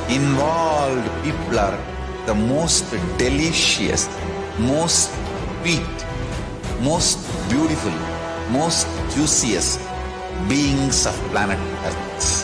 involved people are the most delicious, most sweet, most beautiful, most juiciest beings of planet Earth.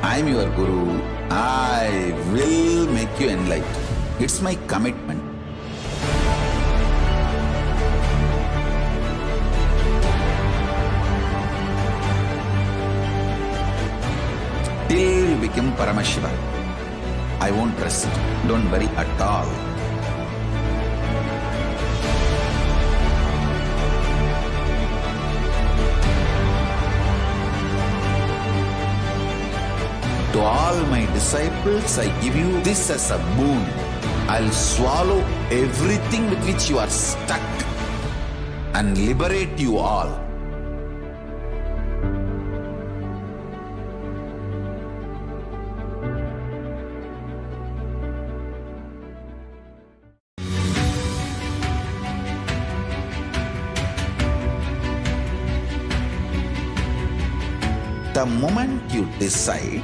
I am your Guru. I will make you enlightened. It's my commitment. Till you become Paramashiva, I won't rest. Don't worry at all. To all my disciples, I give you this as a boon. I'll swallow everything with which you are stuck and liberate you all. The moment you decide,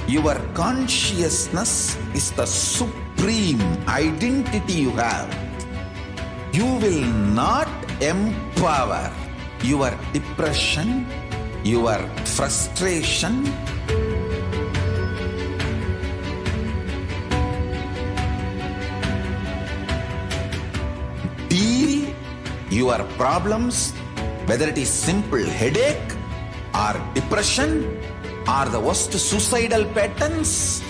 your consciousness is the supreme identity you have. You will not empower your depression, your frustration, deal your problems, whether it is simple headache or depression, or the worst suicidal patterns,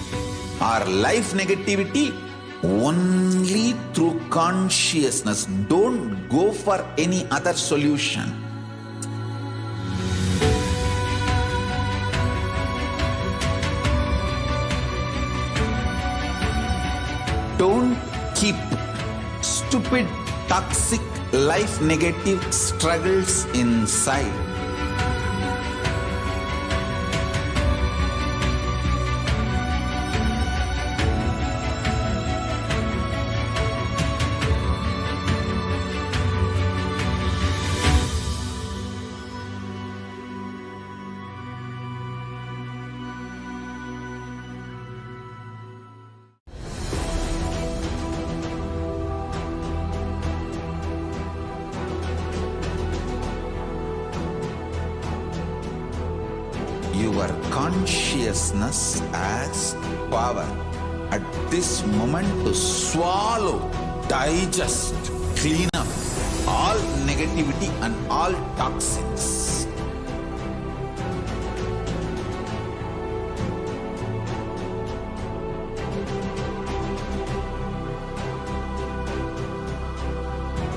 or life negativity, only through consciousness. Don't go for any other solution. Don't keep stupid, toxic, life negative struggles inside. Your consciousness has power at this moment to swallow, digest, clean up all negativity and all toxins.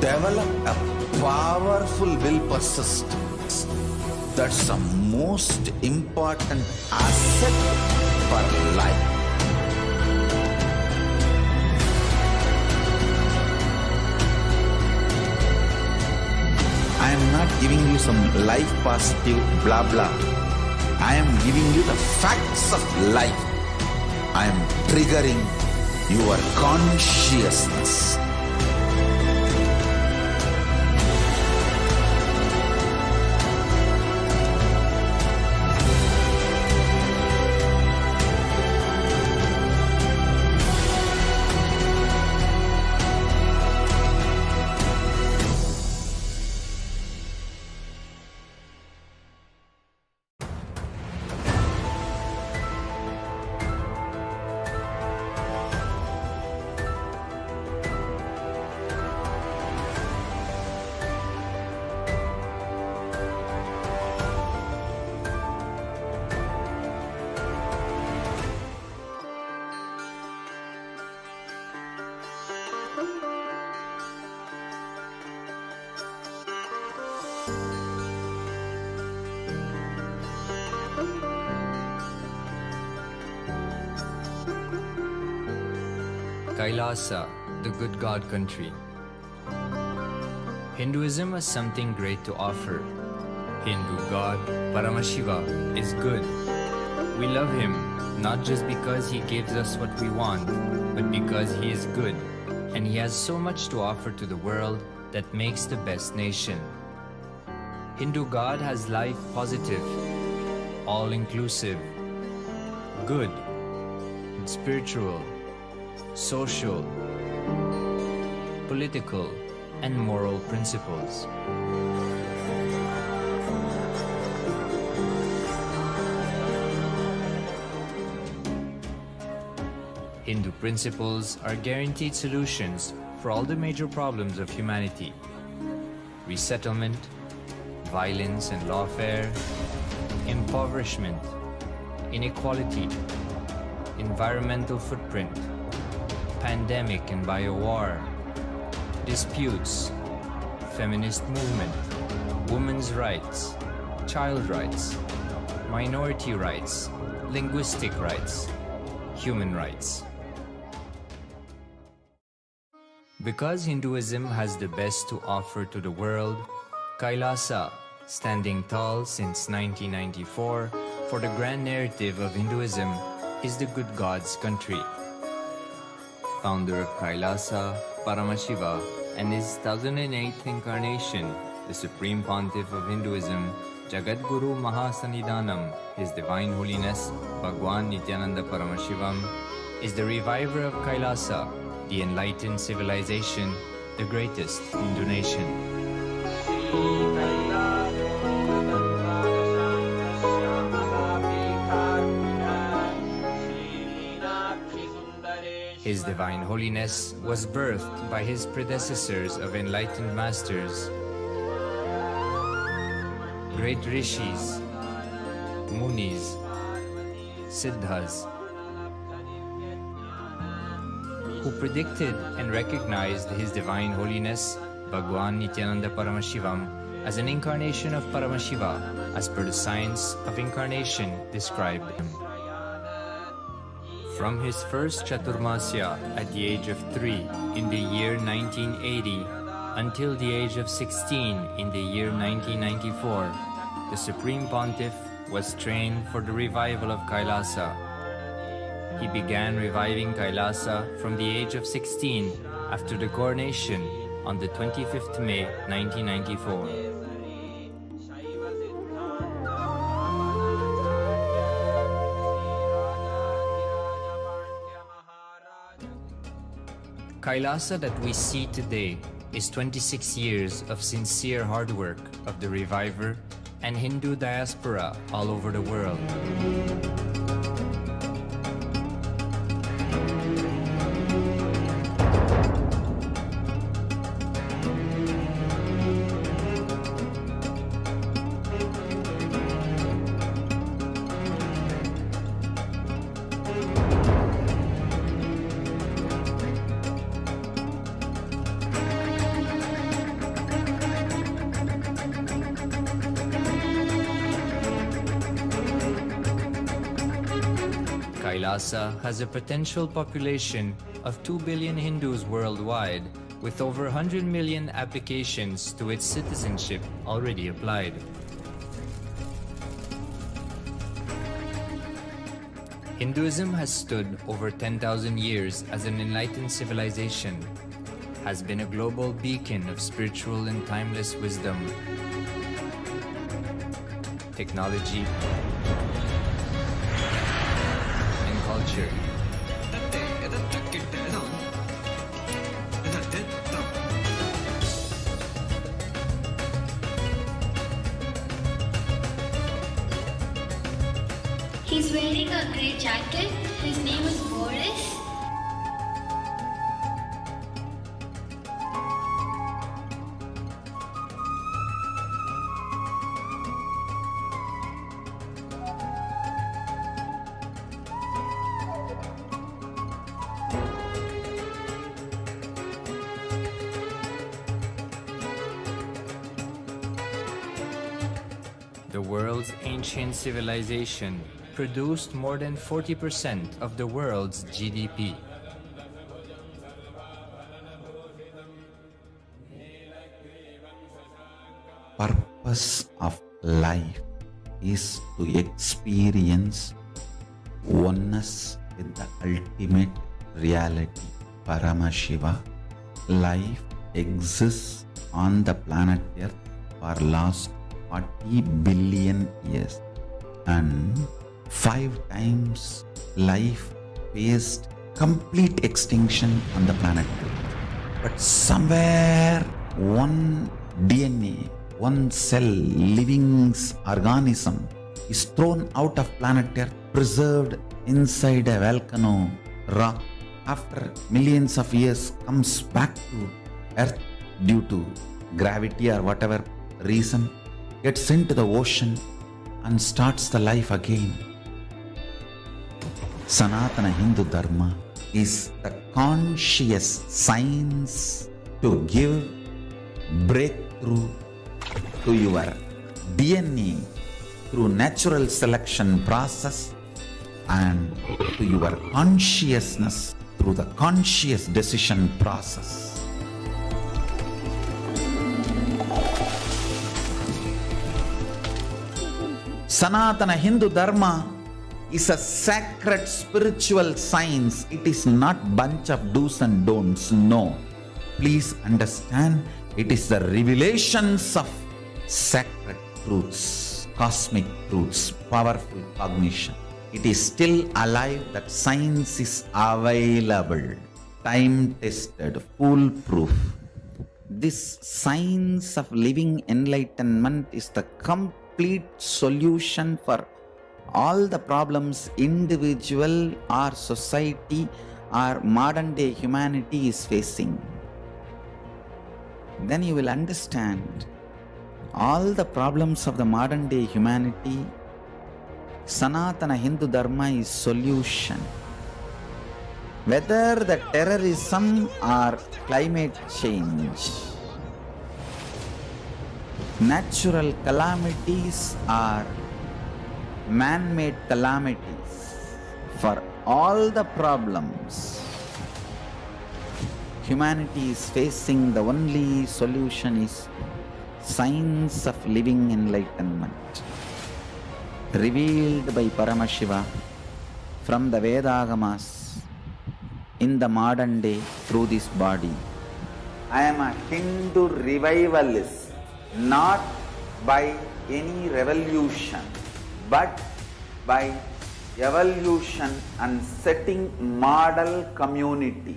Develop a powerful will persistence. That's the most important asset for life. I am not giving you some life positive blah blah. I am giving you the facts of life. I am triggering your consciousness. Kailasa, the good God country. Hinduism has something great to offer. Hindu god Paramashiva is good. We love him not just because he gives us what we want, but because he is good and he has so much to offer to the world that makes the best nation. Hindu god has life positive, all-inclusive, good, spiritual, social, political, and moral principles. Hindu principles are guaranteed solutions for all the major problems of humanity: resettlement, violence and lawfare, impoverishment, inequality, environmental footprint, pandemic and biowar, disputes, feminist movement, women's rights, child rights, minority rights, linguistic rights, human rights. Because Hinduism has the best to offer to the world, Kailasa, standing tall since 1994 for the grand narrative of Hinduism, is the good God's country. Founder of Kailasa, Paramashiva, and his 1008th incarnation, the Supreme Pontiff of Hinduism, Jagadguru Mahasanidhanam, His Divine Holiness, Bhagwan Nithyananda Paramashivam, is the reviver of Kailasa, the enlightened civilization, the greatest Hindu nation. His Divine Holiness was birthed by his predecessors of enlightened masters, great rishis, munis, siddhas, who predicted and recognized His Divine Holiness, Bhagwan Nithyananda Paramashivam, as an incarnation of Paramashiva, as per the science of incarnation described him. From his first Chaturmasya at the age of 3 in the year 1980 until the age of 16 in the year 1994, the Supreme Pontiff was trained for the revival of Kailasa. He began reviving Kailasa from the age of 16 after the coronation on the 25th May 1994. Kailasa that we see today is 26 years of sincere hard work of the reviver and Hindu diaspora all over the world. Kailasa has a potential population of 2 billion Hindus worldwide, with over 100 million applications to its citizenship already applied. Hinduism has stood over 10,000 years as an enlightened civilization, has been a global beacon of spiritual and timeless wisdom, technology, and culture. He's wearing a grey jacket. His name is Boris. The world's ancient civilization produced more than 40% of the world's GDP. purpose of life is to experience oneness with the ultimate reality, Paramashiva. Life exists on the planet Earth for last 40 billion years, and 5 times life faced complete extinction on the planet Earth. But somewhere one DNA, one cell, living organism is thrown out of planet Earth, preserved inside a volcano rock. After millions of years comes back to Earth due to gravity or whatever reason, gets into the ocean and starts the life again. Sanatana Hindu Dharma is the conscious science to give breakthrough to your DNA through natural selection process and to your consciousness through the conscious decision process. Sanatana Hindu Dharma is a sacred spiritual science. It is not bunch of do's and don'ts. No. Please understand, it is the revelations of sacred truths, cosmic truths, powerful cognition. It is still alive, that science is available, time-tested, foolproof. This science of living enlightenment is the complete solution for all the problems individual or society or modern day humanity is facing. Then you will understand all the problems of the modern day humanity. Sanatana Hindu Dharma is solution. Whether the terrorism or climate change, natural calamities or man-made calamities, for all the problems humanity is facing, the only solution is science of living enlightenment, revealed by Paramashiva from the Vedagamas in the modern day through this body. I am a Hindu revivalist, not by any revolution, but by evolution and setting model communities.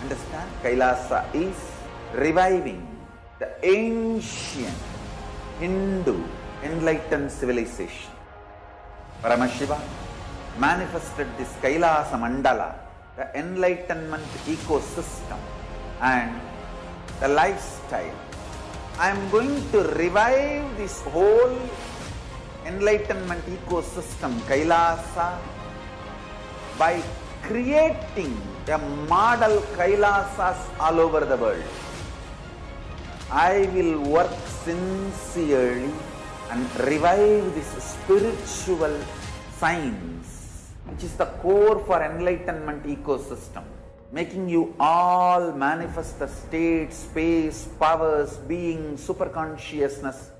Understand? Kailasa is reviving the ancient Hindu enlightened civilization. Paramashiva manifested this Kailasa Mandala, the enlightenment ecosystem and the lifestyle. I am going to revive this whole enlightenment ecosystem, Kailasa, by creating a model Kailasas all over the world. I will work sincerely and revive this spiritual science, which is the core for enlightenment ecosystem, making you all manifest the state, space, powers, being, superconsciousness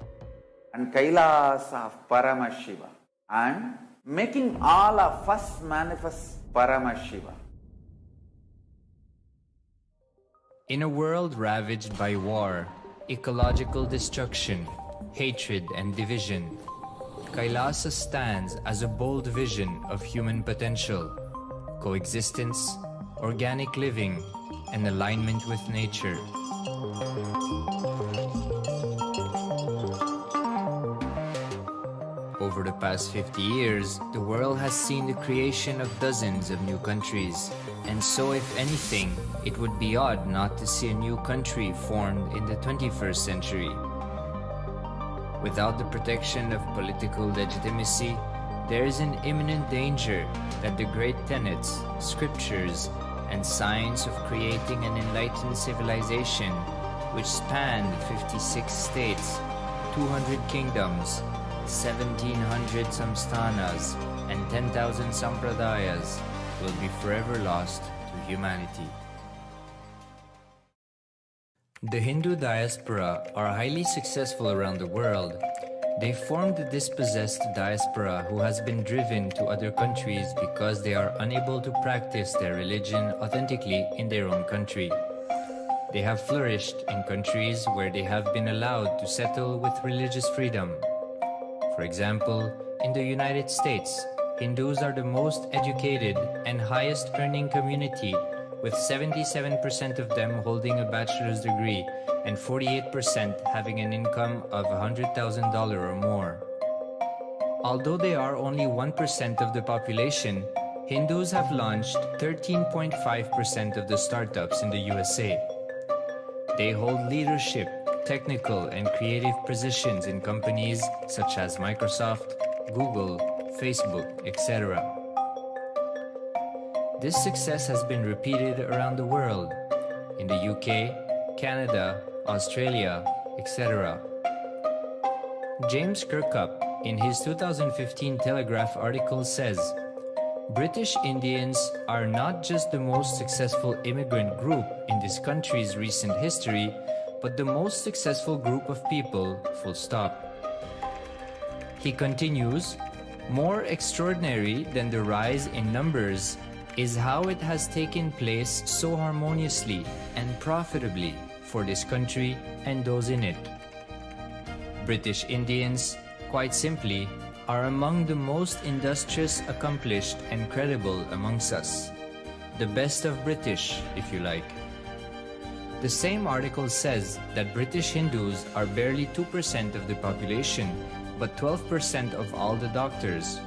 and Kailasa of Paramashiva, and making all of us manifest Paramashiva. In a world ravaged by war, ecological destruction, hatred and division, Kailasa stands as a bold vision of human potential, coexistence, organic living, and alignment with nature. Over the past 50 years, the world has seen the creation of dozens of new countries, and so if anything, it would be odd not to see a new country formed in the 21st century. Without the protection of political legitimacy, there is an imminent danger that the great tenets, scriptures, and science of creating an enlightened civilization, which spanned 56 states, 200 kingdoms, 1,700 samsthanas, and 10,000 sampradayas, will be forever lost to humanity. The Hindu diaspora are highly successful around the world. They formed the dispossessed diaspora who has been driven to other countries because they are unable to practice their religion authentically in their own country. They have flourished in countries where they have been allowed to settle with religious freedom. For example, in the United States, Hindus are the most educated and highest earning community, with 77% of them holding a bachelor's degree and 48% having an income of $100,000 or more. Although they are only 1% of the population, Hindus have launched 13.5% of the startups in the USA. They hold leadership, technical and creative positions in companies such as Microsoft, Google, Facebook, etc. This success has been repeated around the world, in the UK, Canada, Australia, etc. James Kirkup, in his 2015 Telegraph article says, British Indians are not just the most successful immigrant group in this country's recent history, but the most successful group of people, full stop. He continues, more extraordinary than the rise in numbers is how it has taken place so harmoniously and profitably for this country and those in it. British Indians, quite simply, are among the most industrious, accomplished and credible amongst us. The best of British, if you like. The same article says that British Hindus are barely 2% of the population, but 12% of all the doctors.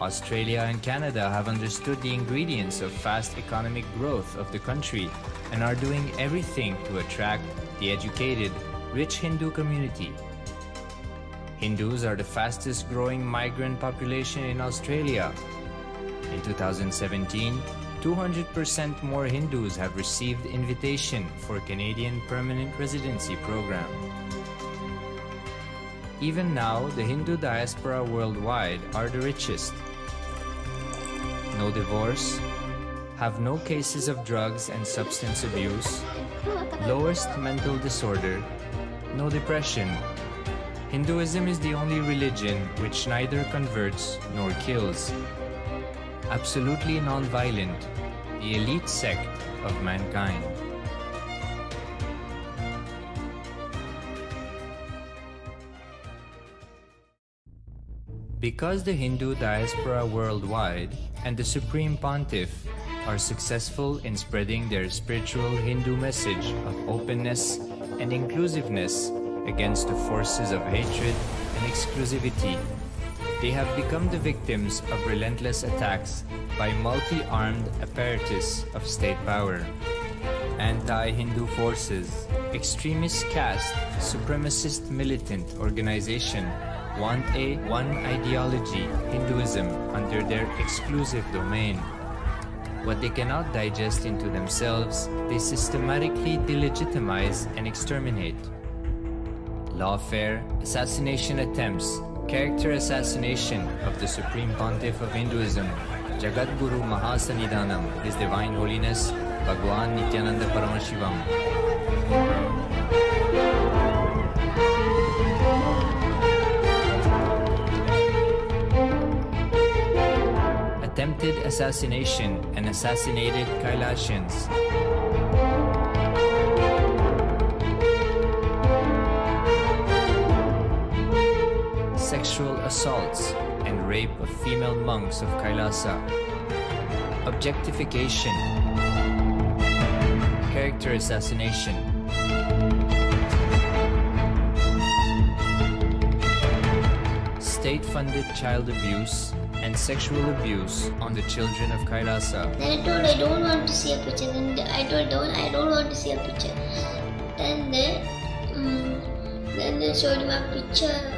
Australia and Canada have understood the ingredients of fast economic growth of the country and are doing everything to attract the educated, rich Hindu community. Hindus are the fastest growing migrant population in Australia. In 2017, 200% more Hindus have received invitation for Canadian Permanent Residency Program. Even now, the Hindu diaspora worldwide are the richest. No divorce, have no cases of drugs and substance abuse, lowest mental disorder, no depression. Hinduism is the only religion which neither converts nor kills. Absolutely non-violent, the elite sect of mankind. Because the Hindu diaspora worldwide and the Supreme Pontiff are successful in spreading their spiritual Hindu message of openness and inclusiveness against the forces of hatred and exclusivity, they have become the victims of relentless attacks by multi-armed apparatus of state power. Anti-Hindu forces, extremist caste, supremacist militant organization want a one ideology, Hinduism, under their exclusive domain. What they cannot digest into themselves, they systematically delegitimize and exterminate. Lawfare, assassination attempts, character assassination of the Supreme Pontiff of Hinduism, Jagadguru Mahasannidhanam, His Divine Holiness, Bhagwan Nithyananda Paramashivam. Attempted assassination and assassinated Kailashans. Sexual assaults and rape of female monks of Kailasa. Objectification. Character assassination. State-funded child abuse and sexual abuse on the children of Kailasa. Then I told I don't want to see a picture. Then I told I don't want to see a picture. Then they showed him a picture.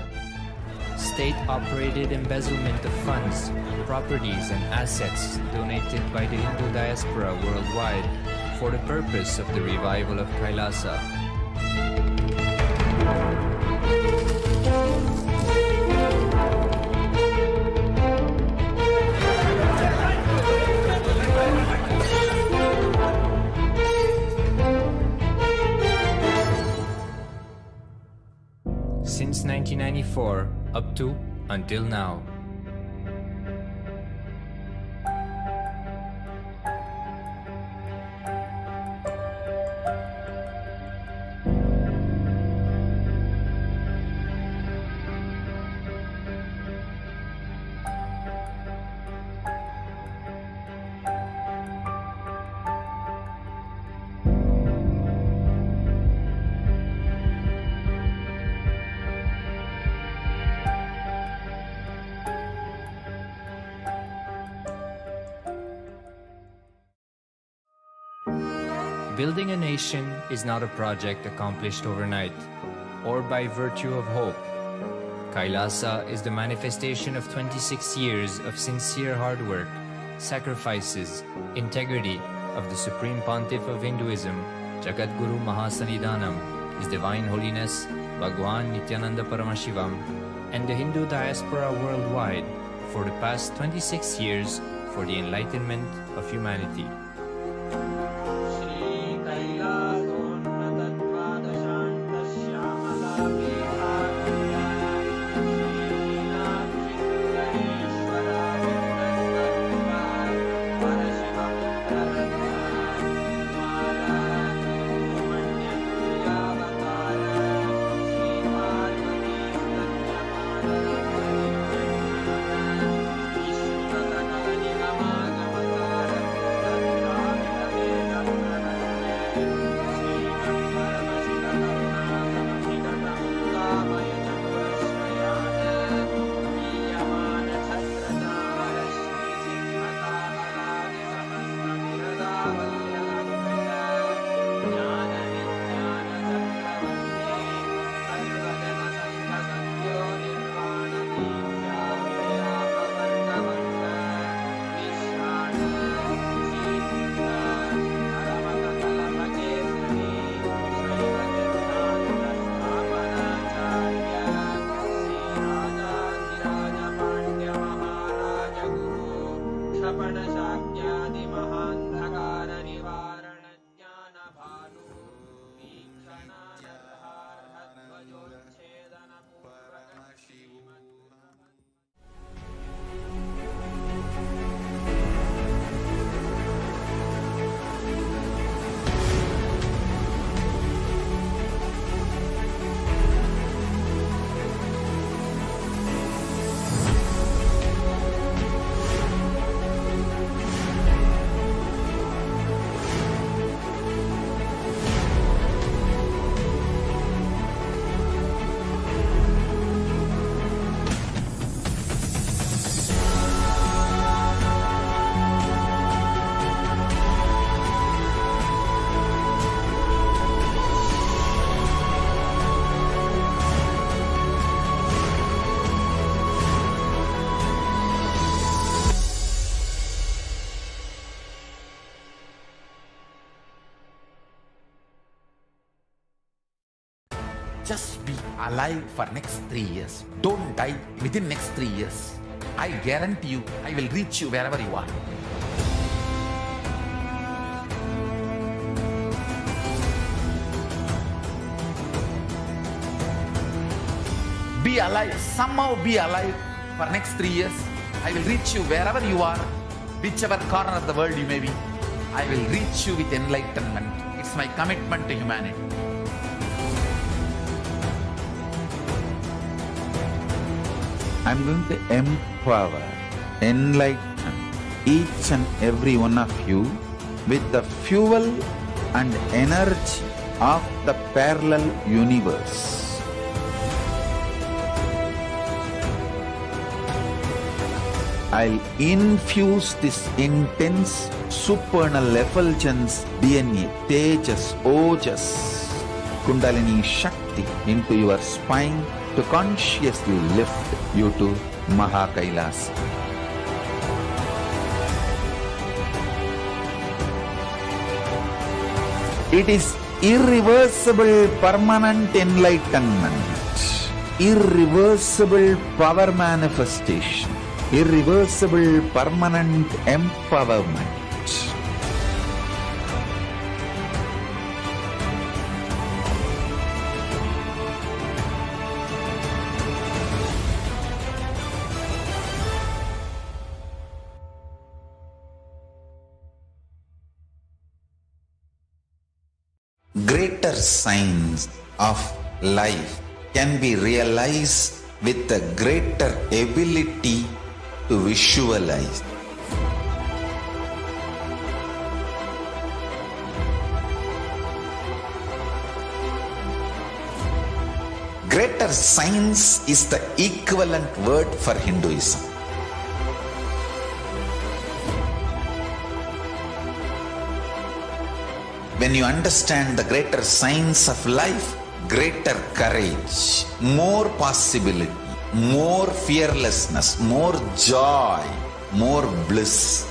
State-operated embezzlement of funds, properties and assets donated by the Hindu diaspora worldwide for the purpose of the revival of Kailasa. since 1994 up to until now. Building a nation is not a project accomplished overnight or by virtue of hope. Kailasa is the manifestation of 26 years of sincere hard work, sacrifices, integrity of the Supreme Pontiff of Hinduism, Jagadguru Mahasanidhanam, His Divine Holiness Bhagwan Nithyananda Paramashivam, and the Hindu diaspora worldwide for the past 26 years for the enlightenment of humanity. Just be alive for next 3 years. Don't die within next 3 years. I guarantee you, I will reach you wherever you are. Be alive, somehow be alive for next 3 years. I will reach you wherever you are, whichever corner of the world you may be. I will reach you with enlightenment. It's my commitment to humanity. I'm going to empower, enlighten each and every one of you with the fuel and energy of the parallel universe. I'll infuse this intense supernal effulgence DNA, Tejas, Ojas, Kundalini Shakti into your spine to consciously lift you to Mahakailas. It is irreversible permanent enlightenment, irreversible power manifestation, irreversible permanent empowerment. greater signs of life can be realized with a greater ability to visualize. Greater science is the equivalent word for Hinduism. When you understand the greater science of life, greater courage, more possibility, more fearlessness, more joy, more bliss.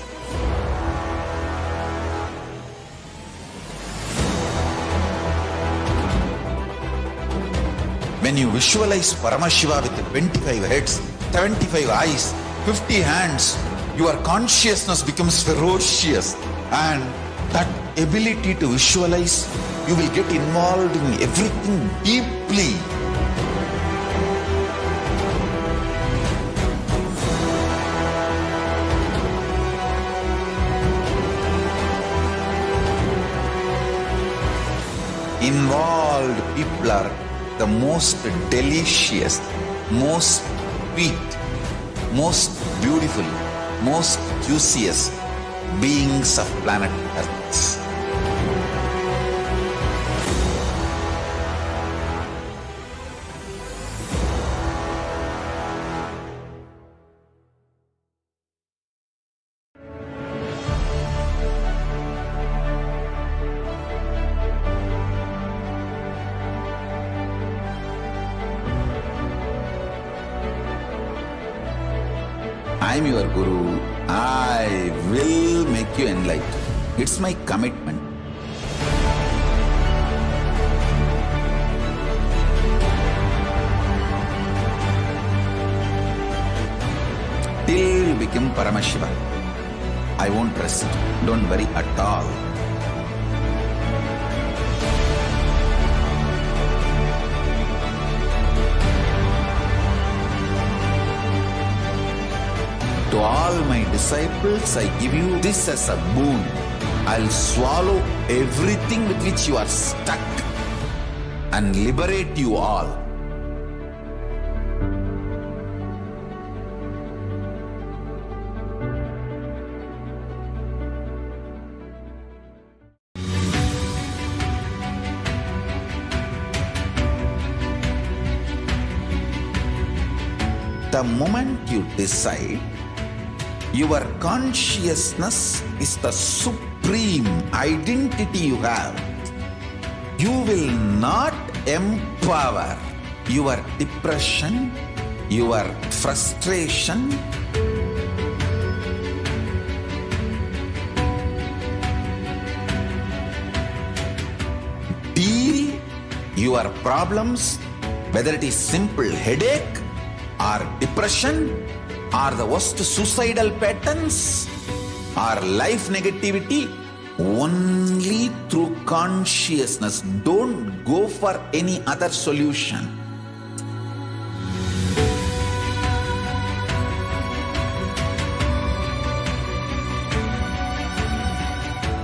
When you visualize Paramashiva with 25 heads, 75 eyes, 50 hands, your consciousness becomes ferocious, and that ability to visualize, you will get involved in everything deeply. Involved people are the most delicious, most sweet, most beautiful, most juiciest beings of planet Earth. I am your Guru. I will make you enlightened. It's my commitment. Till you become Paramashiva, I won't rest. Don't worry at all. To all my disciples, I give you this as a boon. I'll swallow everything with which you are stuck and liberate you all. The moment you decide, your consciousness is the supreme identity you have. You will not empower your depression, your frustration, deal your problems, whether it is simple headache or depression, or the worst suicidal patterns, or life negativity, only through consciousness. Don't go for any other solution.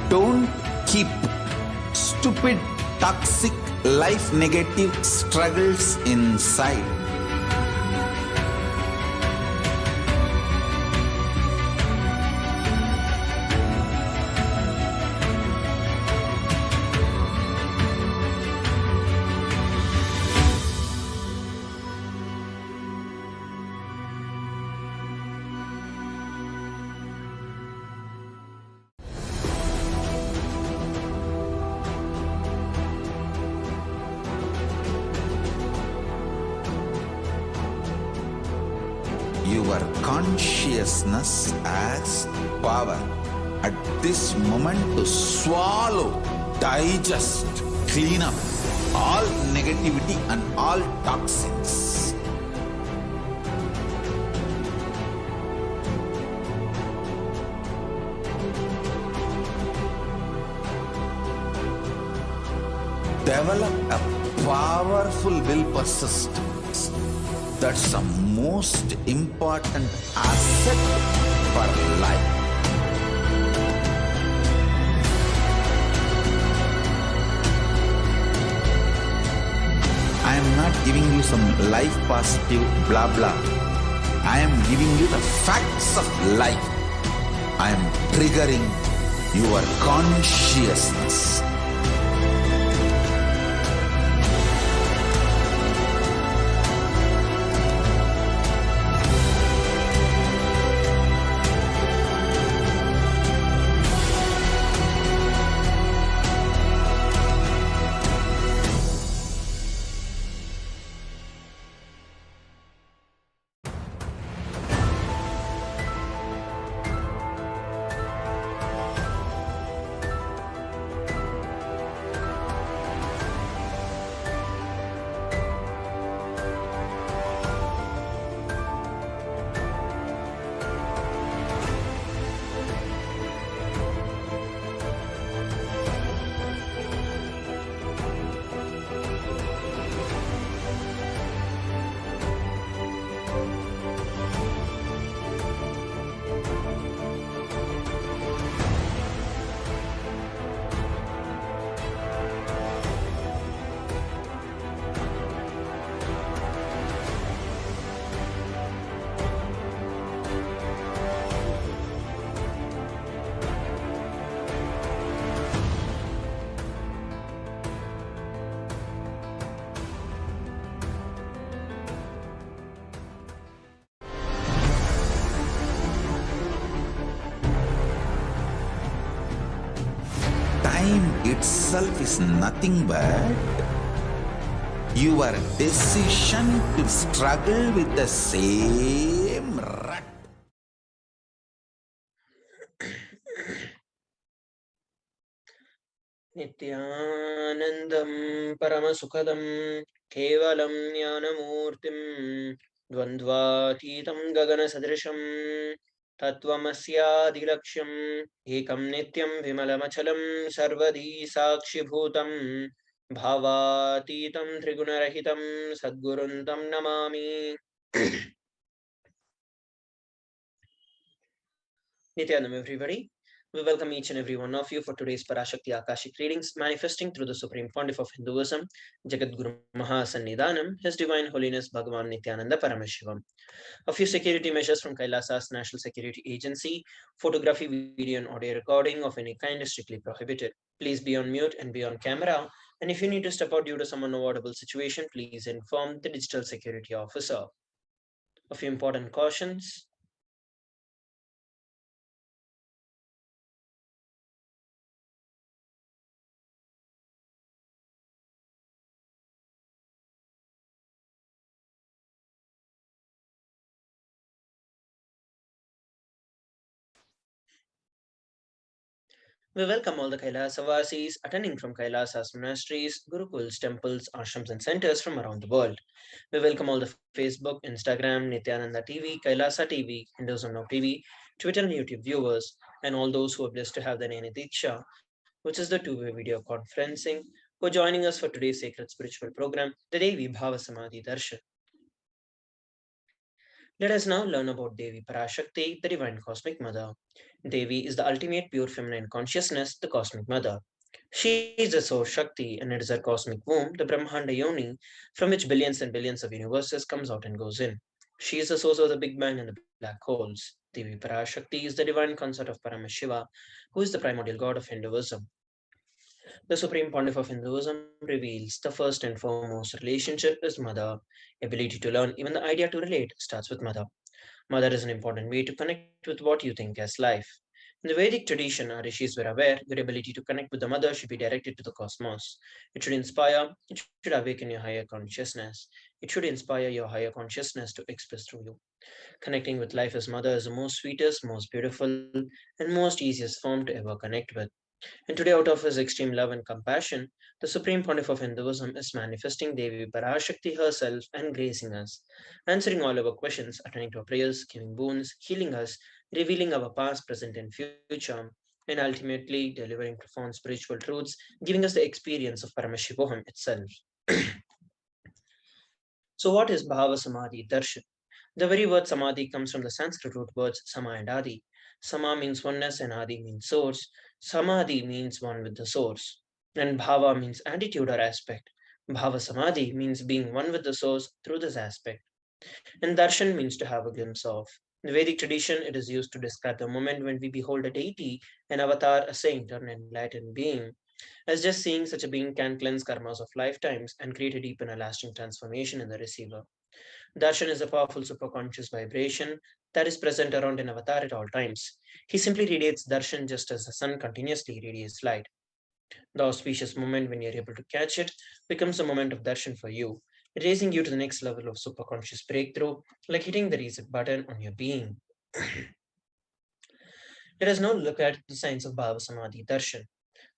Don't keep stupid, toxic, life negative struggles inside. Your consciousness has power at this moment to swallow, digest, clean up all negativity and all toxins. Develop a powerful will persistence. That's the most important asset for life. not giving you some life positive blah blah. I am giving you the facts of life. I am triggering your consciousness. Time itself is nothing but your decision to struggle with the same rut. Nithyanandam Paramasukadam Kevalam Jnanamurtim Dvandvatitam Gagana Sadrisham Tattvamasyaadilaksham Ekam Nityam Vimalamachalam Sarvadi Sakshibhutam Bhavatitam Trigunarahitam Sadguruntam Namami. Nithyanandam, everybody. We welcome each and every one of you for today's Parashakti Akashic readings, manifesting through the Supreme Pontiff of Hinduism, Jagadguru Mahasannidhanam, His Divine Holiness Bhagavan Nithyananda Paramashivam. A few security measures from Kailasa's National Security Agency. Photography, video and audio recording of any kind is strictly prohibited. Please be on mute and be on camera. And if you need to step out due to some unavoidable situation, please inform the digital security officer. A few important cautions. We welcome all the Kailasa-vasis attending from Kailasa's monasteries, gurukuls, temples, ashrams, and centers from around the world. We welcome all the Facebook, Instagram, Nithyananda TV, Kailasa TV, Hinduism Now TV, Twitter and YouTube viewers, and all those who are blessed to have the Nene Diksha, which is the two-way video conferencing, who are joining us for today's sacred spiritual program, the Devi Bhava Samadhi Darshan. Let us now learn about Devi Parashakti, the Divine Cosmic Mother. Devi is the ultimate pure feminine consciousness, the Cosmic Mother. She is the source Shakti, and it is her cosmic womb, the Brahmanda Yoni, from which billions and billions of universes comes out and goes in. She is the source of the Big Bang and the black holes. Devi Parashakti is the divine consort of Paramashiva, who is the primordial god of Hinduism. The Supreme Pontiff of Hinduism reveals the first and foremost relationship is mother. Ability to learn, even the idea to relate, starts with mother. Mother is an important way to connect with what you think as life. In the Vedic tradition, our rishis were aware your ability to connect with the mother should be directed to the cosmos. It should inspire, it should awaken your higher consciousness. It should inspire your higher consciousness to express through you. Connecting with life as mother is the most sweetest, most beautiful, and most easiest form to ever connect with. And today, out of his extreme love and compassion, the Supreme Pontiff of Hinduism is manifesting Devi Parashakti herself and gracing us, answering all our questions, attending to our prayers, giving boons, healing us, revealing our past, present, and future, and ultimately delivering profound spiritual truths, giving us the experience of Paramashivoham itself. So, what is Bhava Samadhi Darshan? The very word Samadhi comes from the Sanskrit root words Sama and Adi. Sama means oneness and Adi means source. Samadhi means one with the source. And Bhava means attitude or aspect. Bhava Samadhi means being one with the source through this aspect. And Darshan means to have a glimpse of. In the Vedic tradition, it is used to describe the moment when we behold a deity, an avatar, a saint, or an enlightened being. As just seeing such a being can cleanse karmas of lifetimes and create a deep and a lasting transformation in the receiver. Darshan is a powerful superconscious vibration that is present around an avatar at all times. He simply radiates darshan just as the sun continuously radiates light. The auspicious moment when you're able to catch it becomes a moment of darshan for you, raising you to the next level of superconscious breakthrough, like hitting the reset button on your being. Let us now look at the signs of Bhava Samadhi Darshan.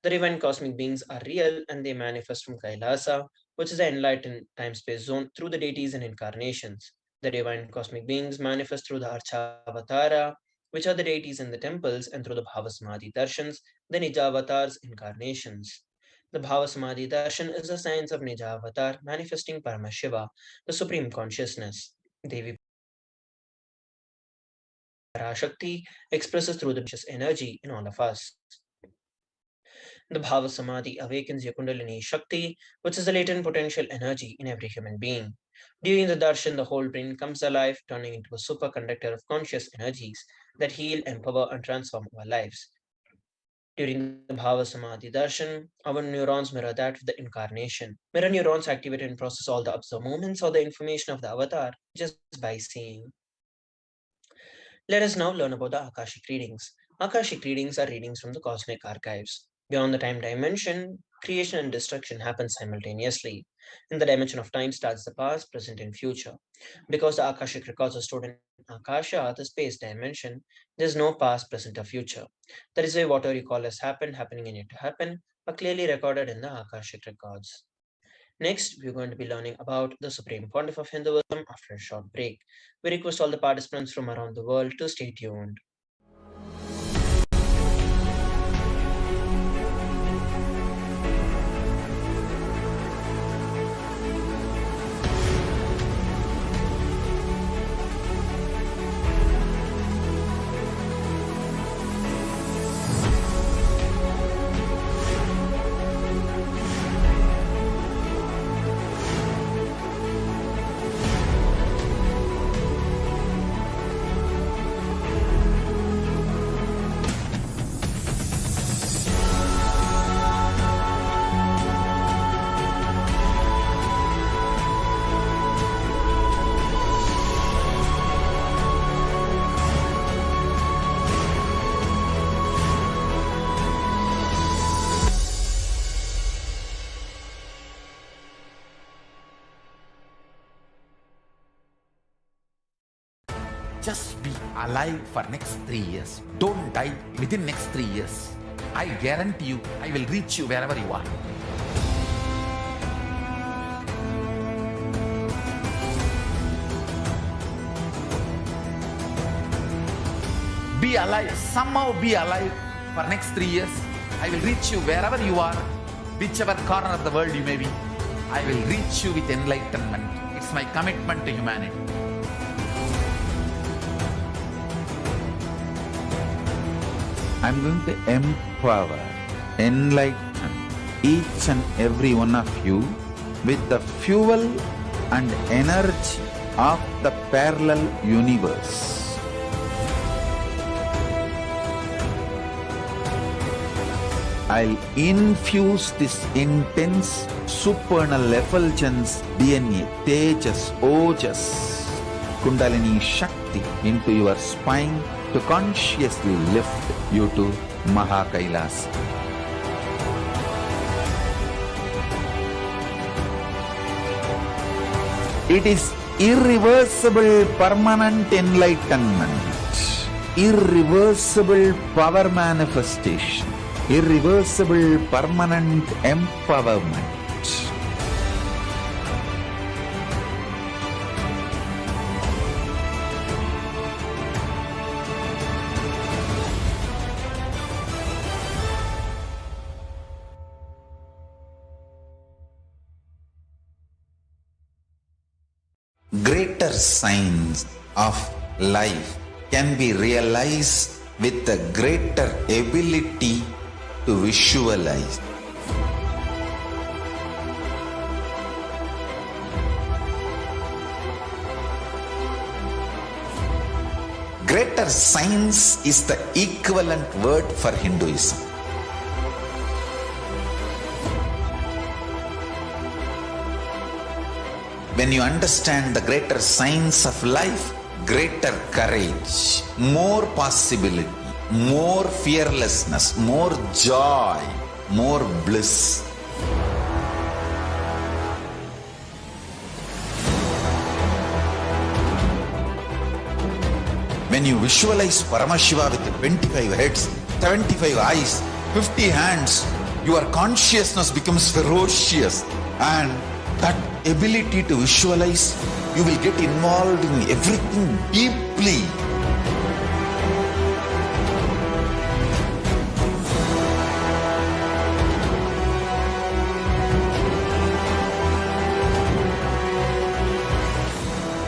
The divine cosmic beings are real and they manifest from Kailasa, which is the enlightened time space zone, through the deities and incarnations. The divine cosmic beings manifest through the Archavatara, which are the deities in the temples, and through the Bhavasamadhi Darshans, the Nijavatars incarnations. The Bhavasamadhi Darshan is the science of Nijavatar manifesting Paramashiva, the supreme consciousness. Devi Parashakti expresses through the conscious energy in all of us. The Bhava Samadhi awakens your Kundalini Shakti, which is the latent potential energy in every human being. During the darshan, the whole brain comes alive, turning into a superconductor of conscious energies that heal, empower, and transform our lives. During the Bhava Samadhi darshan, our neurons mirror that of the incarnation. Mirror neurons activate and process all the observed movements or the information of the avatar just by seeing. Let us now learn about the Akashic readings. Akashic readings are readings from the cosmic archives. Beyond the time dimension, creation and destruction happen simultaneously. In the dimension of time starts the past, present, and future. Because the Akashic records are stored in Akasha, the space dimension, there is no past, present, or future. That is why whatever you call as happened, happening, and yet to happen are clearly recorded in the Akashic records. Next, we're going to be learning about the Supreme Pontiff of Hinduism after a short break. We request all the participants from around the world to stay tuned. Just be alive for next 3 years. Don't die within next 3 years. I guarantee you, I will reach you wherever you are. Be alive, somehow be alive for next 3 years. I will reach you wherever you are, whichever corner of the world you may be. I will reach you with enlightenment. It's my commitment to humanity. I'm going to empower, enlighten each and every one of you with the fuel and energy of the parallel universe. I'll infuse this intense supernal effulgence DNA, Tejas, Ojas, Kundalini Shakti into your spine to consciously lift you to Mahakailas. It is irreversible permanent enlightenment, irreversible power manifestation, irreversible permanent empowerment. Greater signs of life can be realized with a greater ability to visualize. greater science is the equivalent word for Hinduism. When you understand the greater science of life, greater courage, more possibility, more fearlessness, more joy, more bliss. When you visualize Paramashiva with 25 heads, 75 eyes, 50 hands, your consciousness becomes ferocious, and that ability to visualize, you will get involved in everything deeply.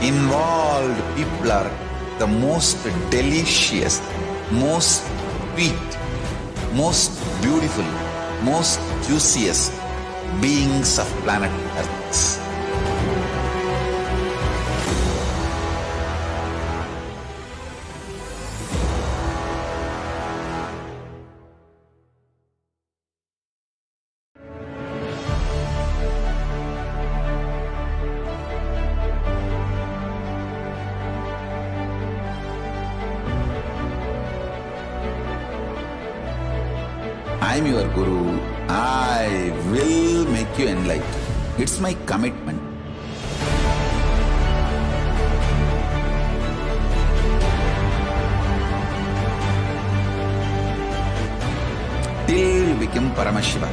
Involved people are the most delicious, most sweet, most beautiful, most juiciest beings of planet Earth. I am your Guru. I will make you enlightened. It's my commitment. Till you become Paramashiva,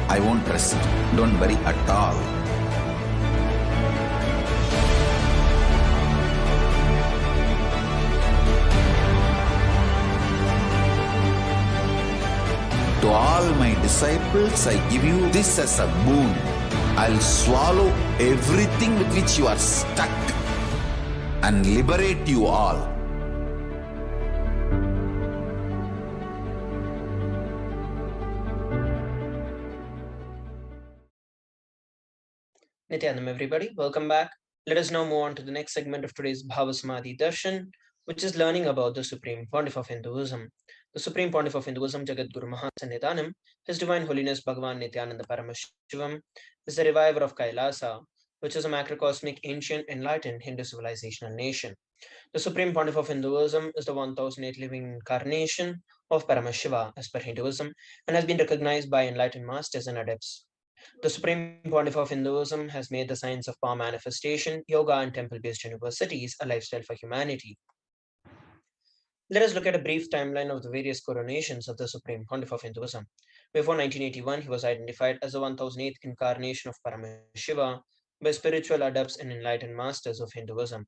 I won't rest. Don't worry at all. To all my disciples, I give you this as a boon. I'll swallow everything with which you are stuck and liberate you all. Nithyanam, everybody, welcome back. Let us now move on to the next segment of today's Bhavasamadhi Darshan, which is learning about the Supreme Pontiff of Hinduism. The Supreme Pontiff of Hinduism, Jagat Guru Mahasannidhanam, His Divine Holiness Bhagavan Nithyananda Paramashivam, is the reviver of Kailasa, which is a macrocosmic, ancient, enlightened Hindu civilizational nation. The Supreme Pontiff of Hinduism is the 1008th living incarnation of Paramashiva as per Hinduism and has been recognized by enlightened masters and adepts. The Supreme Pontiff of Hinduism has made the science of power manifestation, yoga, and temple-based universities a lifestyle for humanity. Let us look at a brief timeline of the various coronations of the Supreme Pontiff of Hinduism. Before 1981, he was identified as the 1008th incarnation of Paramashiva by spiritual adepts and enlightened masters of Hinduism.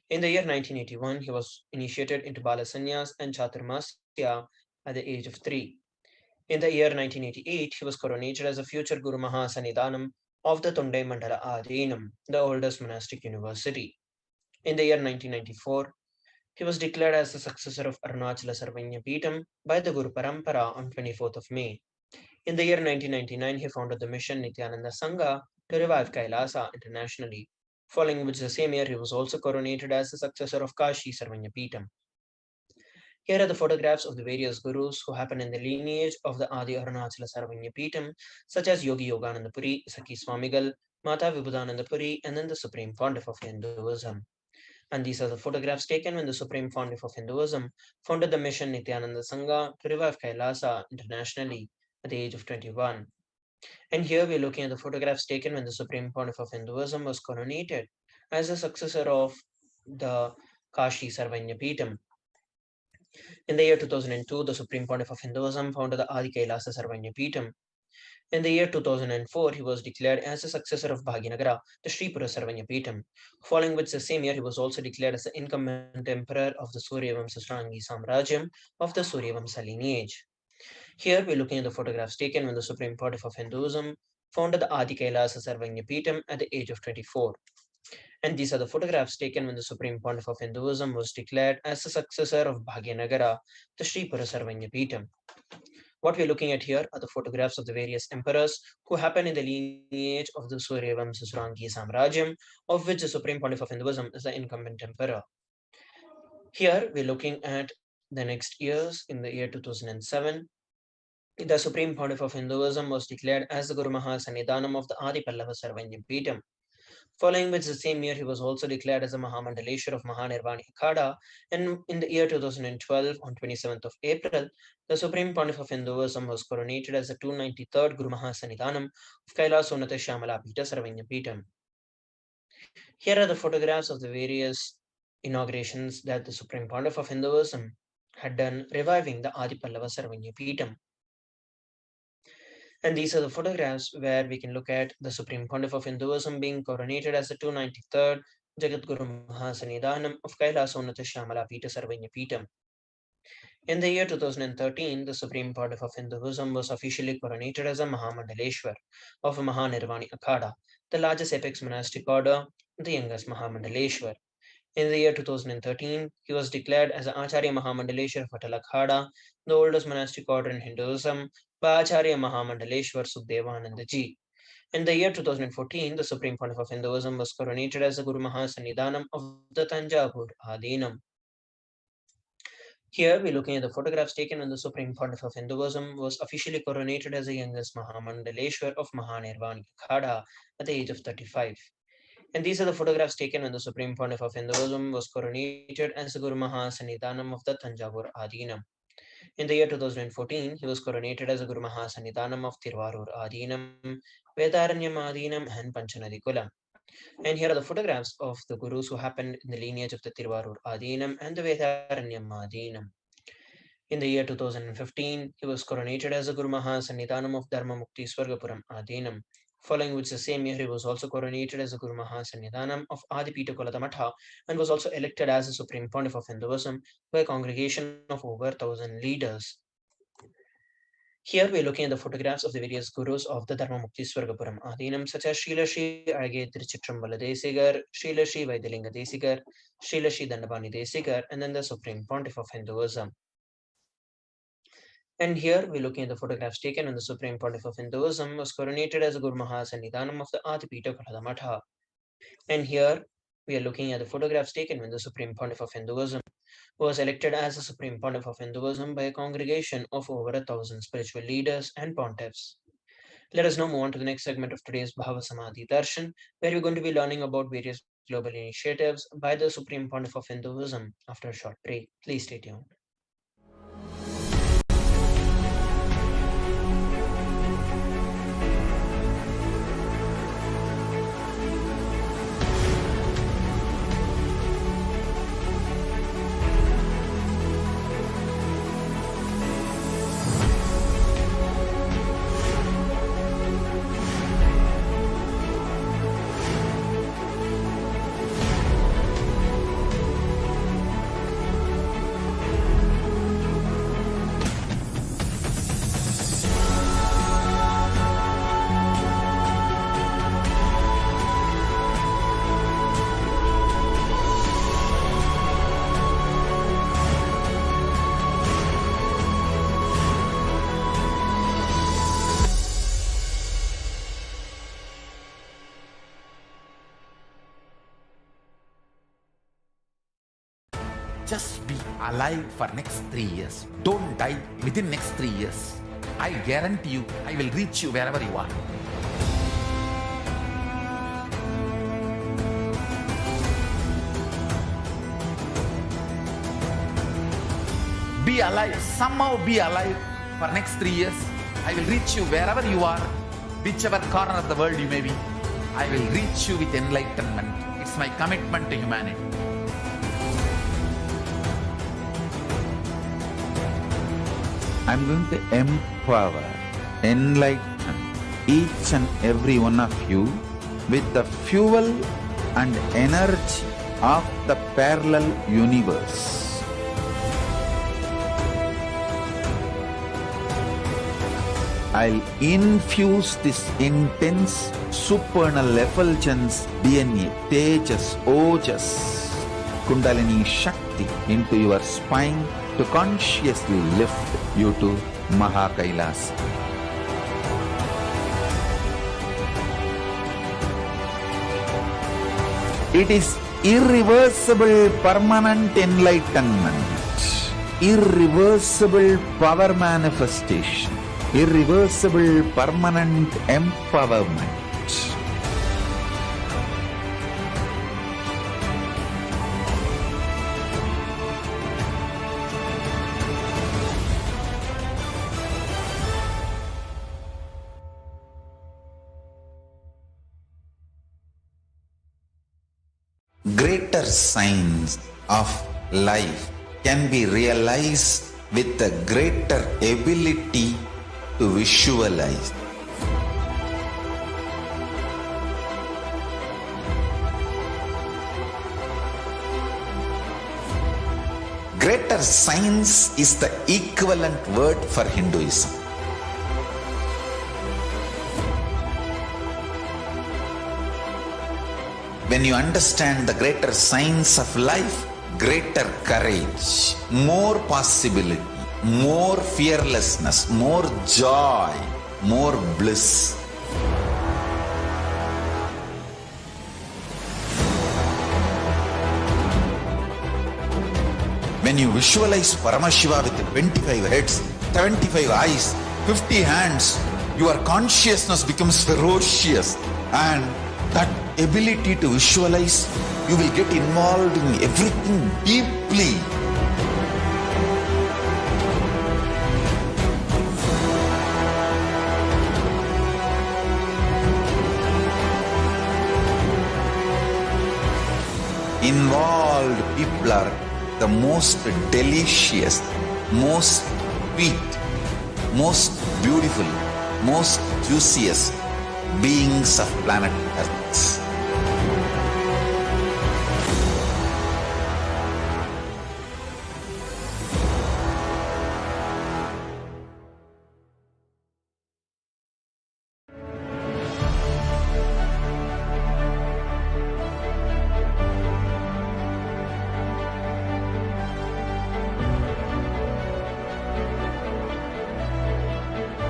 In the year 1981, he was initiated into Balasanyas and Chaturmasya at the age of 3. In the year 1988, he was coronated as a future Guru Mahasannidhanam of the Tondai Mandala Adinam, the oldest monastic university. In the year 1994, he was declared as the successor of Arunachala Sarvanya Peetham by the Guru Parampara on 24th of May. In the year 1999, he founded the mission Nithyananda Sangha to revive Kailasa internationally, following which the same year he was also coronated as the successor of Kashi Sarvanya Peetham. Here are the photographs of the various gurus who happen in the lineage of the Adi Arunachala Sarvanya Peetham, such as Yogi Yogananda Puri, Sakhi Swamigal, Mata Vibhudananda Puri, and then the Supreme Pontiff of Hinduism. And these are the photographs taken when the Supreme Pontiff of Hinduism founded the mission Nithyananda Sangha to revive Kailasa internationally at the age of 21. And here we're looking at the photographs taken when the Supreme Pontiff of Hinduism was coronated as a successor of the Kashi Sarvanya Peetham. In the year 2002, the Supreme Pontiff of Hinduism founded the Adi Kailasa Sarvanya Peetham. In the year 2004, he was declared as the successor of Bhaginagara, the Sripura Sarvanya Peetham, following which the same year he was also declared as the incumbent emperor of the Suryavamsa Srangi Samrajyam of the Suryavamsa lineage. Here we're looking at the photographs taken when the Supreme Pontiff of Hinduism founded the Adi Kailasa Sarvanya Peetham at the age of 24. And these are the photographs taken when the Supreme Pontiff of Hinduism was declared as the successor of Bhagyanagar, the Sripura Sarvanya Peetham. What we're looking at here are the photographs of the various emperors who happen in the lineage of the Suryavamsa Srangi Samrajyam, of which the Supreme Pontiff of Hinduism is the incumbent emperor. Here we're looking at the next years. In the year 2007, the Supreme Pontiff of Hinduism was declared as the Guru Mahasannidhanam of the Adi Pallava Sarvanya Peetham. Following which, the same year, he was also declared as a Mahamandaleshwar of Mahanirvani Akhada. And in the year 2012, on 27th of April, the Supreme Pontiff of Hinduism was coronated as the 293rd Guru Mahasannidhanam of Kailas Unnata Shyamala Peetha Sarvanya Peetham. Here are the photographs of the various inaugurations that the Supreme Pontiff of Hinduism had done, reviving the Adi Pallava Sarvanya Peetham. And these are the photographs where we can look at the Supreme Pontiff of Hinduism being coronated as the 293rd Jagat Guru Mahasannidhanam of Kailas Unnata Shyamala Peetha Sarvanya Peetham. In the year 2013, the Supreme Pontiff of Hinduism was officially coronated as a Mahamandaleshwar of Mahanirvani Akhada, the largest apex monastic order, the youngest Mahamandaleshwar. In the year 2013, he was declared as Acharya Mahamandaleshwar of Atal Akhada, the oldest monastic order in Hinduism, by Acharya Mahamandaleshwar Sukhdevananda Ji. In the year 2014, the Supreme Pontiff of Hinduism was coronated as the Guru Mahasannidhanam of the Tanjavur Adinam. Here we're looking at the photographs taken when the Supreme Pontiff of Hinduism was officially coronated as the youngest Mahamandaleshwar of Mahanirvani Akhada at the age of 35. And these are the photographs taken when the Supreme Pontiff of Hinduism was coronated as the Guru Mahasannidhanam of the Tanjavur Adinam. In the year 2014, he was coronated as the Guru Mahasannidhanam of Tirvarur Adinam, Vedaranyam Adinam, and Panchanadi Kulam. And here are the photographs of the gurus who happened in the lineage of the Tirvarur Adinam and the Vedaranyam Adinam. In the year 2015, he was coronated as the Guru Mahasannidhanam of Dharma Mukti Swargapuram Adinam. Following which, the same year, he was also coronated as the Guru Mahasannidhanam of Adipita Kolatamatha and was also elected as the Supreme Pontiff of Hinduism by a congregation of over 1,000 leaders. Here we are looking at the photographs of the various gurus of the Dharma Mukti Swargapuram Adinam, such as Srila Sri Arge Tiruchittrambala Desigar, Srila Sri Vaidalinga Desigar, Srila Sri Dandapani Desigar, and then the Supreme Pontiff of Hinduism. And here we're looking at the photographs taken when the Supreme Pontiff of Hinduism was coronated as the Guru Mahasannidhanam of the Adipita Kaladamatha. And here we are looking at the photographs taken when the Supreme Pontiff of Hinduism was elected as the Supreme Pontiff of Hinduism by a congregation of over 1,000 spiritual leaders and pontiffs. Let us now move on to the next segment of today's Bhava Samadhi Darshan, where we're going to be learning about various global initiatives by the Supreme Pontiff of Hinduism after a short break. Please stay tuned. Just be alive for next 3 years. Don't die within next 3 years. I guarantee you, I will reach you wherever you are. Be alive, somehow be alive for next 3 years. I will reach you wherever you are, whichever corner of the world you may be. I will reach you with enlightenment. It's my commitment to humanity. I'm going to empower, enlighten each and every one of you with the fuel and energy of the parallel universe. I'll infuse this intense supernal effulgence DNA, Tejas, Ojas, Kundalini Shakti into your spine to consciously lift you to Mahakailas. It is irreversible permanent enlightenment, irreversible power manifestation, irreversible permanent empowerment. Greater signs of life can be realized with a greater ability to visualize. Greater science is the equivalent word for Hinduism. When you understand the greater science of life, greater courage, more possibility, more fearlessness, more joy, more bliss. When you visualize Paramashiva with 25 heads, 75 eyes, 50 hands, your consciousness becomes ferocious, and that ability to visualize, you will get involved in everything deeply. Involved people are the most delicious, most sweet, most beautiful, most juiciest beings of planet Earth.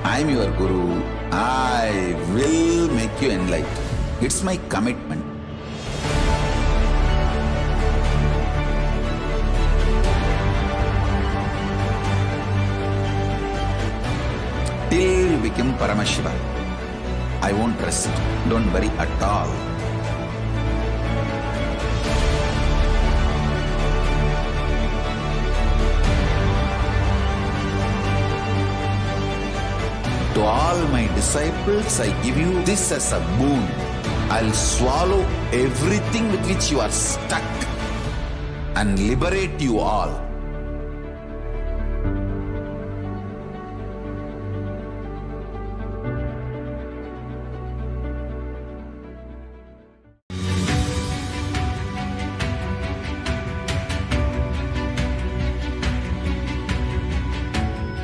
I am your Guru. I will make you enlightened. It's my commitment. Till you become Paramashiva, I won't rest. Don't worry at all. To all my disciples, I give you this as a boon. I'll swallow everything with which you are stuck and liberate you all.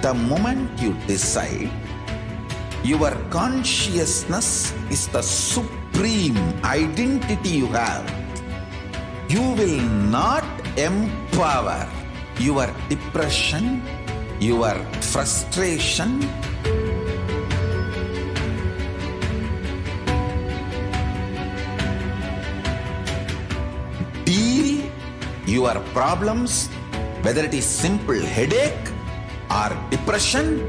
The moment you decide, your consciousness is the supreme identity you have. You will not empower your depression, your frustration, deal your problems, whether it is simple headache or depression,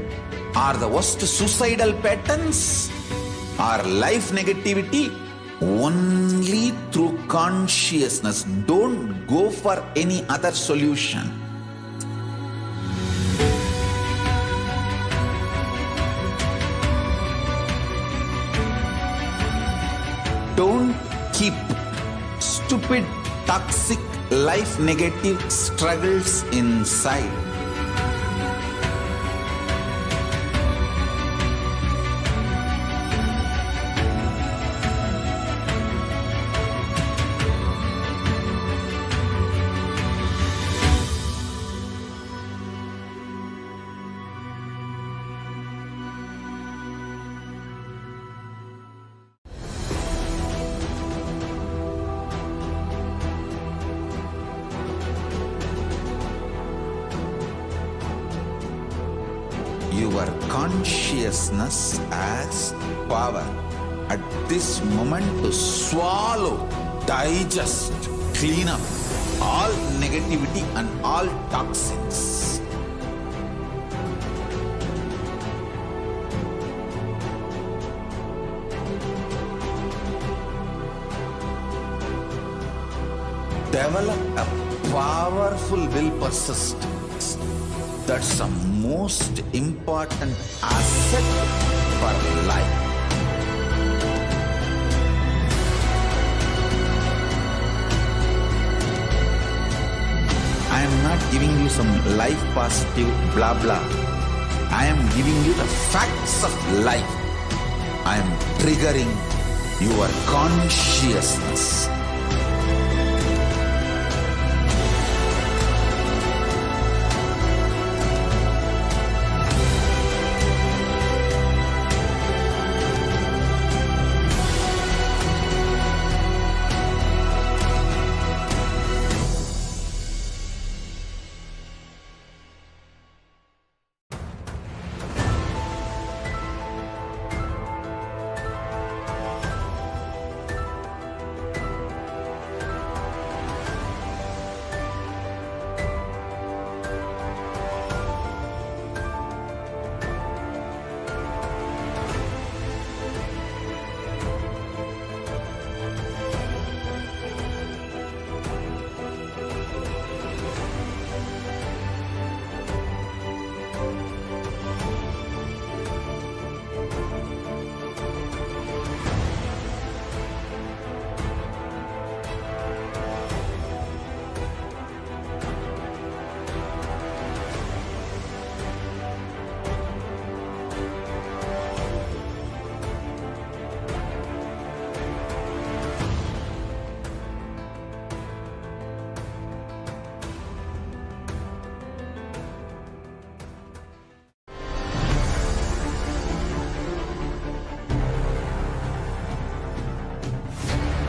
or the worst suicidal patterns, or life negativity, only through consciousness. Don't go for any other solution. Don't keep stupid, toxic, life negative struggles inside. Your consciousness has power at this moment to swallow, digest, clean up all negativity and all toxins. Develop a powerful will persistence. That's the most important asset for life. I am not giving you some life positive blah blah. I am giving you the facts of life. I am triggering your consciousness.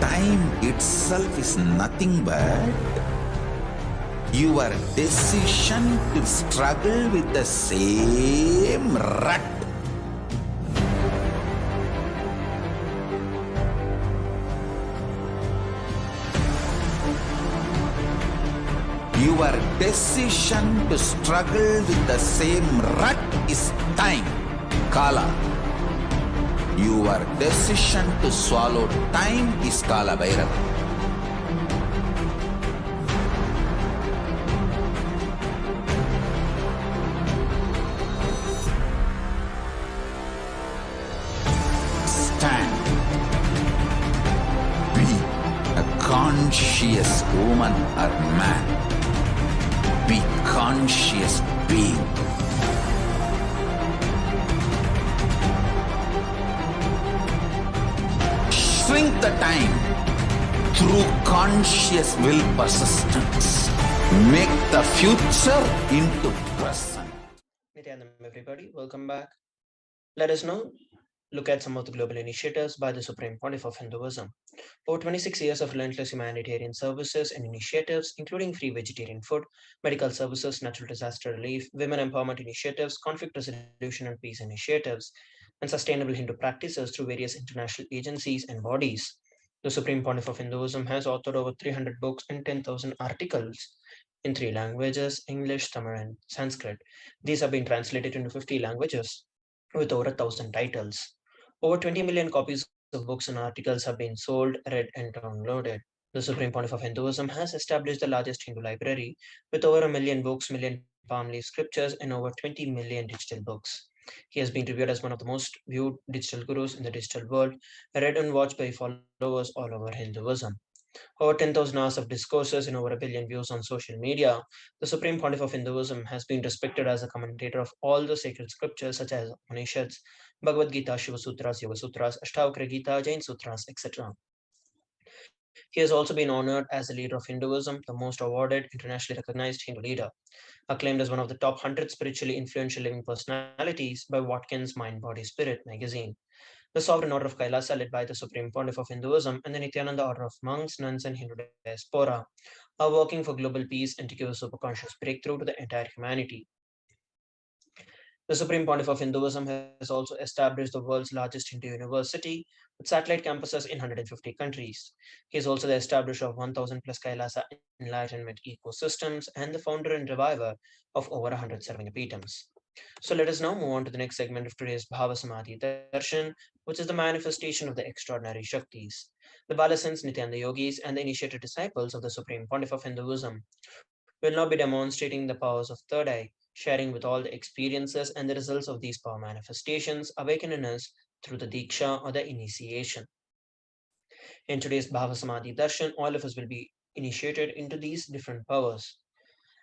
Time itself is nothing but your decision to struggle with the same rut. Your decision to struggle with the same rut is time, Kala. Your decision to swallow time is Kala Bhairava. Stand. Be a conscious woman or man. Be conscious being. Shrink the time through conscious will persistence. Make the future into present. Nithyananda, everybody, welcome back. Let us now look at some of the global initiatives by the Supreme Pontiff of Hinduism. Over 26 years of relentless humanitarian services and initiatives, including free vegetarian food, medical services, natural disaster relief, women empowerment initiatives, conflict resolution and peace initiatives, and sustainable Hindu practices through various international agencies and bodies. The Supreme Pontiff of Hinduism has authored over 300 books and 10,000 articles in 3 languages, English, Tamil, and Sanskrit. These have been translated into 50 languages with over 1,000 titles. Over 20 million copies of books and articles have been sold, read, and downloaded. The Supreme Pontiff of Hinduism has established the largest Hindu library with over 1 million books, million palm leaf scriptures, and over 20 million digital books. He has been revered as one of the most viewed digital gurus in the digital world, read and watched by followers all over Hinduism. Over 10,000 hours of discourses and over 1 billion views on social media, the Supreme Pontiff of Hinduism has been respected as a commentator of all the sacred scriptures such as Upanishads, Bhagavad Gita, Shiva Sutras, Yoga Sutras, Ashtavakra Gita, Jain Sutras, etc. He has also been honored as a leader of Hinduism, the most awarded, internationally recognized Hindu leader, acclaimed as one of the top 100 spiritually influential living personalities by Watkins Mind Body Spirit magazine. The Sovereign Order of Kailasa, led by the Supreme Pontiff of Hinduism, and the Nithyananda Order of Monks, Nuns, and Hindu Diaspora, are working for global peace and to give a superconscious breakthrough to the entire humanity. The Supreme Pontiff of Hinduism has also established the world's largest Hindu university with satellite campuses in 150 countries. He is also the establisher of 1000 plus Kailasa enlightenment ecosystems and the founder and reviver of over 100 Sarvangapitams. So let us now move on to the next segment of today's Bhava Samadhi Darshan, which is the manifestation of the extraordinary Shaktis. The Balasans, Nithyananda Yogis, and the initiated disciples of the Supreme Pontiff of Hinduism will now be demonstrating the powers of third eye, sharing with all the experiences and the results of these power manifestations awakened in us through the Diksha or the initiation. In today's Bhava Samadhi Darshan, all of us will be initiated into these different powers,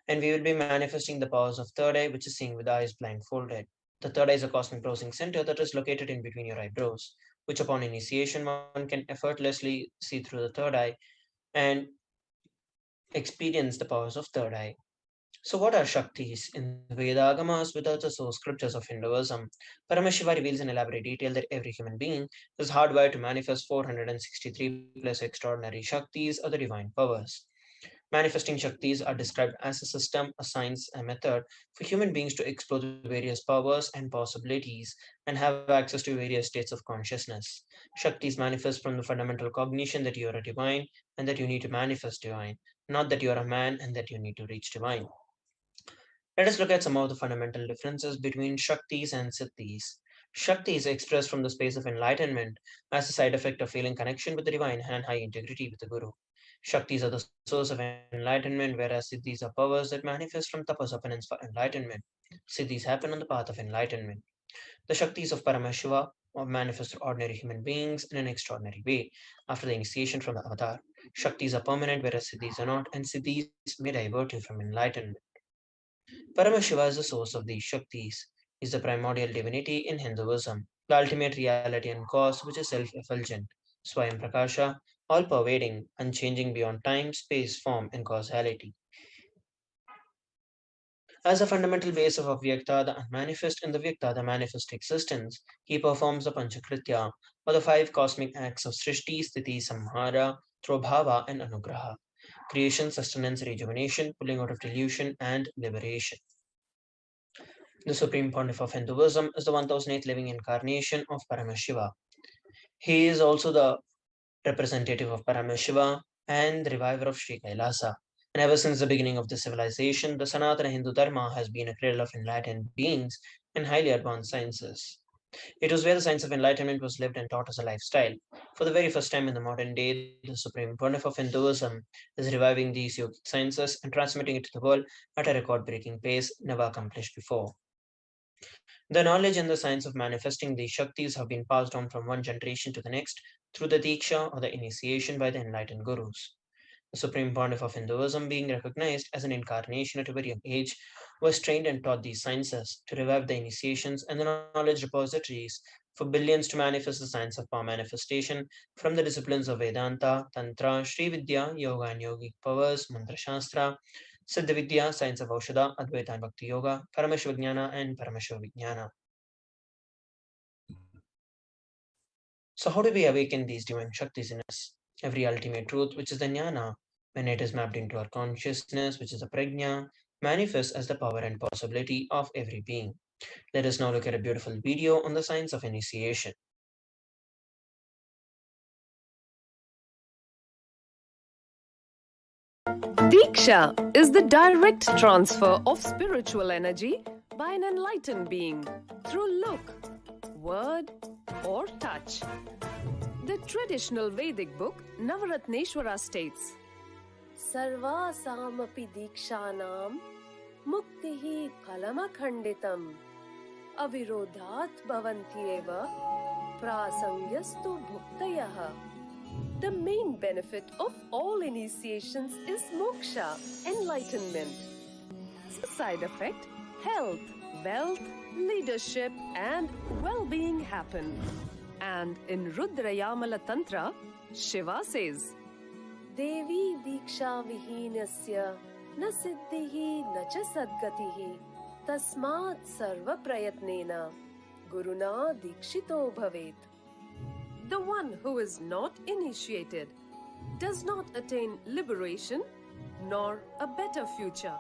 and we will be manifesting the powers of third eye, which is seeing with eyes blindfolded. The third eye is a cosmic browsing center that is located in between your eyebrows, which upon initiation one can effortlessly see through the third eye and experience the powers of third eye. So, what are Shaktis? In the Veda Agamas, without the source scriptures of Hinduism, Paramashiva reveals in elaborate detail that every human being is hardwired to manifest 463 plus extraordinary Shaktis or the divine powers. Manifesting Shaktis are described as a system, a science, a method for human beings to explore the various powers and possibilities and have access to various states of consciousness. Shaktis manifest from the fundamental cognition that you are a divine and that you need to manifest divine, not that you are a man and that you need to reach divine. Let us look at some of the fundamental differences between Shaktis and Siddhis. Shakti is expressed from the space of enlightenment as a side effect of feeling connection with the divine and high integrity with the Guru. Shaktis are the source of enlightenment, whereas Siddhis are powers that manifest from tapas opponents for enlightenment. Siddhis happen on the path of enlightenment. The Shaktis of Paramashiva manifest through ordinary human beings in an extraordinary way after the initiation from the avatar. Shaktis are permanent, whereas Siddhis are not, and Siddhis may divert you from enlightenment. Paramashiva is the source of these Shaktis, is the primordial divinity in Hinduism, the ultimate reality and cause which is self-effulgent, Swayam Prakasha, all-pervading, unchanging beyond time, space, form, and causality. As a fundamental base of Avyakta, the unmanifest, and the Vyakta, the manifest existence, he performs the Panchakritya, or the five cosmic acts of Srishti, Sthiti, Samhara, Trobhava, and Anugraha: creation, sustenance, rejuvenation, pulling out of delusion, and liberation. The Supreme Pontiff of Hinduism is the 1008th living incarnation of Paramashiva. He is also the representative of Paramashiva and the reviver of Sri Kailasa. And ever since the beginning of the civilization, the Sanatana Hindu Dharma has been a cradle of enlightened beings and highly advanced sciences. It was where the science of enlightenment was lived and taught as a lifestyle. For the very first time in the modern day, the Supreme Pontiff of Hinduism is reviving these yogic sciences and transmitting it to the world at a record breaking pace never accomplished before. The knowledge and the science of manifesting these Shaktis have been passed on from one generation to the next through the Diksha or the initiation by the enlightened gurus. The Supreme Pontiff of Hinduism, being recognized as an incarnation at a very young age, was trained and taught these sciences to revive the initiations and the knowledge repositories for billions to manifest the science of power manifestation from the disciplines of Vedanta, Tantra, Sri Vidya, Yoga and Yogic powers, Mantra Shastra, Siddha Vidya, science of Aushadha, Advaita and Bhakti Yoga, Paramashivajnana and Paramashivavijnana. So, how do we awaken these divine Shaktis in us? Every ultimate truth, which is the jnana, when it is mapped into our consciousness, which is the prajna, manifests as the power and possibility of every being. Let us now look at a beautiful video on the science of initiation. Diksha is the direct transfer of spiritual energy by an enlightened being through look, word, or touch. The traditional Vedic book Navaratneshwara states, Sarvasamapi Dikshanam Muktihi Phalamakhanditam Avirodhat Bhavantyeva Prasangyastu Bhuktayaha. The main benefit of all initiations is moksha, enlightenment. Side effect, health, wealth, leadership, and well-being happen. And in Rudrayamala Tantra, Shiva says, Devi Diksha Vihinasya na siddhihi na cha sadgatihi tasmat sarva prayatnena guruna dikshito bhavet. The one who is not initiated does not attain liberation nor a better future.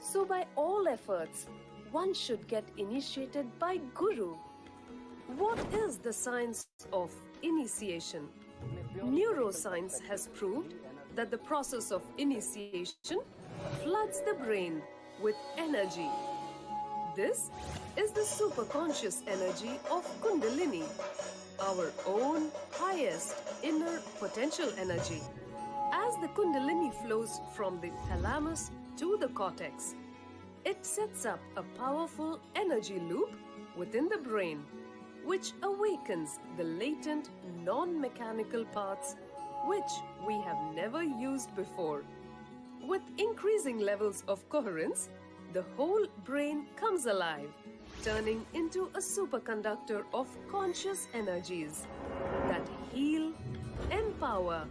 So by all efforts, one should get initiated by Guru. What is the science of initiation? Neuroscience has proved that the process of initiation floods the brain with energy. This is the superconscious energy of Kundalini, our own highest inner potential energy. As the Kundalini flows from the thalamus to the cortex, it sets up a powerful energy loop within the brain, which awakens the latent non-mechanical parts which we have never used before. With increasing levels of coherence, the whole brain comes alive, turning into a superconductor of conscious energies that heal, empower,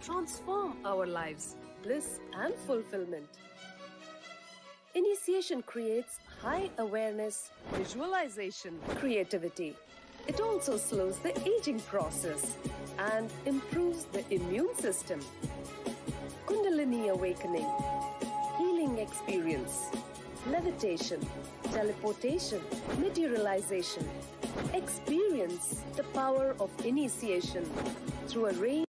transform our lives, bliss and fulfillment. Initiation creates high awareness, visualization, creativity. It also slows the aging process and improves the immune system. Kundalini awakening, healing experience, levitation, teleportation, materialization. Experience the power of initiation through a range.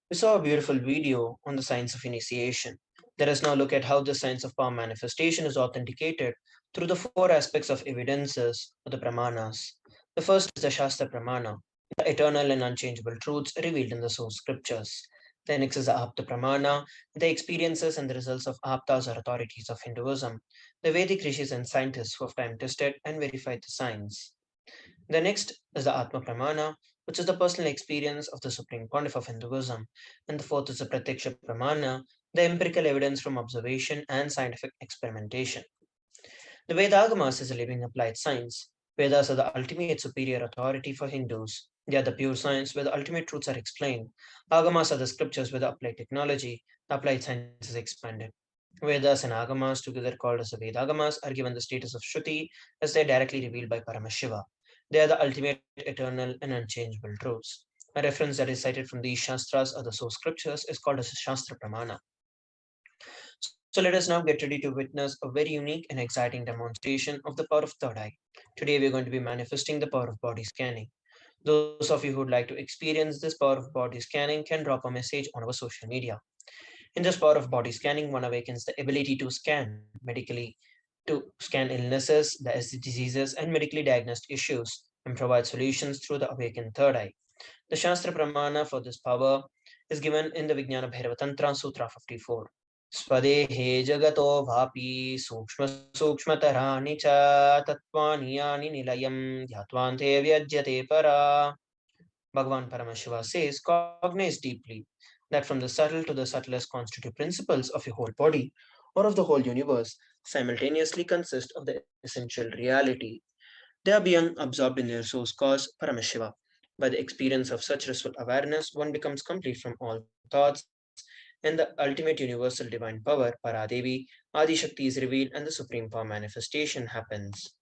We saw a beautiful video on the science of initiation. Let us now look at how the science of power manifestation is authenticated through the four aspects of evidences or the pramanas. The first is the Shastra Pramana, the eternal and unchangeable truths revealed in the source scriptures. The next is the Apta Pramana, the experiences and the results of Aptas or authorities of Hinduism, the Vedic rishis and scientists who have time tested and verified the science. The next is the Atma Pramana, which is the personal experience of the Supreme Pontiff of Hinduism. And the fourth is the Pratyaksha Pramana, the empirical evidence from observation and scientific experimentation. The Vedagamas is a living applied science. Vedas are the ultimate superior authority for Hindus. They are the pure science where the ultimate truths are explained. Agamas are the scriptures where the applied technology, the applied science is expanded. Vedas and Agamas, together called as the Vedagamas, are given the status of Shruti as they are directly revealed by Paramashiva. They are the ultimate, eternal, and unchangeable truths. A reference that is cited from these Shastras or the source scriptures is called as a Shastra Pramana. So let us now get ready to witness a very unique and exciting demonstration of the power of third eye. Today we are going to be manifesting the power of body scanning. Those of you who would like to experience this power of body scanning can drop a message on our social media. In this power of body scanning, one awakens the ability to scan medically, to scan illnesses, diseases, and medically diagnosed issues, and provide solutions through the awakened third eye. The Shastra Pramana for this power is given in the Vijnana Bhairava Tantra Sutra 54. Swadehe jagato bhapi sukshma sukshmatarani cha tatvani yani nilayam dhyattvante vyajyate para. Bhagavan Paramashiva says, cognize deeply that from the subtle to the subtlest constitutive principles of your whole body or of the whole universe simultaneously consist of the essential reality. They are being absorbed in their source cause, Paramashiva. By the experience of such restful awareness, one becomes complete from all thoughts, and the ultimate universal divine power, Paradevi, Adi Shakti is revealed, and the supreme power manifestation happens.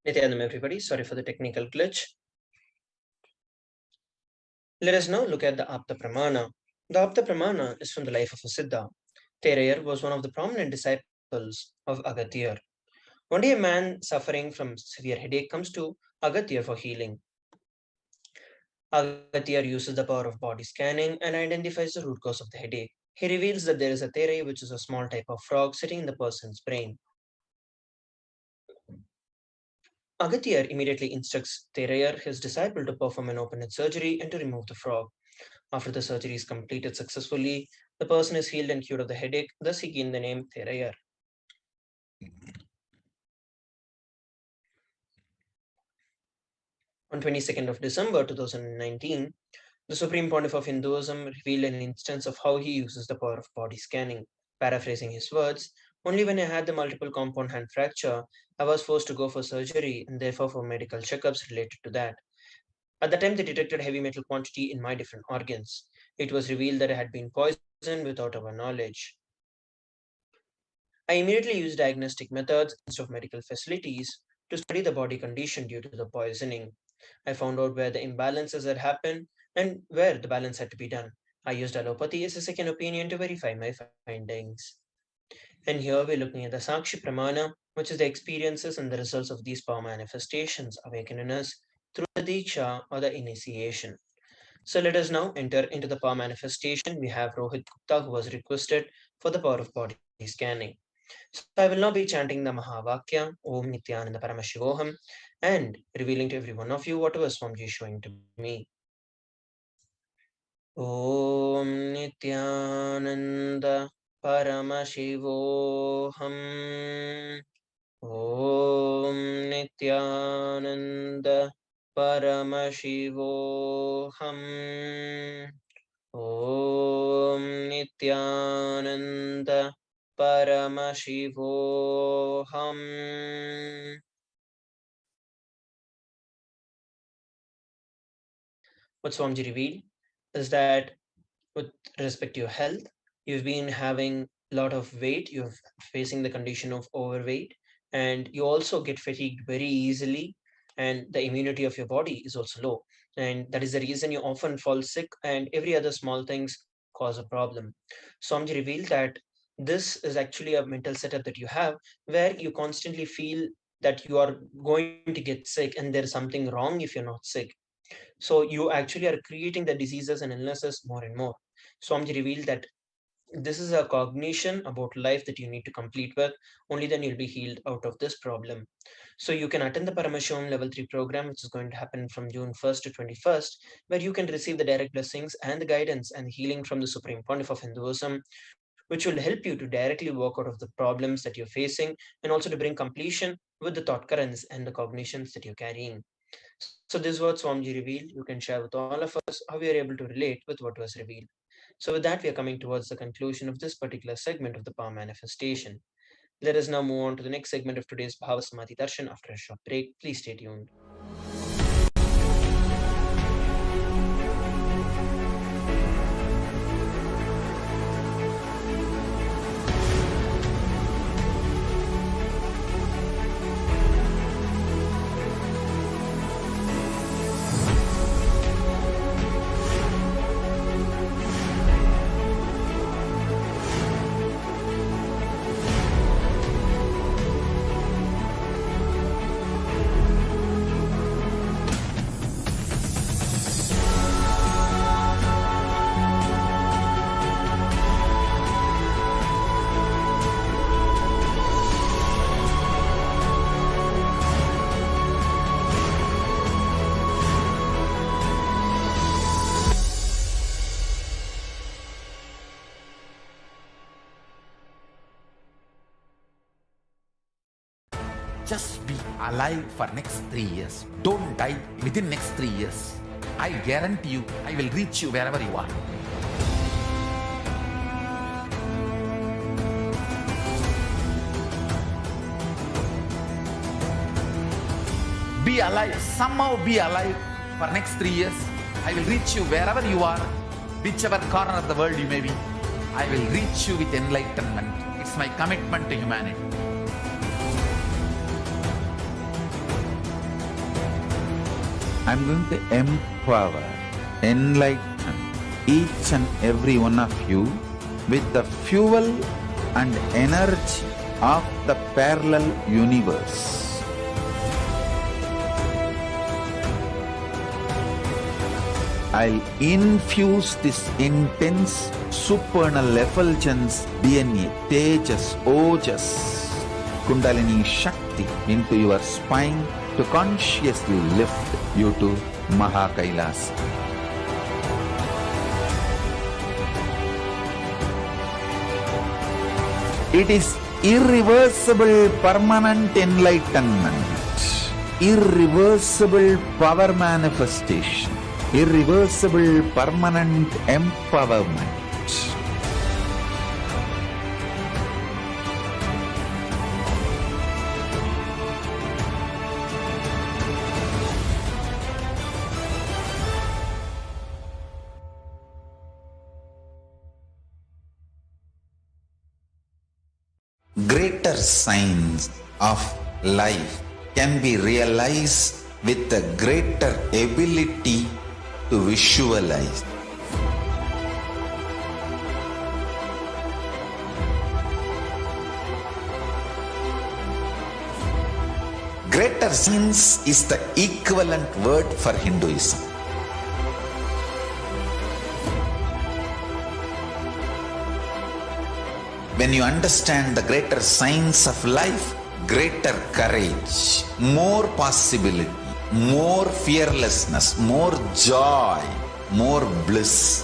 Nithyanam, everybody. Sorry for the technical glitch. Let us now look at the Apta Pramana. The Apta Pramana is from the life of a Siddha. Thereyer was one of the prominent disciples of Agatya. One day, a man suffering from severe headache comes to Agatya for healing. Agatya uses the power of body scanning and identifies the root cause of the headache. He reveals that there is a tere, which is a small type of frog sitting in the person's brain. Agatya immediately instructs Thereyer, his disciple, to perform an open-head surgery and to remove the frog. After the surgery is completed successfully, the person is healed and cured of the headache, thus he gained the name Thereyer. On 22nd of December 2019, the Supreme Pontiff of Hinduism revealed an instance of how he uses the power of body scanning. Paraphrasing his words, only when I had the multiple compound hand fracture, I was forced to go for surgery and therefore for medical checkups related to that. At the time, they detected heavy metal quantity in my different organs. It was revealed that I had been poisoned without our knowledge. I immediately used diagnostic methods instead of medical facilities to study the body condition due to the poisoning. I found out where the imbalances had happened and where the balance had to be done. I used allopathy as a second opinion to verify my findings. And here we're looking at the Sakshi Pramana, which is the experiences and the results of these power manifestations awakened in us through the Diksha or the initiation. So let us now enter into the power manifestation. We have Rohit Gupta, who was requested for the power of body scanning. So I will now be chanting the Mahavakya, Om Nithyananda Paramashivoham, and revealing to every one of you whatever Swamiji is showing to me. Om Nithyananda Paramashivoham. Om Nithyananda Paramashivoham. Om Nithyananda Paramashivoham. What Swamiji revealed is that with respect to your health, you've been having a lot of weight, you're facing the condition of overweight, and you also get fatigued very easily, and the immunity of your body is also low. And that is the reason you often fall sick, and every other small things cause a problem. Swamiji revealed that this is actually a mental setup that you have where you constantly feel that you are going to get sick and there's something wrong if you're not sick. So you actually are creating the diseases and illnesses more and more. Swamiji revealed that this is a cognition about life that you need to complete with. Only then you'll be healed out of this problem. So you can attend the Paramashivoham Level 3 program, which is going to happen from June 1st to 21st, where you can receive the direct blessings and the guidance and healing from the Supreme Pontiff of Hinduism, which will help you to directly work out of the problems that you're facing and also to bring completion with the thought currents and the cognitions that you're carrying. So this is what Swamiji revealed. You can share with all of us how we are able to relate with what was revealed. So with that, we are coming towards the conclusion of this particular segment of the power manifestation. Let us now move on to the next segment of today's Bhava Samadhi Darshan after a short break. Please stay tuned. Just be alive for next 3 years. Don't die within next 3 years. I guarantee you, I will reach you wherever you are. Be alive, somehow be alive for next 3 years. I will reach you wherever you are, whichever corner of the world you may be. I will reach you with enlightenment. It's my commitment to humanity. I'm going to empower, enlighten each and every one of you with the fuel and energy of the parallel universe. I'll infuse this intense supernal effulgence DNA, Tejas, Ojas, Kundalini Shakti into your spine to consciously lift you to Mahakailasa. It is irreversible permanent enlightenment, irreversible power manifestation, irreversible permanent empowerment. Greater signs of life can be realized with a greater ability to visualize. Greater signs is the equivalent word for Hinduism. When you understand the greater signs of life, greater courage, more possibility, more fearlessness, more joy, more bliss.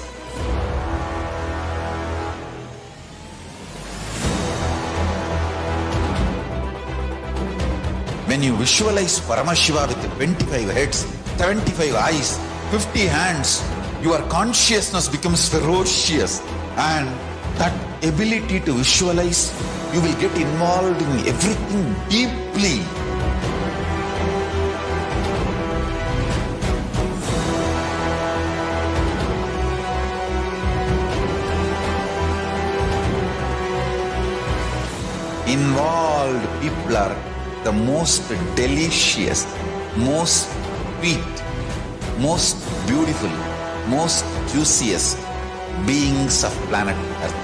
When you visualize Paramashiva with 25 heads, 75 eyes, 50 hands, your consciousness becomes ferocious, and that ability to visualize, you will get involved in everything deeply. Involved people are the most delicious, most sweet, most beautiful, most juiciest beings of planet Earth.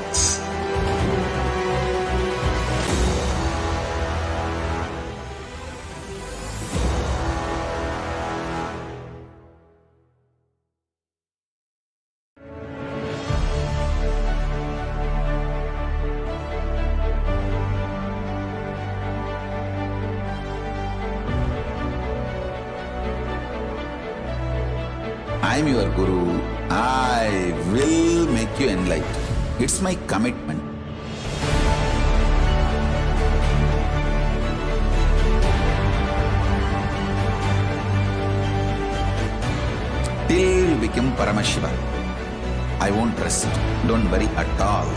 I am your Guru. I will make you enlightened. It's my commitment. Till you become Paramashiva, I won't rest. Don't worry at all.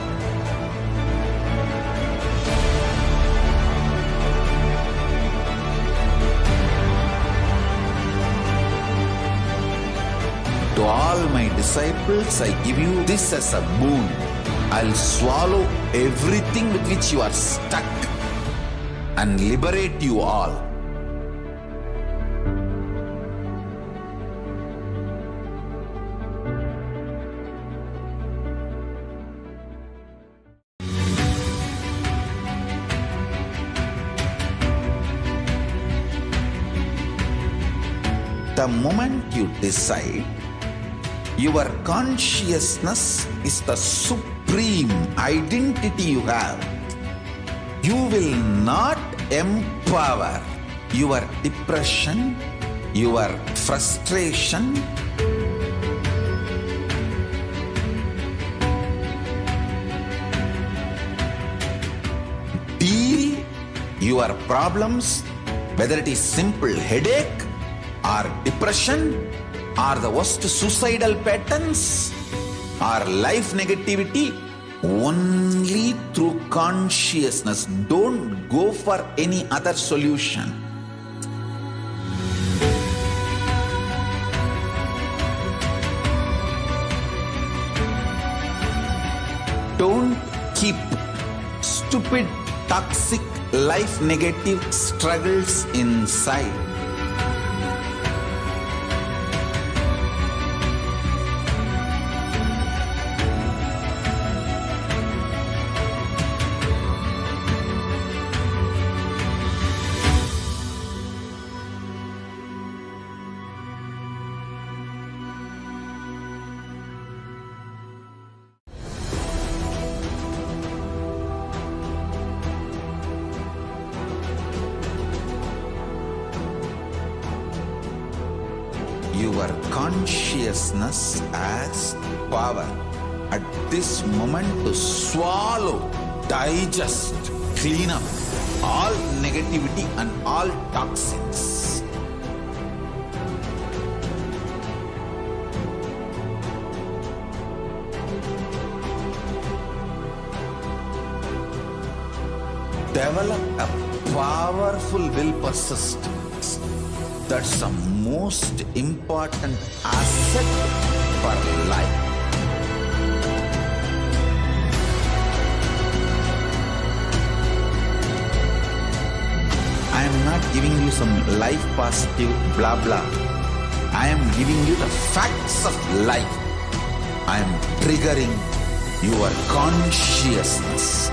To all my disciples, I give you this as a boon. I'll swallow everything with which you are stuck and liberate you all. The moment you decide, your consciousness is the supreme identity you have. You will not empower your depression, your frustration, deal your problems, whether it is simple headache or depression, or the worst suicidal patterns, or life negativity, only through consciousness. Don't go for any other solution. Don't keep stupid, toxic, life negative struggles inside. your consciousness as power at this moment to swallow, digest, clean up all negativity and all toxins. Develop a powerful will persistence. That's the most important asset for life. I am not giving you some life positive blah blah. I am giving you the facts of life. I am triggering your consciousness.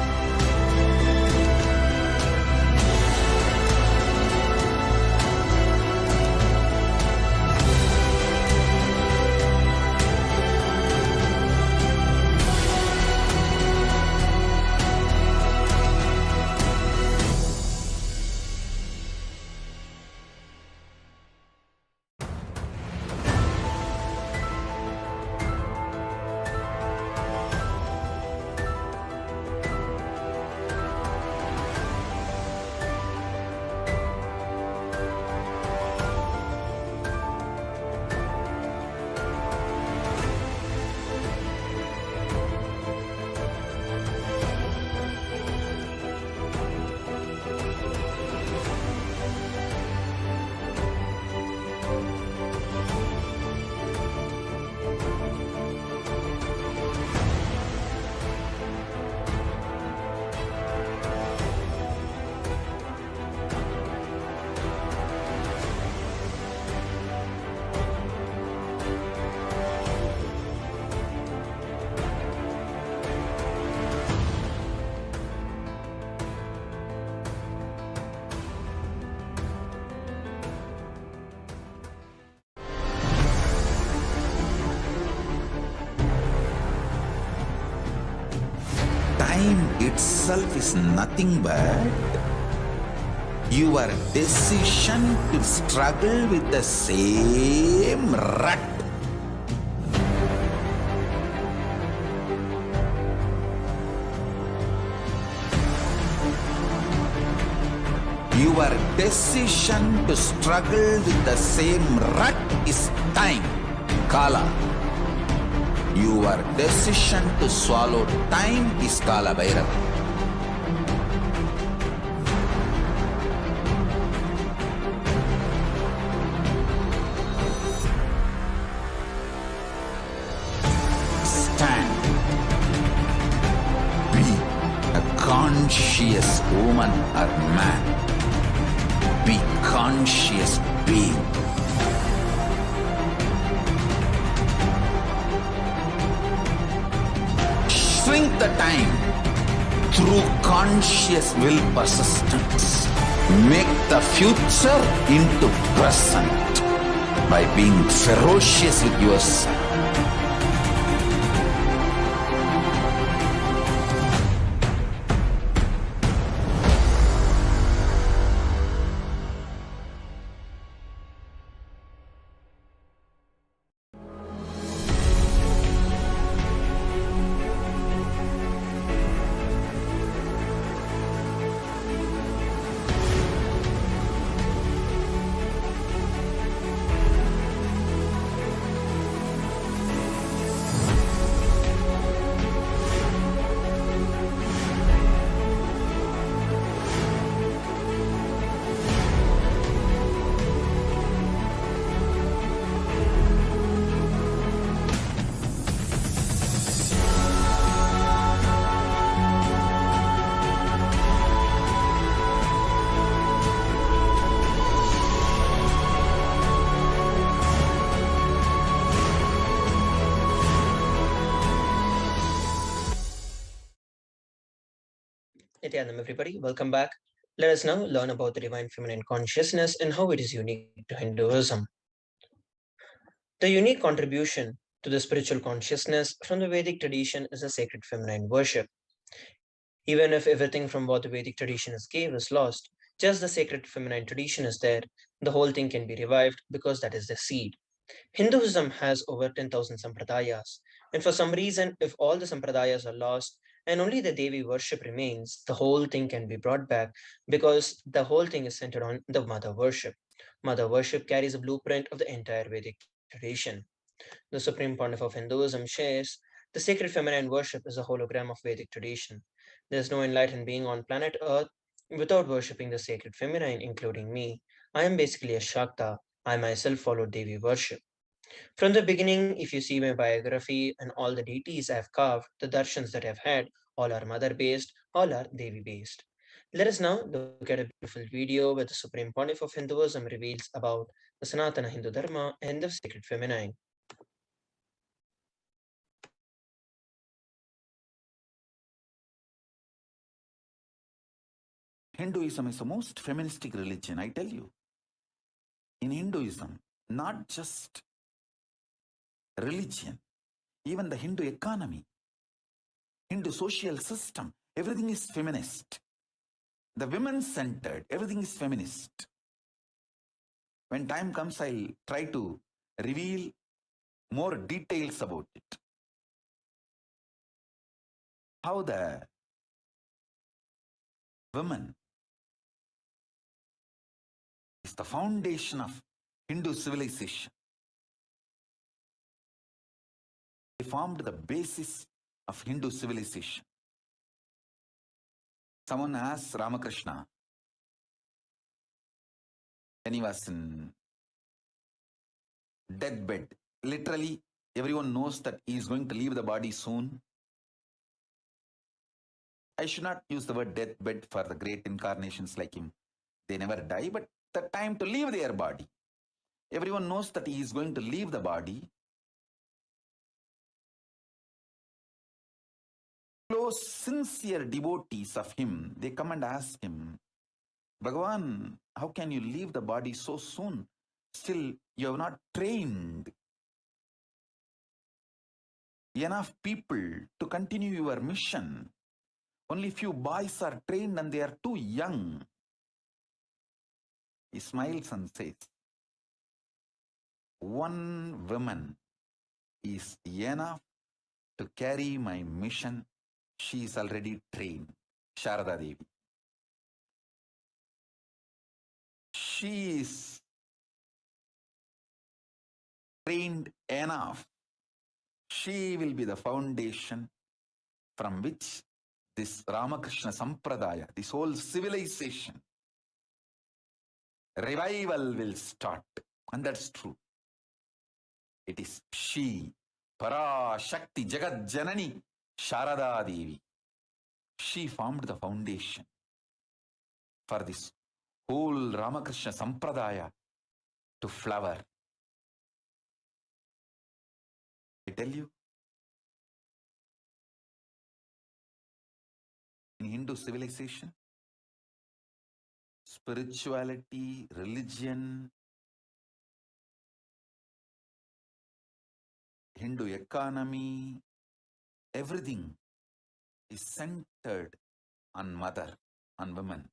Time itself is nothing but your decision to struggle with the same rut. Your decision to struggle with the same rut is time, Kala. Your decision to swallow time is Kala Bhairava. Stand. Be a conscious woman or man. Be conscious being. Shrink the time through conscious will persistence. Make the future into present by being ferocious with yourself. Nithyanandam, everybody, welcome back. Let us now learn about the divine feminine consciousness and how it is unique to Hinduism. The unique contribution to the spiritual consciousness from the Vedic tradition is a sacred feminine worship. Even if everything from what the Vedic tradition has gave is lost, just the sacred feminine tradition is there, the whole thing can be revived because that is the seed. Hinduism has over 10,000 sampradayas, and for some reason, if all the sampradayas are lost and only the Devi worship remains, the whole thing can be brought back because the whole thing is centered on the mother worship. Mother worship carries a blueprint of the entire Vedic tradition. The Supreme Pontiff of Hinduism shares the sacred feminine worship is a hologram of Vedic tradition. There is no enlightened being on planet Earth without worshipping the sacred feminine, including me. I am basically a Shakta. I myself follow Devi worship. From the beginning, if you see my biography and all the deities I've carved, the darshans that I've had, all are mother based, all are Devi based. Let us now look at a beautiful video where the Supreme Pontiff of Hinduism reveals about the Sanatana Hindu Dharma and the sacred feminine. Hinduism is the most feministic religion, I tell you. In Hinduism, not just religion, even the Hindu economy, Hindu social system, everything is feminist. The women-centered, everything is feminist. When time comes, I'll try to reveal more details about it. How the woman is the foundation of Hindu civilization. They formed the basis of Hindu civilization. Someone asked Ramakrishna when he was in deathbed. Literally, everyone knows that he is going to leave the body soon. I should not use the word deathbed for the great incarnations like him. They never die, but the time to leave their body. Everyone knows that he is going to leave the body. Close, sincere devotees of him, they come and ask him, Bhagavan, how can you leave the body so soon? Still, you have not trained enough people to continue your mission. Only few boys are trained and they are too young. He smiles and says, one woman is enough to carry my mission. She is already trained, Sharada Devi. She is trained enough. She will be the foundation from which this Ramakrishna Sampradaya, this whole civilization, revival will start. And that's true. It is she, Parashakti Jagat Janani Sharada Devi. She formed the foundation for this whole Ramakrishna Sampradaya to flower. I tell you, in Hindu civilization, spirituality, religion, Hindu economy, everything is centered on mother, on women.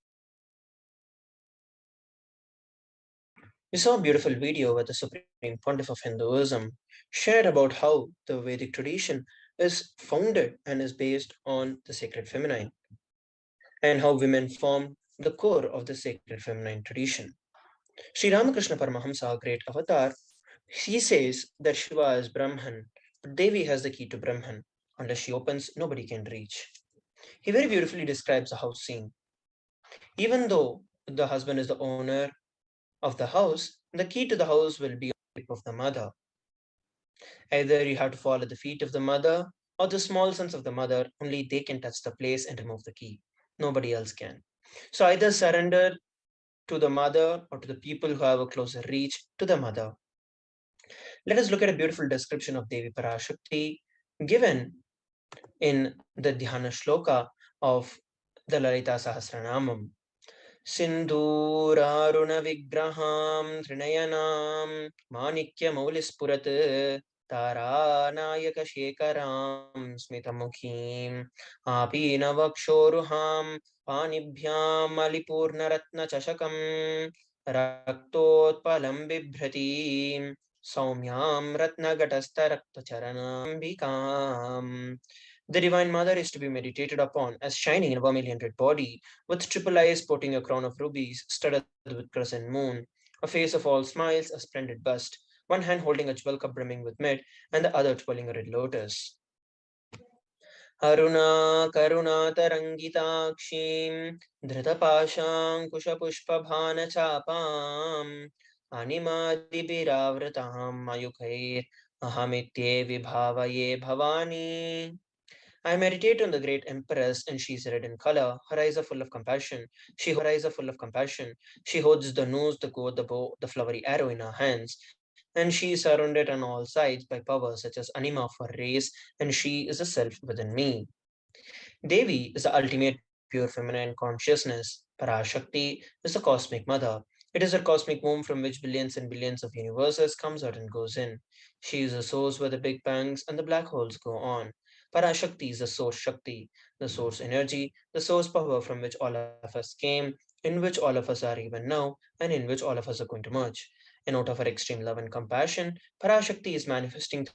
We saw a beautiful video where the Supreme Pontiff of Hinduism shared about how the Vedic tradition is founded and is based on the sacred feminine, and how women form the core of the sacred feminine tradition. Sri Ramakrishna Paramahamsa, a great avatar, he says that Shiva is Brahman, but Devi has the key to Brahman. Unless she opens, nobody can reach. He very beautifully describes the house scene. Even though the husband is the owner of the house, the key to the house will be on the hip of the mother. Either you have to fall at the feet of the mother or the small sons of the mother, only they can touch the place and remove the key. Nobody else can. So either surrender to the mother or to the people who have a closer reach to the mother. Let us look at a beautiful description of Devi Parashakti given in the Dhyana Shloka of the Lalita Sahasranamam. Sindhuraruna Vigraham Trinayanam Manikya Maulispurat Taranayaka Shekaram Smitamukhim Apina Vakshoruham Panibhyam Alipurna Ratna Chashakam Raktotpalam Bibhrati Saumyam Ratnagatastaraptacharanambikam. The Divine Mother is to be meditated upon as shining in a vermilion red body, with triple eyes sporting a crown of rubies studded with crescent moon, a face of all smiles, a splendid bust, one hand holding a jewel cup brimming with mid, and the other twirling a red lotus. Aruna Karuna Tarangitakshim Dhritapashankushpushpabhana Chapam Animadibhiravratam Mayukhair Ahamitye Vibhavaye Bhavani. I meditate on the great empress, and she is red in color. Her eyes are full of compassion. She holds the nose, the gourd, the bow, the flowery arrow in her hands, and she is surrounded on all sides by powers such as Anima of her race, and she is a self within me. Devi is the ultimate pure feminine consciousness. Parashakti is the cosmic mother. It is her cosmic womb from which billions and billions of universes comes out and goes in. She is the source where the big bangs and the black holes go on. Parashakti is the source Shakti, the source energy, the source power from which all of us came, in which all of us are even now, and in which all of us are going to merge. And out of her extreme love and compassion, Parashakti is manifesting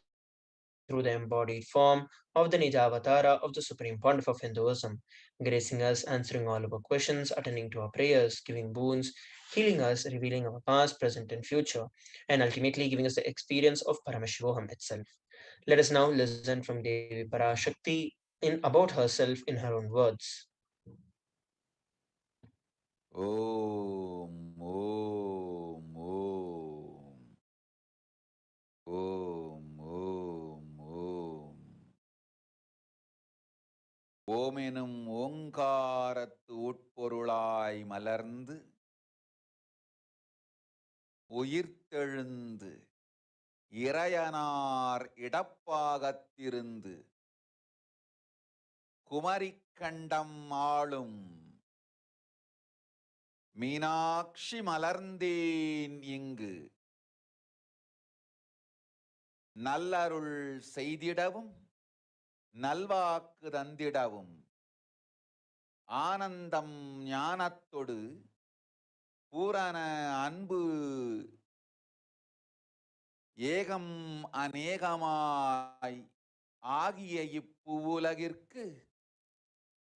through the embodied form of the Nijavatara of the Supreme Pontiff of Hinduism, gracing us, answering all our questions, attending to our prayers, giving boons, healing us, revealing our past, present, and future, and ultimately giving us the experience of Paramashivoham itself. Let us now listen from Devi Parashakti in about herself in her own words. Om, Om, Om. Om, Om, Om. ஓமெனும் ஓங்காரத்து உட்பொருளாய் மலர்ந்து உயிர்த்தெழுந்து இறையனார் இடப்பாகத்திருந்து குமரிக்கண்டம் ஆளும் மீனாட்சி மலர்ந்தேன் இங்கு நல்லருள் செய்திடவும் நல்வாக்கு தந்திடவும் ஆனந்தம் ஞானத்தொடு பூரண அன்பு ஏகம் அநேகமாய் ஆகிய இப்புவுலகிற்கு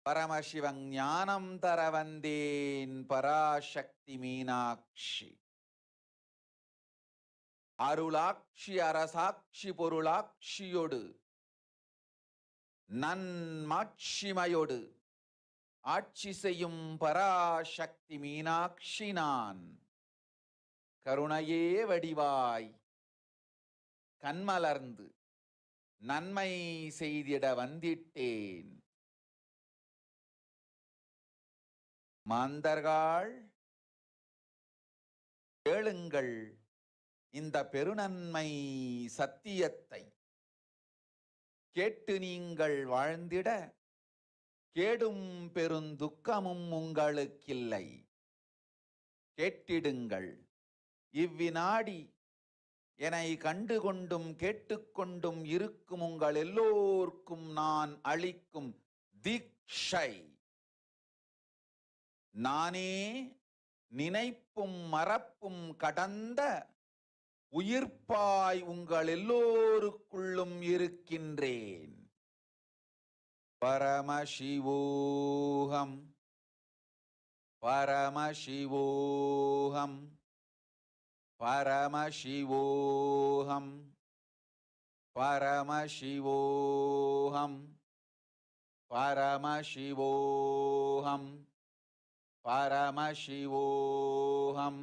பரமசிவன் ஞானம் தர வந்தேன் பராசக்தி மீனாட்சி. அருளாட்சி அரசாட்சி பொருளாட்சியொடு நன்மாட்சிமையொடு ஆட்சி செய்யும் பராசக்தி மீனாட்சி நான். கருணையே வடிவாய் கண்மலர்ந்து நன்மை செய்திட வந்திட்டேன். மாந்தர்கள் கேளுங்கள் இந்த பெருநன்மை சத்தியத்தை, கேட்டு நீங்கள் வாழ்ந்திட கேடும் பெருந்துக்கமும் உங்களுக்கில்லை. கேட்டிடுங்கள். இவ்வினாடி என்னை கண்டுகொண்டும் கேட்டுக்கொண்டும் இருக்கும் உங்கள் எல்லோர்க்கும் நான் அளிக்கும் தீட்சை. நானே நினைப்பும் மறப்பும் கடந்த உயிர்ப்பாய் உங்கள் எல்லோருக்குள்ளும் இருக்கின்றேன். பரமசிவோகம், பரமசிவோகம், பரமசிவோகம், பரமசிவோகம், பரமசிவோகம், பரமசிவோகம்,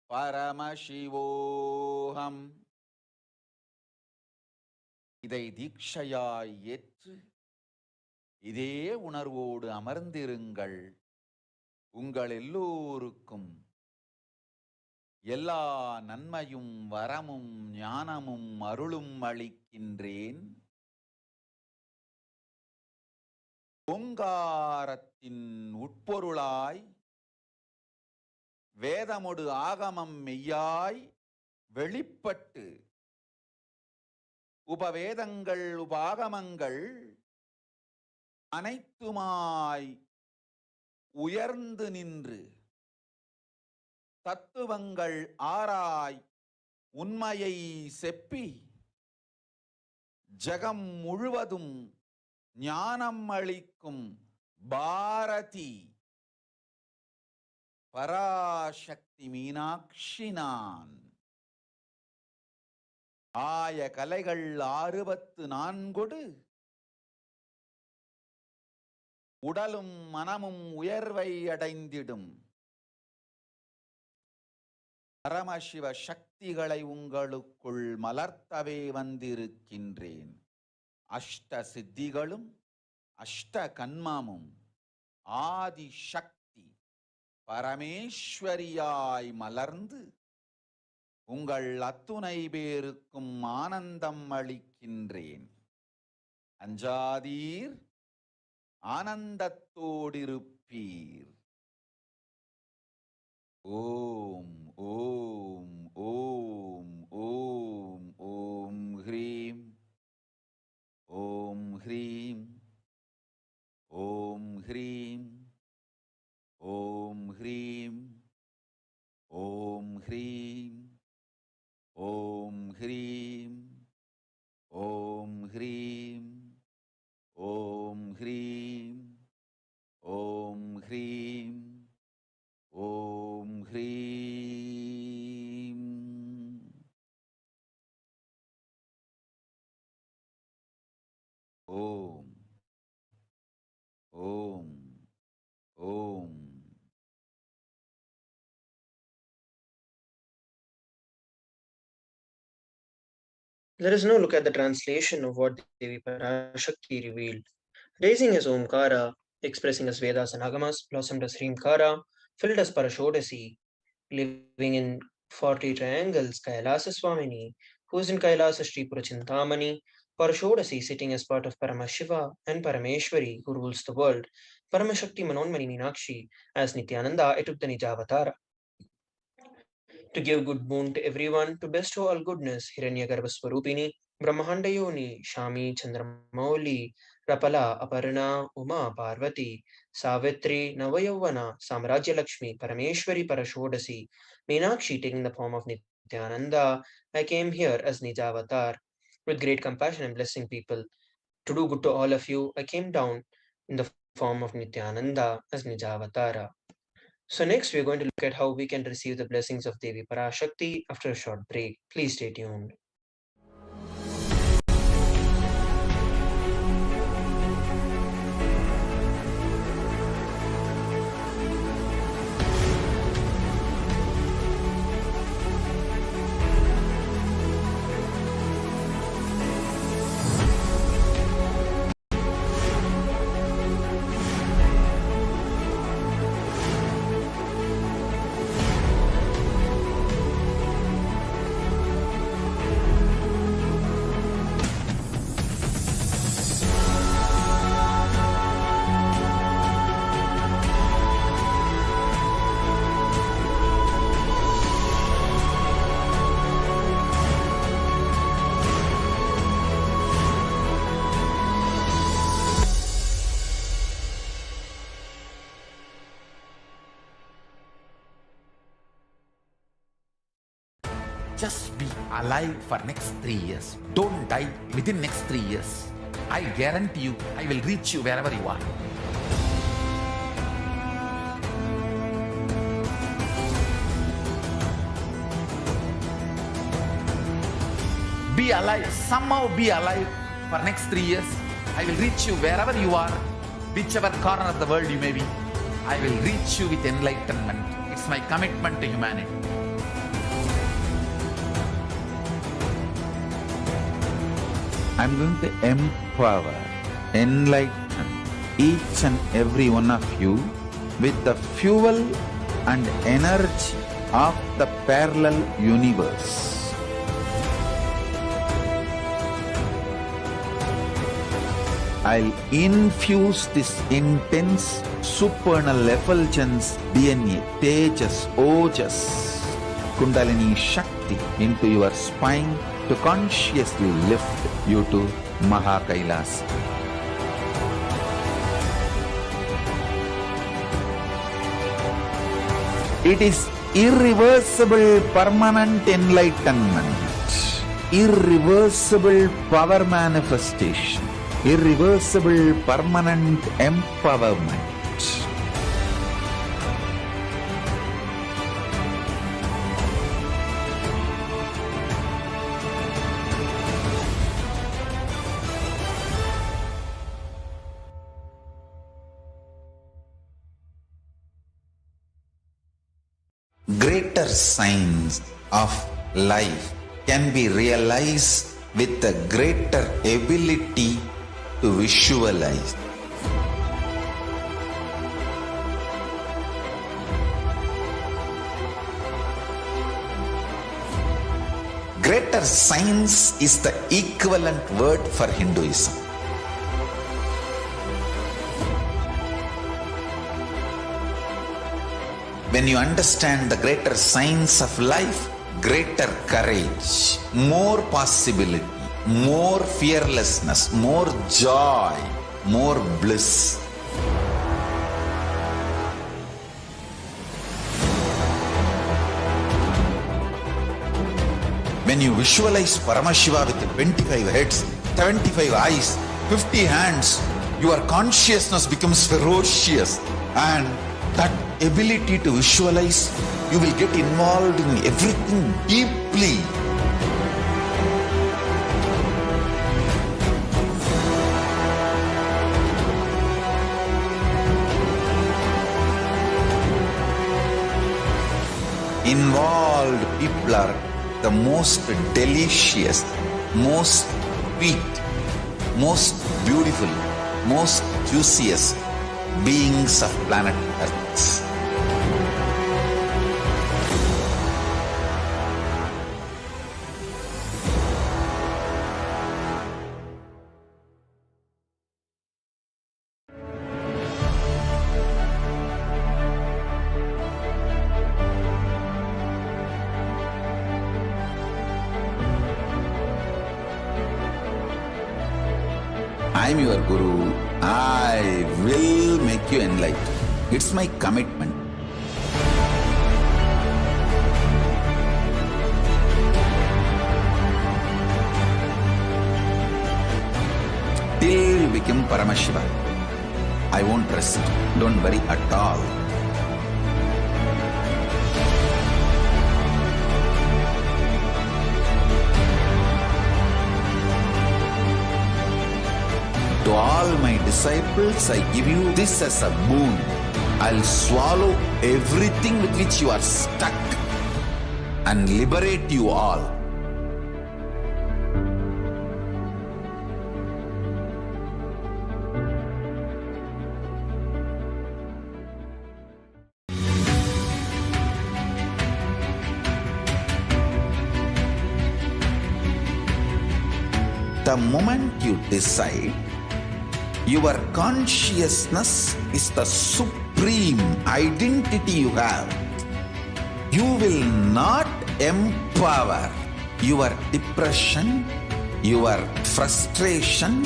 பரமசிவோகம். இதை தீட்சையாய் ஏற்று இதே உணர்வோடு அமர்ந்திருங்கள். உங்கள் எல்லோருக்கும் எல்லா நன்மையும் வரமும் ஞானமும் அருளும் அளிக்கின்றேன். ஓங்காரத்தின் உட்பொருளாய் வேதமொடு ஆகமம் மெய்யாய் வெளிப்பட்டு உபவேதங்கள் உபாகமங்கள் அனைத்துமாய் உயர்ந்து நின்று தத்துவங்கள் ஆராய் உண்மையை செப்பி ஜகம் முழுவதும் ஞானம் அளிக்கும் பாரதி பராசக்தி மீனாட்சி நான். ஆய கலைகள் 64 உடலும் மனமும் உயர்வை அடைந்திடும். பரமசிவ சக்திகளை உங்களுக்குள் மலர்த்தவே வந்திருக்கின்றேன். அஷ்ட சித்திகளும் அஷ்ட கன்மமும் ஆதி சக்தி பரமேஸ்வரியாய் மலர்ந்து உங்கள் அத்துணை பேருக்கும் ஆனந்தம் அளிக்கின்றேன். அஞ்சாதீர், ஆனந்தத்தோடிருப்பீர். ஓம் ஓம் ஓம் ஓம் ஓம் ஹ்ரீம் ஓம் ஹ்ரீம் ஓம் ஹ்ரீம் ஓம் ஹ்ரீம் ஓம் ஹ்ரீம் ஓம் ஹ்ரீம் ஓம் ஹ்ரீம் ஓம் ஹ்ரீம் ஓம் ஹ்ரீம் ஓம் ஹ்ரீம். ஓம் ஓம் ஓம். Let us now look at the translation of what Devi Parashakti revealed. Raising his Omkara, expressing as Vedas and Agamas, blossomed as Hrimkara, filled as Parashodasi, living in 40 triangles, Kailasa Swamini, who is in Kailasa Sri Purachintamani, Parashodasi sitting as part of Paramashiva and Parameshwari, who rules the world, Paramashakti Manonmani Meenakshi, as Nithyananda, I took the Nijavatara. To give good boon to everyone, to bestow all goodness, Hiranyagarbha Swarupini, Brahmahanda Yoni, Shami Chandramauli, Rapala, Aparna, Uma, Parvati, Savitri, Navayavana, Samrajya Lakshmi, Parameshwari, Parashodasi, Meenakshi taking the form of Nithyananda, I came here as Nijavatar. With great compassion and blessing people. To do good to all of you, I came down in the form of Nithyananda as Nijavatara. So next we're going to look at how we can receive the blessings of Devi Parashakti after a short break. Please stay tuned. Just be alive for next 3 years. Don't die within next 3 years. I guarantee you, I will reach you wherever you are. Be alive, somehow be alive for next 3 years. I will reach you wherever you are, whichever corner of the world you may be. I will reach you with enlightenment. It's my commitment to humanity. I'm going to empower, enlighten each and every one of you with the fuel and energy of the parallel universe. I'll infuse this intense supernal effulgence DNA, Tejas, Ojas, Kundalini Shakti into your spine to consciously lift you to Mahakailas. It is irreversible permanent enlightenment, irreversible power manifestation, irreversible permanent empowerment. Greater signs of life can be realized with a greater ability to visualize. Greater science is the equivalent word for Hinduism. When you understand the greater science of life, greater courage, more possibility, more fearlessness, more joy, more bliss. When you visualize Paramashiva with 25 heads, 75 eyes, 50 hands, your consciousness becomes ferocious, and that ability to visualize, you will get involved in everything deeply. Involved people are the most delicious, most sweet, most beautiful, most juiciest beings of planet Earth. I am your Guru. I will make you enlightened. It's my commitment. Till you become Paramashiva, I won't rest. Don't worry at all. To all my disciples, I give you this as a boon. I'll swallow everything with which you are stuck and liberate you all. The moment you decide, your consciousness is the supreme identity you have. You will not empower your depression, your frustration,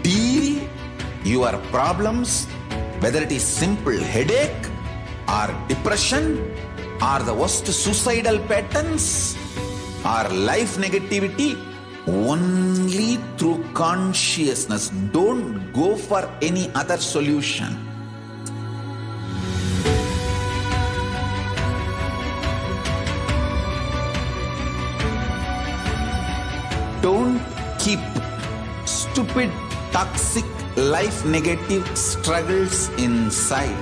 deal your problems, whether it is simple headache or depression, or the worst suicidal patterns, or life negativity, only through consciousness. Don't go for any other solution. Don't keep stupid, toxic, life negative struggles inside.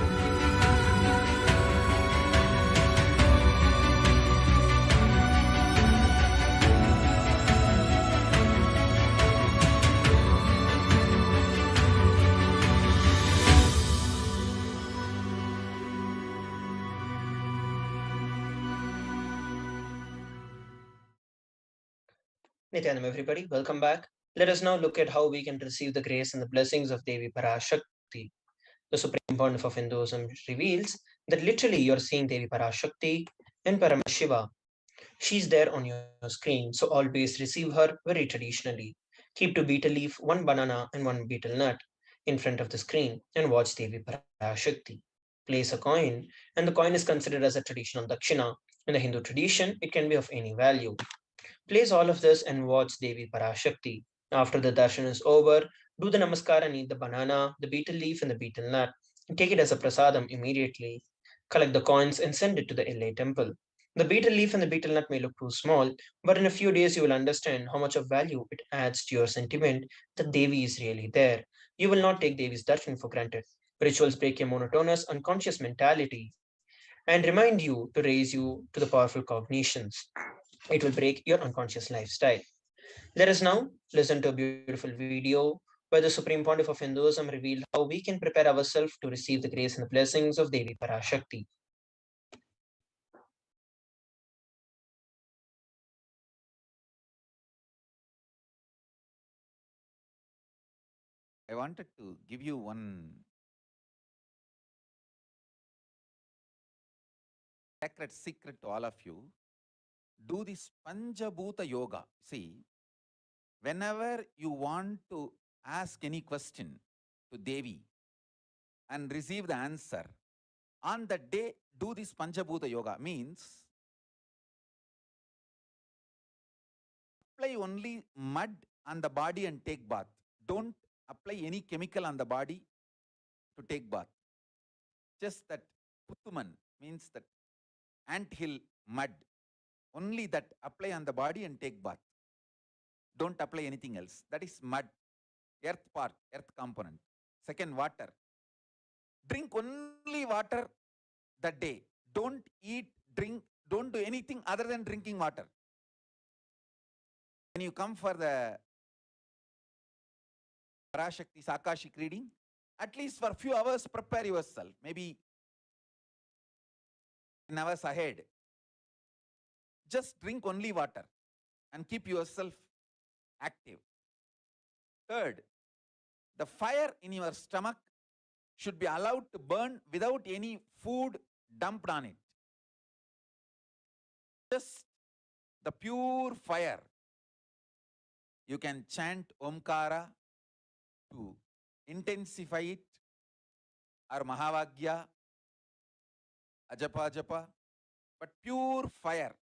Nithyanam, everybody, welcome back. Let us now look at how we can receive the grace and the blessings of Devi Parashakti. The Supreme Pontiff of Hinduism reveals that literally you're seeing Devi Parashakti and Paramashiva. She's there on your screen, so always receive her very traditionally. Keep 2 betel leaf, 1 banana, and 1 betel nut in front of the screen and watch Devi Parashakti. Place a coin, and the coin is considered as a traditional dakshina. In the Hindu tradition, it can be of any value. Place all of this and watch Devi Parashakti. After the darshan is over, do the namaskar and eat the banana, the betel leaf, and the betel nut. And take it as a prasadam immediately. Collect the coins and send it to the LA temple. The betel leaf and the betel nut may look too small, but in a few days you will understand how much of value it adds to your sentiment that Devi is really there. You will not take Devi's darshan for granted. Rituals break your monotonous, unconscious mentality and remind you to raise you to the powerful cognitions. It will break your unconscious lifestyle. Let us now listen to a beautiful video where the Supreme Pontiff of Hinduism revealed how we can prepare ourselves to receive the grace and the blessings of Devi Parashakti. I wanted to give you one sacred secret to all of you. Do this Panchabhuta Yoga. See, whenever you want to ask any question to Devi and receive the answer, on the day, do this Panchabhuta Yoga. Means apply only mud on the body and take bath. Don't apply any chemical on the body to take bath. Just that Puttuman means that ant hill mud. Only that apply on the body and take bath. Don't apply anything else. That is mud, earth part, earth component. Second, water. Drink only water that day. Don't eat, drink, don't do anything other than drinking water. When you come for the Parashakti's Akashic reading, at least for a few hours, prepare yourself. Maybe 10 hours ahead. Just drink only water and keep yourself active. Third, the fire in your stomach should be allowed to burn without any food dumped on it. Just the pure fire. You can chant Omkara to intensify it, or Mahavagya, Ajapa Japa, but pure fire,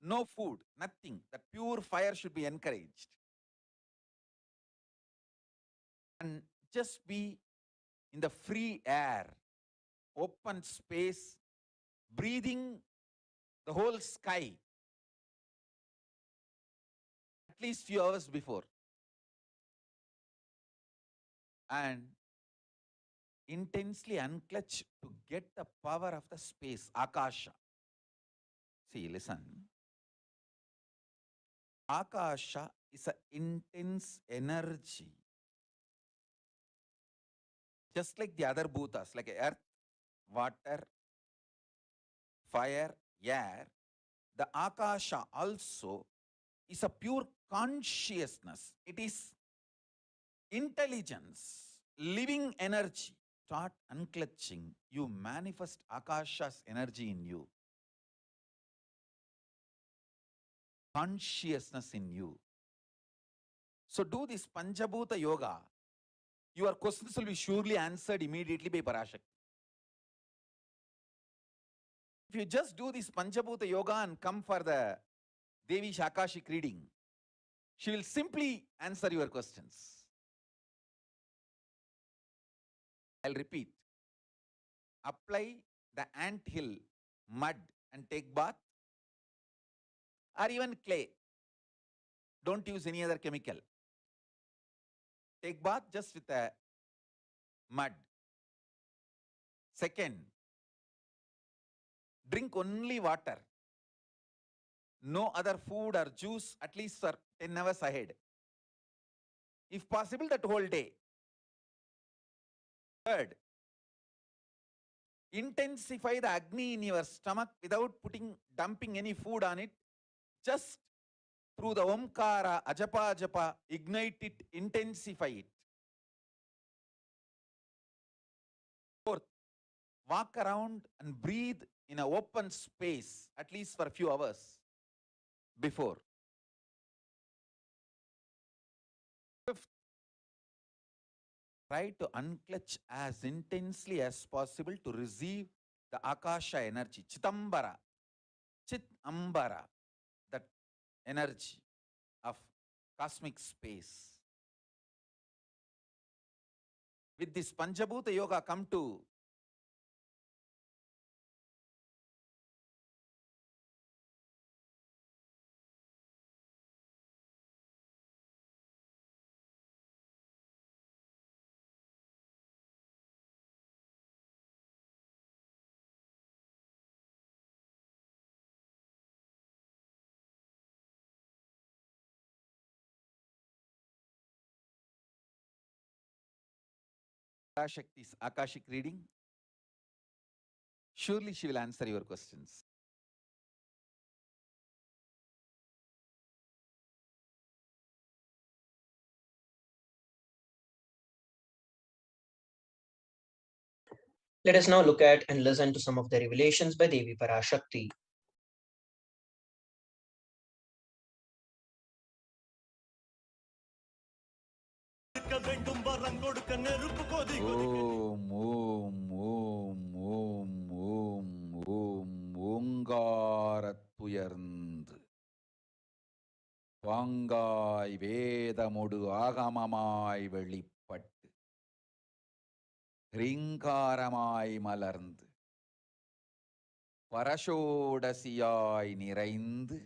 no food, nothing. That pure fire should be encouraged. And just be in the free air, open space, breathing the whole sky at least few hours before. And intensely unclutch to get the power of the space, Akasha. See, listen. Akasha is an intense energy. Just like the other bhutas, like earth, water, fire, air, the Akasha also is a pure consciousness. It is intelligence, living energy. Start unclutching. You manifest Akasha's energy in you. Consciousness in you. So do this Panchabhuta Yoga. Your questions will be surely answered immediately by Parashakti. If you just do this Panchabhuta Yoga and come for the Devi Akashic reading, she will simply answer your questions. I'll repeat. Apply the ant hill mud and take bath, or even clay. Don't use any other chemical. Take bath just with a mud. Second, drink only water. No other food or juice at least for 10 hours ahead. If possible, that whole day. Third, intensify the Agni in your stomach without dumping any food on it. Just through the Omkara, Ajapa Japa, ignite it, intensify it. Fourth, walk around and breathe in an open space at least for a few hours before. try to unclutch as intensely as possible to receive the Akasha energy, Chitambara, Chitambara, that energy of cosmic space. With this Panchabhuta Yoga, come to Parashakti's Akashic reading. Surely she will answer your questions. Let us now look at and listen to some of the revelations by Devi Parashakti. Om, Om, Om, Om, Om, Om, ஓங்காரத்துயர்ந்து பாங்காய் வேதமொடு ஆகமமாய் வெளிப்பட்டு ரீங்காரமாய் மலர்ந்து பரஷோடசியாய் நிறைந்து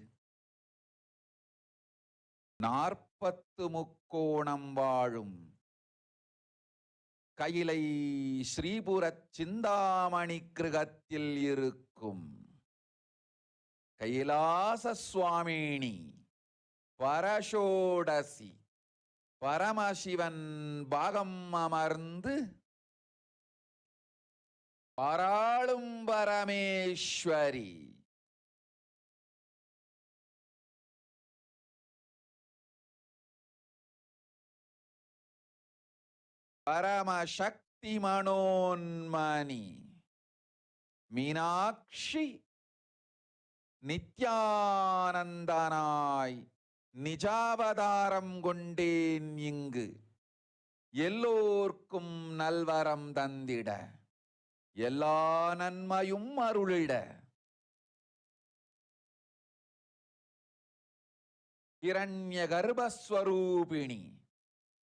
40 முக்கோணம் வாழும் கையிலை ஸ்ரீபுரச் சிந்தாமணி கிருகத்தில் இருக்கும் கைலாச சுவாமினி பரஷோடசி பரமசிவன் பாகம் அமர்ந்து பாராளும் பரமேஸ்வரி பரமசக்தி மனோன்மணி மீனாட்சி நித்யானந்தனாய் நிஜாவதாரம் கொண்டேன் இங்கு எல்லோர்க்கும் நல்வரம் தந்திட எல்லா நன்மையும் அருளிட ஹிரண்ய கர்ப்பஸ்வரூபிணி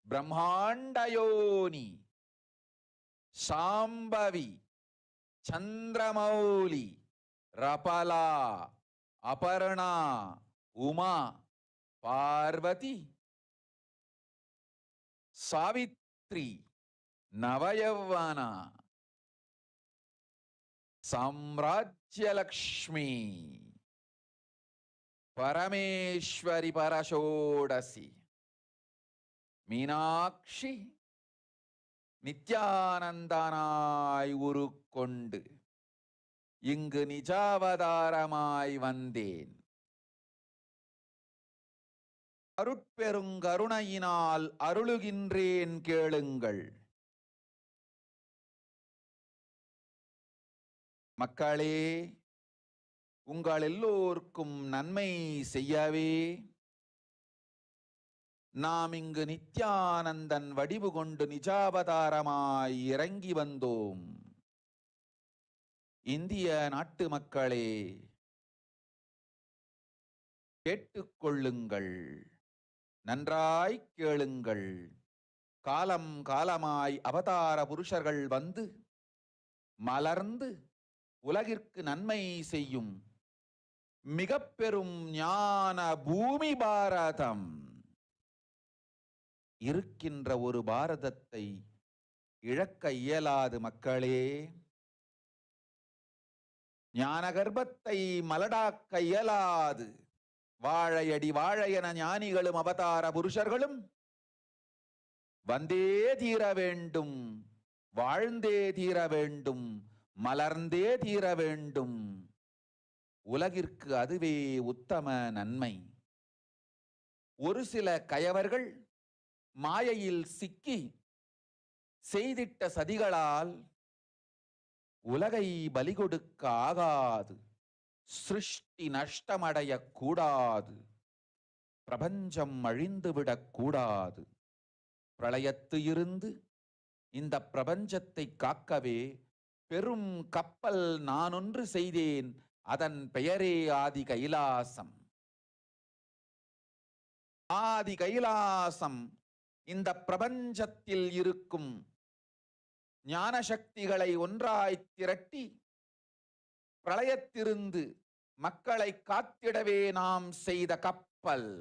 பிரம்மாண்டயோனி சாம்பவி சந்திரமௌலி ரபலா அபர்ணா உமா பார்வதி சாவித்ரி நவயவனா சாம்ராஜ்யலக்ஷ்மி பரமேஸ்வரி பரஷோடசி மீனாட்சி நித்யானந்தனாய் உருக்கொண்டு இங்கு நிஜாவதாரமாய் வந்தேன். அருட்பெருங்கருணையினால் அருளுகின்றேன் கேளுங்கள். மக்களே, உங்கள் எல்லோருக்கும் நன்மை செய்யவே நாம் இங்கு நித்யானந்தன் வடிவு கொண்டு நிஜாவதாரமாய் இறங்கி வந்தோம். இந்திய நாட்டு மக்களே, கேட்டுக்கொள்ளுங்கள், நன்றாய் கேளுங்கள். காலம் காலமாய் அவதார புருஷர்கள் வந்து மலர்ந்து உலகிற்கு நன்மை செய்யும் மிக பெரும் ஞான பூமி பாரதம். இருக்கின்ற ஒரு பாரதத்தை இழக்க இயலாது மக்களே. ஞான கர்ப்பத்தை மலடாக்க இயலாது. வாழையடி வாழையென ஞானிகளும் அவதார புருஷர்களும் வந்தே தீர வேண்டும், வாழ்ந்தே தீர வேண்டும், மலர்ந்தே தீர வேண்டும். உலகிற்கு அதுவே உத்தம நன்மை. ஒரு சில கயவர்கள் மாயையில் சிக்கி செய்திட்ட சதிகளால் உலகை பலி கொடுக்க ஆகாது. சிருஷ்டி நஷ்டமடைய கூடாது. பிரபஞ்சம் அழிந்துவிடக் கூடாது. பிரளயத்து இருந்து இந்த பிரபஞ்சத்தை காக்கவே பெரும் கப்பல் நானொன்று செய்தேன், அதன் பெயரே ஆதி கைலாசம். ஆதி கைலாசம் இந்த பிரபஞ்சத்தில் இருக்கும் ஞான சக்திகளை ஒன்றாய் திரட்டி பிரளயத்திலிருந்து மக்களை காத்திடவே நாம் செய்த கப்பல்.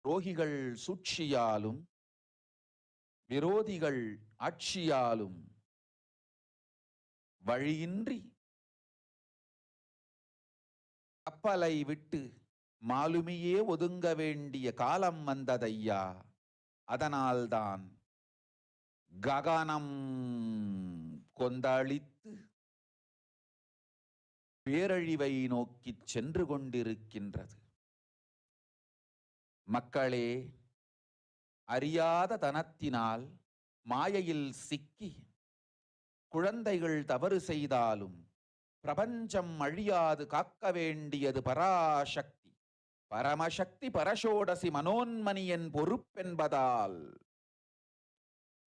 துரோகிகள் சூழ்ச்சியாலும் விரோதிகள் ஆட்சியாலும் வழியின்றி கப்பலை விட்டு மாலுமியே ஒதுங்க வேண்டிய காலம் வந்ததையா. அதனால்தான் ககனம் கொந்தளித்து பேரழிவை நோக்கி சென்று கொண்டிருக்கின்றது. மக்களே, அறியாத தனத்தினால் மாயையில் சிக்கி குழந்தைகள் தவறு செய்தாலும் பிரபஞ்சம் அழியாது காக்க வேண்டியது பராசக்தி. பரமசக்தி பரஷோடசி மனோன்மணியன் பொறுப்பென்பதால்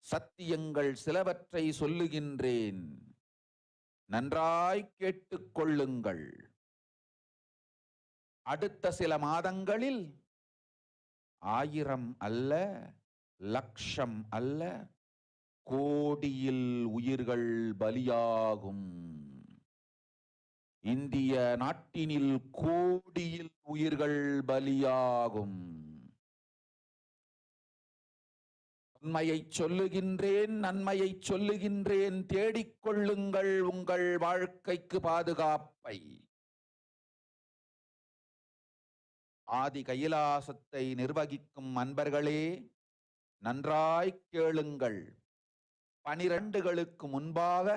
சத்தியங்கள் சிலவற்றை சொல்லுகின்றேன், நன்றாய் கேட்டுக்கொள்ளுங்கள். அடுத்த சில மாதங்களில் 1000 அல்ல, லட்சம் அல்ல, கோடியில் உயிர்கள் பலியாகும். இந்திய நாட்டினில் கோடியில் உயிர்கள் பலியாகும். உண்மையை சொல்லுகின்றேன், நன்மையை சொல்லுகின்றேன், தேடிக்கொள்ளுங்கள் உங்கள் வாழ்க்கைக்கு பாதுகாப்பை. ஆதி கைலாசத்தை நிர்வகிக்கும் அன்பர்களே, நன்றாய் கேளுங்கள். 12களுக்கு முன்பாக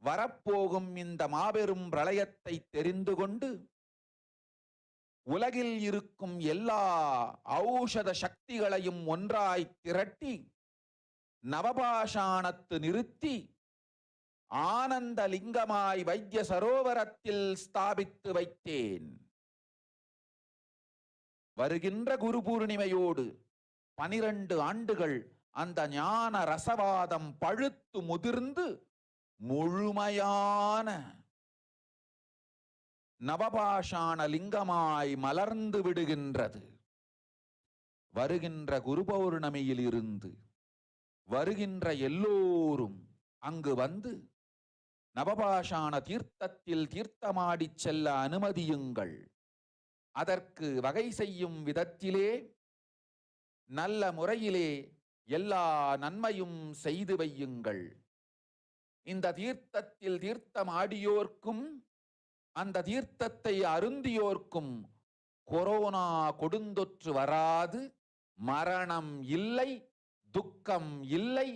வரப்போகும் இந்த மாபெரும் பிரளயத்தை தெரிந்து கொண்டு உலகில் இருக்கும் எல்லா ஔஷத சக்திகளையும் ஒன்றாய் திரட்டி நவபாஷாணத்து நிறுத்தி ஆனந்த லிங்கமாய் வைத்திய சரோவரத்தில் ஸ்தாபித்து வைத்தேன். வருகின்ற குரு பூர்ணிமையோடு 12 ஆண்டுகள் அந்த ஞான ரசவாதம் பழுத்து முதிர்ந்து முழுமையான நவபாஷாண லிங்கமாய் மலர்ந்து விடுகின்றது. வருகின்ற குரு பௌர்ணமியில் இருந்து வருகின்ற எல்லோரும் அங்கு வந்து நவபாஷாண தீர்த்தத்தில் தீர்த்தமாடிச் செல்ல அனுமதியுங்கள். அதற்கு வகை செய்யும் விதத்திலே நல்ல முறையிலே எல்லா நன்மையும் செய்து வையுங்கள். இந்த தீர்த்தத்தில் தீர்த்தமாடியோர்க்கும் அந்த தீர்த்தத்தை அருந்தியோர்க்கும் கொரோனா கொடுந்தொற்று வராது, மரணம் இல்லை, துக்கம் இல்லை.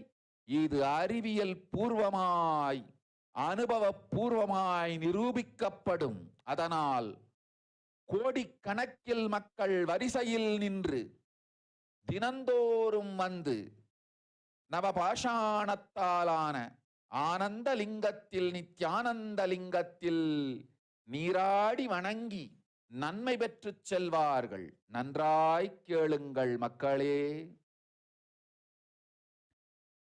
இது அறிவியல் பூர்வமாய் அனுபவ பூர்வமாய் நிரூபிக்கப்படும். அதனால் கோடிக்கணக்கில் மக்கள் வரிசையில் நின்று தினந்தோறும் வந்து நவபாஷாணத்தாலான ஆனந்த லிங்கத்தில், நித்யானந்த லிங்கத்தில் நீராடி வணங்கி நன்மை பெற்றுச் செல்வார்கள். நன்றாய் கேளுங்கள் மக்களே.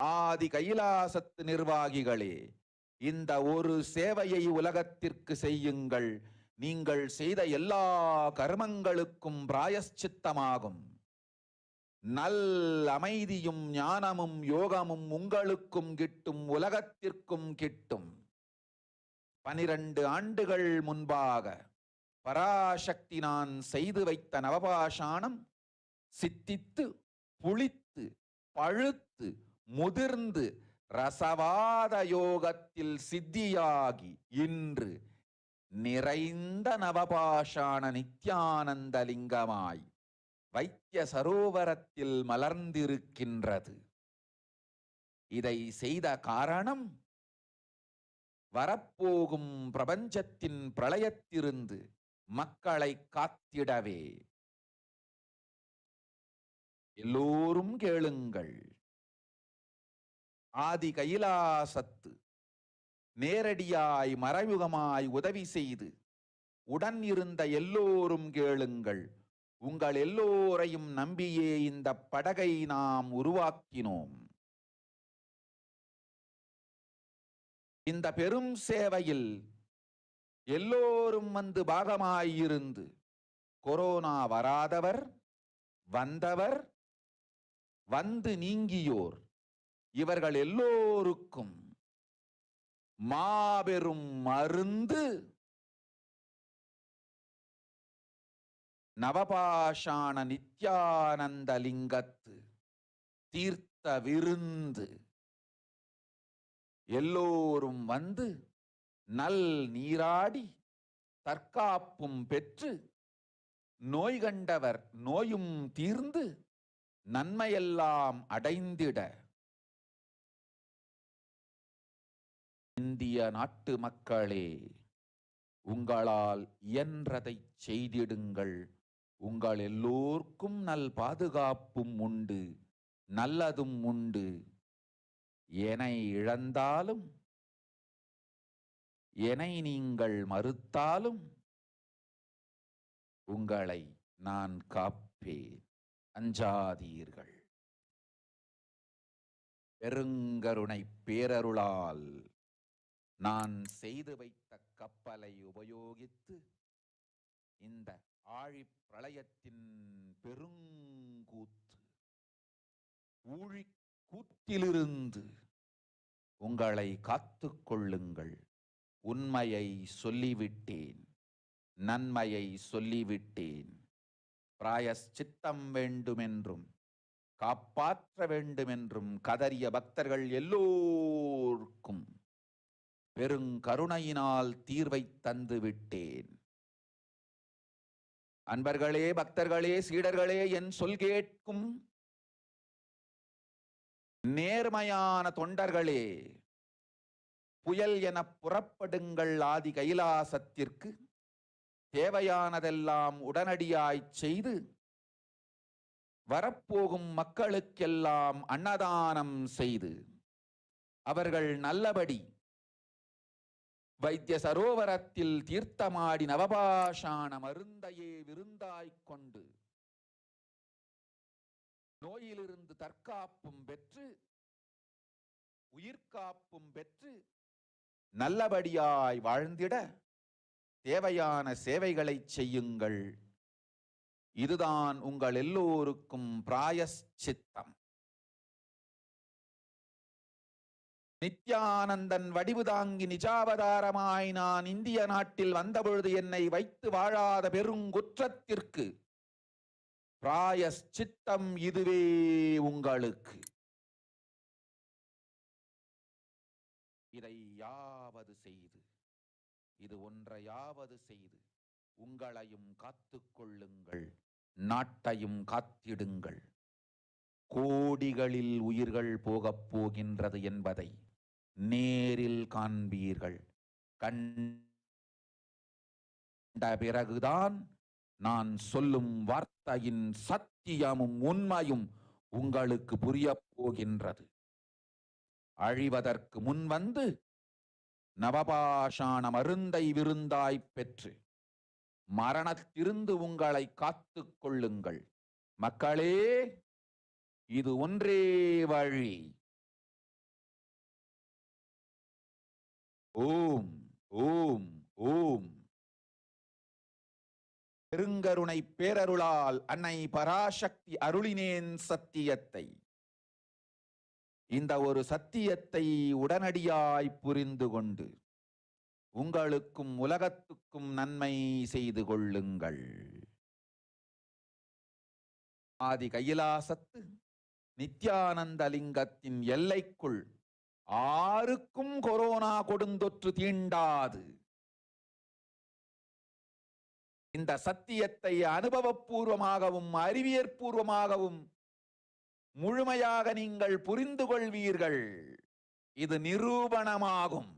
ஆதி கைலாசத்து நிர்வாகிகளே, இந்த ஒரு சேவையை உலகத்திற்கு செய்யுங்கள். நீங்கள் செய்த எல்லா கர்மங்களுக்கும் பிராயஷ்சித்தமாகும். நல் அமைதியும் ஞானமும் யோகமும் உங்களுக்கும் கிட்டும், உலகத்திற்கும் கிட்டும். 12 ஆண்டுகள் முன்பாக பராசக்தி நான் செய்து வைத்த நவபாஷாணம் சித்தித்து புளித்து பழுத்து முதிர்ந்து ரசவாத யோகத்தில் சித்தியாகி இன்று நிறைந்த நவபாஷாண நித்யானந்த லிங்கமாய் வைத்திய சரோவரத்தில் மலர்ந்திருக்கின்றது. இதை செய்த காரணம் வரப்போகும் பிரபஞ்சத்தின் பிரளயத்திலிருந்து மக்களை காத்திடவே. எல்லோரும் கேளுங்கள். ஆதி கைலாசத்து நேரடியாய் மறைமுகமாய் உதவி செய்து உடன் இருந்த எல்லோரும் கேளுங்கள். உங்கள் எல்லோரையும் நம்பியே இந்த படகை நாம் உருவாக்கினோம். இந்த பெரும் சேவையில் எல்லோரும் வந்து பாகமாயிருந்து கொரோனா வராதவர், வந்தவர், வந்து நீங்கியோர் இவர்கள் எல்லோருக்கும் மாபெரும் மருந்து நவபாஷாண நித்யானந்த லிங்கத்து தீர்த்த விருந்து. எல்லோரும் வந்து நல் நீராடி தற்காப்பும் பெற்று நோய் கண்டவர் நோயும் தீர்ந்து நன்மையெல்லாம் அடைந்திட இந்திய நாட்டு மக்களே, உங்களால் இயன்றதை செய்திடுங்கள். உங்கள் எல்லோர்க்கும் நல் பாதுகாப்பும் உண்டு, நல்லதும் உண்டு. என்னை இழந்தாலும் என்னை நீங்கள் மறுத்தாலும் உங்களை நான் காப்பேன். அஞ்சாதீர்கள். பெருங்கருணை பேரருளால் நான் செய்து வைத்த கப்பலை உபயோகித்து இந்த ஆழிப் பிரளயத்தின் பெருங்கூத்து ஊழிக்கூத்திலிருந்து உங்களை காத்துக் கொள்ளுங்கள். உண்மையை சொல்லிவிட்டேன், நன்மையை சொல்லிவிட்டேன். பிராயஷ்சித்தம் வேண்டுமென்றும் காப்பாற்ற வேண்டுமென்றும் கதறிய பக்தர்கள் எல்லோருக்கும் பெருங்கருணையினால் தீர்வை தந்து விட்டேன். அன்பர்களே, பக்தர்களே, சீடர்களே, என் சொல் கேட்கும் நேர்மையான தொண்டர்களே, புயல் என புறப்படுங்கள் ஆதி கைலாசத்திற்கு. தேவையானதெல்லாம் உடனடியாய் செய்து வரப்போகும் மக்களுக்கெல்லாம் அன்னதானம் செய்து அவர்கள் நல்லபடி வைத்திய சரோவரத்தில் தீர்த்தமாடி நவபாஷாண மருந்தையே விருந்தாய்க் கொண்டு நோயிலிருந்து தற்காப்பும் பெற்று உயிர்காப்பும் பெற்று நல்லபடியாய் வாழ்ந்திட தேவையான சேவைகளை செய்யுங்கள். இதுதான் உங்கள் எல்லோருக்கும் பிராயஷ்சித்தம். நித்யானந்தன் வடிவு தாங்கி நிஜாவதாரமாய் நான் இந்திய நாட்டில் வந்தபொழுது என்னை வைத்து வாழாத பெருங்குற்றத்திற்கு பிராயஷ்சித்தம் இதுவே உங்களுக்கு. இதை யாவது செய்து, இது ஒன்றையாவது செய்து உங்களையும் காத்துக் கொள்ளுங்கள், நாட்டையும் காத்திடுங்கள். கோடிகளில் உயிர்கள் போகப் போகின்றது என்பதை நேரில் காண்பீர்கள். கண்ட பிறகுதான் நான் சொல்லும் வார்த்தையின் சத்தியமும் உண்மையும் உங்களுக்கு புரியப் போகின்றது. அழிவதற்கு முன் வந்து நவபாஷாண மருந்தை விருந்தாய் பெற்று மரணத்திலிருந்து உங்களை காத்துக் கொள்ளுங்கள். மக்களே, இது ஒன்றே வழி. ஓம் ஓம் ஓம். பெருங்கருணை பேரருளால் அன்னை பராசக்தி அருளினேன் சத்தியத்தை. இந்த ஒரு சத்தியத்தை உடனடியாய் புரிந்து கொண்டு உங்களுக்கும் உலகத்துக்கும் நன்மை செய்து கொள்ளுங்கள். ஆதி கைலாசத்து நித்யானந்த லிங்கத்தின் எல்லைக்குள் ஆருக்கும் கொரோனா கொடுந்தொற்று தீண்டாது. இந்த சத்தியத்தை அனுபவபூர்வமாகவும் அறிவியற்பூர்வமாகவும் முழுமையாக நீங்கள் புரிந்து கொள்வீர்கள். இது நிரூபணமாகும்.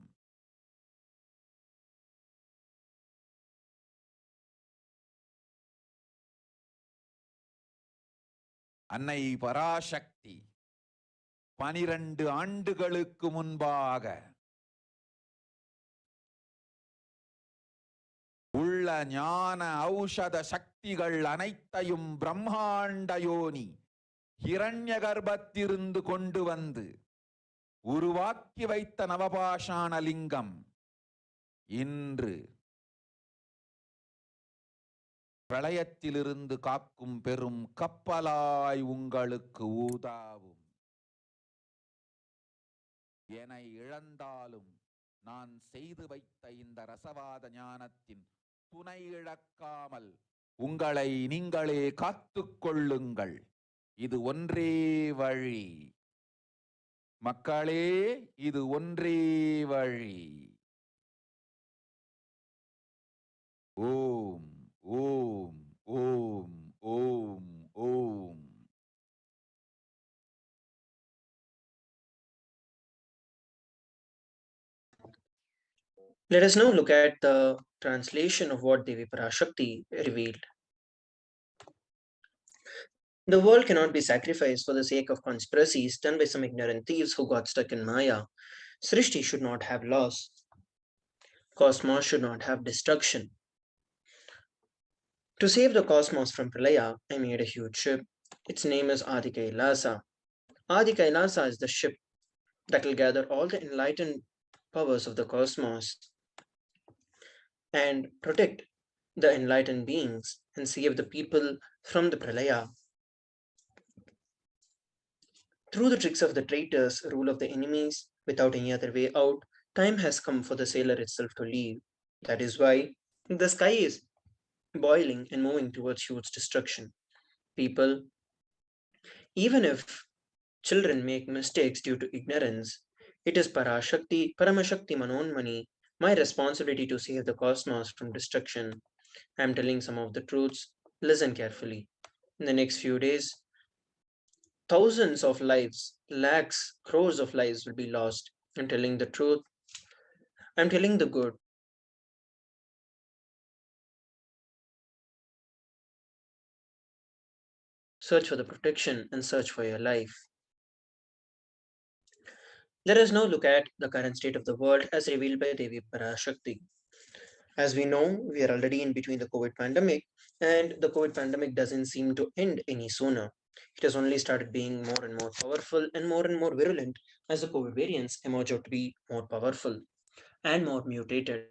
அன்னை பராசக்தி 12 ஆண்டுகளுக்கு முன்பாக உள்ள ஞான ஔஷத சக்திகள் அனைத்தையும் பிரம்மாண்ட யோனி ஹிரண்ய கர்ப்பத்திலிருந்து கொண்டு வந்து உருவாக்கி வைத்த நவபாஷாண லிங்கம் இன்று பிரளயத்திலிருந்து காக்கும் பெரும் கப்பலாய் உங்களுக்கு ஊதாவும். என இழந்தாலும் நான் செய்து வைத்த இந்த ரசவாத ஞானத்தின் துணை இழக்காமல் உங்களை நீங்களே காத்துக் கொள்ளுங்கள். இது ஒன்றே வழி மக்களே, இது ஒன்றே வழி. ஓம் ஓம் ஓம் ஓம் ஓம். Let us now look at the translation of what Devi Parashakti revealed. The world cannot be sacrificed for the sake of conspiracies done by some ignorant thieves who got stuck in Maya. Srishti should not have loss. Cosmos should not have destruction. To save the cosmos from Pralaya, I made a huge ship. Its name is Adi Kailasa. Adi Kailasa is the ship that will gather all the enlightened powers of the cosmos and protect the enlightened beings and save the people from the Pralaya. Through the tricks of the traitors, rule of the enemies, without any other way out, time has come for the sailor itself to leave. That is why the sky is boiling and moving towards huge destruction. People, even if children make mistakes due to ignorance, it is Paramashakti Manonmani, my responsibility to save the cosmos from destruction. I am telling some of the truths. Listen carefully. In the next few days, thousands of lives, lakhs, crores of lives will be lost. I'm telling the truth. I'm telling the good. Search for the protection and search for your life. Let us now look at the current state of the world as revealed by Devi Parashakti. As we know, we are already in between the COVID pandemic, and the COVID pandemic doesn't seem to end any sooner. It has only started being more and more powerful and more virulent as the COVID variants emerge out to be more powerful and more mutated.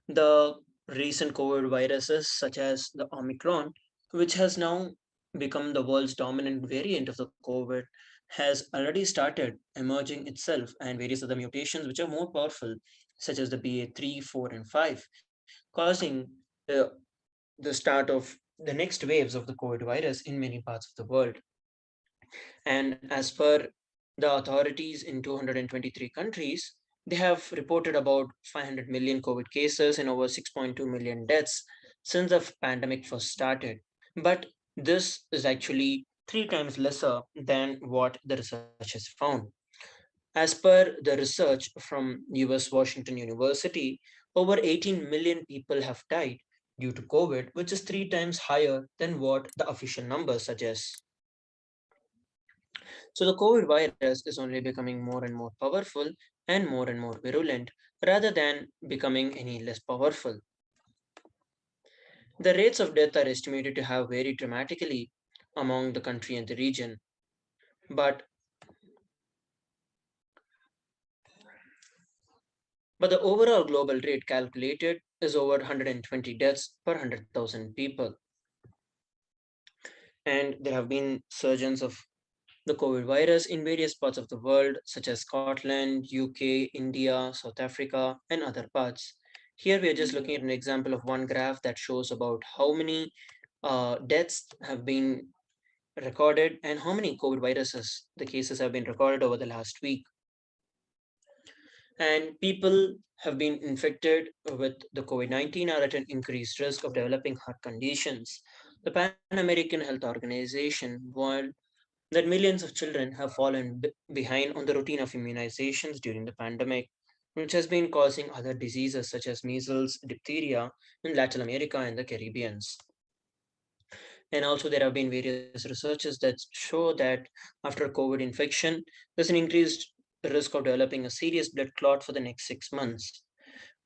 The recent COVID viruses, such as the Omicron, which has now become the world's dominant variant of the COVID, has already started emerging itself, and various other mutations which are more powerful, such as the BA3, 4, and 5, causing the start of the next waves of the COVID virus in many parts of the world. And as per the authorities in 223 countries, they have reported about 500 million COVID cases and over 6.2 million deaths since the pandemic first started. But this is actually 3 times lesser than what the research has found. As per the research from US Washington University, over 18 million people have died due to COVID, which is 3 times higher than what the official numbers suggest. So the COVID virus is only becoming more and more powerful and more virulent rather than becoming any less powerful. The rates of death are estimated to have varied dramatically among the country and the region, but the overall global rate calculated is over 120 deaths per 100,000 people. And there have been surges of the COVID virus in various parts of the world, such as Scotland, UK, India, South Africa, and other parts. Here we are just looking at an example of one graph that shows about how many deaths have been recorded and how many COVID viruses the cases have been recorded over the last week. And people have been infected with the COVID-19 are at an increased risk of developing heart conditions. The Pan American Health Organization warned that millions of children have fallen behind on the routine of immunizations during the pandemic, which has been causing other diseases such as measles, diphtheria in Latin America and the Caribbean. And also, there have been various researches that show that after COVID infection, there's an increased risk of developing a serious blood clot for the next 6 months.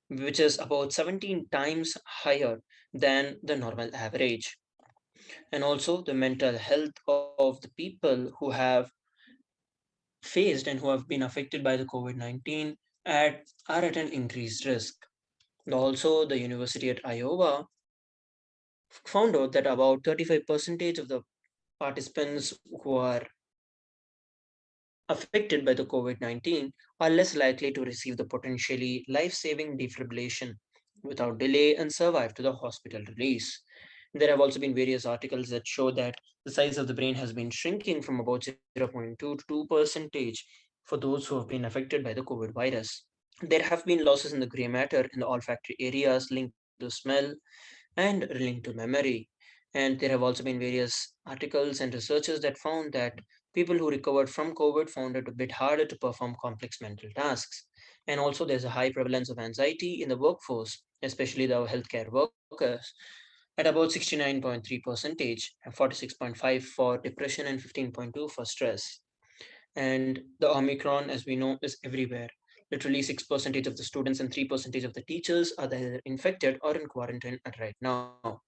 which is about 17 times higher than the normal average. And also, the mental health of the people who have faced and who have been affected by the COVID 19 are at an increased risk. Also, the University at Iowa found out that about 35% of the participants who are affected by the COVID 19 are less likely to receive the potentially life saving defibrillation without delay and survive to the hospital release. There have also been various articles that show that the size of the brain has been shrinking from about 0.2 to 2% for those who have been affected by the COVID virus. There have been losses in the gray matter in the olfactory areas linked to smell and linked to memory. And there have also been various articles and researchers that found that people who recovered from COVID found it a bit harder to perform complex mental tasks. And also, there's a high prevalence of anxiety in the workforce, especially the healthcare workers, at about 69.3%, and 46.5 for depression and 15.2 for stress. And the Omicron, as we know, is everywhere. Literally 6% of the students and 3% of the teachers are either infected or in quarantine at right now.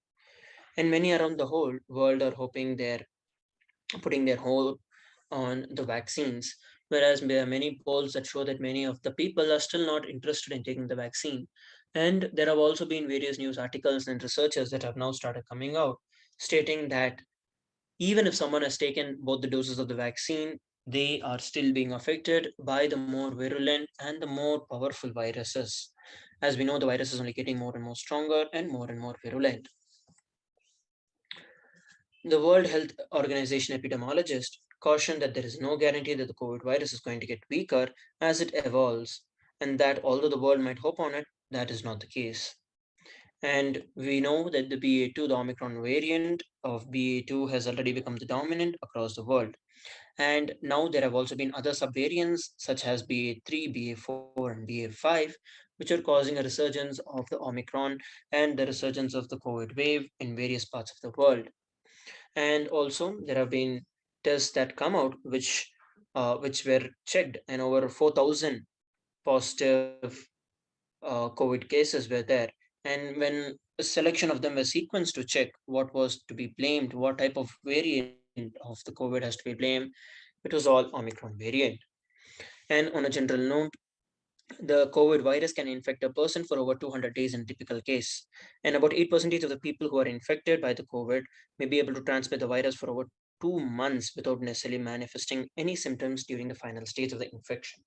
And many around the whole world are hoping they're putting their hope on the vaccines, whereas there are many polls that show that many of the people are still not interested in taking the vaccine. And there have also been various news articles and researchers that have now started coming out stating that even if someone has taken both the doses of the vaccine, they are still being affected by the more virulent and the more powerful viruses. As we know, the virus is only getting more and more stronger and more virulent. The World Health Organization epidemiologist cautioned that there is no guarantee that the COVID virus is going to get weaker as it evolves, and that although the world might hope on it, that is not the case. And we know that the BA2, the Omicron variant of BA2, has already become the dominant across the world. And now there have also been other subvariants such as BA3, BA4, and BA5, which are causing a resurgence of the Omicron and the resurgence of the COVID wave in various parts of the world. And also, there have been tests that come out which were checked, and over 4,000 positive COVID cases were there. And when a selection of them were sequenced to check what was to be blamed, what type of variant of the COVID has to be blamed, it was all Omicron variant. And on a general note, the COVID virus can infect a person for over 200 days in a typical case. And about 8% of the people who are infected by the COVID may be able to transmit the virus for over 2 months without necessarily manifesting any symptoms during the final stage of the infection.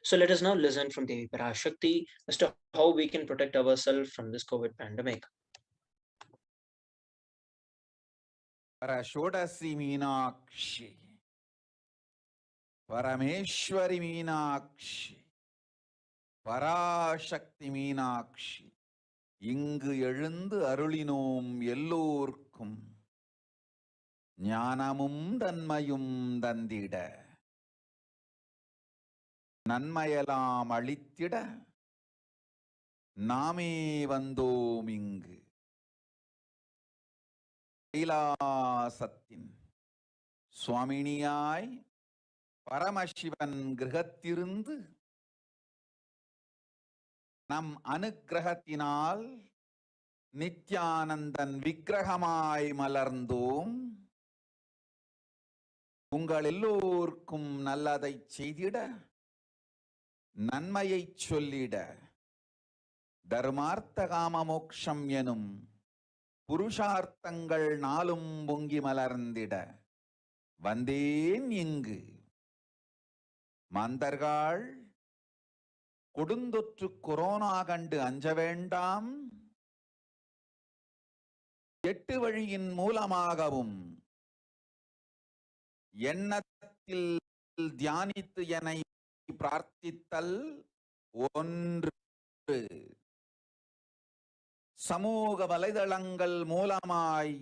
So let us now listen from Devi Parashakti as to how we can protect ourselves from this COVID pandemic. Parashodasi Meenakshi, Parameshwari Meenakshi, Parashakti Meenakshi, இங்கு எழுந்து அருளினோம் எல்லோர்க்கும் ஞானமும் தன்மையும் தந்திட நன்மையெல்லாம் அளித்திட நாமே வந்தோம் இங்கு கைலாசத்தின் சுவாமினியாய் பரமசிவன் கிரகத்திருந்து நம் அனுக்கிரகத்தினால் நித்யானந்தன் விக்கிரகமாய் மலர்ந்தோம். உங்கள் எல்லோருக்கும் நல்லதை செய்திட, நன்மையை சொல்லிட, தர்மார்த்த காம மோக்ஷம் எனும் புருஷார்த்தங்கள் நாளும் பொங்கி மலர்ந்திட வந்தேன் இங்கு. மாந்தர்கள் கொடுந்தொற்று கொரோனா கண்டு அஞ்ச வேண்டாம். 8 வழியின் மூலமாகவும் எண்ணத்தில் தியானித்து என்னை பிரார்த்தித்தல் 1, சமூக வலைதளங்கள் மூலமாய்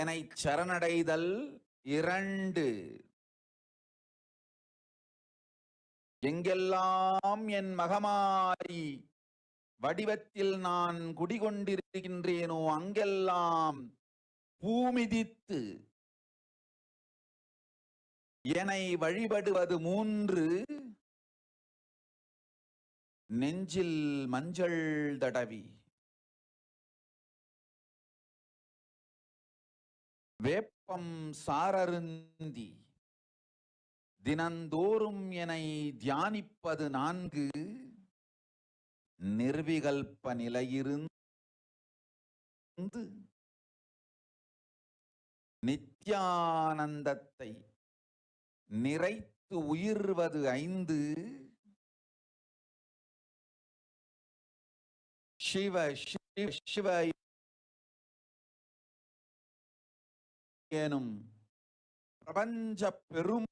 என்னை சரணடைதல் 2, எங்கெல்லாம் என் மகமாரி வடிவத்தில் நான் குடிகொண்டிருக்கின்றேனோ அங்கெல்லாம் பூமிதித்து என்னை வழிபடுவது 3, நெஞ்சில் மஞ்சள் தடவி வேப்பம் சாரருந்தி தினந்தோறும் என்னை தியானிப்பது 4 நிர்விகல்ப நிலையிருந்து நித்யானந்தத்தை நிறைத்து உயிர்வது 5 சிவ சிவ சிவ எனும் பிரபஞ்ச பெரும்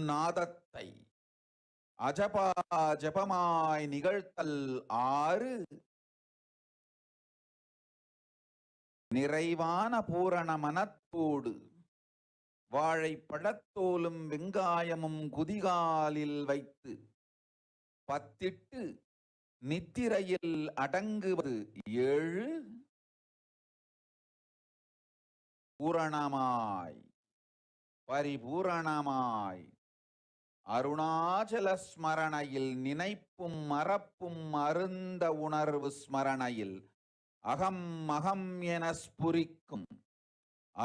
நாதத்தை அஜபா ஜபமாய் நிகழ்த்தல் 6 நிறைவான பூரண மனத்தோடு வாழைப்பழத்தோலும் வெங்காயமும் குதிகாலில் வைத்து பத்திட்டு நித்திரையில் அடங்குவது 7 பூரணமாய் பரிபூரணமாய் அருணாச்சல ஸ்மரணையில் நினைப்பும் மறப்பும் அருந்த உணர்வு ஸ்மரணையில் அகம் அகம் என ஸ்புரிக்கும்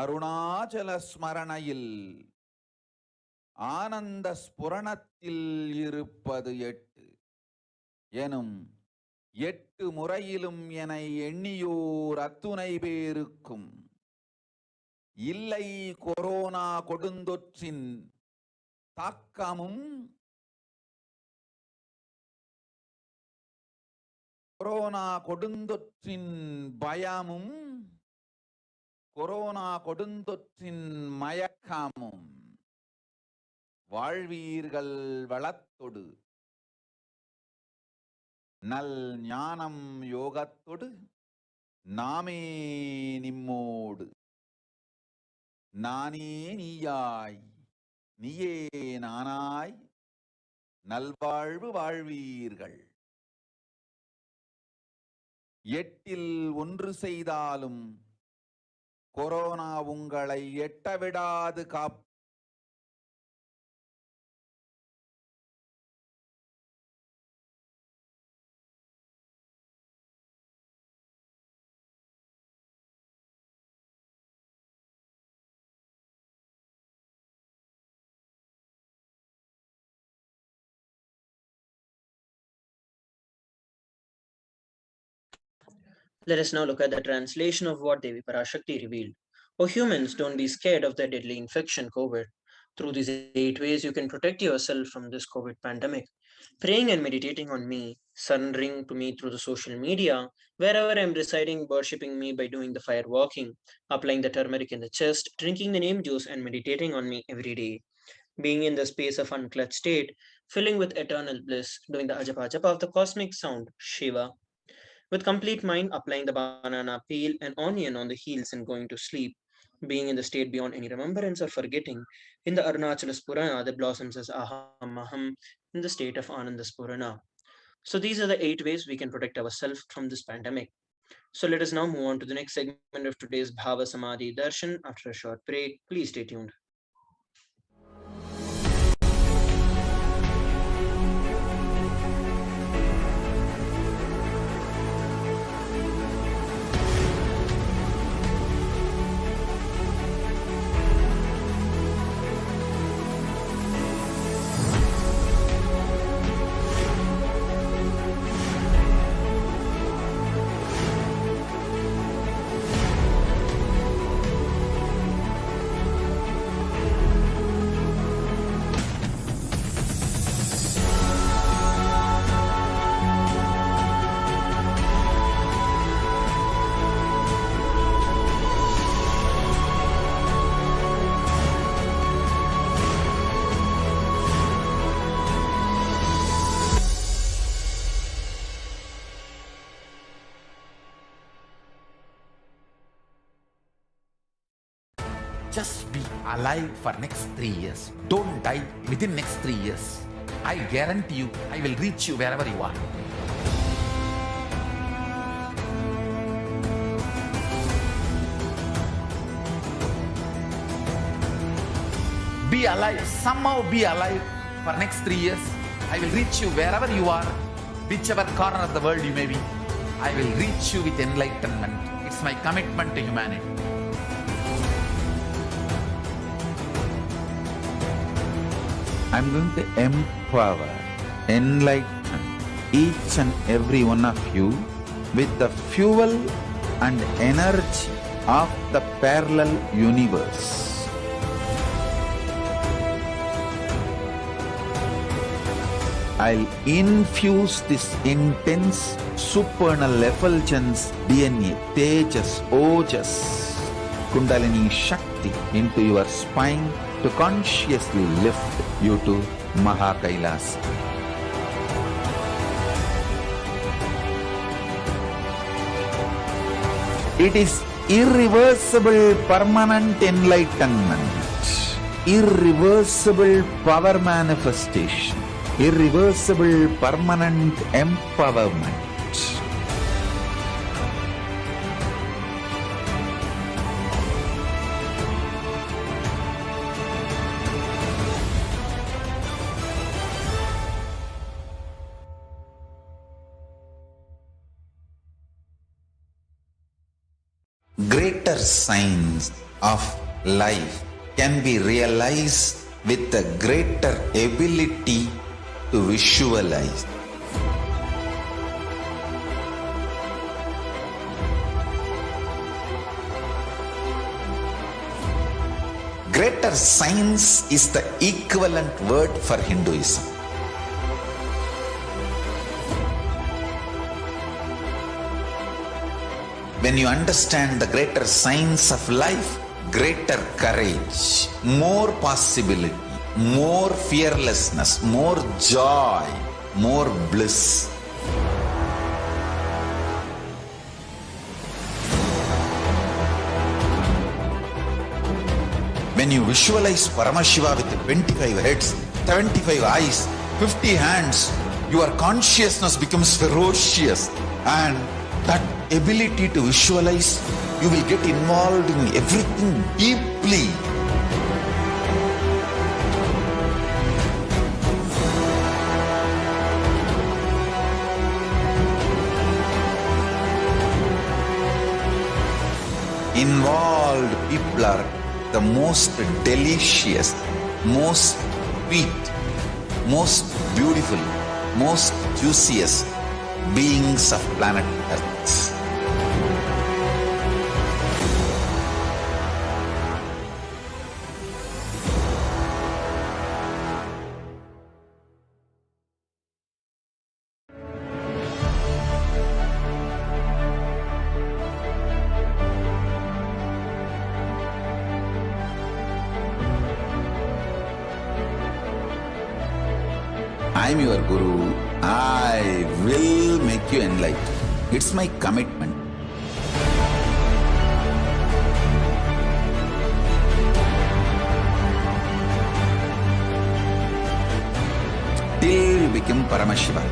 அருணாச்சல ஸ்மரணையில் ஆனந்த ஸ்புரணத்தில் இருப்பது 8 எனும் 8 முறையிலும் என எண்ணியோர் அத்துணை பேருக்கும் இல்லை கொரோனா கொடுந்தொற்றின் தாக்கமும் கொரோனா கொடுந்தொற்றின் பயமும் கொரோனா கொடுந்தொற்றின் மயக்கமும் வாழ்வீர்கள் வளத்தொடு நல் ஞானம் யோகத்தொடு நாமே நிம்மோடு நானே நீயாய் நீயே நானாய் நல்வாழ்வு வாழ்வீர்கள் 8 1 செய்தாலும் கொரோனா உங்களை எட்டவிடாது காப்பு. Let us now look at the translation of what Devi Parashakti revealed. O humans, don't be scared of the deadly infection, COVID. Through these 8 ways, you can protect yourself from this COVID pandemic. Praying and meditating on me, surrendering to me through the social media, wherever I'm residing, worshipping me by doing the fire walking, applying the turmeric in the chest, drinking the neem juice and meditating on me every day. Being in the space of unclutched state, filling with eternal bliss, doing the ajapa japa of the cosmic sound, Shiva. With complete mind, applying the banana peel and onion on the heels and going to sleep. Being in the state beyond any remembrance or forgetting, in the Arunachala Spurana that blossoms as Aham Aham, in the state of Ananda Spurana. So these are the 8 ways we can protect ourselves from this pandemic. So let us now move on to the next segment of today's Bhava Samadhi Darshan. After a short break, please stay tuned. Just be alive for next 3 years. Don't die within next 3 years. I guarantee you, I will reach you wherever you are. Be alive, somehow be alive for next 3 years. I will reach you wherever you are, whichever corner of the world you may be. I will reach you with enlightenment. It's my commitment to humanity. I'm going to empower, enlighten each and every one of you with the fuel and energy of the parallel universe. I'll infuse this intense supernal effulgence DNA, Tejas, Ojas, Kundalini Shakti into your spine to consciously lift you to Mahakailas. It is irreversible permanent enlightenment, irreversible power manifestation, irreversible permanent empowerment. Greater signs of life can be realized with a greater ability to visualize. Greater science is the equivalent word for Hinduism. When you understand the greater science of life, greater courage, more possibility, more fearlessness, more joy, more bliss. When you visualize Paramashiva with 25 heads, 75 eyes, 50 hands, your consciousness becomes ferocious, and that ability to visualize, you will get involved in everything deeply. Involved people are the most delicious, most sweet, most beautiful, most juiciest beings of planet Earth. I am your Guru. I will make you enlightened. It's my commitment. Till you become Paramashiva,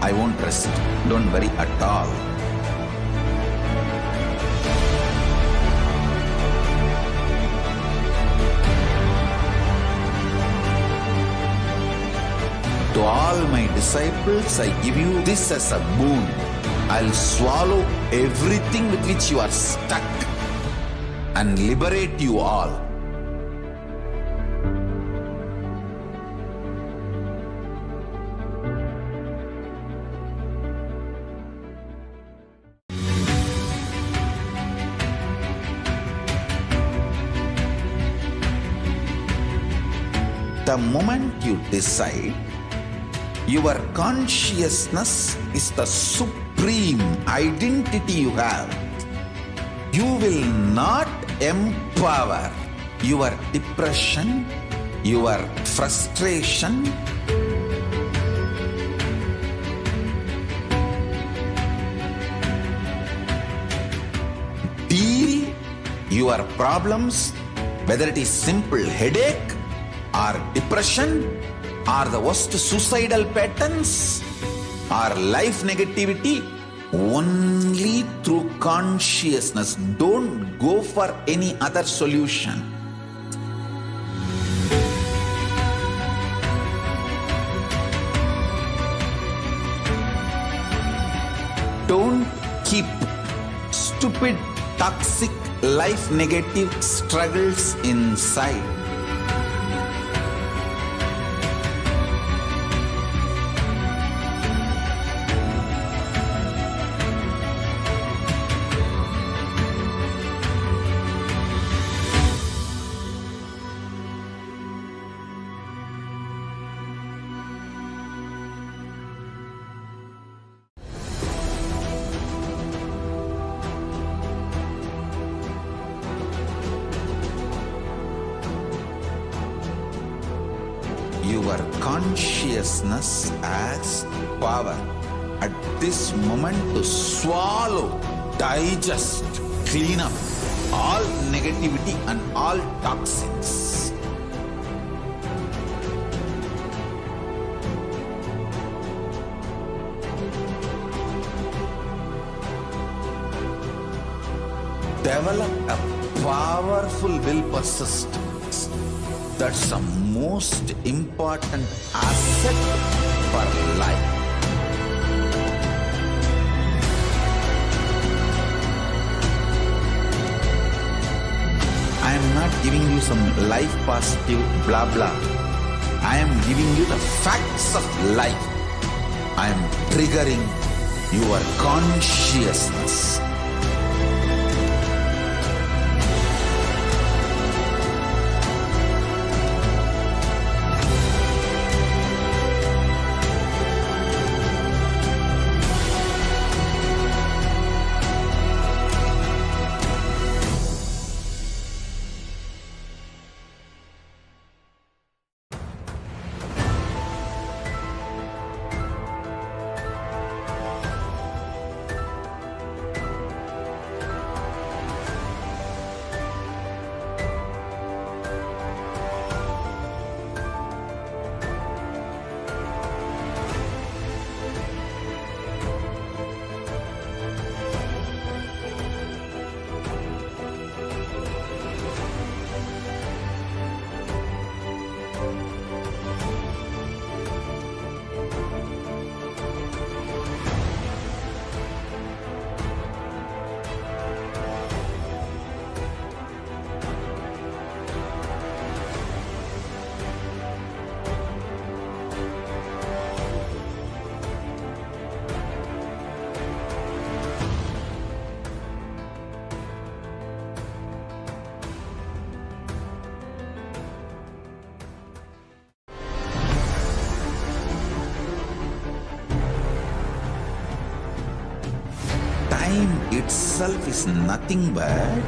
I won't rest. Don't worry at all. To all my disciples, I give you this as a boon. I'll swallow everything with which you are stuck and liberate you all. The moment you decide, your consciousness is the supreme identity you have. You will not empower your depression, your frustration, deal your problems, whether it is simple headache or depression, or the worst suicidal patterns, or life negativity, only through consciousness. Don't go for any other solution. Don't keep stupid, toxic, life negative struggles inside. Your consciousness has power at this moment to swallow, digest, clean up all negativity and all toxins. Develop a powerful will persistence. That's the most important asset for life. I am not giving you some life positive blah blah. I am giving you the facts of life. I am triggering your consciousness. Time itself is nothing but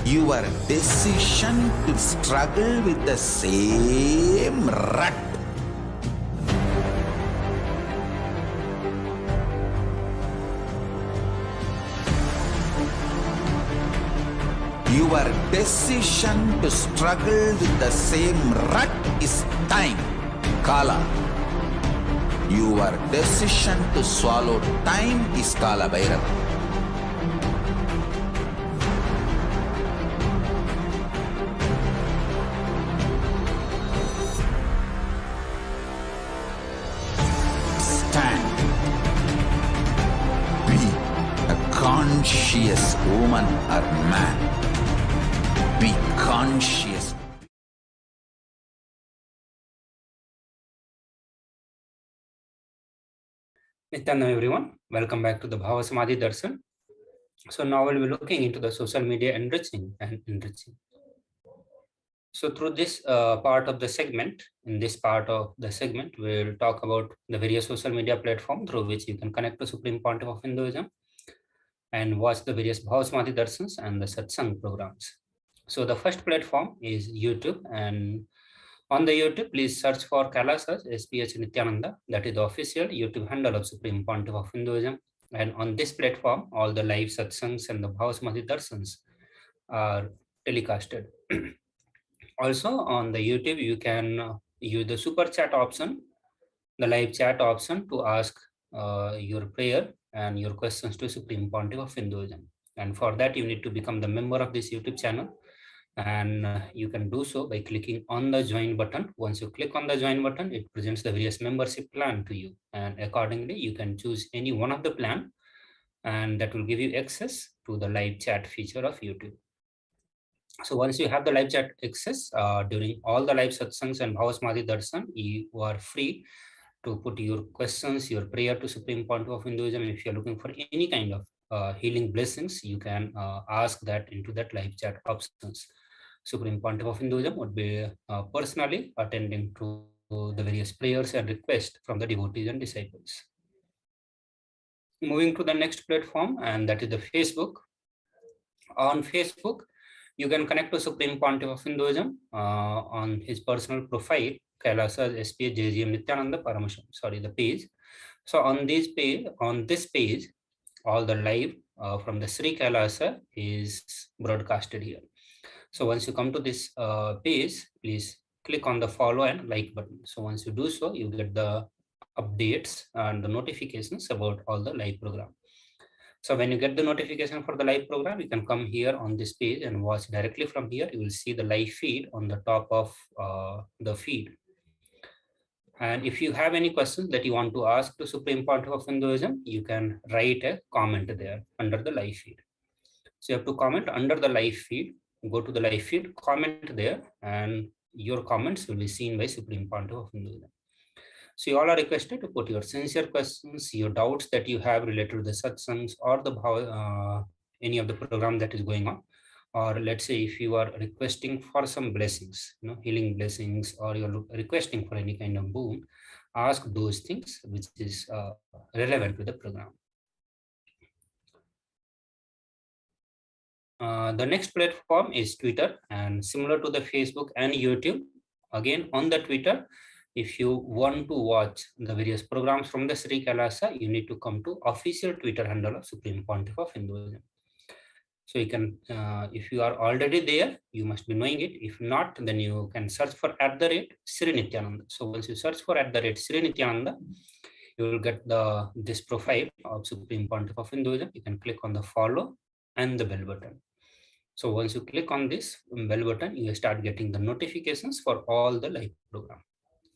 your decision to struggle with the same rut. Your decision to struggle with the same rut is time, Kala. Your decision to swallow time is Kala Bhairava. Stand. Be a conscious woman or man. Be conscious. Nithyananda everyone, welcome back to the Bhava Samadhi Darshan. So now we'll be looking into the social media enriching and enriching. So through this part of the segment, in this part of the segment, we'll talk about the various social media platforms through which you can connect to Supreme Pontiff of Hinduism and watch the various Bhava Samadhi Darshans and the Satsang programs. So the first platform is YouTube, and on the YouTube, please search for Kailasas HDH Nithyananda. That is the official YouTube handle of Supreme Pontiff of Hinduism. And on this platform, all the live satsangs and the Bhava Samadhi Darshans are telecasted. Also, on the YouTube, you can use the super chat option, the live chat option, to ask your prayer and your questions to Supreme Pontiff of Hinduism. And for that, you need to become the member of this YouTube channel. And you can do so by clicking on the join button. Once you click on the join button, it presents the various membership plan to you, and accordingly you can choose any one of the plan, and that will give you access to the live chat feature of YouTube. So once you have the live chat access during all the live satsangs and Bhavasamadhi Darshan, you are free to put your questions, your prayer to Supreme Pontiff of Hinduism. If you're looking for any kind of healing blessings, you can ask that into that live chat options. Supreme Pontiff of Hinduism would be personally attending to the various prayers and requests from the devotees and disciples. Moving to the next platform, and that is the Facebook. On Facebook, you can connect to Supreme Pontiff of Hinduism on his personal profile, Kailasa's SPH JGM Nithyananda Paramashivam, sorry, the page. So on this page, all the live from the Sri Kailasa is broadcasted here. So once you come to this page, please click on the follow and like button. So once you do so, you get the updates and the notifications about all the live program. So when you get the notification for the live program, you can come here on this page and watch directly from here. You will see the live feed on the top of the feed. And if you have any questions that you want to ask to Supreme Pontiff of Hinduism, you can write a comment there under the live feed. So you have to comment under the live feed, go to the live feed, comment there, and your comments will be seen by Supreme Pontiff of Hinduism. So you all are requested to put your sincere questions, your doubts that you have related to the satsangs or the any of the program that is going on. Or let's say if you are requesting for some blessings, healing blessings, or you're requesting for any kind of boon, ask those things which is relevant to the program. The next platform is Twitter, and similar to the Facebook and YouTube, again on the Twitter, if you want to watch the various programs from the Sri Kailasa, you need to come to official Twitter handle of Supreme Pontiff of Hinduism. So you can, if you are already there, you must be knowing it. If not, then you can search for @Sri Nithyananda. So once you search for @Sri Nithyananda, you will get this profile of Supreme Pontiff of Hinduism. You can click on the follow and the bell button. So once you click on this bell button, you start getting the notifications for all the live program.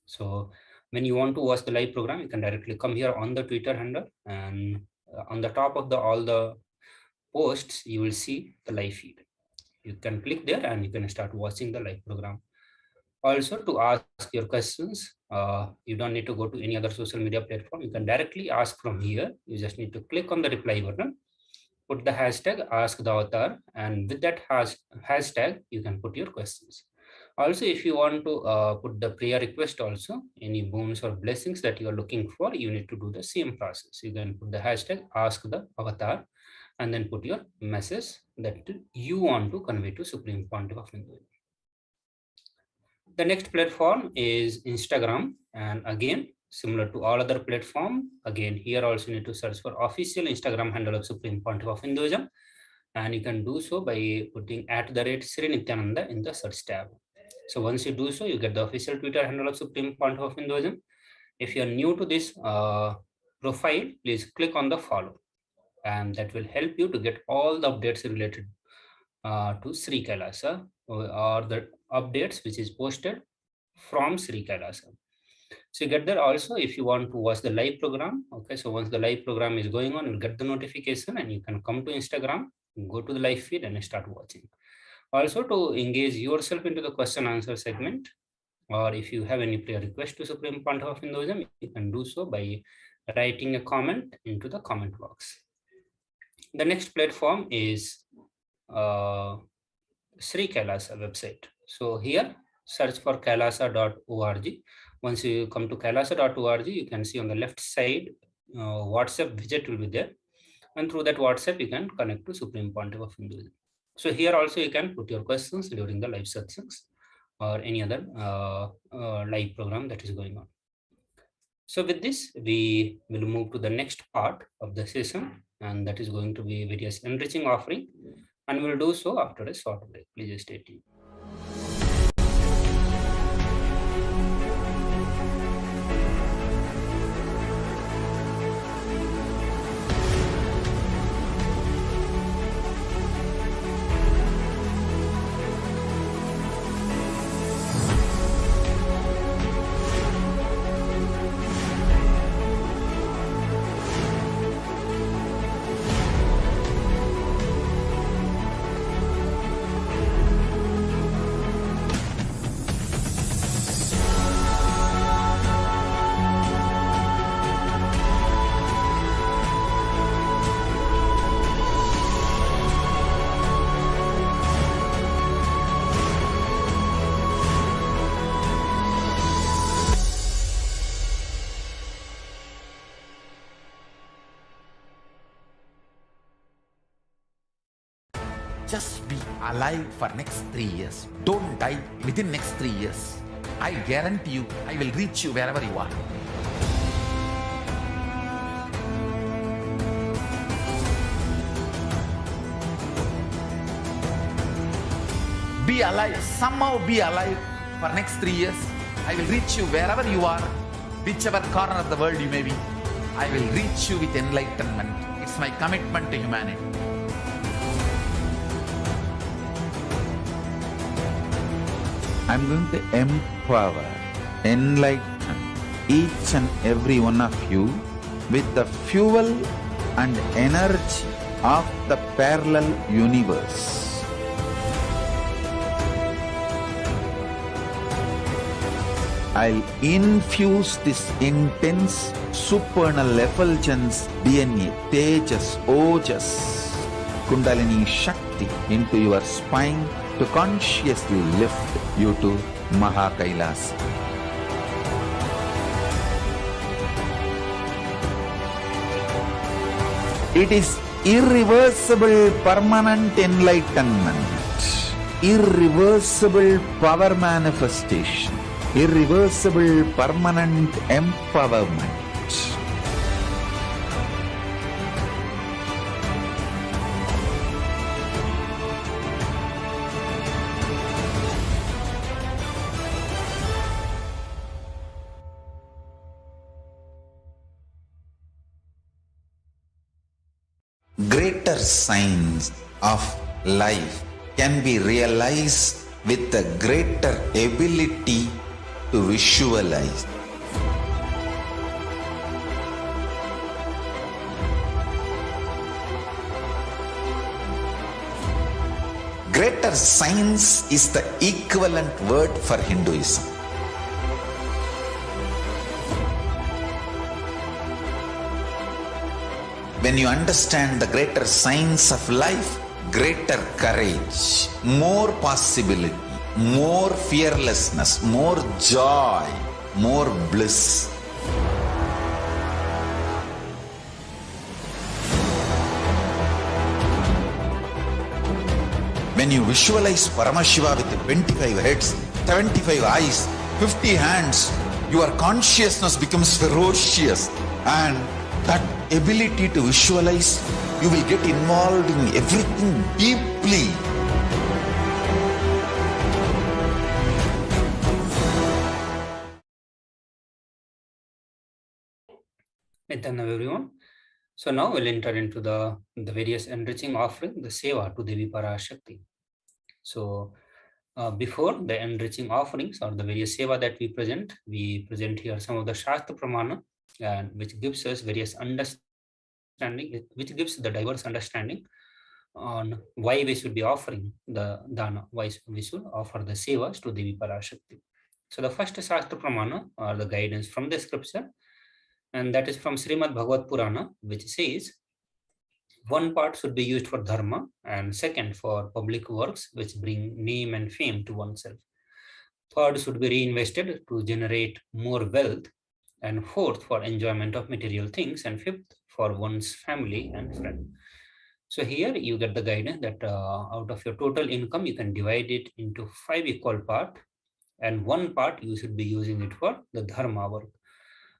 So when you want to watch the live program, you can directly come here on the Twitter handle, and on the top of all the posts, you will see the live feed. You can click there and you can start watching the live program. Also, to ask your questions, you don't need to go to any other social media platform. You can directly ask from here. You just need to click on the reply button, put the hashtag ask the avatar, and with that hashtag, you can put your questions. Also, if you want to put the prayer request also, any boons or blessings that you are looking for, you need to do the same process. You can put the hashtag ask the avatar and then put your message that you want to convey to Supreme Pontiff of Hinduism. The next platform is Instagram, and again, similar to all other platform, again, here also you need to search for official Instagram handle of Supreme Pontiff of Hinduism, and you can do so by putting @Sri Nithyananda in the search tab. So once you do so, you get the official Twitter handle of Supreme Pontiff of Hinduism. If you are new to this profile, please click on the follow, and that will help you to get all the updates related to Sri Kailasa, or the updates which is posted from Sri Kailasa. So you get there also if you want to watch the live program. Okay, so once the live program is going on, you'll get the notification and you can come to Instagram, go to the live feed and start watching. Also, to engage yourself into the question answer segment, or if you have any prayer request to Supreme Pontiff of Hinduism, you can do so by writing a comment into the comment box. The next platform is Sri Kailasa website. So here, search for kailasa.org. Once you come to kailasa.org, you can see on the left side, WhatsApp widget will be there. And through that WhatsApp, you can connect to Supreme Pontiff of Hinduism. So here also you can put your questions during the live satsangs or any other live program that is going on. So with this, we will move to the next part of the session, and that is going to be various enriching offering, and we'll do so after a short break. Please stay tuned. Just be alive for next 3 years. Don't die within next 3 years. I guarantee you, I will reach you wherever you are. Be alive, somehow be alive for next 3 years. I will reach you wherever you are, whichever corner of the world you may be. I will reach you with enlightenment. It's my commitment to humanity. I'm going to empower, enlighten each and every one of you with the fuel and energy of the parallel universe. I'll infuse this intense supernal effulgence DNA, Tejas, Ojas, Kundalini Shakti into your spine to consciously lift you to Mahakailas. It is irreversible permanent enlightenment, irreversible power manifestation, irreversible permanent empowerment. Greater signs of life can be realized with a greater ability to visualize. Greater science is the equivalent word for Hinduism. When you understand the greater science of life, greater courage, more possibility, more fearlessness, more joy, more bliss. When you visualize Paramashiva with 25 heads, 75 eyes, 50 hands, your consciousness becomes ferocious, and that ability to visualize, you will get involved in everything deeply. Nithyananda everyone. So now we'll enter into the various enriching offering, the seva to Devi Parashakti. So before the enriching offerings or the various seva that we present here some of the Shastra Pramana, and which gives us various understanding, which gives the diverse understanding on why we should be offering the dana, why we should offer the sevas to Devi Parashakti. So the first Shastra Pramana or the guidance from the scripture, and that is from Srimad Bhagavad Purana, which says one part should be used for dharma and second for public works which bring name and fame to oneself. Third should be reinvested to generate more wealth, and fourth for enjoyment of material things, and fifth for one's family and friend. So here you get the guidance that out of your total income, you can divide it into 5 equal parts, and one part you should be using it for the dharma work.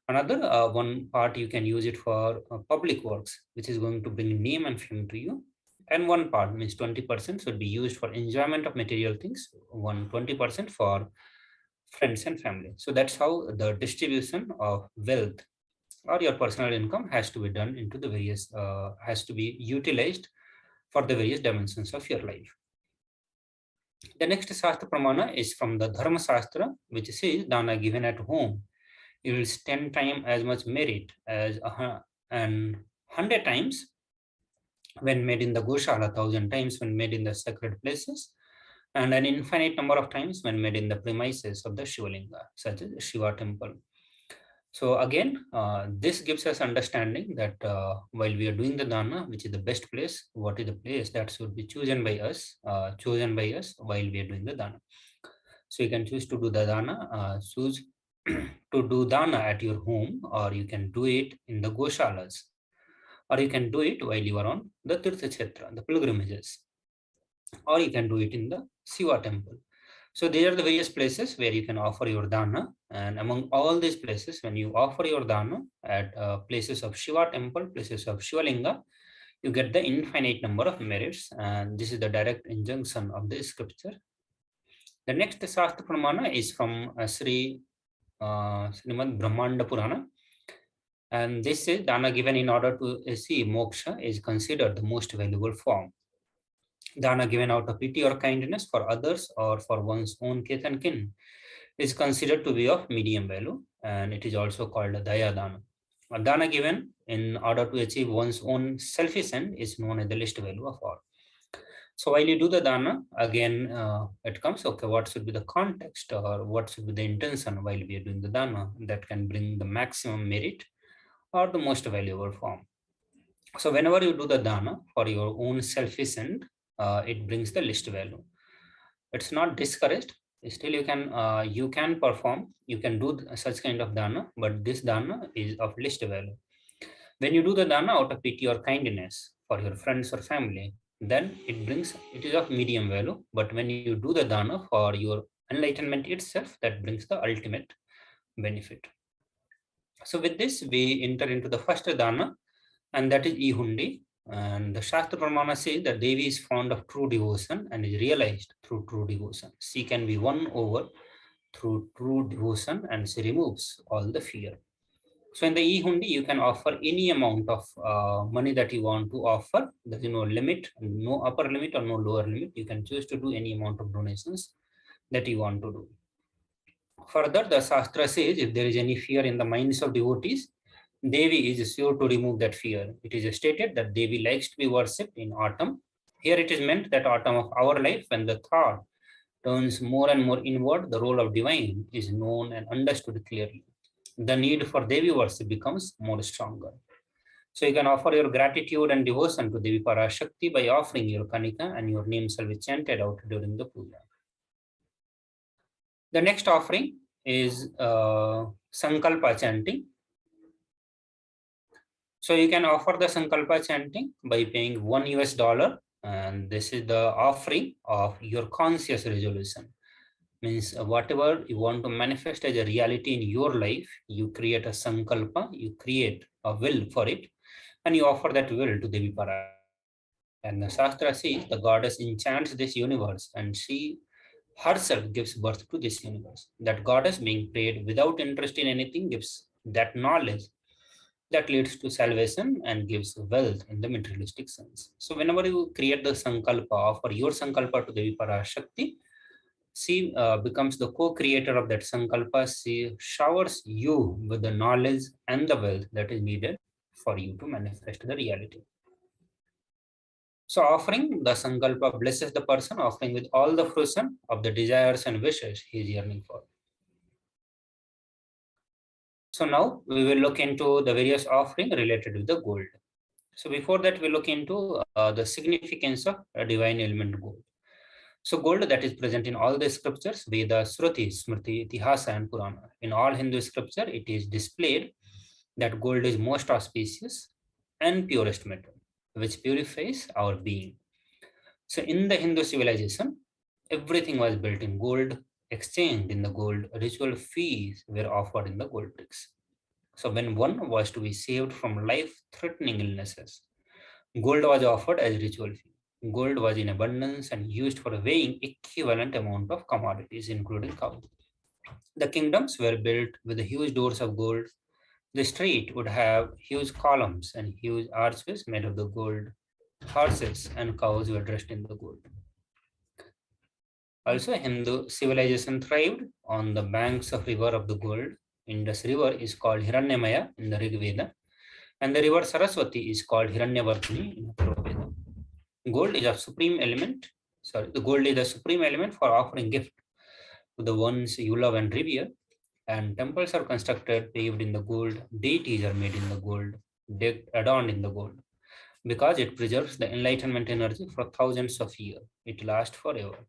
Another one part you can use it for public works, which is going to bring name and fame to you. And one part means 20% should be used for enjoyment of material things, 20% for friends and family. So that's how the distribution of wealth or your personal income has to be done into the various, has to be utilized for the various dimensions of your life. The next Shastra Pramana is from the Dharma Shastra, which says dana given at home yields 10 times as much merit as 100 times when made in the Goshala, 1,000 times when made in the sacred places, and an infinite number of times when made in the premises of the Shivalinga, such as Shiva temple. So again, this gives us understanding that while we are doing the dana, which is the best place, what is the place that should be chosen by us while we are doing the dana. So you can choose to do the dana, choose to do dana at your home, or you can do it in the Goshalas, or you can do it while you are on the Tirtha Kshetra, the pilgrimages. or you can do it in the Shiva temple. So these are the various places where you can offer your dana, and among all these places, when you offer your dana at places of Shiva temple, places of Shiva Linga, you get the infinite number of merits, and this is the direct injunction of the scripture. The next Shastra Pramana is from Srimad Brahmanda Purana, and this is dana given in order to achieve moksha is considered the most valuable form. Dana given out of pity or kindness for others or for one's own kith and kin is considered to be of medium value, and it is also called a daya dana. A dana given in order to achieve one's own selfish end is known as the least value of all. So while you do the dana, again, it comes, okay, what should be the context or what should be the intention while we are doing the dana that can bring the maximum merit or the most valuable form. So whenever you do the dana for your own selfish end, it brings the least value. It's not discouraged. Still, you can perform, you can do such kind of dana, but this dana is of least value. When you do the dana out of pity or kindness for your friends or family, then it is of medium value. But when you do the dana for your enlightenment itself, that brings the ultimate benefit. So with this, we enter into the first dana, and that is Ihundi. And the Shastra Pramana says that Devi is fond of true devotion and is realized through true devotion. She can be won over through true devotion, and she removes all the fear. So in the Ihundi, you can offer any amount of money that you want to offer. There is no limit, no upper limit or no lower limit. You can choose to do any amount of donations that you want to do. Further, the Shastra says if there is any fear in the minds of devotees, Devi is sure to remove that fear. It is stated that Devi likes to be worshipped in autumn. Here it is meant that autumn of our life, when the thought turns more and more inward, the role of divine is known and understood clearly. The need for Devi worship becomes more stronger. So you can offer your gratitude and devotion to Devi Parashakti by offering your kanika, and your name shall be chanted out during the puja. The next offering is Sankalpa chanting. So you can offer the Sankalpa chanting by paying $1, and this is the offering of your conscious resolution. Means whatever you want to manifest as a reality in your life, you create a Sankalpa, you create a will for it, and you offer that will to Devi Parashakti. And the Shastra says the goddess enchants this universe, and she herself gives birth to this universe. That goddess being prayed without interest in anything gives that knowledge that leads to salvation and gives wealth in the materialistic sense. So whenever you create the Sankalpa, offer your Sankalpa to Devi Parashakti, she becomes the co-creator of that Sankalpa. She showers you with the knowledge and the wealth that is needed for you to manifest the reality. So offering the Sankalpa blesses the person, offering with all the fruition of the desires and wishes he is yearning for. So now we will look into the various offering related with the gold. So before that, we look into the significance of a divine element gold. So gold that is present in all the scriptures, Veda, Shruti, Smriti, Itihasa, and Purana. In all Hindu scripture, it is displayed that gold is most auspicious and purest metal, which purifies our being. So in the Hindu civilization, everything was built in gold, exchanged in the gold. Ritual fees were offered in the gold bricks. So when one was to be saved from life-threatening illnesses, gold was offered as ritual fee. Gold was in abundance and used for weighing equivalent amount of commodities, including cows. The kingdoms were built with the huge doors of gold. The street would have huge columns and huge archways made of the gold. Horses and cows were dressed in the gold. Also, Hindu civilization thrived on the banks of river of the gold. Indus River is called Hiranyamaya in the Rig Veda, and the river Saraswati is called Hiranyavardhini in the Atharva Veda. Gold is a supreme element. The gold is the supreme element for offering gift to the ones you love and revere. And temples are constructed, paved in the gold. Deities are made in the gold, decked, adorned in the gold, because it preserves the enlightenment energy for thousands of years. It lasts forever.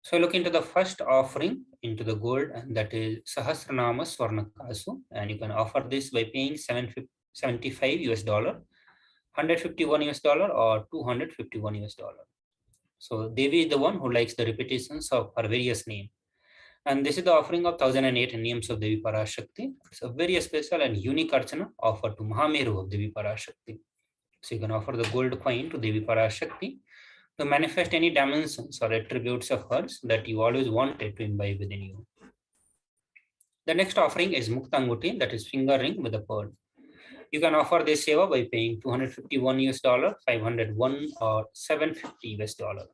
So look into the first offering into the gold, and that is Sahasranama Swarnakasu, and you can offer this by paying $75, $151 or $251. So Devi is the one who likes the repetitions of her various names. And this is the offering of 1008 names of Devi Parashakti. It's a very special and unique archana offered to Mahameru of Devi Parashakti. So you can offer the gold coin to Devi Parashakti to manifest any dimensions or attributes of hers that you always wanted to imbibe within you. The next offering is Muktanguti, that is finger ring with a pearl. You can offer this seva by paying $251, $501 or $750.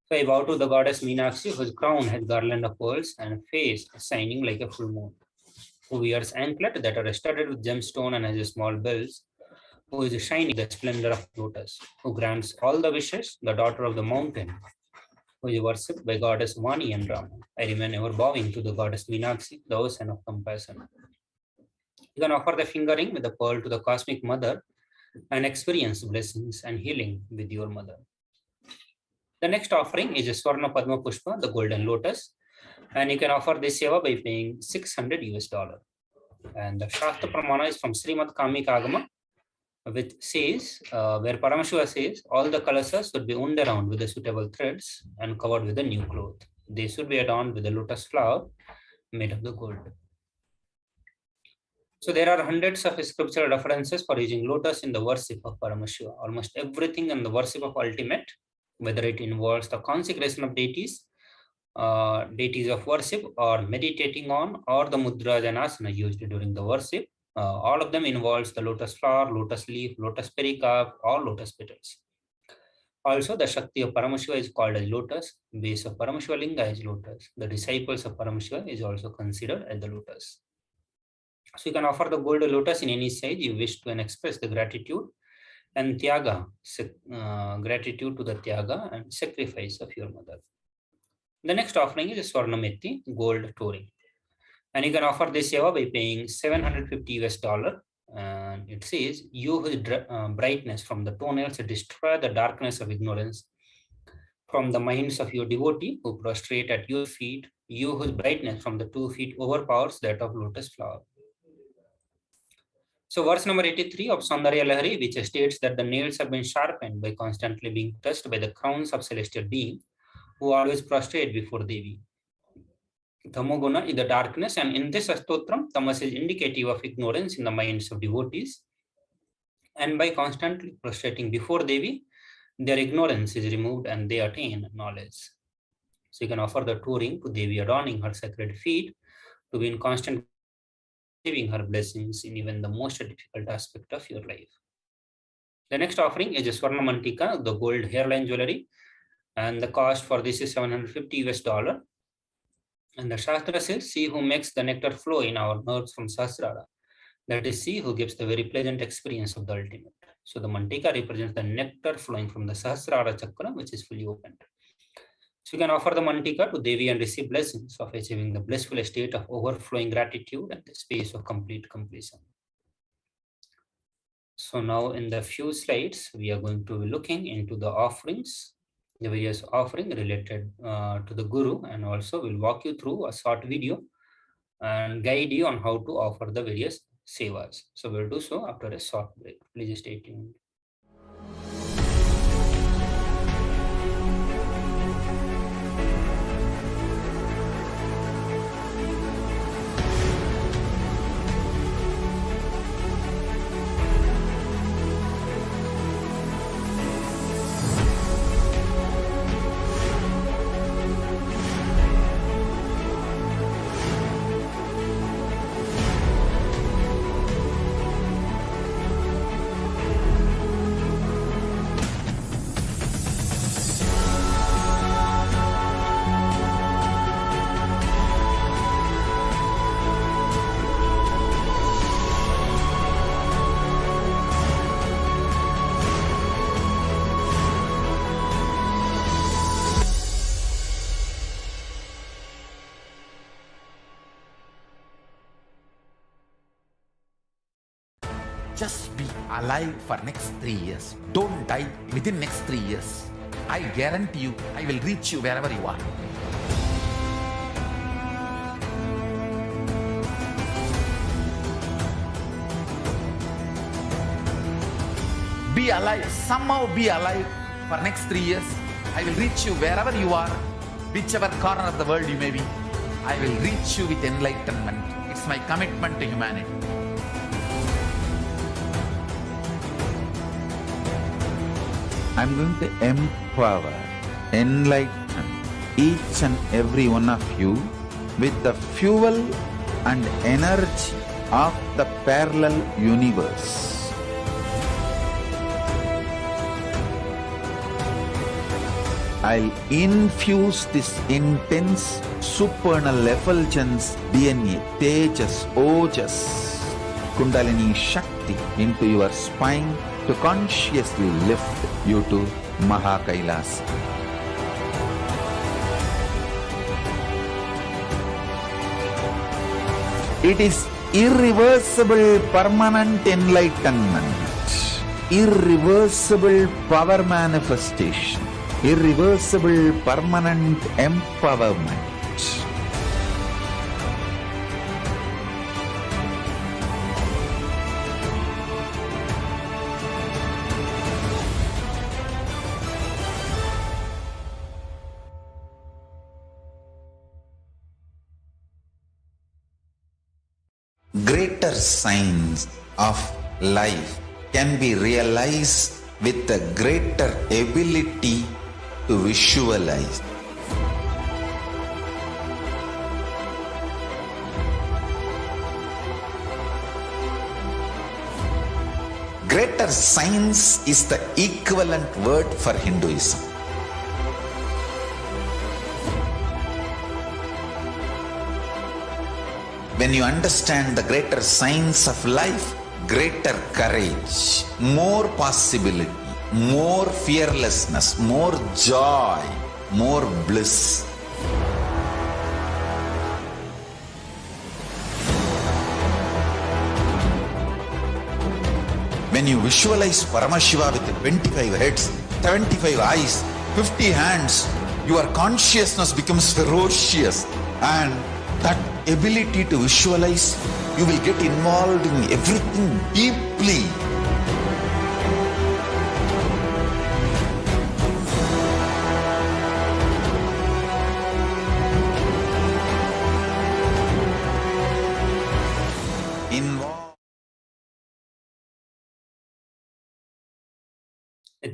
So I bow to the goddess Meenakshi, whose crown has garland of pearls and face shining like a full moon, who wears anklet that are studded with gemstone and has a small bells, who is shining the splendor of lotus, who grants all the wishes, the daughter of the mountain, who is worshipped by goddess Vani and Rama. I remain ever bowing to the goddess Meenakshi, the ocean of compassion. You can offer the finger ring with the pearl to the cosmic mother and experience blessings and healing with your mother. The next offering is a Swarna Padma Pushpa, the golden lotus, and you can offer this seva by paying $600. And the Shastra Pramana is from Srimad Kamika Agama, which says, where Paramashiva says, all the kalasas should be wound around with the suitable threads and covered with a new cloth. They should be adorned with a lotus flower made of the gold. So there are hundreds of scriptural references for using lotus in the worship of Paramashiva. Almost everything in the worship of ultimate, whether it involves the consecration of deities, deities of worship, or meditating on, or the mudras and asana used during the worship, all of them involves the lotus flower, lotus leaf, lotus pericarp, or lotus petals. Also, the Shakti of Paramashiva is called as lotus, base of Paramashiva Linga is lotus. The disciples of Paramashiva is also considered as the lotus. So you can offer the gold lotus in any size you wish to and express the gratitude and tyaga, gratitude to the tyaga and sacrifice of your mother. The next offering is a Swarnametti, gold touring. And you can offer this seva by paying $750. And it says, you whose brightness from the toenails destroy the darkness of ignorance from the minds of your devotee who prostrate at your feet, you whose brightness from the 2 feet overpowers that of lotus flower. So verse number 83 of Saundarya Lahari, which states that the nails have been sharpened by constantly being touched by the crowns of celestial beings who always prostrate before Devi. Tamoguna is the darkness, and in this astotram, tamas is indicative of ignorance in the minds of devotees. And by constantly prostrating before Devi, their ignorance is removed and they attain knowledge. So you can offer the touring to Devi, adorning her sacred feet to be in constant giving her blessings in even the most difficult aspect of your life. The next offering is a Swarna Mantika, the gold hairline jewelry, and the cost for this is $750. And the Shastra says, she who makes the nectar flow in our nerves from Sahasrara, that is she who gives the very pleasant experience of the ultimate. So the Mantika represents the nectar flowing from the Sahasrara chakra, which is fully opened. So you can offer the Mantika to Devi and receive blessings of achieving the blissful state of overflowing gratitude and the space of complete completion. So now in the few slides, we are going to be looking into the offerings, the various offerings related to the Guru, and also we'll walk you through a short video and guide you on how to offer the various sevas. So we'll do so after a short break. Please stay tuned. Just be alive for next 3 years. Don't die within next 3 years. I guarantee you, I will reach you wherever you are. be alive, somehow be alive for next 3 years. I will reach you wherever you are, whichever corner of the world you may be. I will reach you with enlightenment. It's my commitment to humanity. I'm going to empower, enlighten each and every one of you with the fuel and energy of the parallel universe. I'll infuse this intense supernal effulgence DNA, Tejas, Ojas, Kundalini Shakti into your spine to consciously lift you to Mahakailas. It is irreversible permanent enlightenment, irreversible power manifestation, irreversible permanent empowerment. Greater signs of life can be realized with a greater ability to visualize. Greater science is the equivalent word for Hinduism. When you understand the greater science of life, greater courage, more possibility, more fearlessness, more joy, more bliss. When you visualize Paramashiva with 25 heads, 75 eyes, 50 hands, your consciousness becomes ferocious, and that ability to visualize, you will get involved in everything deeply.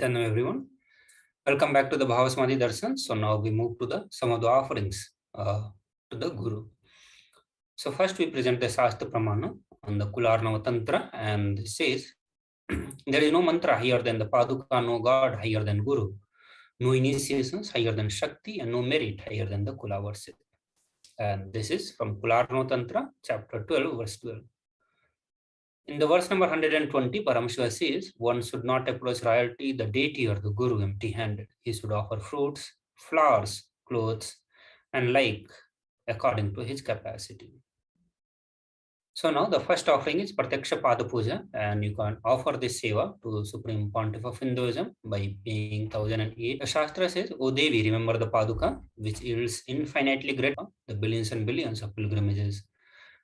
Hello everyone. Welcome back to the Bhavasamadhi Darshan. So now we move to some of the offerings to the Guru. So first we present the Shastra Pramana on the Kularnava Tantra, and it says, there is no mantra higher than the Paduka, no God higher than Guru, no initiations higher than Shakti, and no merit higher than the Kula worship. And this is from Kularnava Tantra, chapter 12, verse 12. In the verse number 120, Paramashiva says, one should not approach royalty, the deity, or the Guru empty-handed. He should offer fruits, flowers, clothes, and like according to his capacity. So now the first offering is Pratyaksha Pada Puja, and you can offer this seva to Supreme Pontiff of Hinduism by paying 1008. The Shastra says, O Devi, remember the Paduka, which yields infinitely great, the billions and billions of pilgrimages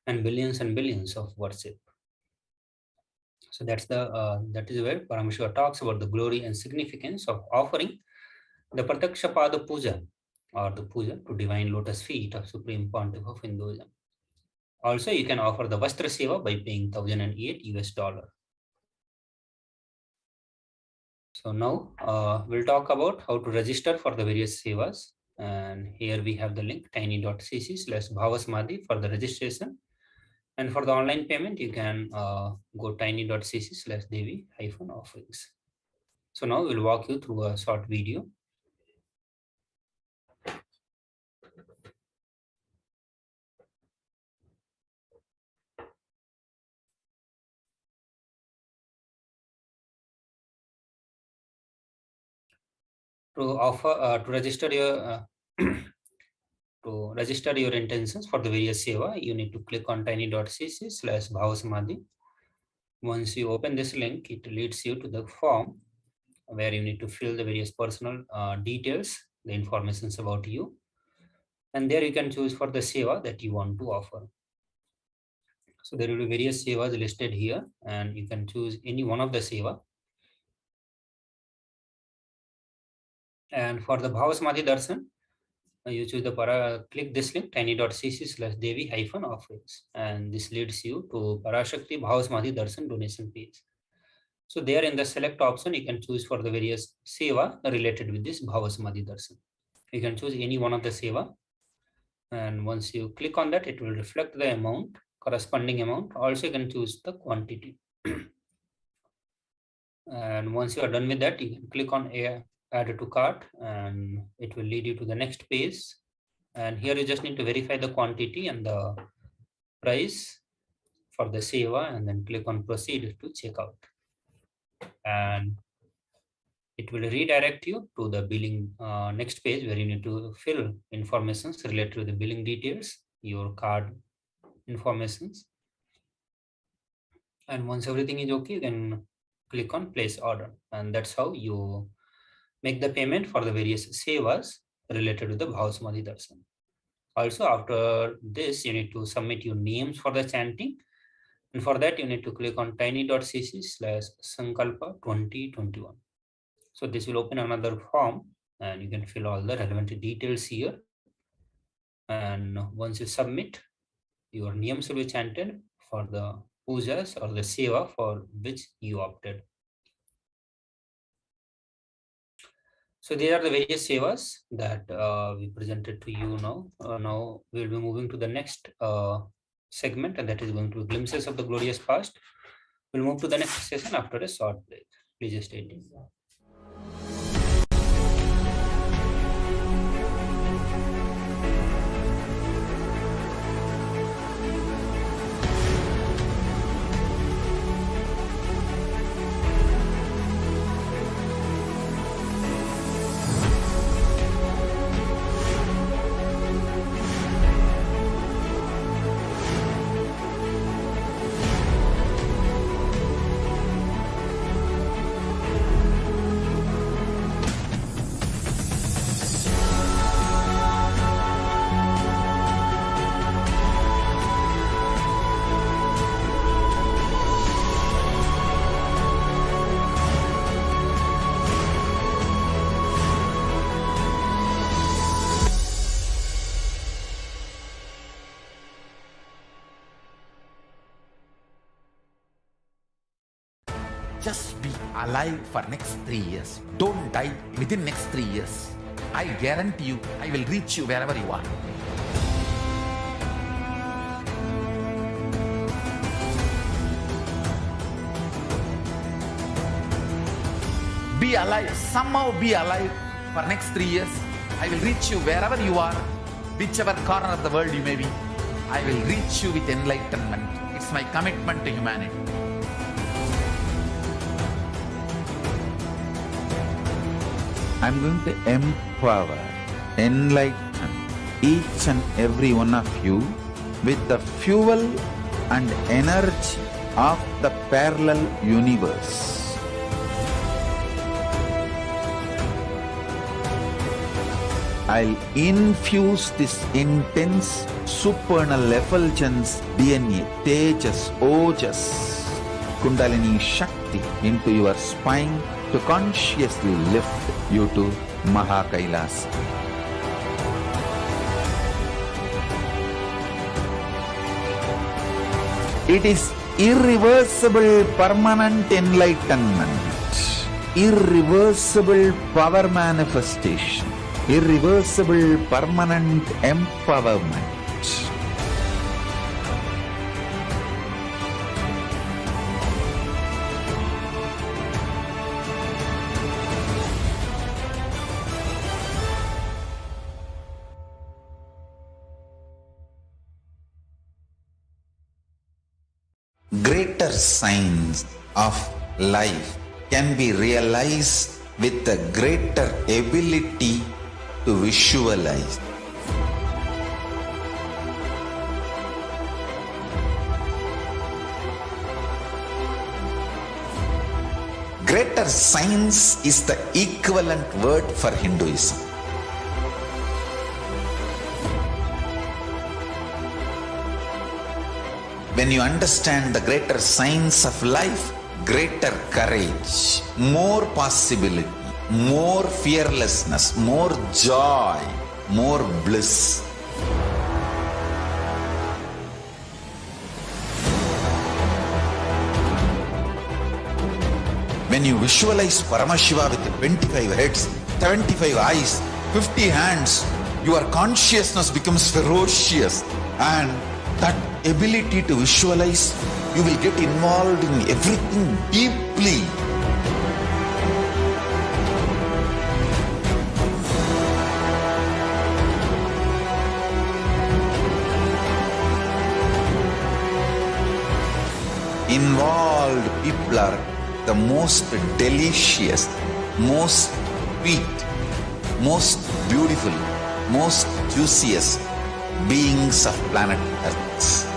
and billions of worship. So that is where Paramashiva talks about the glory and significance of offering the Pratyaksha Pada Puja, or the puja to divine lotus feet of Supreme Pontiff of Hinduism. Also, you can offer the Vastra Seva by paying 1008 US dollar. So now we'll talk about how to register for the various sevas. And here we have the link tiny.cc/bhavasamadhi for the registration. And for the online payment, you can go tiny.cc/devi-offerings. So now we'll walk you through a short video. To register your to register your intentions for the various seva, you need to click on tiny.cc/bhavasamadhi. Once you open this link, it leads you to the form where you need to fill the various personal details, the informations about you, and there you can choose for the seva that you want to offer. So there will be various sevas listed here, and you can choose any one of the seva. And for the Bhava Samadhi Darshan, you choose the click this link tiny.cc/devi-offerings, and this leads you to Parashakti Bhava Samadhi Darshan donation page. So there in the select option, you can choose for the various seva related with this Bhava Samadhi Darshan. You can choose any one of the seva, and once you click on that, it will reflect the amount, corresponding amount. Also, you can choose the quantity. And once you are done with that, you can click on add to cart, and it will lead you to the next page. And here you just need to verify the quantity and the price for the seva, and then click on proceed to checkout. And it will redirect you to the billing next page, where you need to fill informations related to the billing details, your card informations. And once everything is okay, you can click on place order, and that's how you make the payment for the various sevas related to the Bhava Samadhi Darshan. Also, after this, you need to submit your names for the chanting, and for that you need to click on tiny.cc/sankalpa 2021. So this will open another form, and you can fill all the relevant details here. And once you submit, your names will be chanted for the pujas or the seva for which you opted. So these are the various sevas that we presented to you now. Now we'll be moving to the next segment, and that is going to be glimpses of the glorious past. We'll move to the next session after a short break. Please stay tuned. Just be alive for next 3 years. Don't die within next 3 years. I guarantee you, I will reach you wherever you are. Be alive, somehow be alive for next 3 years. I will reach you wherever you are, whichever corner of the world you may be. I will reach you with enlightenment. It's my commitment to humanity. I'm going to empower, enlighten each and every one of you with the fuel and energy of the parallel universe. I'll infuse this intense supernal effulgence DNA, Tejas, Ojas, Kundalini Shakti into your spine to consciously lift you to Mahakailas. It is irreversible permanent enlightenment, irreversible power manifestation, irreversible permanent empowerment. Greater signs of life can be realized with a greater ability to visualize. Greater science is the equivalent word for Hinduism. When you understand the greater science of life, greater courage, more possibility, more fearlessness, more joy, more bliss. When you visualize Paramashiva with 25 heads, 75 eyes, 50 hands, your consciousness becomes ferocious, and that ability to visualize, you will get involved in everything deeply. Involved people are the most delicious, most sweet, most beautiful, most juiciest beings of planet Earth.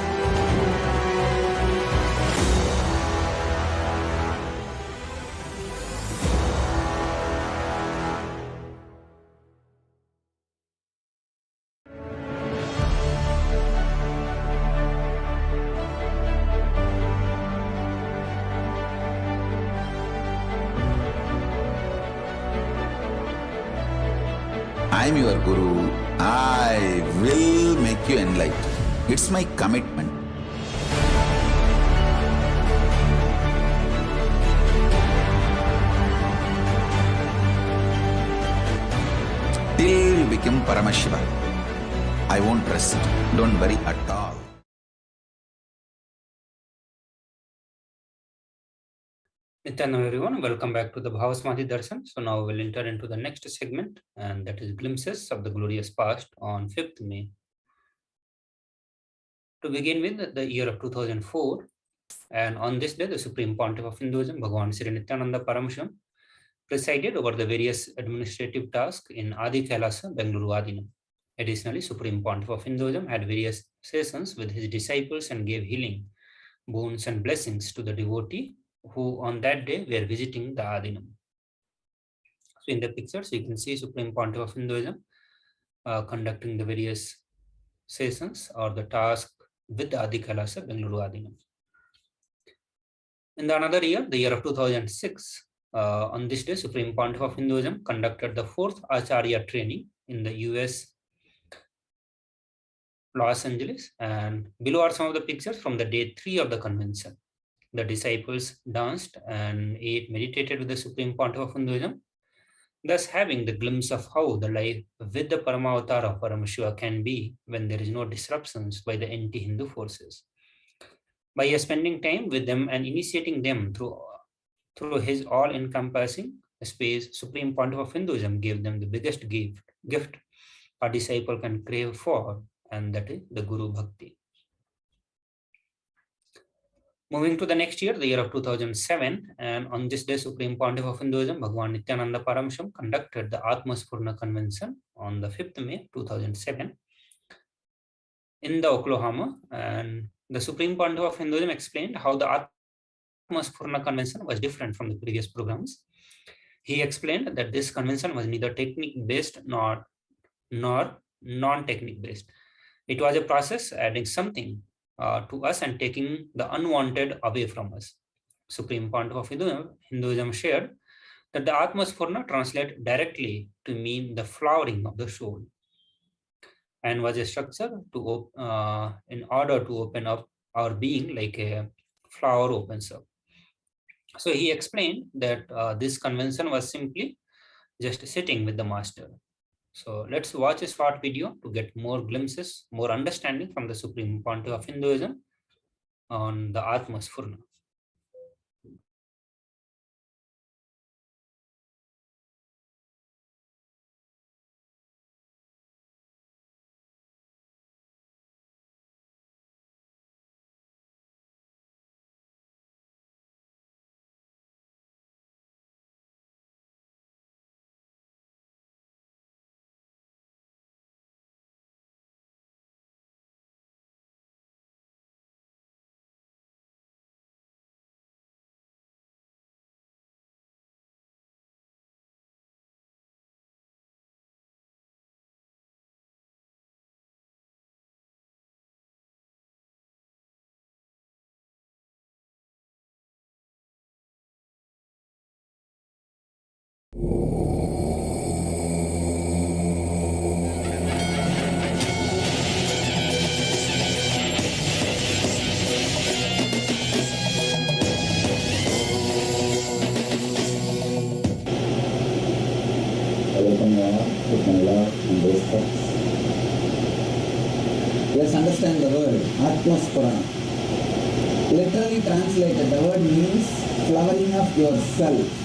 I am your Guru. I will make you enlightened. It's my commitment. Till you become Paramashiva, I won't rest. Don't worry at all. Nithyananda everyone, welcome back to the Bhavasamadhi Darshan. So now we'll enter into the next segment, and that is glimpses of the glorious past on 5th May. To begin with, the year of 2004, and on this day, the Supreme Pontiff of Hinduism, Bhagavan Sri Nithyananda Paramashivam, presided over the various administrative tasks in Adi Kailasa, Bengaluru Adinam. Additionally, Supreme Pontiff of Hinduism had various sessions with his disciples and gave healing, boons and blessings to the devotee who on that day were visiting the Adinam. So in the pictures, you can see Supreme Pontiff of Hinduism conducting the various sessions or the task with the Adi Kailasa, Bengaluru Adinam. In the another year, the year of 2006, on this day, Supreme Pontiff of Hinduism conducted the 4th Acharya training in the US, Los Angeles, and below are some of the pictures from the day 3 of the convention. The disciples danced and ate, meditated with the Supreme Pontiff of Hinduism, thus having the glimpse of how the life with the Paramavatar of Paramashiva can be when there is no disruptions by the anti-Hindu forces. By spending time with them and initiating them through his all-encompassing space, Supreme Pontiff of Hinduism gave them the biggest gift a disciple can crave for, and that is the Guru Bhakti. Moving to the next year, the year of 2007, and on this day, Supreme Pontiff of Hinduism, Bhagavan Nithyananda Paramashivam, conducted the Atmaspurna Convention on the 5th May 2007 in the Oklahoma, and the Supreme Pontiff of Hinduism explained how the Atmaspurna Convention was different from the previous programs. He explained that this convention was neither technique-based nor non-technique-based. It was a process adding something to us and taking the unwanted away from us. Supreme Pontiff of Hinduism shared that the Atmaspurna translates directly to mean the flowering of the soul, and was a structure to in order to open up our being like a flower opens up. So he explained that this convention was simply just sitting with the master. So let's watch a short video to get more glimpses, more understanding from the Supreme Pontiff of Hinduism on the Atmaspurna. Let's understand the word Atmaspurana. Literally translated, the word means flowering of yourself.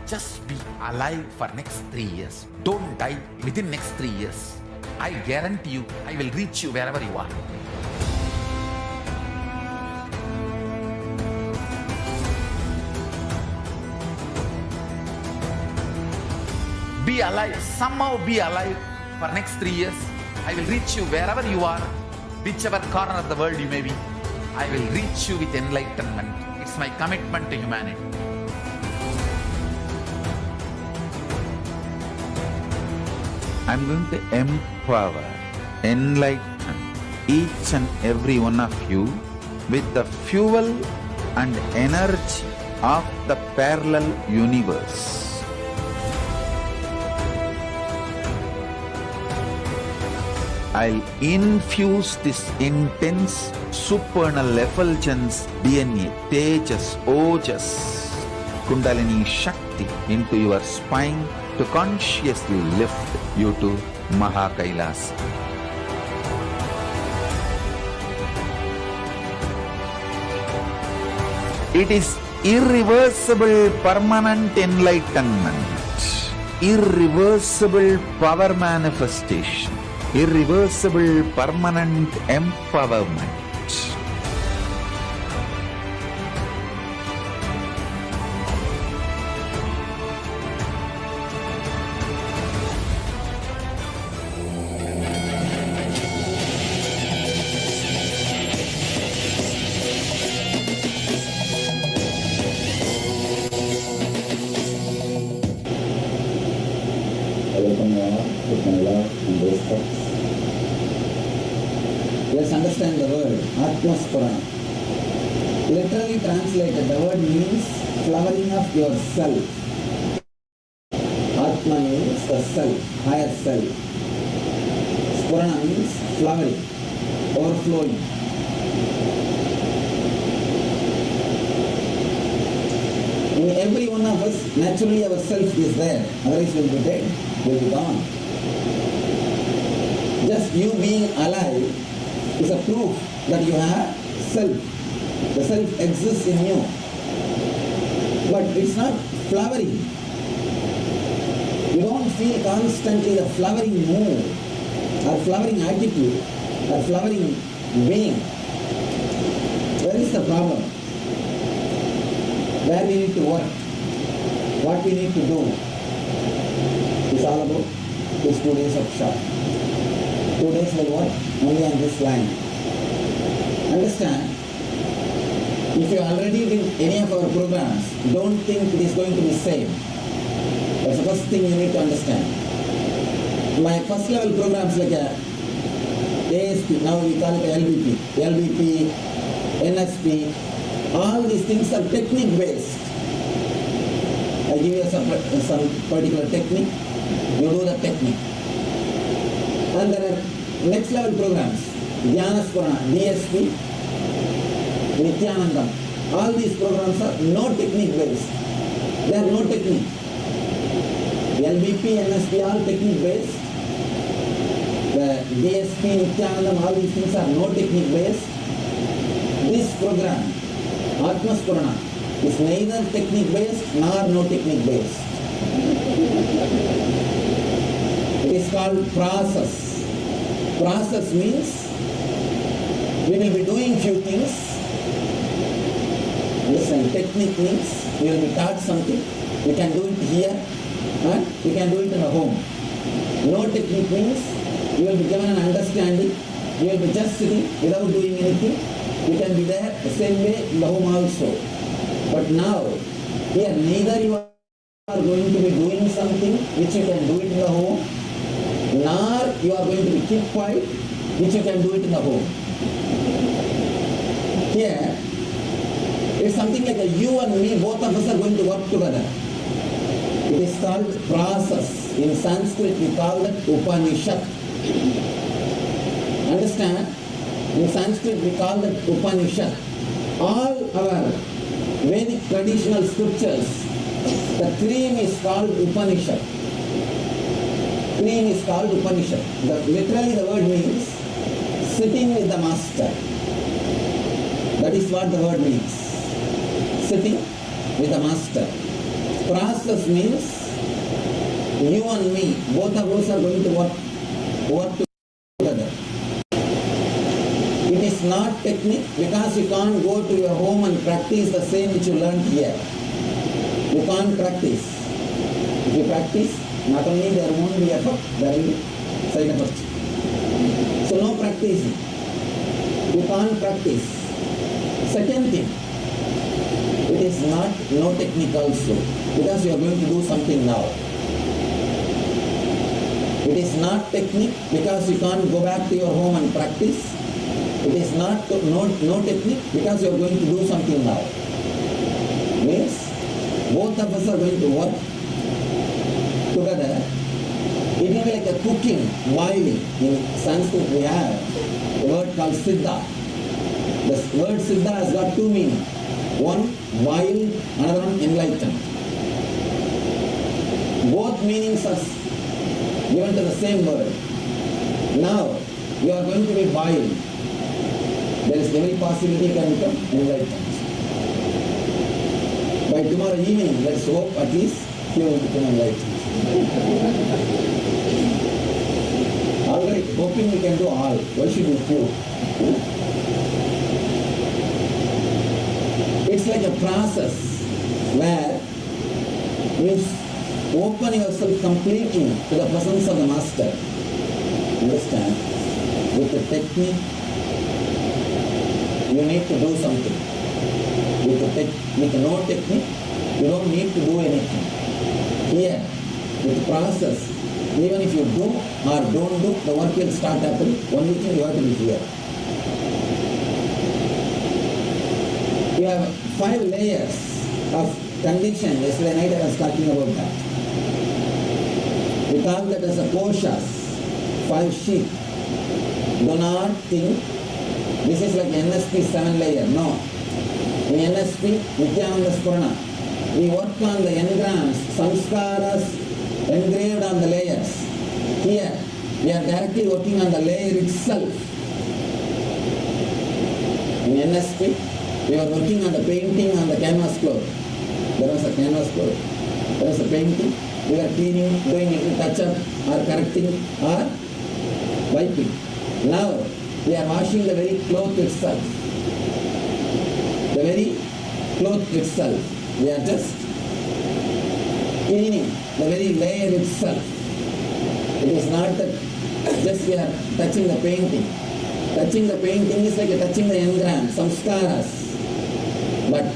Just be alive for next 3 years. Don't die within next 3 years. I guarantee you, I will reach you wherever you are. Be alive, somehow be alive for next 3 years. I will reach you wherever you are, whichever corner of the world you may be. I will reach you with enlightenment. It's my commitment to humanity. I'm going to empower, enlighten each and every one of you with the fuel and energy of the parallel universe. I'll infuse this intense supernal effulgence DNA, Tejas, Ojas, Kundalini Shakti into your spine to consciously lift you to Mahakailas. It is irreversible permanent enlightenment, irreversible power manifestation, irreversible, permanent empowerment. Let's understand the word Atmaspurana. Literally translated, the word means flowering of yourself. Atma means the self, higher self. Spurana means flowering, overflowing. In every one of us, naturally our self is there, otherwise we'll be dead, we'll be gone. Just you being alive is a proof that you have self. The self exists in you. But it's not flowering. You don't feel constantly the flowering mood or flowering attitude or flowering being. Where is the problem? Where we need to work, what we need to do is all about these 2 days of shop. 2 days will work only on this line. Understand, if you already did any of our programs, don't think it is going to be same. That's the first thing you need to understand. My first level programs like ASP, now we call it LBP, NSP, all these things are technique based. I give you some particular technique, you do the technique. And there are next level programs, Dhyanaspurana, DSP, Nithyananda. All these programs are no technique based. They are no technique. LBP, NSP, all technique based. The DSP, Nithyananda, all these things are no technique based. This program, Atmaspurana, is neither technique based nor no technique based. It is called process. Process means we will be doing few things. Listen, technique means we will be taught something. We can do it here and we can do it in a home. No technique means you will be given an understanding. You will be just sitting without doing anything. You can be there the same way in the home also. But now, here neither you are going to be doing something which you can do it in the home, nor you are going to be keep quiet which you can do it in the home. Here, it's something like you and me, both of us are going to work together. It is called process. In Sanskrit we call it Upanishad. Understand? In Sanskrit we call it Upanishad. All our Vedic traditional scriptures, the cream is called Upanishad. Cream is called Upanishad. Literally the word means sitting with the master. That is what the word means. Sitting with the master. Process means you and me, both of us are going to work together. It is not technique because you can't go to your home and practice the same which you learned here. You can't practice. If you practice, not only there won't be effort, there will be side effect. So no practicing. You can't practice. Second thing, it is not no technique also because you are going to do something now. It is not technique because you can't go back to your home and practice. It is not no technique because you are going to do something now. Means both of us are going to work together. It will be like a cooking, boiling. In Sanskrit we have a word called Siddha. The word Siddha has got two meanings. One, boiled, another one, enlightened. Both meanings are given to the same word. Now, you are going to be boiled. There is every possibility you can become enlightened. By tomorrow evening, let's hope at least you will become enlightened. All right, hoping we can do all. Why should we few? It's like a process where you open yourself completely to the presence of the Master. Understand? With the technique, you need to do something. With no technique, you don't need to do anything. Here, with the process, even if you do or don't do, the work will start happening. Only thing you have to be here. You have 5 layers of condition. Yesterday night I was talking about that. We call that as a koshas, 5 sheep. Do not think this is like NSP 7 layer. No. In NSP, Nithyananda Spurana, we work on the engrams, samskaras engraved on the layers. Here, we are directly working on the layer itself. In NSP, we are working on the painting on the canvas floor. There was a canvas floor. There was a painting. We are cleaning, doing little touch-up, or correcting, or wiping. Now, we are washing the very cloth itself. The very cloth itself. We are just cleaning the very layer itself. It is not that just we are touching the painting. Touching the painting is like touching the engram, samskaras. But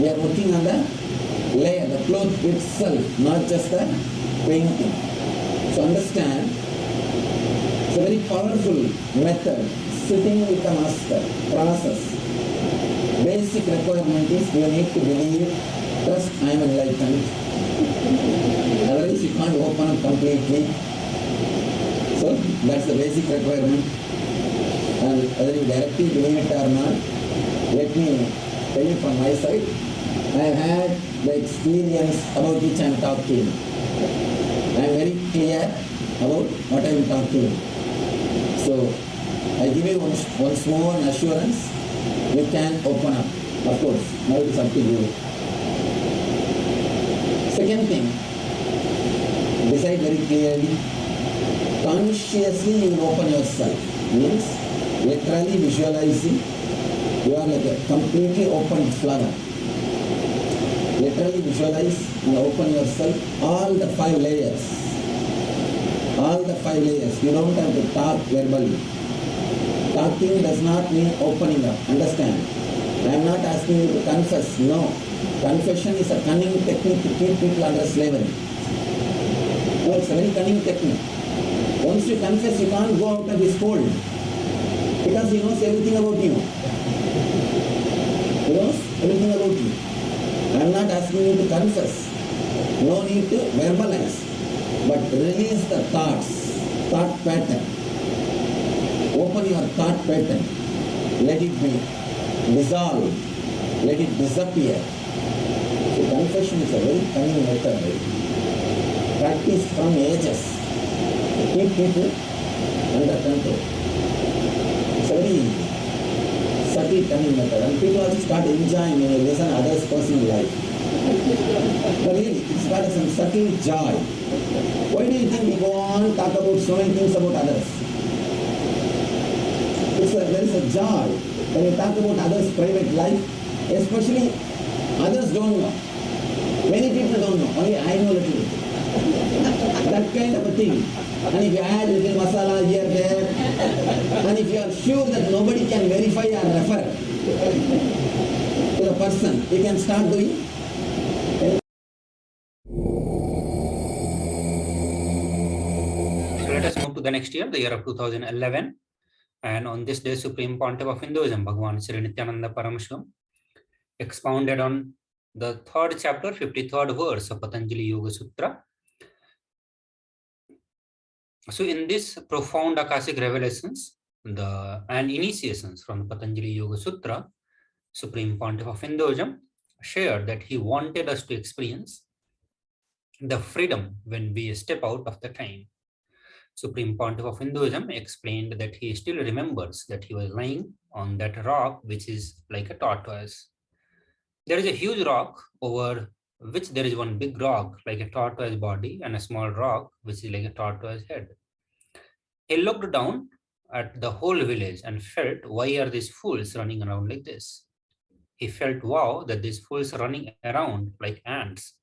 we are working on the layer, the cloth itself, not just the painting. So understand, it's a very powerful method, sitting with the Master, process. Basic requirement is you need to believe, trust I am enlightened. Otherwise you can't open up completely. So that's the basic requirement. And whether you directly believe it or not, let me tell you from my side, I have had the experience about which I am talking. I am very clear about what I am talking. So I give you once more an assurance, you can open up. Of course, now it is up to you. Second thing, decide very clearly, consciously you will open yourself. Means literally visualizing you are like a completely open flower. Literally visualize and open yourself, all the 5 layers. All the 5 layers. You don't have to talk verbally. Talking does not mean opening up. Understand? I am not asking you to confess. No. Confession is a cunning technique to keep people under slavery. No, it's a very cunning technique. Once you confess, you can't go out of this fold. Because he knows everything about you. He knows everything about you. I am not asking you to confess. No need to verbalize. But release the thoughts, thought pattern. Open your thought pattern. Let it be dissolved. Let it disappear. So confession is a very cunning method. Practice from ages. To keep people under control. It's a very subtle cunning method. And people also start enjoying when you listen to others' personal life. But really, it's got some subtle joy. Why do you think we go on talk about so many things about others? There is a joy when you talk about others' private life, especially others don't know. Many people don't know, only I know little. That kind of a thing. And if you add little masala here, there, and if you are sure that nobody can verify or refer to the person, you can start doing. So let us move to the next year, the year of 2011. And on this day, Supreme Pontiff of Hinduism, Bhagavan Sri Nithyananda Paramashivam, expounded on the 3rd chapter, 53rd verse of Patanjali Yoga Sutra. So in this profound Akashic revelations and initiations from the Patanjali Yoga Sutra, Supreme Pontiff of Hinduism shared that he wanted us to experience the freedom when we step out of the time. Supreme Pontiff of Hinduism explained that he still remembers that he was lying on that rock, which is like a tortoise. There is a huge rock over which there is one big rock like a tortoise body and a small rock which is like a tortoise head. He looked down at the whole village and felt, why are these fools running around like this? He felt, wow, that these fools are running around like ants.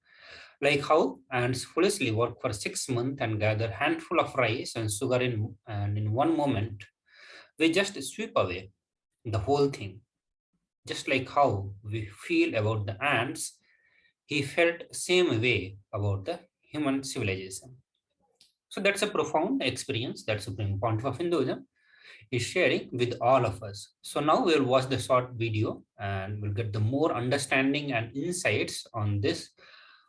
Like how ants foolishly work for 6 months and gather handful of rice and sugar and in one moment, we just sweep away the whole thing. Just like how we feel about the ants, he felt same way about the human civilization. So that's a profound experience that Supreme Pontiff of Hinduism is sharing with all of us. So now we'll watch the short video and we'll get the more understanding and insights on this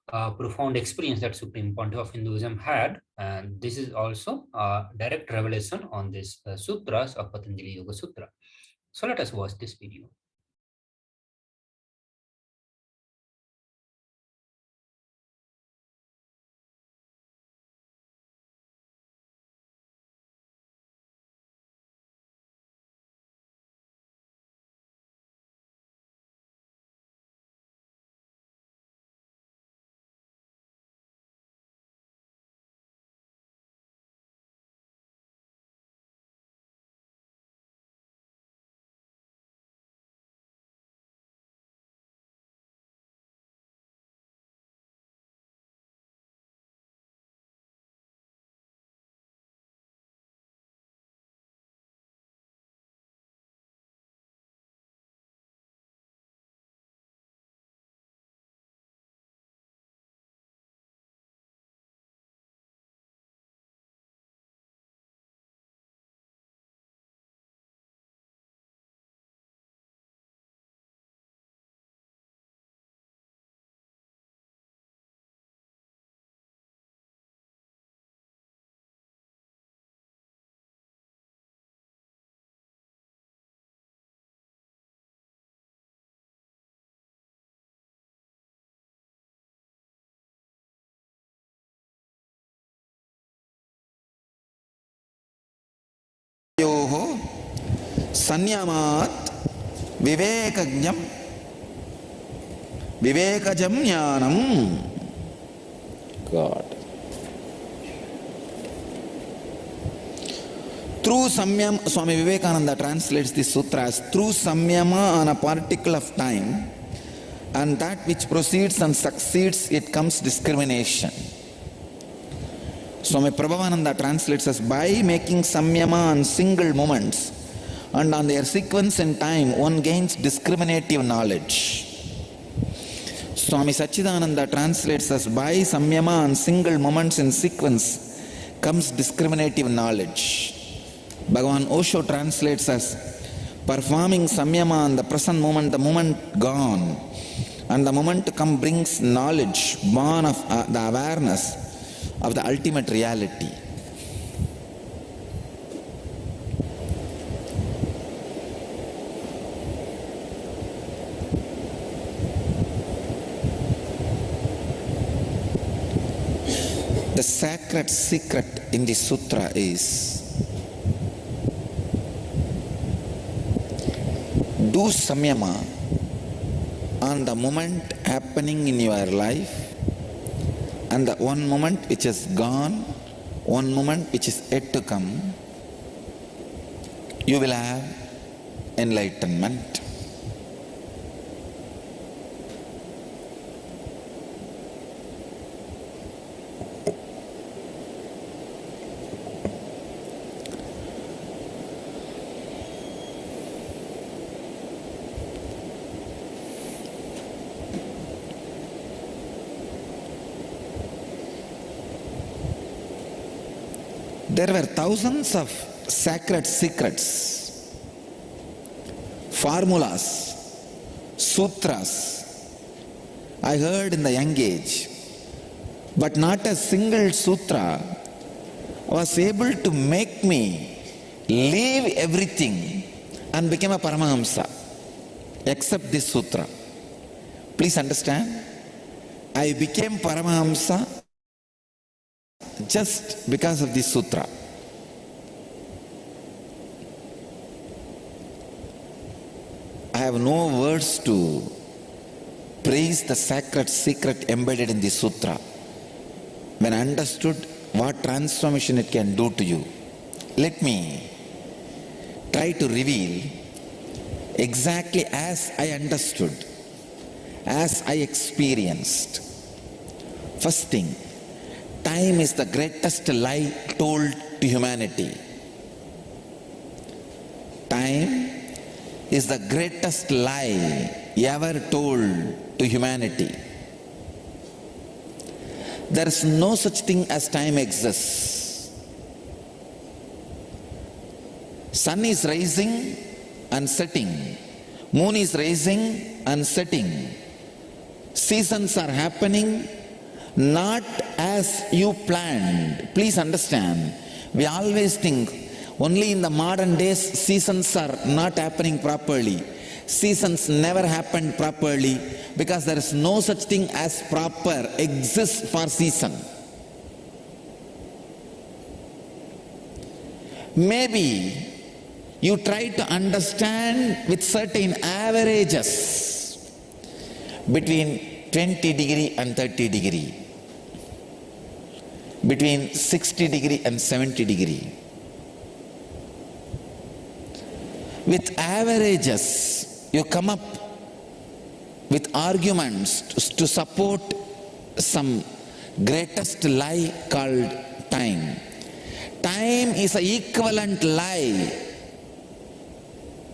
profound experience that Supreme Pontiff of Hinduism had. And this is also a direct revelation on this sutras of Patanjali Yoga Sutra. So let us watch this video. संयमात् विवेकज्ञं विवेकजं ज्ञानम. God. Through samyam, Swami Vivekananda translates this sutra as through samyama on a particle of time, and that which proceeds and succeeds, it comes discrimination. Swami Prabhavananda translates as by making samyama on single moments and on their sequence in time, one gains discriminative knowledge. Swami Sachidananda translates as by samyama on single moments in sequence comes discriminative knowledge. Bhagavan Osho translates as performing samyama on the present moment, the moment gone, and the moment to come brings knowledge, born of the awareness of the ultimate reality. The sacred secret in the sutra is do samyama on the moment happening in your life and the one moment which is gone, one moment which is yet to come. You will have enlightenment. There were thousands of sacred secrets, formulas, sutras I heard in the young age, but not a single sutra was able to make me leave everything and become a Paramahamsa except this sutra. Please understand, I became Paramahamsa just because of this sutra. I have no words to praise the sacred secret embedded in this sutra when I understood what transformation it can do to you. let me try to reveal exactly as I understood, as I experienced. First thing, time is the greatest lie told to humanity. Time is the greatest lie ever told to humanity. There is no such thing as time exists. Sun is rising and setting. Moon is rising and setting. Seasons are happening not as you planned. Please understand, we always think only in the modern days seasons are not happening properly. Seasons never happened properly because there is no such thing as proper exists for season. Maybe you try to understand with certain averages between 20 degree and 30 degree, between 60 degree and 70 degree. With averages, you come up with arguments to support some greatest lie called time. Time is an equivalent lie.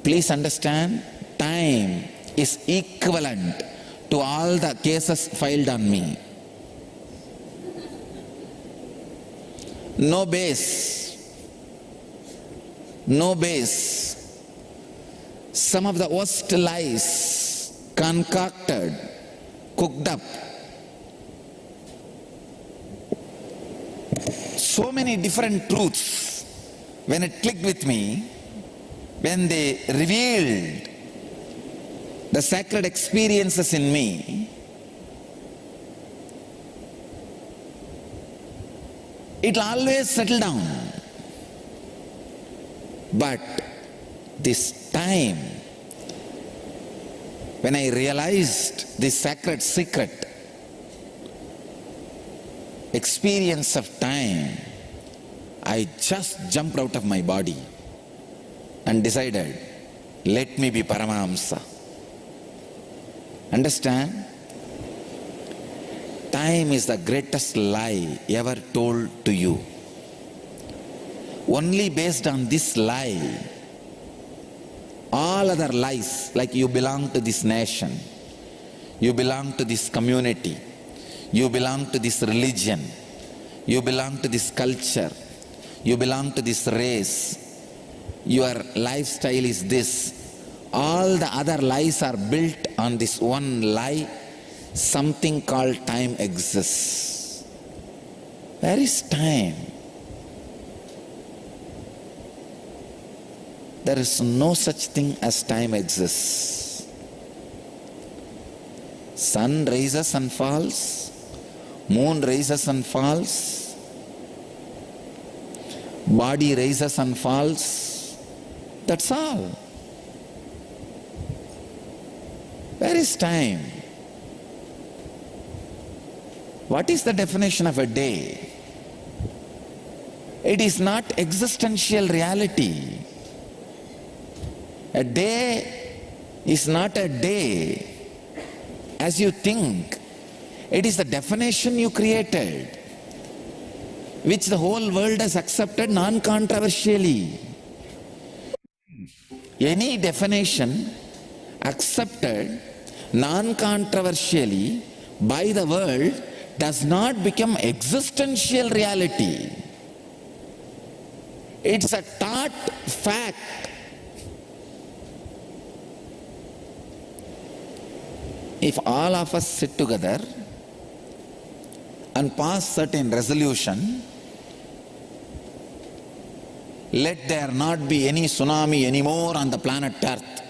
Please understand, time is equivalent to all the cases filed on me. No base. No base. Some of the worst lies concocted, cooked up. So many different truths, when it clicked with me, when they revealed the sacred experiences in me, it'll always settle down. But this time, when I realized this sacred secret, experience of time, I just jumped out of my body and decided, let me be Paramahamsa. Understand? Time is the greatest lie ever told to you. Only based on this lie, all other lies, like you belong to this nation, you belong to this community, you belong to this religion, you belong to this culture, you belong to this race, your lifestyle is this. All the other lies are built on this one lie, something called time exists. Where is time? There is no such thing as time exists. Sun rises and falls, moon rises and falls, body rises and falls. That's all. Where is time? What is the definition of a day? It is not existential reality. A day is not a day as you think. It is the definition you created, which the whole world has accepted non-controversially. Any definition accepted non-controversially by the world does not become existential reality. It's a taught fact. If all of us sit together and pass certain resolution, let there not be any tsunami anymore on the planet Earth,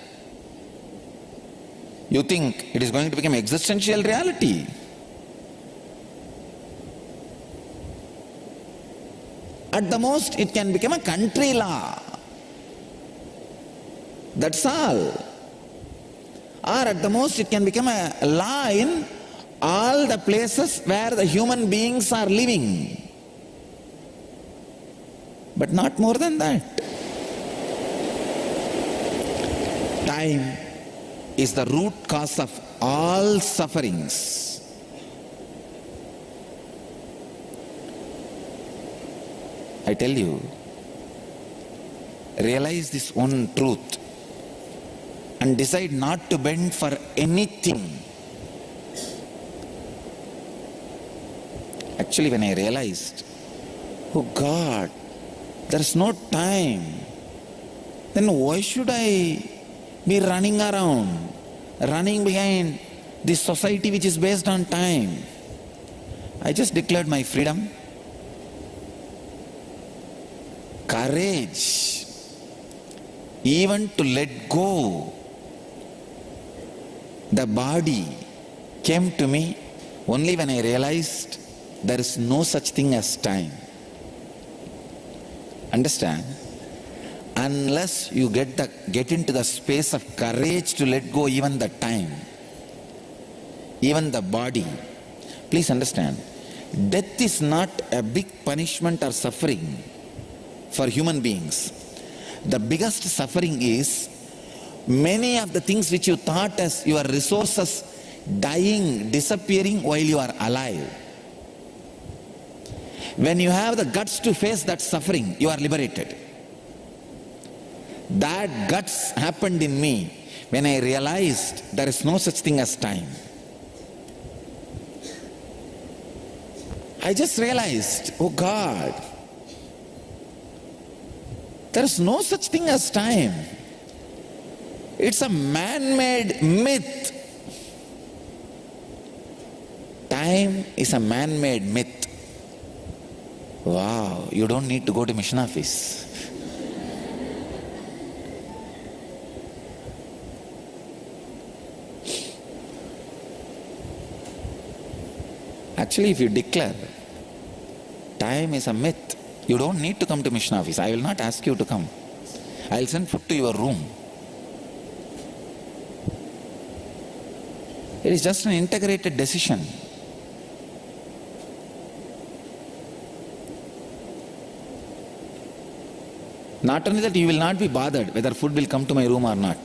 you think it is going to become existential reality? At the most, it can become a country law. That's all. Or at the most, it can become a law in all the places where the human beings are living. but not more than that. Time is the root cause of all sufferings. I tell you, realize this one truth and decide not to bend for anything. Actually, when I realized, oh God, there's no time, then why should I be running around, running behind this society which is based on time? I just declared my freedom, courage, even to let go. The body came to me only when I realized there is no such thing as time. Understand? Unless you get into the space of courage to let go even the time, even the body. Please understand, death is not a big punishment or suffering for human beings. The biggest suffering is many of the things which you thought as your resources dying, disappearing while you are alive. When you have the guts to face that suffering, you are liberated. That guts happened in me when I realized there is no such thing as time. I just realized, oh God, there is no such thing as time. It's a man-made myth. Time is a man-made myth. Wow, you don't need to go to mission office. Actually, if you declare time is a myth, you don't need to come to mission office. I will not ask you to come. I will send food to your room. It is just an integrated decision. Not only that, you will not be bothered whether food will come to my room or not.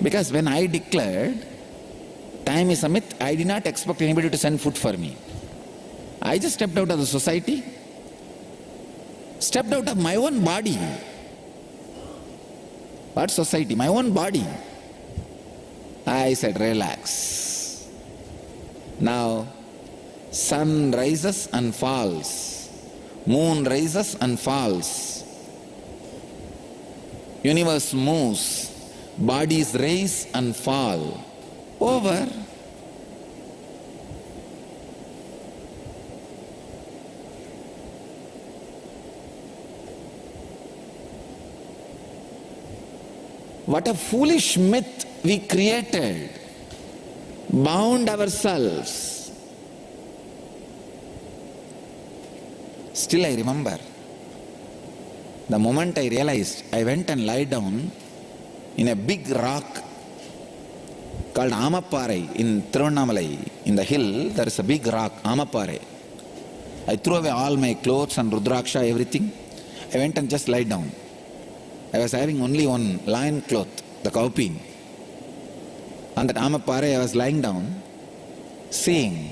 Because when I declared time is a myth, I did not expect anybody to send food for me. I just stepped out of the society, stepped out of my own body. What society? My own body. I said, relax. Now, sun rises and falls. Moon rises and falls. Universe moves. Bodies rise and fall. Over. What a foolish myth we created, bound ourselves. Still I remember, the moment I realized, I went and lied down in a big rock called Amaparai in Tiruvannamalai. In the hill, there is a big rock, Amaparai. I threw away all my clothes and Rudraksha, everything. I went and just lied down. I was having only one lion cloth, the cowpea. On that Amaparai, I was lying down, seeing,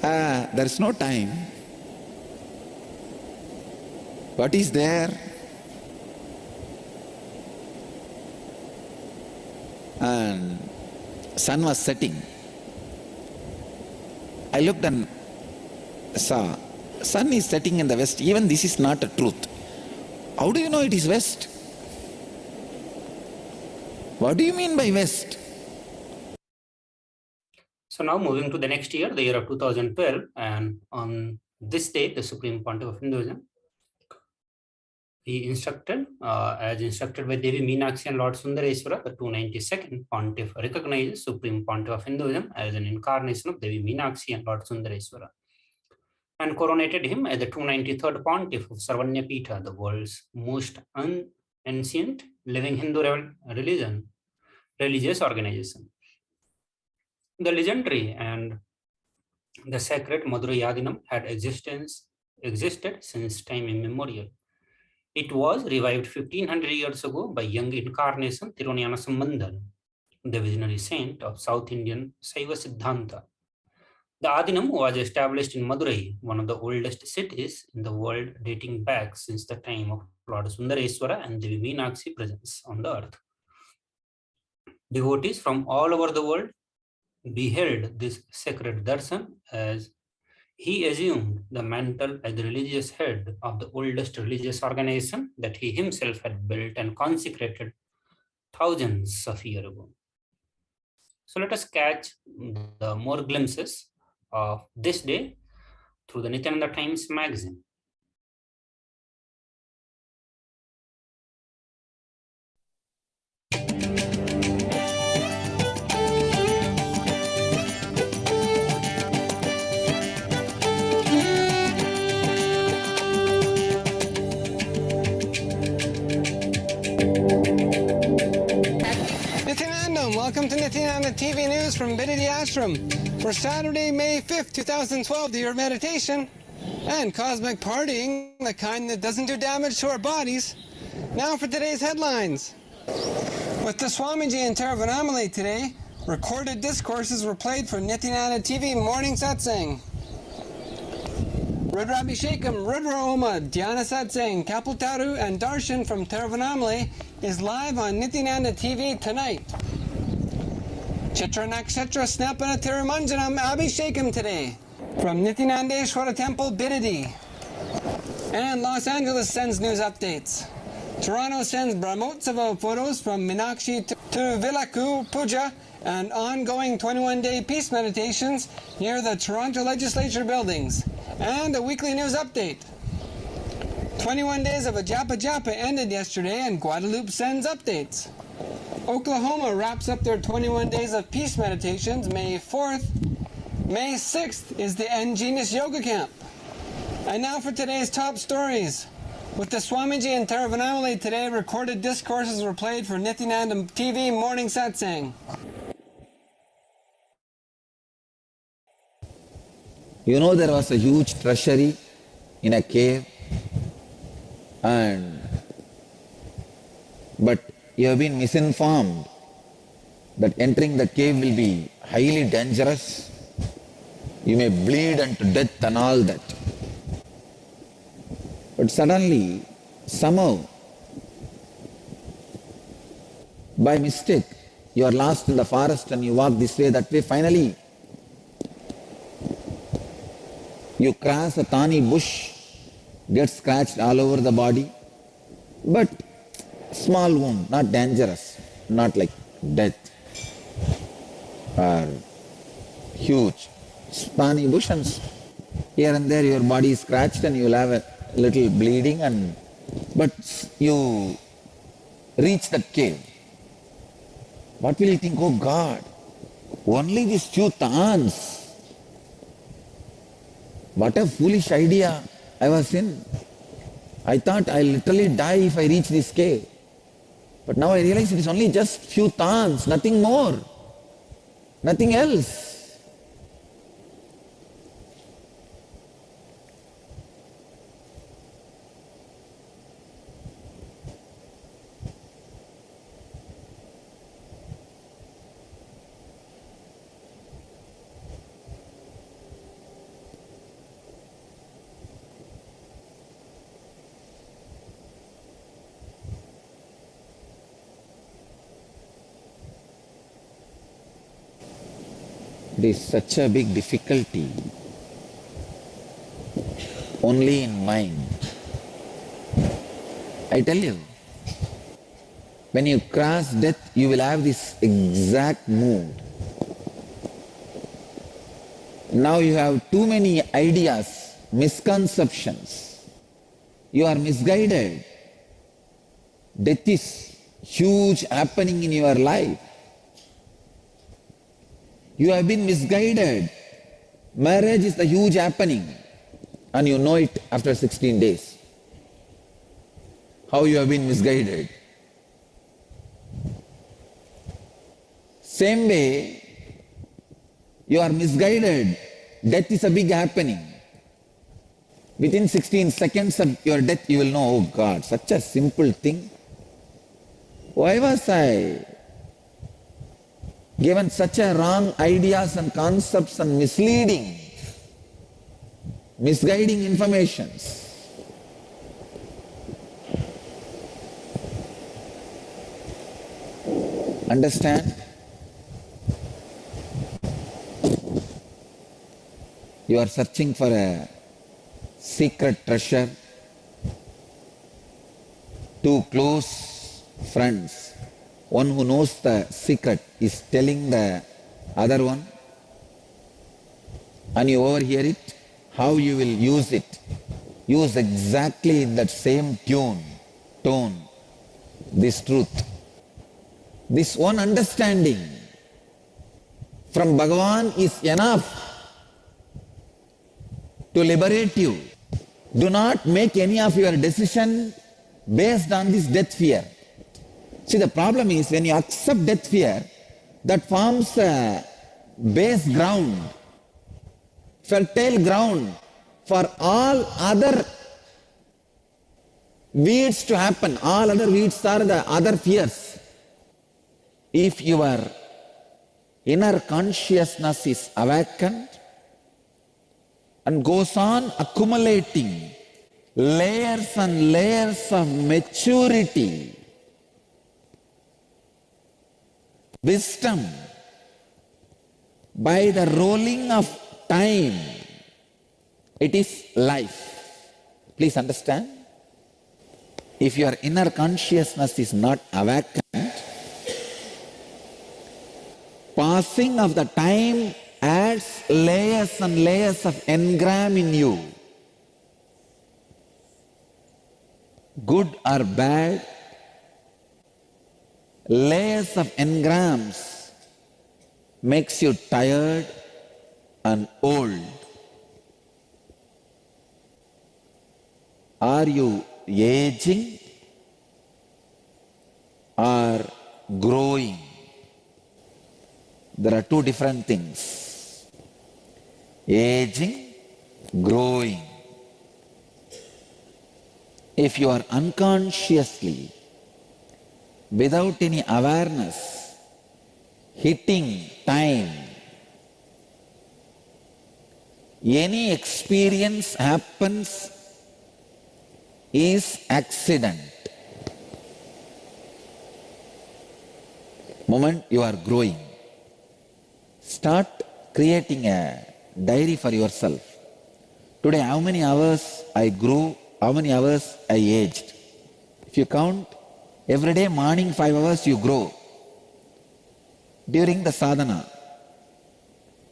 there is no time. What is there? And sun was setting. I looked and saw, sun is setting in the west. Even this is not a truth. How do you know it is west? What do you mean by west? So now moving to the next year, the year of 2012, and on this day, the Supreme Pontiff of Hinduism, he instructed, as instructed by Devi Meenakshi and Lord Sundareswara, the 292nd Pontiff recognizes Supreme Pontiff of Hinduism as an incarnation of Devi Meenakshi and Lord Sundareswara, and coronated him as the 293rd Pontiff of Sarvanya Pitha, the world's most ancient living Hindu religious organization. The legendary and the sacred Madurai Yadinam had existence existed since time immemorial. It was revived 1500 years ago by young incarnation Tirunayana Sambandhan, the visionary saint of South Indian Saiva Siddhanta. The Adinam was established in Madurai, one of the oldest cities in the world, dating back since the time of Lord Sundareswara and Devi Meenakshi presence on the earth. Devotees from all over the world beheld this sacred darshan as he assumed the mantle as the religious head of the oldest religious organization that he himself had built and consecrated thousands of years ago. So let us catch the more glimpses of this day through the Nithyananda Times magazine. Nithyanandam, welcome to Nithyananda TV News from Bididi Ashram for Saturday, May 5th, 2012, the year of meditation and cosmic partying, the kind that doesn't do damage to our bodies. Now for today's headlines. With the Swamiji and Teravanamali today, recorded discourses were played for Nithyananda TV morning satsang. Rudrabhishekam, Rudra Oma, Dhyana Satsang, Kapiltaru, and Darshan from Teravanamali is live on Nithyananda TV tonight. Chitra Nakshatra Snapana Tirumanjanam Abhishekam today from Nithyanandeshwara Temple, Bididi. And Los Angeles sends news updates. Toronto sends Brahmotsava photos from Meenakshi to Vilaku Puja and ongoing 21-day peace meditations near the Toronto Legislature buildings. And a weekly news update. 21 days of a Japa Japa ended yesterday and Guadalupe sends updates. Oklahoma wraps up their 21 days of peace meditations May 4th. May 6th is the N Genius Yoga Camp. And now for today's top stories. With the Swamiji and Teravanamali today, recorded discourses were played for Nithyananda TV morning satsang. You know, there was a huge treasury in a cave, but you have been misinformed that entering the cave will be highly dangerous. You may bleed unto death and all that. But suddenly, somehow, by mistake, you are lost in the forest and you walk this way, that way. Finally, you cross a thorny bush, get scratched all over the body, but small wound, not dangerous, not like death or huge. Thorny bush, and here and there your body is scratched and you will have a little bleeding, but you reach that cave. What will you think? Oh God, only these few thorns. What a foolish idea I was in. I thought I'll literally die if I reach this cave. But now I realize it is only just few thorns, nothing more, nothing else. It is such a big difficulty only in mind. I tell you, when you cross death, you will have this exact mood. Now you have too many ideas, misconceptions. You are misguided. Death is huge happening in your life. You have been misguided. Marriage is the huge happening and you know it after 16 days. How you have been misguided. Same way, you are misguided. Death is a big happening. Within 16 seconds of your death, you will know, oh God, such a simple thing. Why was I given such a wrong ideas and concepts and misguiding informations? Understand? You are searching for a secret treasure. Two close friends, one who knows the secret is telling the other one, and you overhear it. How you will use it? Use exactly in that same tone, this truth. This one understanding from Bhagavan is enough to liberate you. Do not make any of your decision based on this death fear. See, the problem is when you accept death fear, that forms a base ground, fertile ground for all other weeds to happen. All other weeds are the other fears. If your inner consciousness is awakened and goes on accumulating layers and layers of maturity, wisdom, by the rolling of time, it is life. Please understand. If your inner consciousness is not awakened, passing of the time adds layers and layers of engram in you. Good or bad, layers of engrams makes you tired and old. Are you aging or growing? There are two different things. Aging, growing. If you are unconsciously, without any awareness, hitting time, any experience happens is accident. Moment you are growing, start creating a diary for yourself. Today, how many hours I grew, how many hours I aged. If you count, every day morning 5 hours you grow during the sadhana.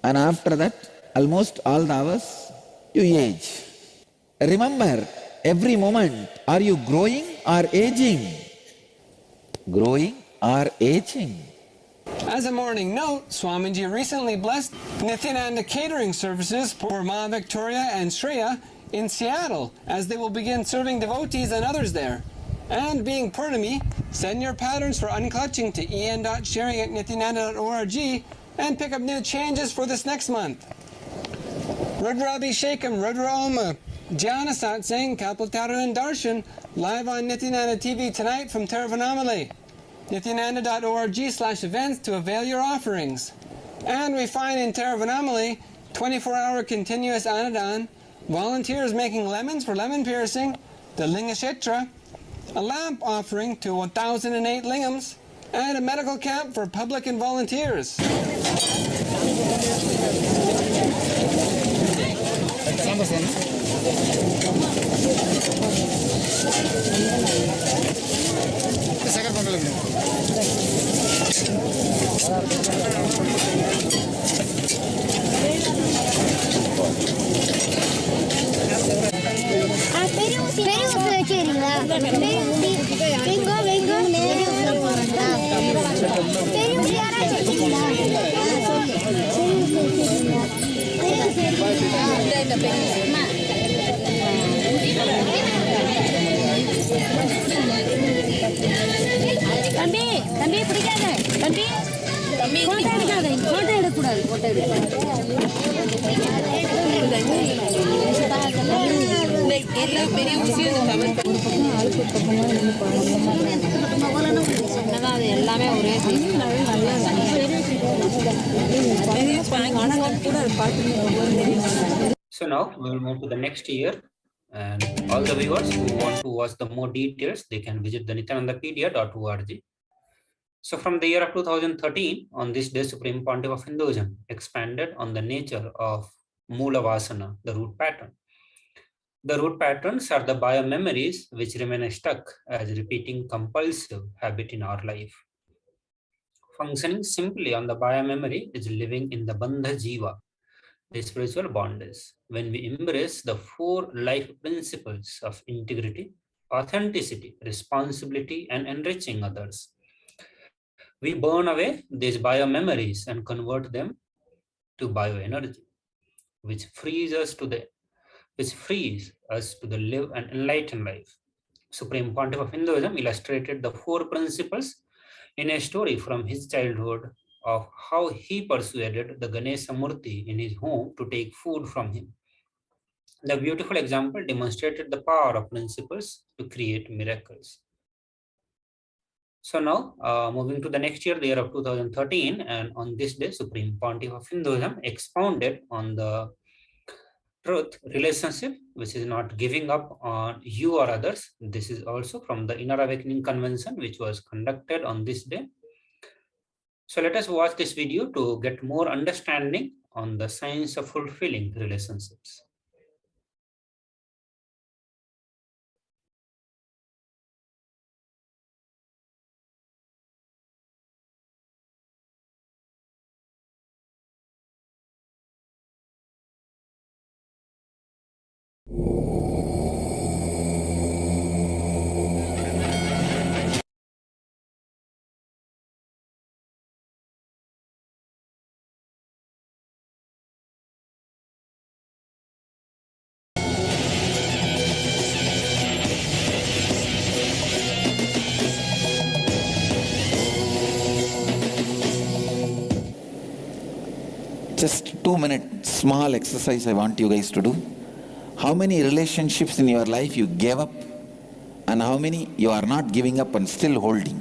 And after that, almost all the hours you age. Remember, every moment, are you growing or aging? Growing or aging? As a morning note, Swamiji recently blessed Nithyananda catering services for Ma Victoria and Shreya in Seattle, as they will begin serving devotees and others there. And being Purnami, send your patterns for unclutching to en.sharing@nithyananda.org and pick up new changes for this next month. Rudra Abhishekam, Rudra Oma, Jnana Satsang, Kapiltaru and Darshan, live on Nithyananda TV tonight from Tiruvannamalai. Nithyananda.org/events to avail your offerings. And we find in Tiruvannamalai 24-hour continuous Anadan, volunteers making lemons for lemon piercing, the Lingashetra, a lamp offering to 1,008 lingams, and a medical camp for public and volunteers. தம்பி தம்பி பிடிக்காத தம்பி photo எடுக்காத photo எடுக்கக்கூடாது photo எடுக்க அது எல்லாமே ஒரே So now we will move to the next year, and all the viewers who want to watch the more details, they can visit the nithyanandapedia.org. So from the year of 2013, on this day, Supreme Pontiff of Hinduism expanded on the nature of Mula Vasana, the root pattern. The root patterns are the biomemories which remain stuck as repeating compulsive habit in our life. Functioning simply on the biomemory is living in the Bandha Jiva, the spiritual bondage. When we embrace the 4 life principles of integrity, authenticity, responsibility, and enriching others, we burn away these biomemories and convert them to bioenergy, which frees us to live an enlightened life. Supreme Pontiff of Hinduism illustrated the 4 principles in a story from his childhood of how he persuaded the Ganesha Murti in his home to take food from him. The beautiful example demonstrated the power of principles to create miracles. So now, moving to the next year, the year of 2013, and on this day, Supreme Pontiff of Hinduism expounded on the truth relationship, which is not giving up on you or others. This is also from the Inner Awakening Convention, which was conducted on this day. So let us watch this video to get more understanding on the science of fulfilling relationships. Just 2-minute small exercise I want you guys to do. How many relationships in your life you gave up and how many you are not giving up and still holding?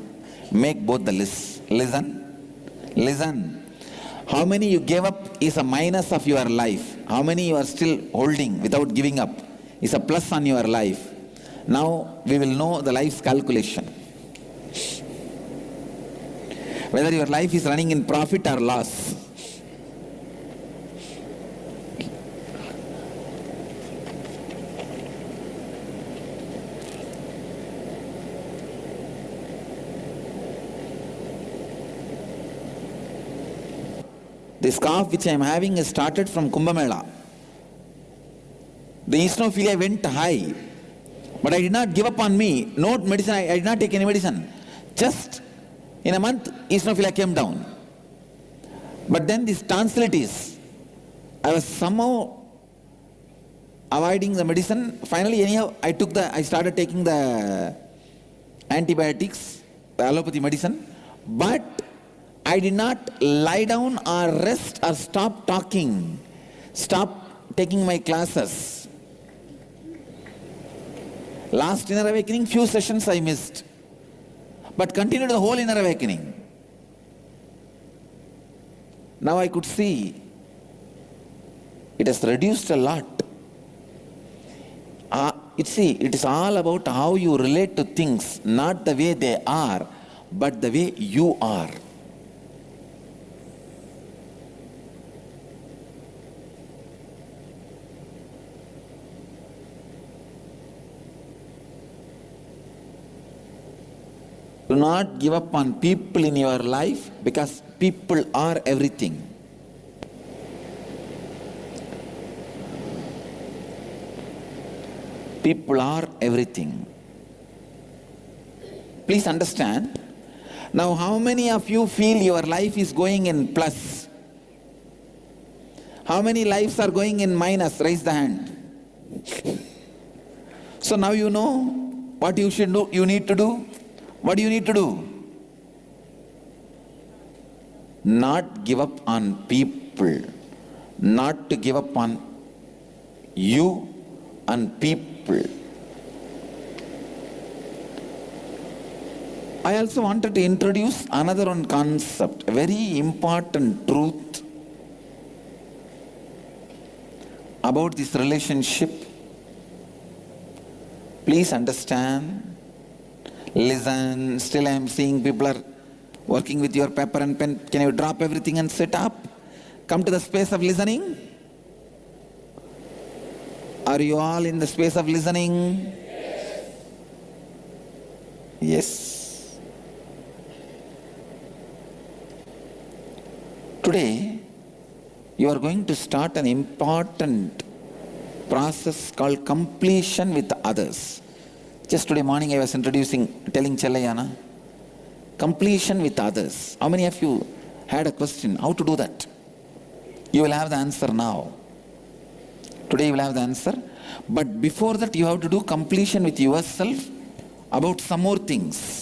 Make both the lists. Listen. How many you gave up is a minus of your life. How many you are still holding without giving up is a plus on your life. Now we will know the life's calculation. Whether your life is running in profit or loss. This cough which I am having is started from Kumbh Mela. The eosinophilia went high, but I did not give up on me. No medicine, I did not take any medicine. Just in a month, eosinophilia came down. But then this tonsillitis, I was somehow avoiding the medicine. Finally, anyhow, I started taking the antibiotics, the allopathy medicine, but I did not lie down or rest or stop talking, stop taking my classes. Last Inner Awakening, few sessions I missed, but continued the whole Inner Awakening. Now I could see it has reduced a lot. It is all about how you relate to things, not the way they are, but the way you are. Do not give up on people in your life because people are everything. People are everything. Please understand. Now, how many of you feel your life is going in plus? How many lives are going in minus? Raise the hand. So now you know what you should do. You need to do. What do you need to do? Not give up on people. Not to give up on you and people. I also wanted to introduce another one concept, a very important truth about this relationship. Please understand, listen. Still I am seeing people are working with your paper and pen. Can you drop everything and sit up? Come to the space of listening. Are you all in the space of listening? Yes. Today, you are going to start an important process called completion with others. Just today morning I was telling Chelayana, completion with others. How many of you had a question? How to do that? You will have the answer now. Today you will have the answer. But before that you have to do completion with yourself about some more things.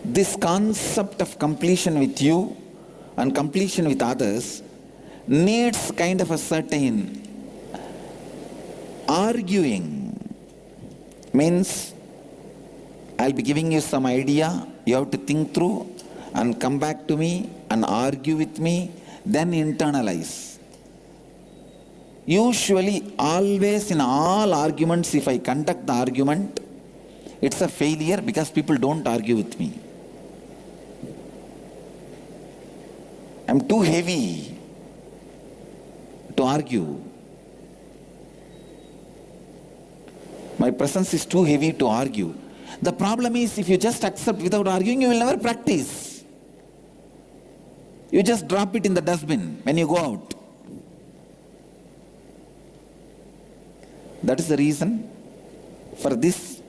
This concept of completion with you and completion with others needs kind of a certain arguing. Means I'll be giving you some idea, you have to think through and come back to me and argue with me, then internalize. Usually, always in all arguments, if I conduct the argument, it's a failure because people don't argue with me. I'm too heavy to argue. My presence is too heavy to argue. The problem is, if you just accept without arguing, you will never practice. You just drop it in the dustbin when you go out. That is the reason for this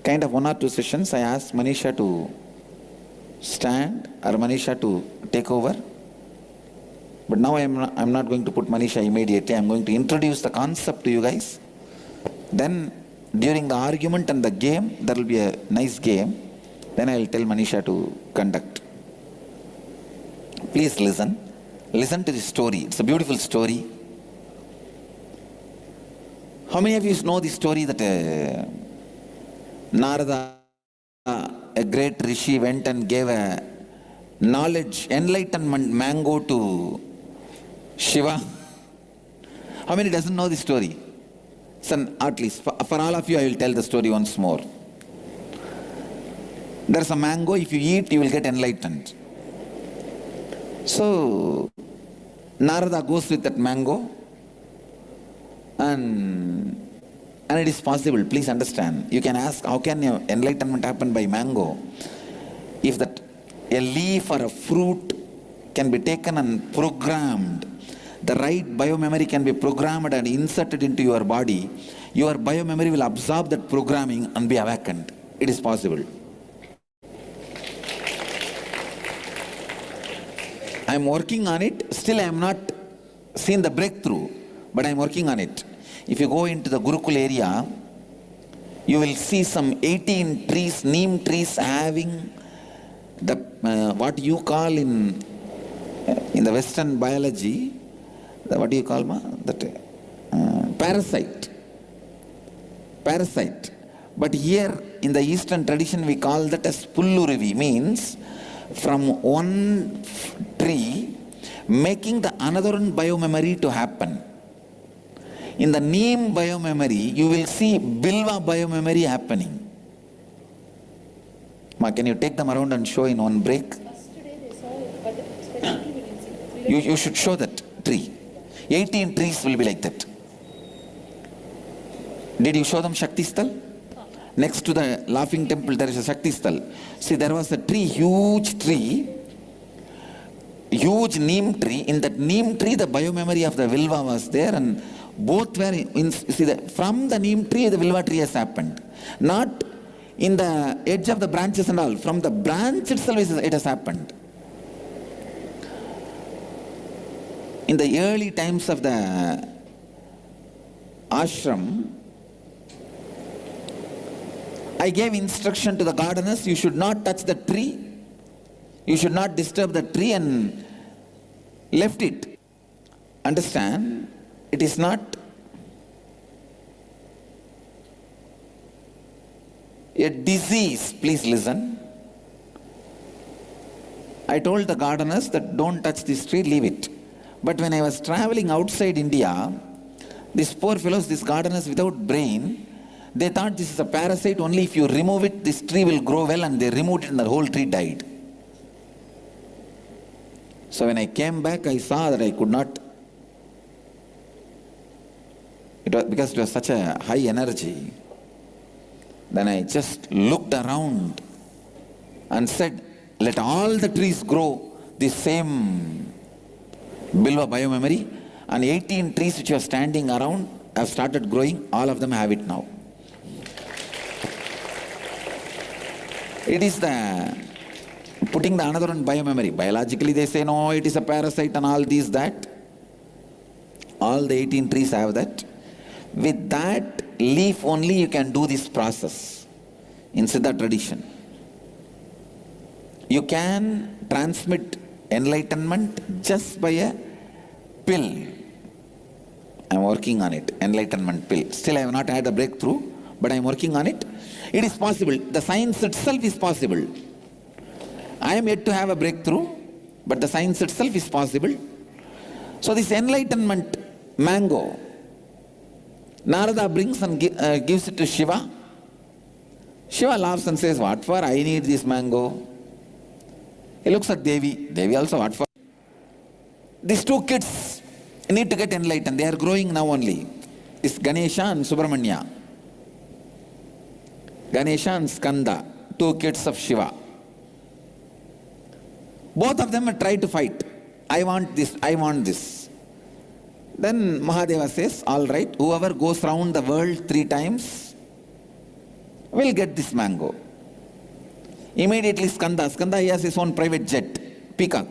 kind of 1 or 2 sessions I asked Manisha to stand or Manisha to take over. But now I'm not going to put Manisha immediately. I'm going to introduce the concept to you guys. Then during the argument and the game, there will be a nice game. Then I will tell Manisha to conduct. Please listen. Listen to this story. It's a beautiful story. How many of you know the story that Narada, a great rishi, went and gave a knowledge, enlightenment mango to Shiva? How many doesn't know the story? So at least for all of you, I will tell the story once more. There's a mango. If you eat, you will get enlightened. So Narada goes with that mango, and it is possible. Please understand. You can ask, how can enlightenment happen by mango? If that a leaf or a fruit can be taken and programmed, the right biomemory can be programmed and inserted into your body, your biomemory will absorb that programming and be awakened. It is possible. I am working on it. Still I am not seen the breakthrough, but I am working on it. If you go into the Gurukul area, you will see some 18 trees, neem trees having the what you call in the Western biology, what do you call that? Parasite. But here in the Eastern tradition we call that as Pullurivi, means from one tree making the another biomemory to happen. In the neem biomemory, you will see bilva biomemory happening. Ma, can you take them around and show in one break? Yesterday they saw it, but specifically we didn't see it. You should show that tree. 18 trees will be like that. Did you show them Shakti Sthal? Next to the laughing temple there is a Shakti Sthal. See, there was a tree, huge neem tree. In that neem tree the biomemory of the Vilva was there, and both were from the neem tree the Vilva tree has happened. Not in the edge of the branches and all. From the branch itself it has happened. In the early times of the ashram, I gave instruction to the gardeners, you should not touch the tree, you should not disturb the tree, and left it. understand, it is not a disease. Please listen. I told the gardeners that don't touch this tree, leave it. But when I was traveling outside India, these poor fellows, these gardeners without brain, they thought this is a parasite, only if you remove it, this tree will grow well, and they removed it and the whole tree died. So when I came back, I saw that I could not, because it was such a high energy. Then I just looked around and said, let all the trees grow this same Bilva biomemory, and 18 trees which are standing around have started growing. All of them have it now. It is the putting the another one biomemory. Biologically they say no, it is a parasite and all these that. All the 18 trees have that. With that leaf only you can do this process in Siddha tradition. You can transmit enlightenment just by a pill. I am working on it, enlightenment pill. Still I have not had a breakthrough, but I am working on it. It is possible. The science itself is possible. I am yet to have a breakthrough, but the science itself is possible. So this enlightenment mango, Narada brings and gives it to Shiva. Shiva laughs and says, what for? I need this mango. He looks at Devi. Devi also, what for? These two kids need to get enlightened. They are growing now only. It's Ganesha and Subramanya. Ganesha and Skanda, two kids of Shiva. Both of them try to fight. I want this, I want this. Then Mahadeva says, all right, whoever goes round the world 3 times will get this mango. Immediately Skanda, he has his own private jet, peacock,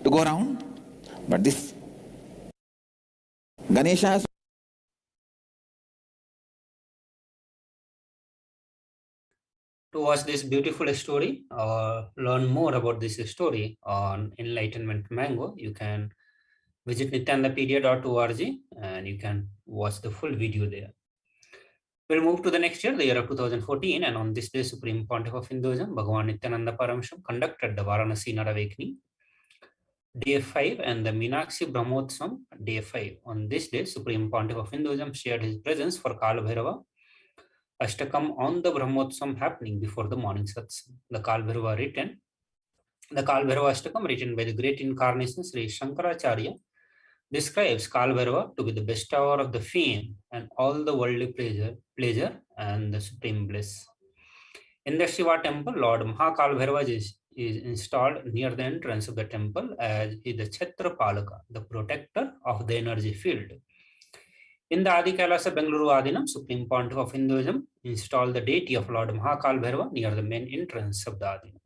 to go around. But this Ganesha has. To watch this beautiful story or learn more about this story on Enlightenment Mango, you can visit nityanandapedia.org and you can watch the full video there. We'll move to the next year, the year of 2014, and on this day, Supreme Pontiff of Hinduism, Bhagavan Nithyananda Paramashivam, conducted the Varanasi Inner Awakening, Day 5, and the Meenakshi Brahmotsam, Day 5. On this day, Supreme Pontiff of Hinduism shared his presence for Kal Bhairava Ashtakam on the Brahmotsam happening before the morning satsang. The Kal Bhairava Ashtakam, written by the great incarnation Sri Shankaracharya, describes Kal Bhairava to be the bestower of the fame and all the worldly pleasure and the supreme bliss. In the Shiva temple, Lord Mahakal Bhairava is installed near the entrance of the temple as the Chhatrapalaka, the protector of the energy field. In the Adi Kailasa Bengaluru Adinam, Supreme Pontiff of Hinduism installed the deity of Lord Mahakal Bhairava near the main entrance of the Adinam.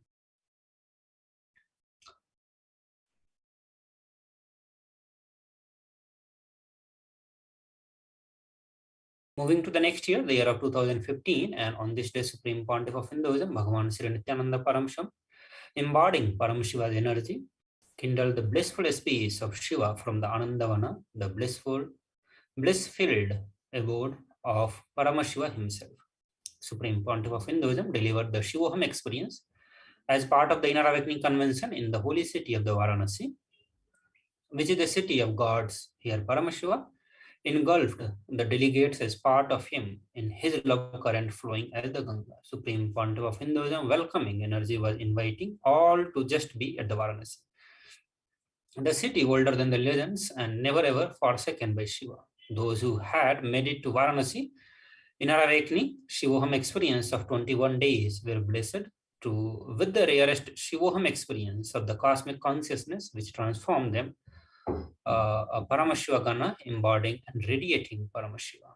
Moving to the next year, the year of 2015, and on this day, Supreme Pontiff of Hinduism, Bhagavan Sri Nithyananda Paramashivam, embodying Paramashiva's energy, kindled the blissful space of Shiva from the Anandavana, the bliss-filled abode of Paramashiva himself. Supreme Pontiff of Hinduism delivered the Shivoham experience as part of the Inner Awakening Convention in the holy city of the Varanasi, which is the city of gods. Here, Paramashiva engulfed the delegates as part of him in his love current flowing as the Ganga. Supreme Pontiff of Hinduism welcoming energy was inviting all to just be at the Varanasi, the city older than the legends and never ever forsaken by Shiva. Those who had made it to Varanasi, Inner Awakening, Shivoham experience of 21 days were blessed with the rarest Shivoham experience of the cosmic consciousness which transformed them a Paramashiva Gana embodying and radiating Paramashiva.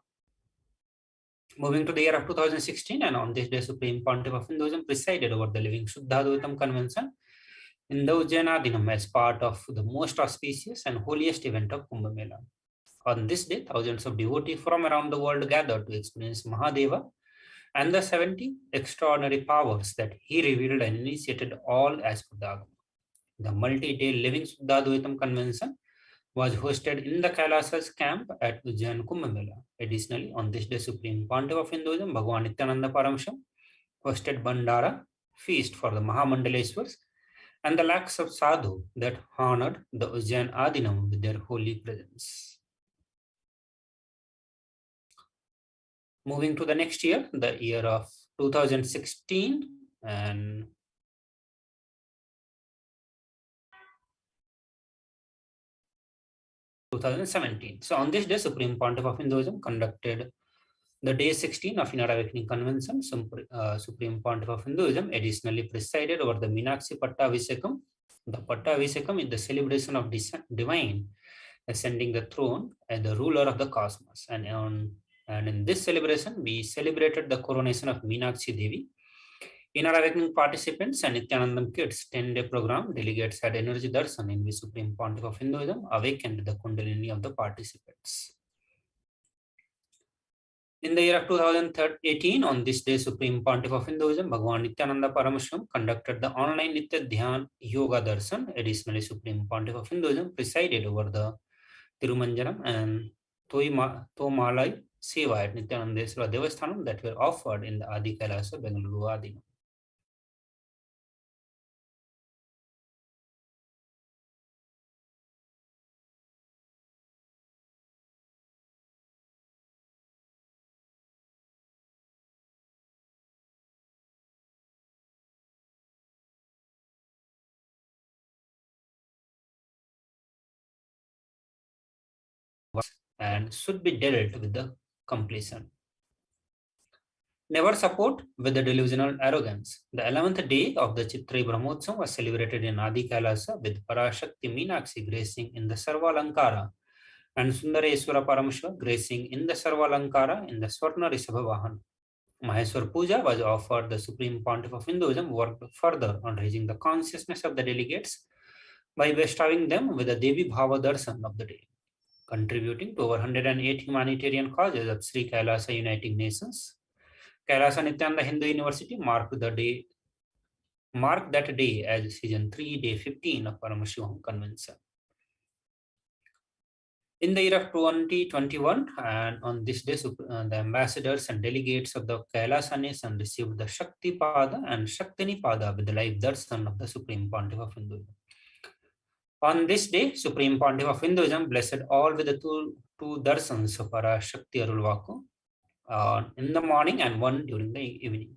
Moving to the year of 2016, and on this day, Supreme Pontiff of Hinduism presided over the Living Shuddhadvaitam Convention in the Ujjainadinam as part of the most auspicious and holiest event of Kumbh Mela. On this day, thousands of devotees from around the world gathered to experience Mahadeva and the 70 extraordinary powers that he revealed and initiated all as per the Agama. The multi-day Living Suddhadvaitam convention was hosted in the Kailasa's camp at Ujjain Kumbh Mela. Additionally, on this day, Supreme Pontiff of Hinduism, Bhagavan Nithyananda Paramashivam, hosted Bandara feast for the Mahamandaleshwars and the lakhs of sadhu that honored the Ujjain Adinam with their holy presence. Moving to the next year, the year of 2016 and 2017. So on this day, Supreme Pontiff of Hinduism conducted the day 16 of Inner Awakening Convention. Supreme Pontiff of Hinduism additionally presided over the Meenakshi Pattavisekam. The Pattavisekam is the celebration of divine ascending the throne as the ruler of the cosmos. And in this celebration, we celebrated the coronation of Meenakshi Devi. Inner Awakening participants and Nithyanandam Kids 10-day program delegates had energy darshan in which Supreme Pontiff of Hinduism awakened the Kundalini of the participants. In the year of 2018, on this day, Supreme Pontiff of Hinduism, Bhagavan Nithyananda Paramashivam, conducted the online Nitya Dhyan Yoga Darshan. Additionally, Supreme Pontiff of Hinduism presided over the Tirumanjaram and Tomalai Seva at Nityanandeswara Devasthanam that were offered in the Adi Kailasa, Bengaluru Adinam. And should be dealt with the completion. Never support with the delusional arrogance. The 11th day of the Chitrai Brahmotsav was celebrated in Adi Kailasa with Parashakti Meenakshi gracing in the Sarvalankara and Sundareswara Paramashiva gracing in the Sarvalankara in the Swarna Rishabhavahan. Maheshwar Puja was offered. The Supreme Pontiff of Hinduism worked further on raising the consciousness of the delegates by bestowing them with the Devi Bhava Darshan of the day, contributing to over 108 humanitarian causes of Sri Kailasa Uniting Nations. Kailasa Nithyananda Hindu University marked that day as season 3, day 15 of Paramashivoham Convention. In the year of 2021, and on this day, the ambassadors and delegates of the Kailasa nation received the Shakti Pada and Shaktini Pada with the live darshan of the Supreme Pontiff of Hinduism. On this day, Supreme Pontiff of Hinduism blessed all with the two darshans of Parashakti Arulvaku in the morning and one during the evening.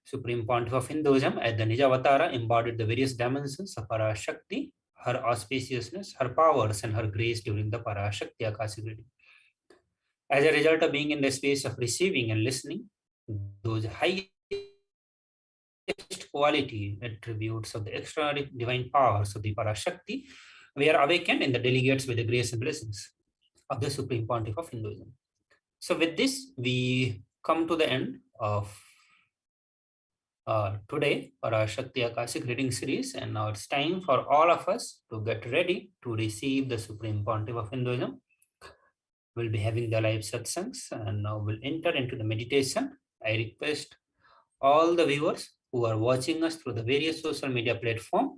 Supreme Pontiff of Hinduism as the Nijavatara embodied the various dimensions of Parashakti, her auspiciousness, her powers, and her grace during the Parashakti Akashic reading. As a result of being in the space of receiving and listening, those highest quality attributes of the extraordinary divine powers of the Parashakti were awakened in the delegates with the grace and blessings of the Supreme Pontiff of Hinduism. So with this, we come to the end of today Parashakti Akashic reading series, and now it's time for all of us to get ready to receive the Supreme Pontiff of Hinduism. We'll be having the live satsangs, and now we'll enter into the meditation. I request all the viewers who are watching us through the various social media platforms,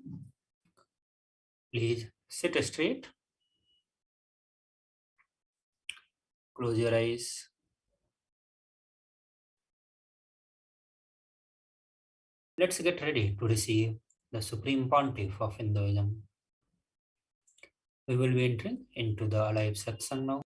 please sit straight, close your eyes, let's get ready to receive the Supreme Pontiff of Hinduism. We will be entering into the live satsang now.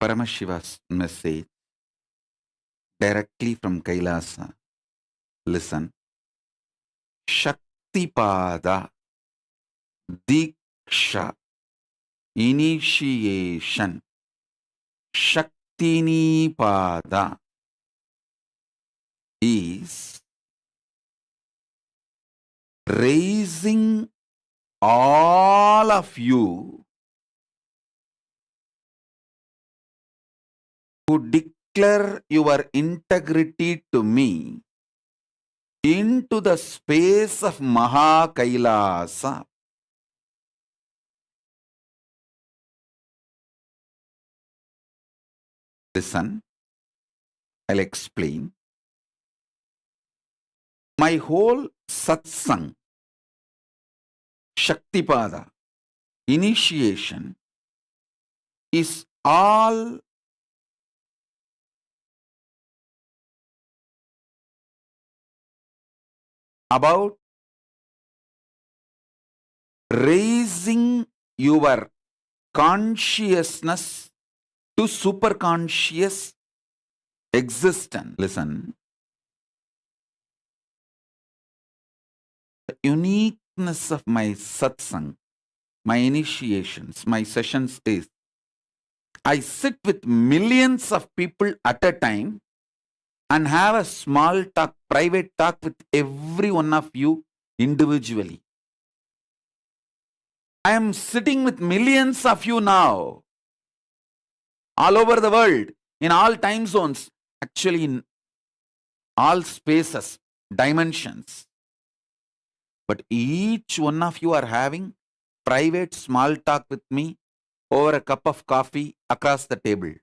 Paramashiva's message directly from Kailasa. Listen. Shaktipada, Diksha, initiation, Shaktinipada is raising all of you who declare your integrity to me into the space of Maha Kailasa. Listen, I'll explain. My whole satsang, Shaktipada, initiation is all about raising your consciousness to superconscious existence. Listen, the uniqueness of my satsang, my initiations, my sessions is I sit with millions of people at a time and have a small talk, private talk with every one of you individually. I am sitting with millions of you now, all over the world, in all time zones, actually in all spaces, dimensions. But each one of you are having private small talk with me over a cup of coffee across the table.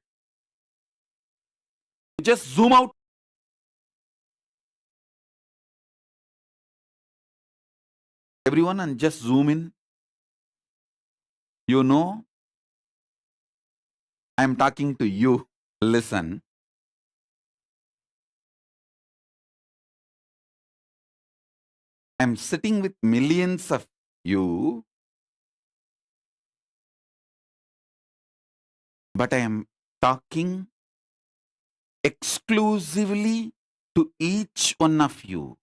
Just zoom out. Everyone, and just zoom in. You know, I'm talking to you. Listen. I'm sitting with millions of you, but I am talking exclusively to each one of you.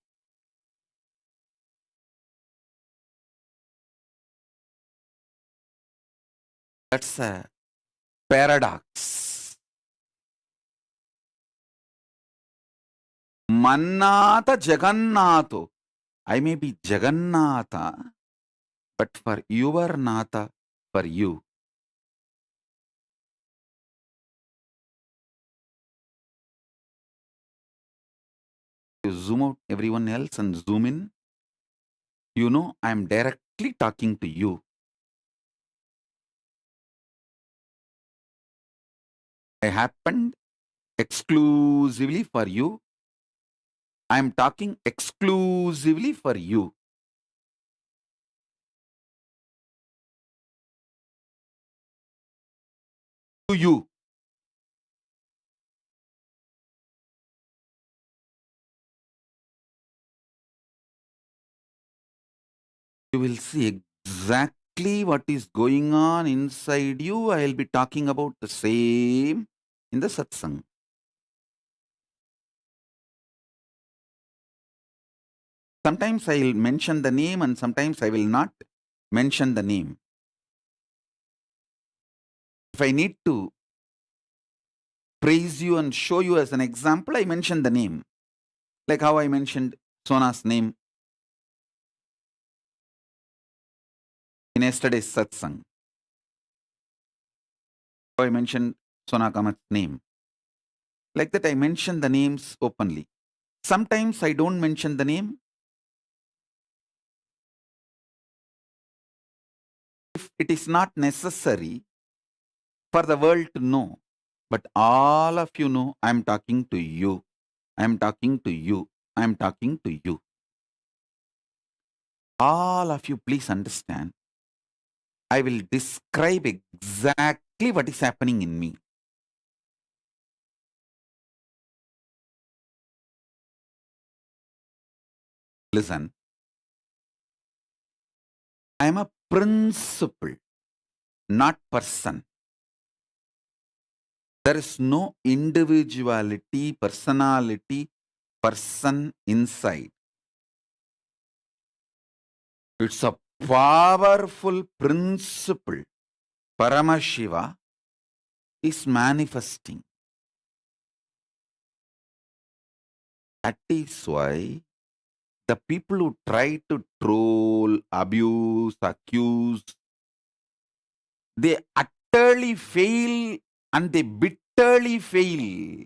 That's a paradox. Mannata Jagannatho. I may be Jagannatha, but for your Natha, for you. You zoom out everyone else and zoom in. You know, I'm directly talking to you. I happened exclusively for you. I'm talking exclusively for you. To you. You will see exactly what is going on inside you. I'll be talking about the same in the satsang. Sometimes I'll mention the name and sometimes I will not mention the name. If I need to praise you and show you as an example, I mention the name. Like how I mentioned Sona's name in yesterday's satsang. How I mentioned Sona Kamat's name. Like that, I mention the names openly. Sometimes I don't mention the name. If it is not necessary for the world to know, but all of you know, I'm talking to you. I'm talking to you. I'm talking to you. All of you, please understand. I will describe exactly what is happening in me. Listen. I am a principle, not person. There is no individuality, personality, person inside. It's a powerful principle. Paramashiva is manifesting. That is why the people who try to troll, abuse, accuse, they utterly fail and they bitterly fail.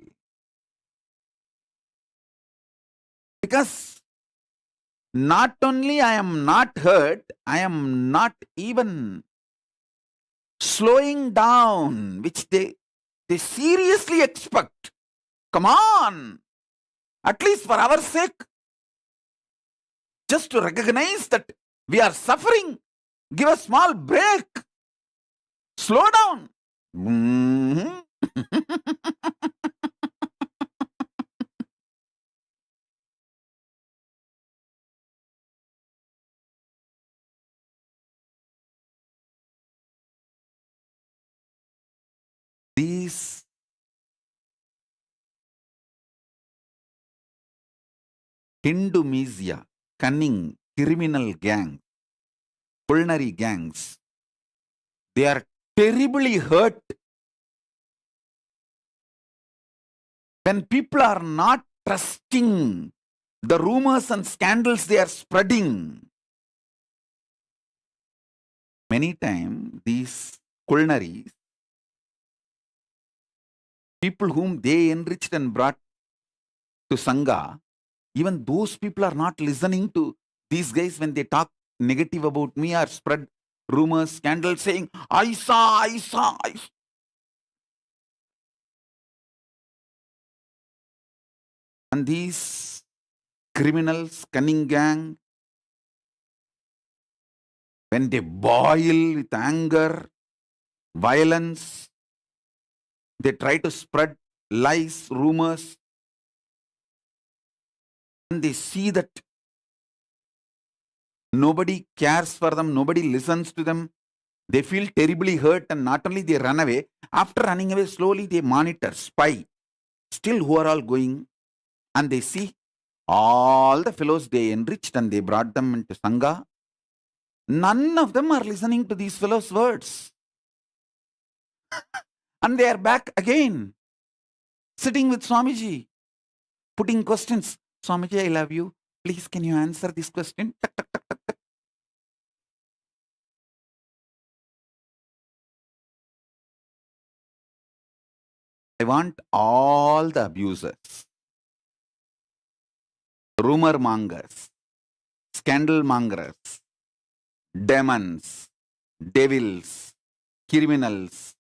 Because not only I am not hurt, I am not even slowing down, which they seriously expect. Come on, at least for our sake, just to recognize that we are suffering, give a small break, slow down. Mhm. These Hindumesia, cunning, criminal gangs, culinary gangs, they are terribly hurt when people are not trusting the rumors and scandals they are spreading. Many times, these culinaries, people whom they enriched and brought to Sangha, even those people are not listening to these guys when they talk negative about me or spread rumors, scandals, saying, I saw, I saw, I saw. And these criminals, cunning gang, when they boil with anger, violence, they try to spread lies, rumors, and they see that nobody cares for them, nobody listens to them. They feel terribly hurt, and not only they run away, after running away, slowly they monitor, spy, still who are all going, and they see all the fellows they enriched and they brought them into Sangha. None of them are listening to these fellows' words. And they are back again, sitting with Swamiji, putting questions. Swamiji, I love you. Please, can you answer this question? Tuck, tuck, tuck, tuck, tuck. I want all the abusers, rumor mongers, scandal mongers, demons, devils, criminals,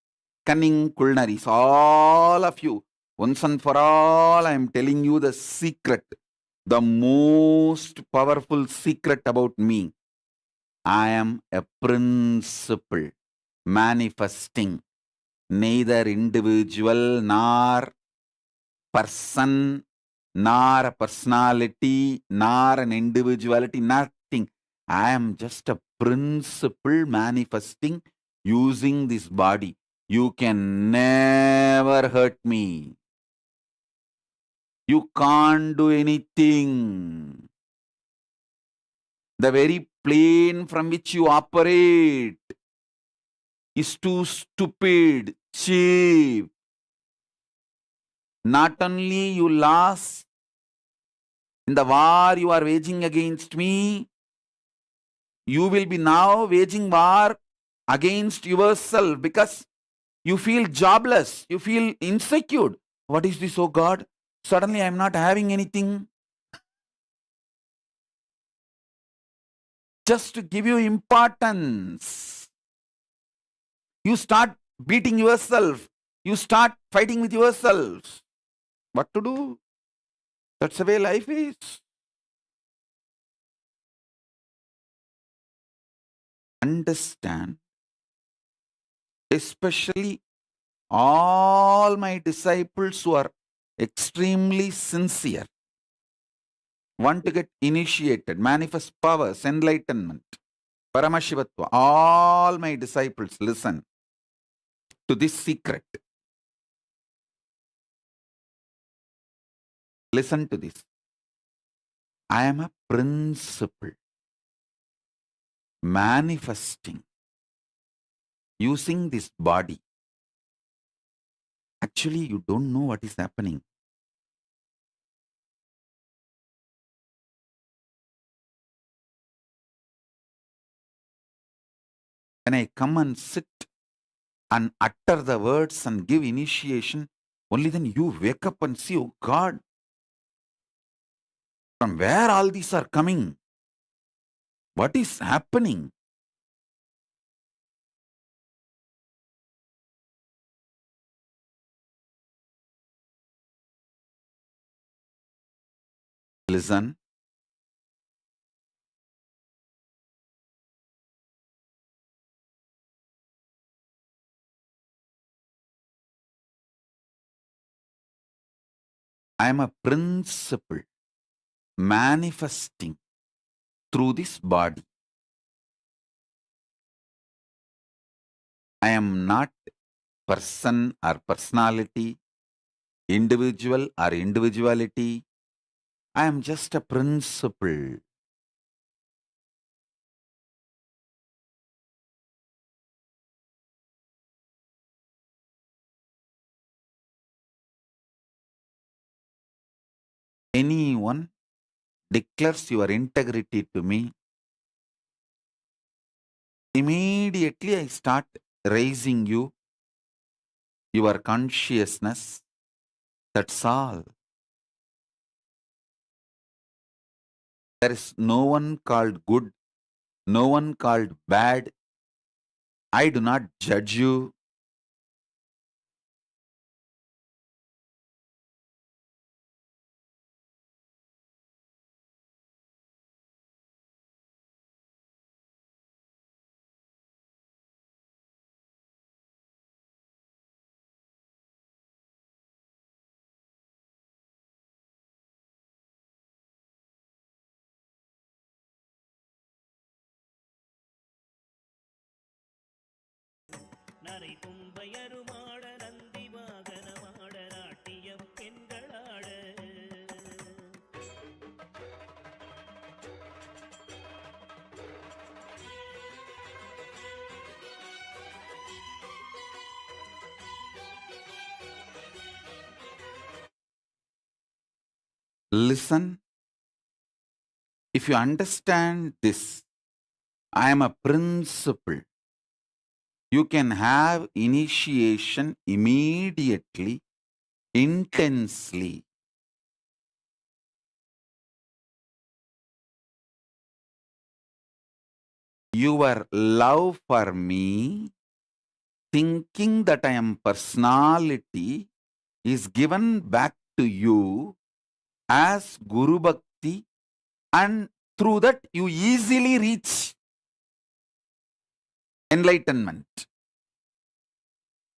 cunning culinaries, all of you, once and for all, I am telling you the secret, the most powerful secret about me. I am a principle manifesting, neither individual nor person, nor a personality, nor an individuality, nothing. I am just a principle manifesting using this body. You can never hurt me. You can't do anything. The very plane from which you operate is too stupid, cheap. Not only you lost in the war you are waging against me, you will be now waging war against yourself because you feel jobless, you feel insecure. What is this, oh God? Suddenly I am not having anything. Just to give you importance, you start beating yourself. You start fighting with yourselves. What to do? That's the way life is. Understand, especially all my disciples who are extremely sincere, want to get initiated, manifest powers, enlightenment, Paramashivatva. All my disciples listen to this secret. Listen to this. I am a principle manifesting using this body. Actually, you don't know what is happening. When I come and sit and utter the words and give initiation, only then you wake up and see, oh God, from where all these are coming? What is happening? Listen. I am a principle manifesting through this body. I am not person or personality, individual or individuality. I am just a principle. Anyone declares your integrity to me, immediately I start raising you, your consciousness. That's all. There is no one called good, no one called bad. I do not judge you. Listen. If you understand this, I am a principle. You can have initiation immediately, intensely. Your love for me, thinking that I am personality, is given back to you as Guru Bhakti, and through that you easily reach enlightenment.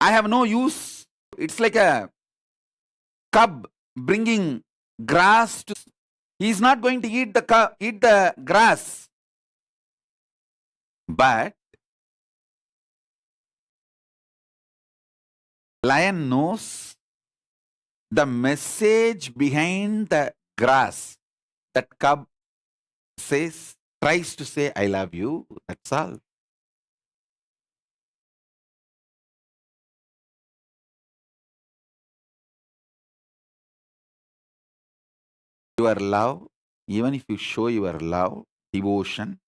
I have no use. It's like a cub bringing grass to. He's not going to eat the grass, but lion knows the message behind the grass. That cub tries to say, I love you. That's all. Your love, even if you show your love, devotion,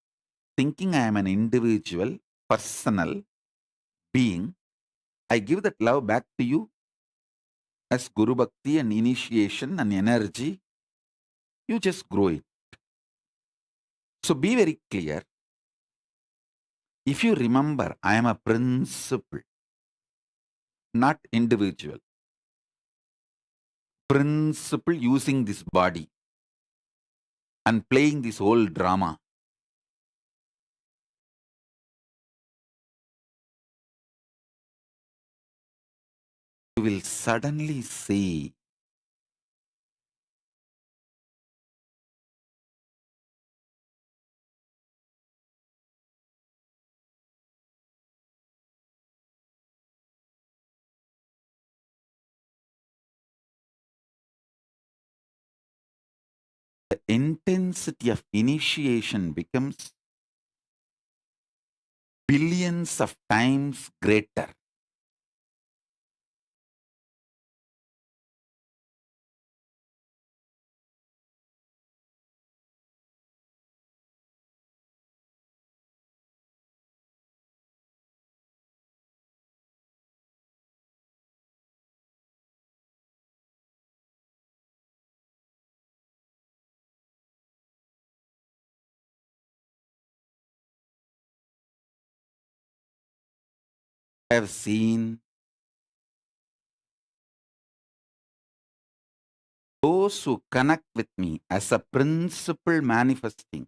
thinking I am an individual, personal being, I give that love back to you as Guru Bhakti and initiation and energy. You just grow it. So be very clear. If you remember, I am a principle, not individual. Principle using this body and playing this whole drama. You will suddenly see the intensity of initiation becomes billions of times greater. I have seen those who connect with me as a principle manifesting,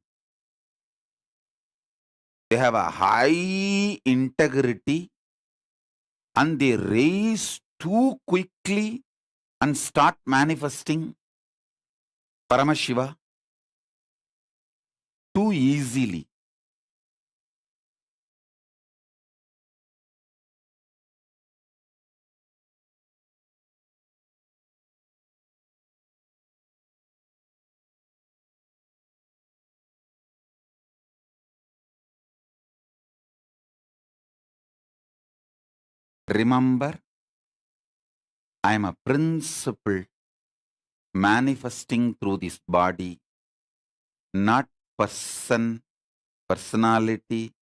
they have a high integrity and they raise too quickly and start manifesting Paramashiva too easily. Remember, I am a principle manifesting through this body, not person, personality,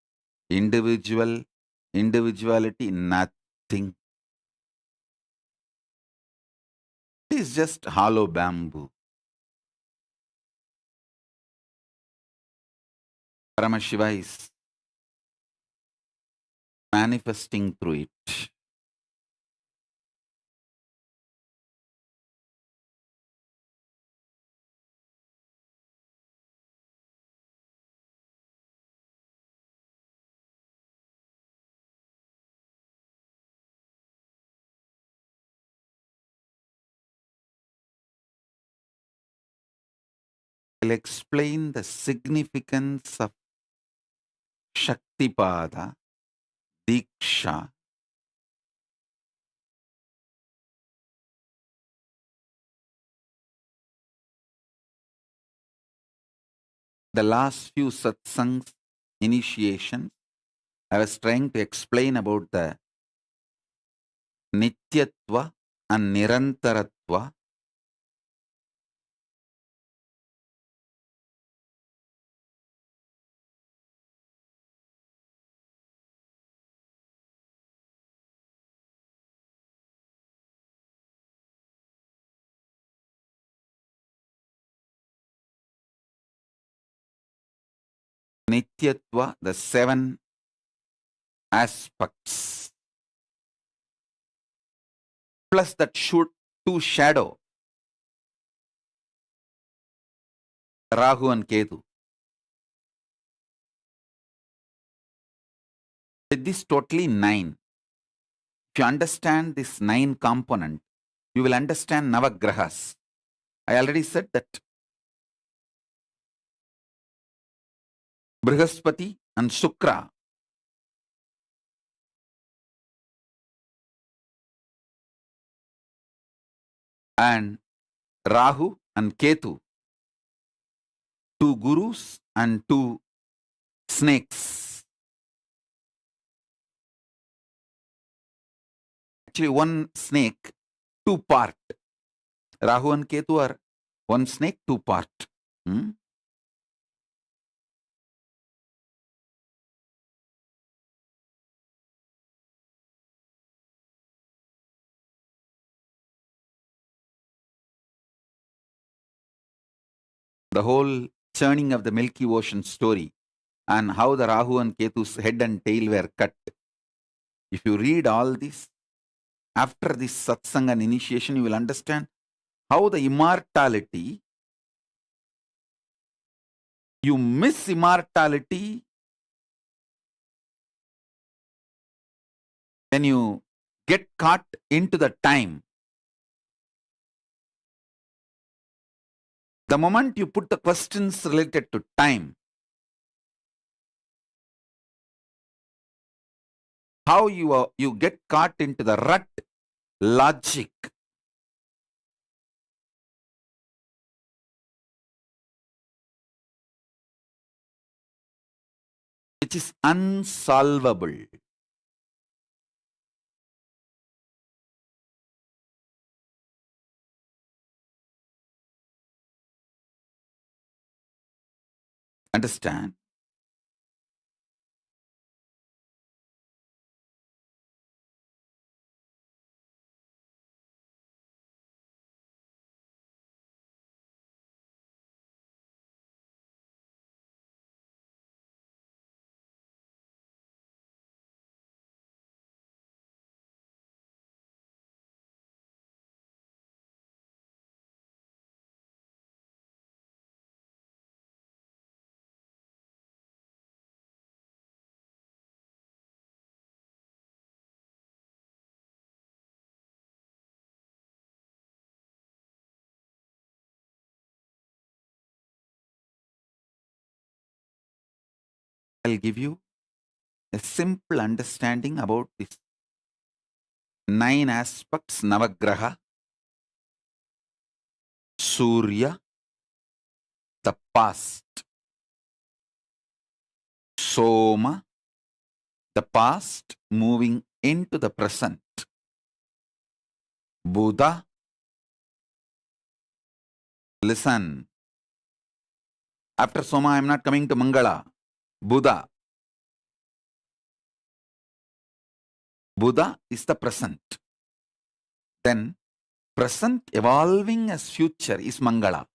individual, individuality, nothing. It is just hollow bamboo. Paramashiva is manifesting through it. I'll explain the significance of Shaktipada, Diksha, the last few satsangs, initiations, I was trying to explain about the Nityatva and Nirantaratva. Nityatva, the 7 aspects, plus that should 2 shadow, Rahu and Ketu. With this totally 9. If you understand this 9 component, you will understand Navagrahas. I already said that Brihaspati and Shukra and Rahu and Ketu, 2 gurus and 2 snakes. Actually, 1 snake, 2 part. Rahu and Ketu are 1 snake, 2 part. The whole churning of the Milky Ocean story and how the Rahu and Ketu's head and tail were cut. If you read all this, after this satsang and initiation, you will understand how the immortality, you miss immortality when you get caught into the time. The moment you put the questions related to time, how you get caught into the rut logic, which is unsolvable. Understand? I'll give you a simple understanding about this 9 aspects Navagraha, Surya, the past, Soma, the past moving into the present, Buddha, listen. After Soma, I am not coming to Mangala. Buddha. Buddha is the present. Then, present evolving as future is Mangala.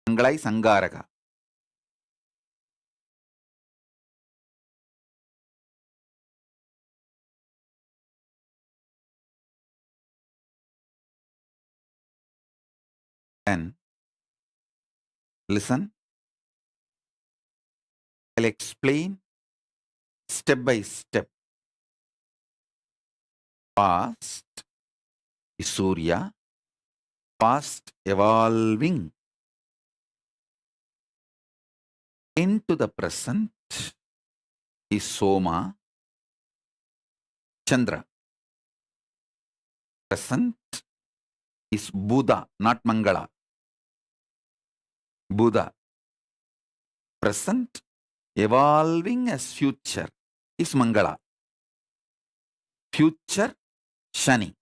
Mangala is Angaraka. Then, listen. I'll explain step by step. Past is Surya, past evolving into the present is Soma, Chandra. Present is Buddha, not Mangala. Buddha. Present evolving as future is Mangala. Future, Shani.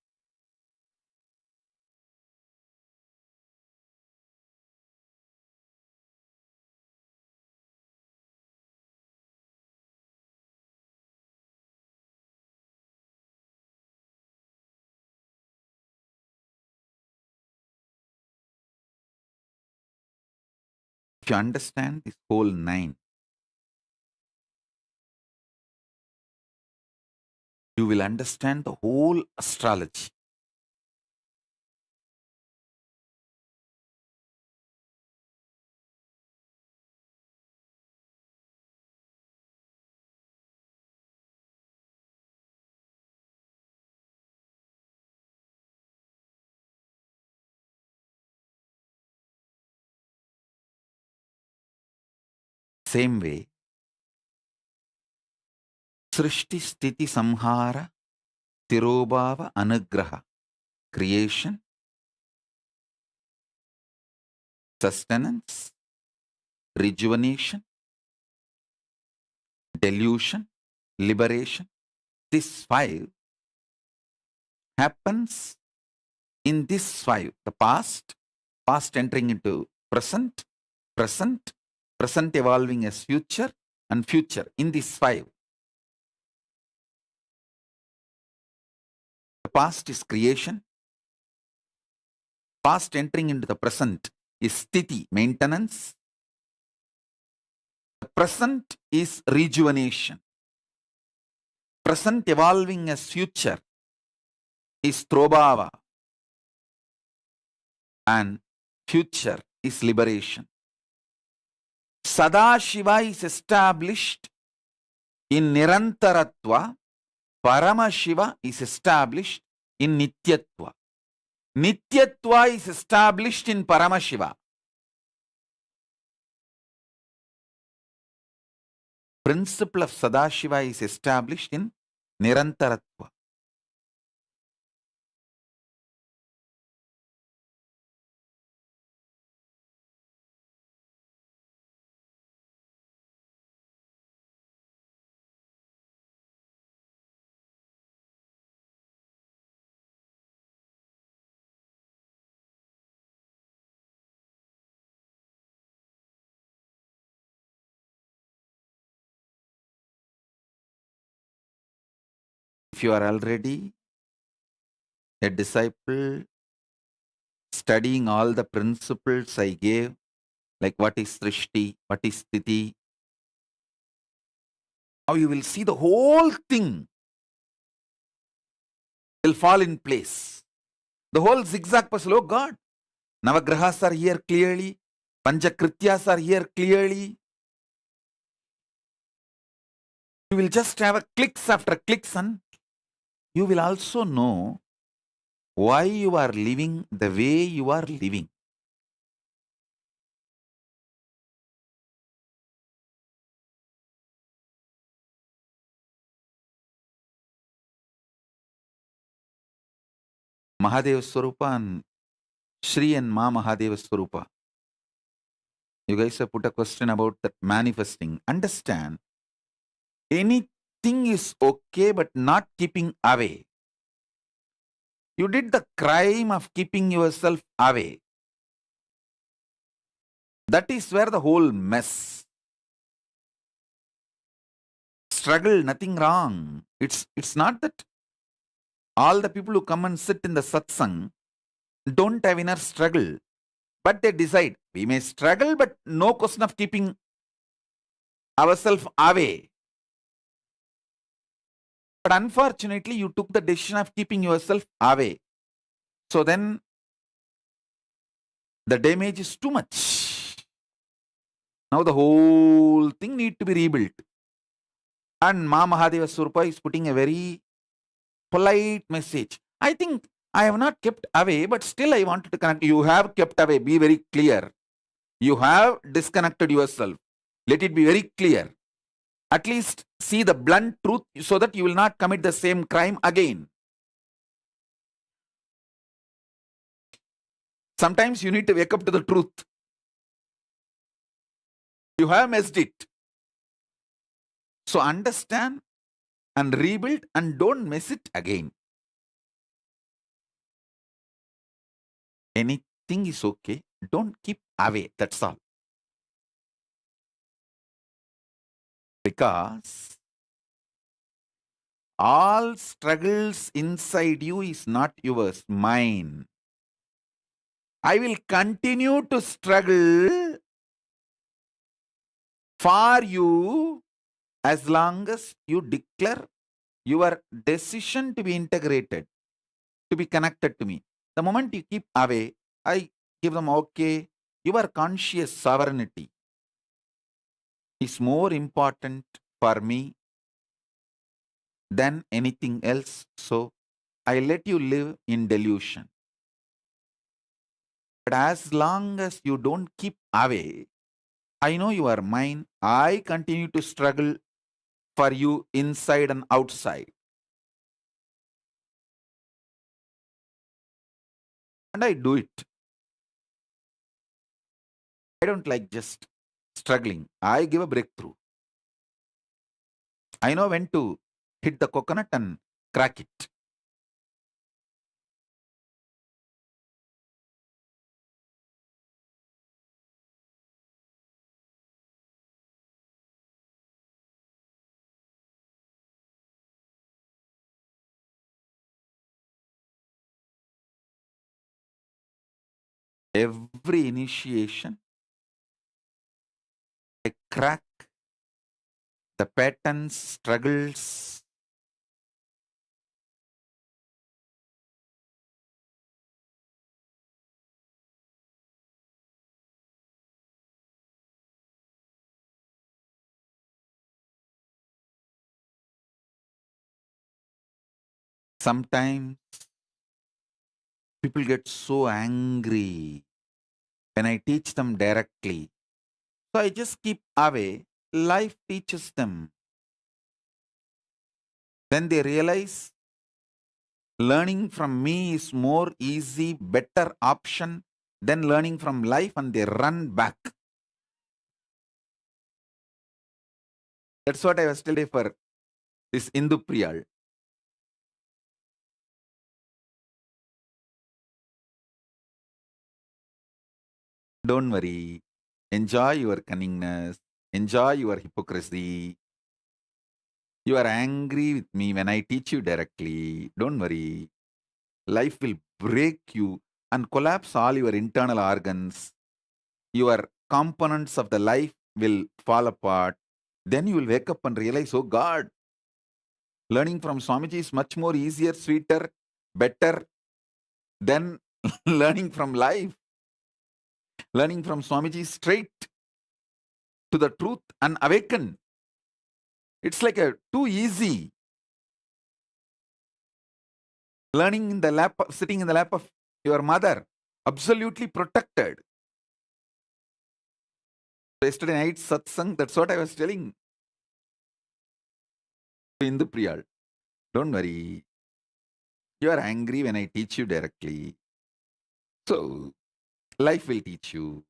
If you understand this whole 9, you will understand the whole astrology. Same way, Srishti Sthiti Samhara Tirobhava Anugraha, creation, sustenance, rejuvenation, delusion, liberation. This 5 happens in this 5. The past, past entering into present, present, present evolving as future, and future in this 5. The past is creation. Past entering into the present is sthiti, maintenance. The present is rejuvenation. Present evolving as future is trobhava. And future is liberation. Sadashiva is established in Nirantaratva. Paramashiva is established in Nityatva. Nityatva is established in Paramashiva. Principle of Sadashiva is established in Nirantaratva. If you are already a disciple studying all the principles I gave, like what is Srishti, what is Sthiti, now you will see the whole thing will fall in place. The whole zigzag puzzle, oh God, Navagrahas are here clearly, Panchakrityas are here clearly. You will just have a clicks after clicks, and you will also know why you are living the way you are living. Mahadeva Swarupa and Shri and Ma Mahadeva Swarupa. You guys have put a question about that manifesting. Understand, anything is okay, but not keeping away. You did the crime of keeping yourself away. That is where the whole mess. Struggle, nothing wrong. It's not that all the people who come and sit in the satsang don't have inner struggle, but they decide we may struggle, but no question of keeping ourselves away. But unfortunately, you took the decision of keeping yourself away. So then the damage is too much. Now the whole thing need to be rebuilt. And Ma Mahadeva Swarupa is putting a very polite message. I think I have not kept away, but still I wanted to connect. You have kept away. Be very clear. You have disconnected yourself. Let it be very clear. At least see the blunt truth so that you will not commit the same crime again. Sometimes you need to wake up to the truth. You have messed it. So understand and rebuild and don't mess it again. Anything is okay. Don't keep away. That's all. Because all struggles inside you is not yours, mine. I will continue to struggle for you as long as you declare your decision to be integrated, to be connected to me. The moment you keep away, I give them, okay, your conscious sovereignty is more important for me than anything else. So I let you live in delusion. But as long as you don't keep away, I know you are mine. I continue to struggle for you inside and outside. And I do it. I don't like just struggling. I give a breakthrough. I know when to hit the coconut and crack it. Every initiation, I crack the patterns, struggles. Sometimes people get so angry when I teach them directly. So I just keep away. Life teaches them. Then they realize learning from me is more easy, better option than learning from life, and they run back. That's what I was telling for this Indu Priyal. Don't worry. Enjoy your cunningness. Enjoy your hypocrisy. You are angry with me when I teach you directly. Don't worry. Life will break you and collapse all your internal organs. Your components of the life will fall apart. Then you will wake up and realize, oh God, learning from Swamiji is much more easier, sweeter, better than learning from life. Learning from Swamiji is straight to the truth and awaken. It's like a too easy. Learning in the lap, sitting in the lap of your mother, absolutely protected. Yesterday night satsang, that's what I was telling to Indu Priyal. Don't worry. You are angry when I teach you directly. So, life will teach you.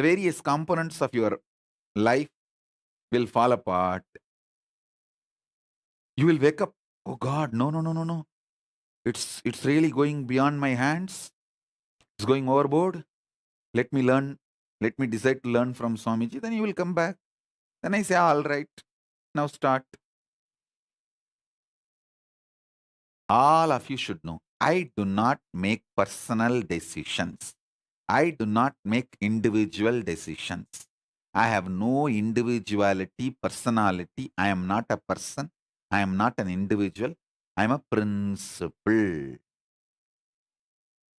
Various components of your life will fall apart. You will wake up, oh God, no, no, no, no, no. It's really going beyond my hands. It's going overboard. Let me learn. Let me decide to learn from Swamiji. Then you will come back. Then I say, all right, now start. All of you should know, I do not make personal decisions. I do not make individual decisions. I have no individuality, personality. I am not a person. I am not an individual. I am a principle.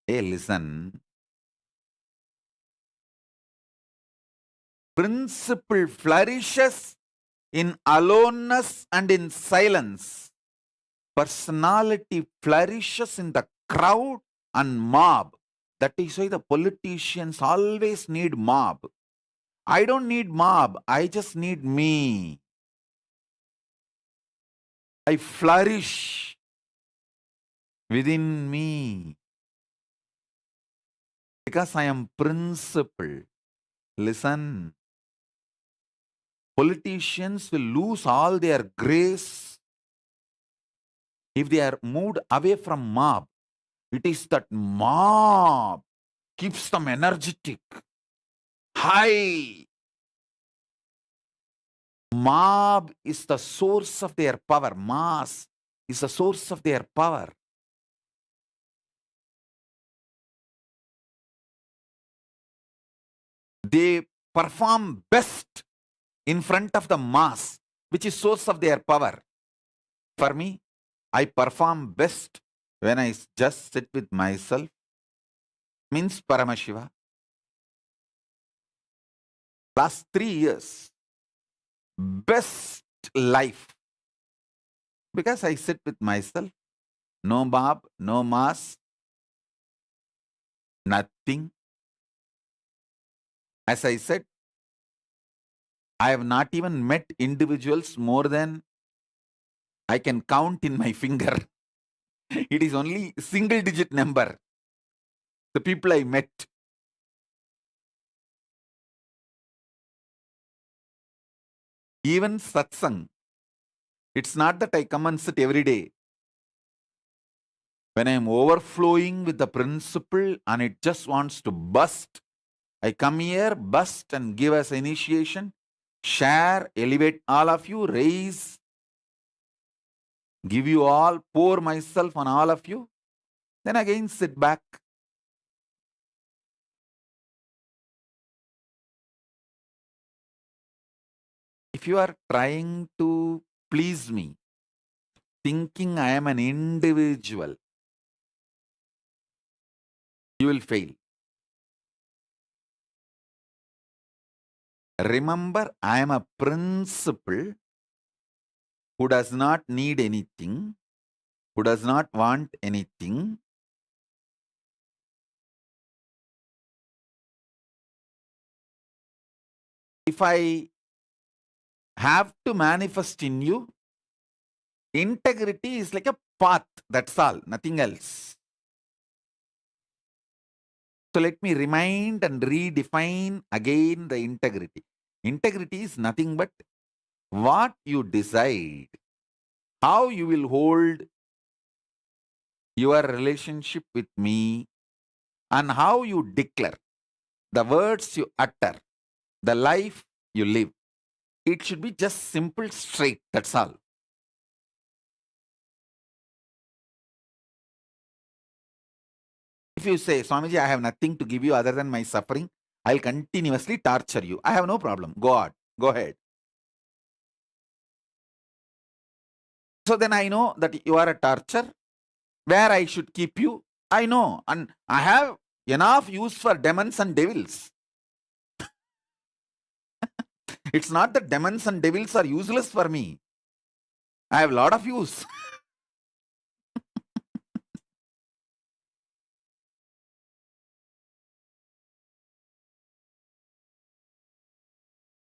Hey, listen. Principle flourishes in aloneness and in silence. Personality flourishes in the crowd and mob. That is why the politicians always need mob. I don't need mob. I just need me. I flourish within me because I am principle. Listen, politicians will lose all their grace if they are moved away from mob. It is that mob keeps them energetic, high. Mob is the source of their power. Mass is the source of their power. They perform best in front of the mass, which is source of their power. For me, I perform best when I just sit with myself, means Paramashiva. Last 3 years, best life, because I sit with myself, no mob, no mass, nothing. As I said, I have not even met individuals more than I can count in my finger. It is only single digit number. The people I met. Even satsang. It's not that I come and sit every day. When I am overflowing with the principle and it just wants to burst, I come here, burst and give us initiation, share, elevate all of you, raise, give you all, pour myself on all of you. Then again sit back. If you are trying to please me, thinking I am an individual, you will fail. Remember, I am a principle who does not need anything, who does not want anything. If I have to manifest in you, integrity is like a path, that's all, nothing else. So let me remind and redefine again the integrity. Integrity is nothing but what you decide, how you will hold your relationship with me, and how you declare, the words you utter, the life you live. It should be just simple, straight, that's all. If you say, Swamiji, I have nothing to give you other than my suffering, I'll continuously torture you. I have no problem. Go on. Go ahead. So then I know that you are a torture. Where I should keep you, I know. And I have enough use for demons and devils. It's not that demons and devils are useless for me. I have a lot of use.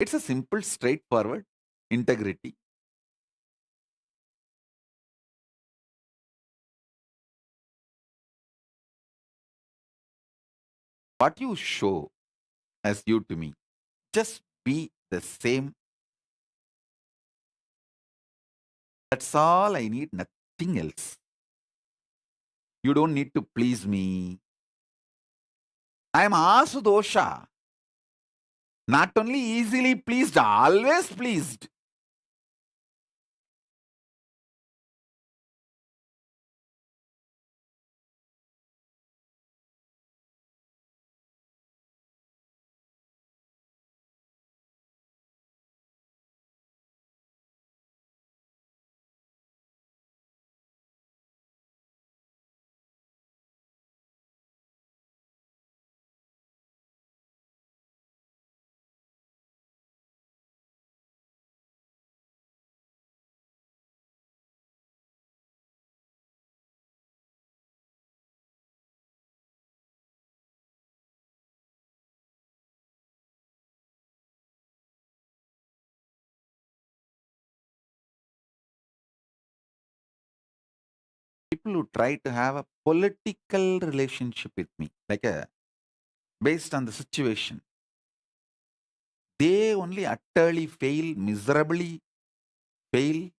It's a simple, straightforward integrity. What you show as you to me, just be the same. That's all I need, nothing else. You don't need to please me. I am Asudosha. Not only easily pleased, always pleased. People who try to have a political relationship with me, like a based on the situation, they only utterly fail, miserably fail.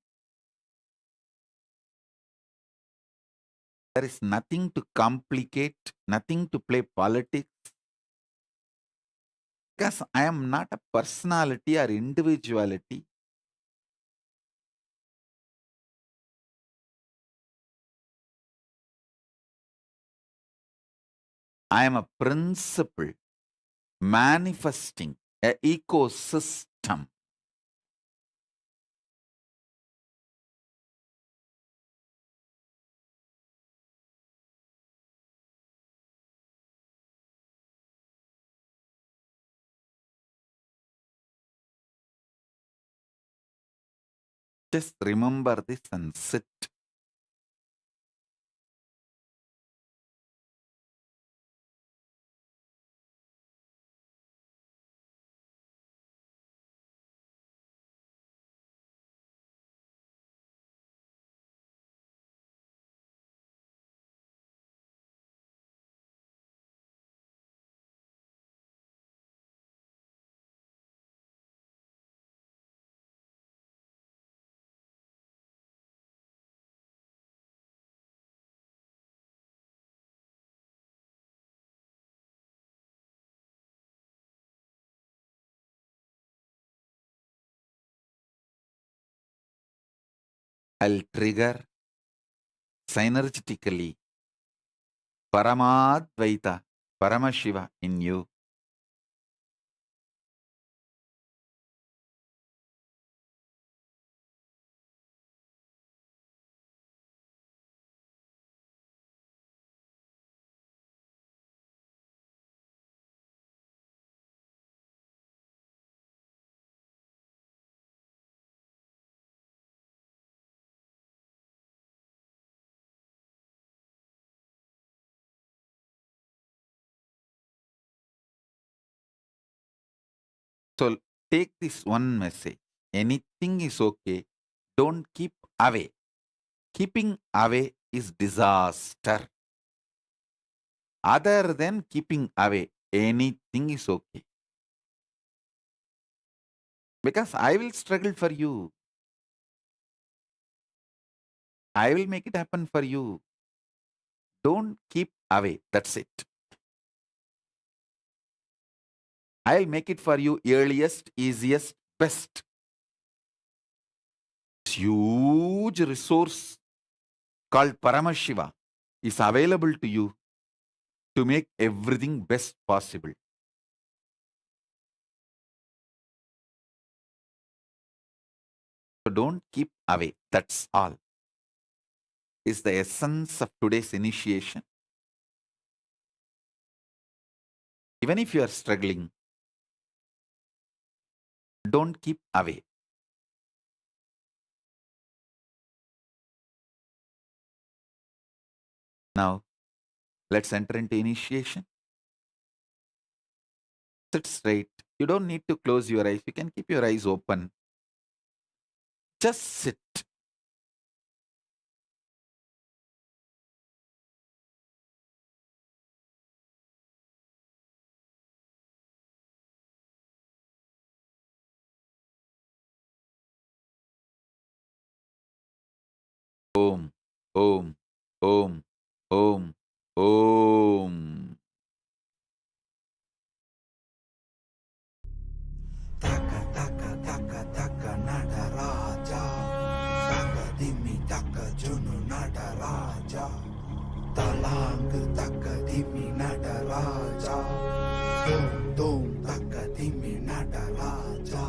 There is nothing to complicate, nothing to play politics, because I am not a personality or individuality. I am a principle manifesting an ecosystem. Just remember this and sit. I'll trigger synergetically Paramadvaita, Paramashiva in you. So take this one message. Anything is okay. Don't keep away. Keeping away is disaster. Other than keeping away, anything is okay. Because I will struggle for you. I will make it happen for you. Don't keep away. That's it. I'll make it for you earliest, easiest, best. Huge resource called Paramashiva is available to you to make everything best possible. So don't keep away. That's all. Is the essence of today's initiation. Even if you are struggling, don't keep away. Now, let's enter into initiation. Sit straight. You don't need to close your eyes. You can keep your eyes open. Just sit. ஓம் ஓம் ஓம் ஓம். தக்க தக்க தக்க தக்க நடராஜா, தக்க திம்மி தக்க ஜுனு நடராஜா, தலாங்கு தக்க திம்மி நடராஜா, தோம் தோம் தக்க திம்மி நடராஜா,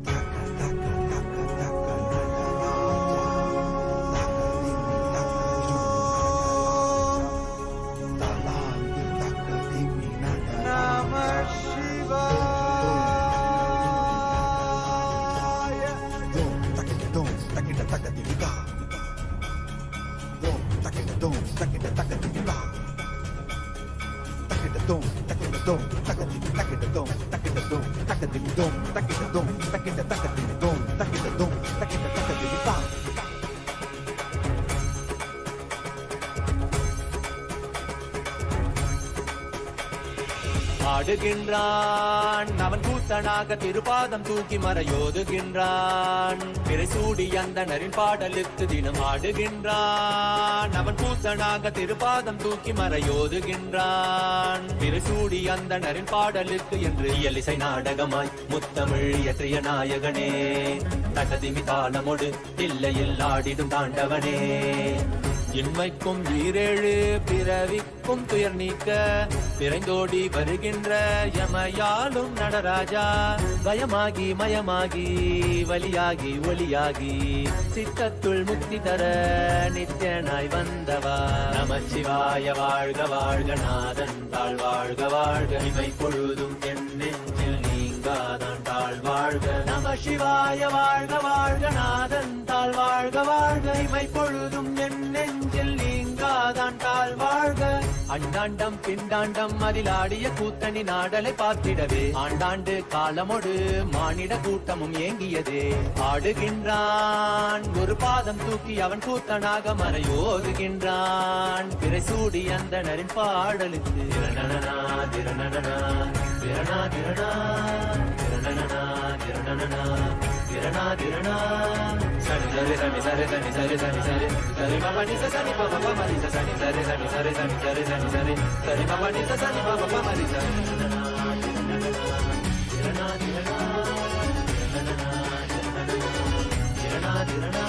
தக்க தக்க தக்க தக்க நடராஜா, தக்க திம்மி தக்க ஜுனு நடராஜா, தலாங்கு தக்க திம்மி நடராஜா. ஆடுகின்றான் அவன் கூத்தனாக திருப்பாதம் தூக்கி மறையோதுகின்றான். பிறைசூடி அந்தணரின் பாடலுக்கு தினம் ஆடுகின்றான் அவன் கூத்தனாக திருப்பாதம் தூக்கி மறையோதுகின்றான். பிறைசூடி அந்தணரின் பாடலுக்கு என்று இயலிசை நாடகமாய் முத்தமிழ் இயற்றிய நாயகனே, தகதிமி தாளமொடு இல்லையில் ஆடிடும் தாண்டவனே. இன்மைக்கும் ஈரேழு பிறவிக்கும் துயர் நீக்க பிறைந்தோடி வருகின்ற யமயாலும் நடராஜா, பயமாகி மயமாகி வலியாகி ஒலியாகி சித்தத்துள் முக்தி தர நித்யனாய் வந்தவா. நமச்சிவாய வாழ்க வாழ்க நாதன் தாழ் வாழ்க வாழ்க, இமை பொழுதும் என் நெஞ்சில் நீங்காதான் தாழ் வாழ்க. நம சிவாய வாழ்க வாழ்க நாதன் தாழ் வாழ்க வாழ்க, இமை பொழுதும் என் நெஞ்சில் நீங்காதான் தாழ் வாழ்க. அண்டாண்டம் பிண்டாண்டம் அதிலாடிய கூத்தணி நாடலை பார்த்திடவே ஆண்டாண்டு காலமொடு மானிட கூட்டமும் ஏங்கியதே. ஆடுகின்றான் ஒரு பாதம் தூக்கி அவன் கூத்தனாக மறையோதுகின்றான். பிறைசூடி அந்தணரின் பாடலுக்கு திரணனா திரணனா திரணா திரணா திரணனா திரணனா திரணா திரணா. சனி சரி சனி சரி சனி சரி சனி சரி சரி மப நிச சனி பப மரி சனி சரி சனி சரி சனி சரி சனி சரி சரி மப நிச சனி பப மரி சனி திரணா திரணா திரணா திரணா.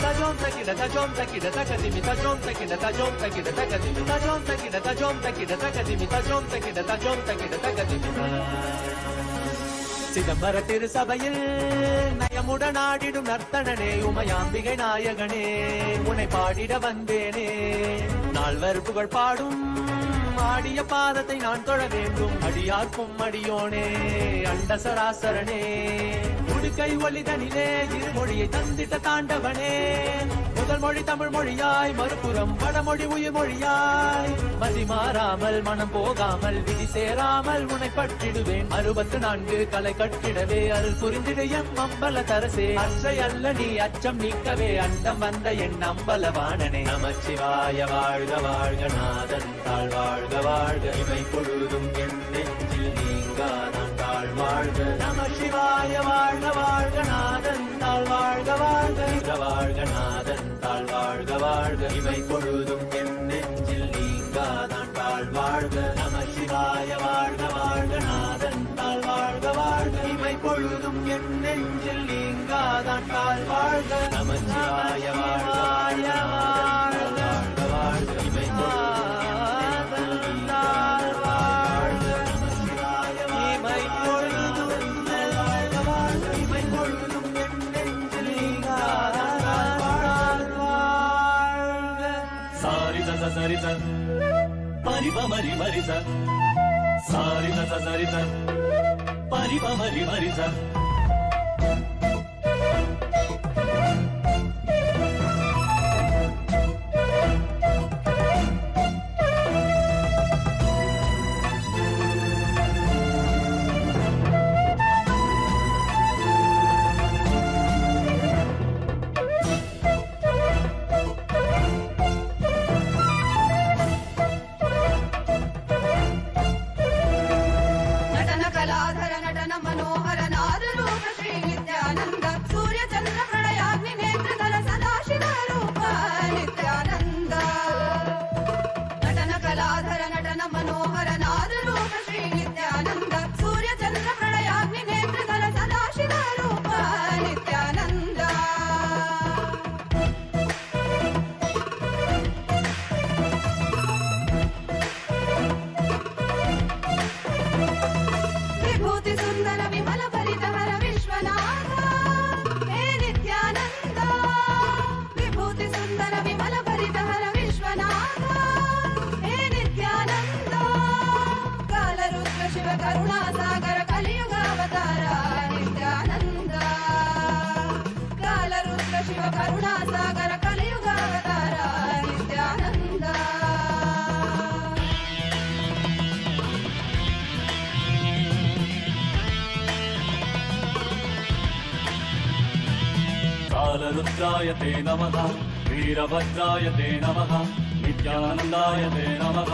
தஜோம் தக்கிட தஜோம் தக்கிட தகதிமி தஜோம் தக்கிட தஜோம் தக்கிட தகதிமி தஜோம் தக்கிட தஜோம் தக்கிட தகதிமி தஜோம் தக்கிட தஜோம் தக்கிட தகதிமி. சிதம்பர திருசபையில் நயமுடன் ஆடிடும் நர்த்தனனே, உமையாம்பிகை நாயகனே, உன்னை பாடிட வந்தேனே. நால்வர் புகழ் பாடும் ஆடிய பாதத்தை நான் தொழ வேண்டும். அடியார்க்கும் அடியோனே அண்ட சராசரனே, உடுக்கை ஒலிதனிலே இருமொழியை தந்திட்ட தாண்டவனே. முதல் மொழி தமிழ் மொழியாய், மறுபுறம் வடமொழி உயிர் மொழியாய். மதி மாறாமல் மனம் போகாமல் விதி சேராமல் உன்னை பற்றிடுவேன். 64 கலை கட்டிடவே அருள் புரிந்திடு எம் அம்பல தரசே. அற்றை அல்ல நீ அச்சம் நீக்கவே அண்டம் வந்த என் அம்பலவாணனே. நமச்சிவாய வாழ்க வாழ்க நாதன் தாழ் வாழ்க வாழ்க, இமை பொழுதும் என் நெஞ்சில் நீங்காதான் தாழ் வாழ்க. நமசிவாய வாழ்க வாழ்க நாதன் தாழ் வாழ்க வாழ்க, வாழ்க நாதன் தாழ் வாழ்க வாழ்க, இமை பொழுதும் என் நெஞ்சில் நீங்காதான் தாழ் வாழ்க. நமசிவாய வாழ்க வாழ்க நாதன் தாழ் வாழ்க வாழ்க, இமை பொழுதும் என் நெஞ்சில் நீங்காதான் தாழ் வாழ்க. நமசிவாய வாழ்க வாழ்க வாழ்க வாழ்க, இமை பொழுதும் சரி சன் பரிப மரி மரி சன் சாரி சரி சன் பரிப மரி மரி சன். ನಟನ ಕಲಾಧರ ನಟನ ಮನೋಹರ ನಾದ కరుణాసాగర కలియుగావతార నిత్యానంద. కాలరుద్రాయ తే నమః, వీరభద్రాయ తే నమః, నిత్యానందాయ తే నమః.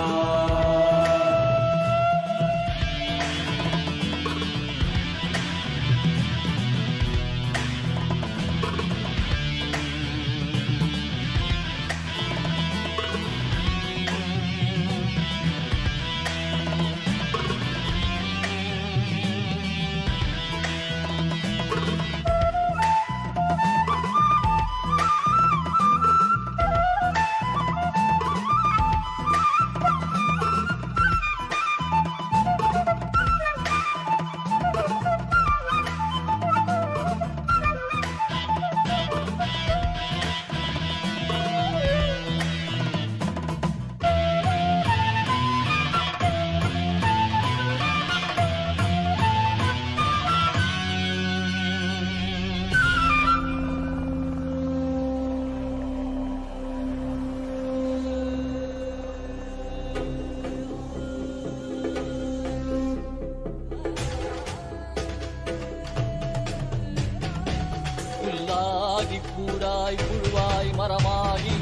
கூடாய் புழுவாய் மரமாகி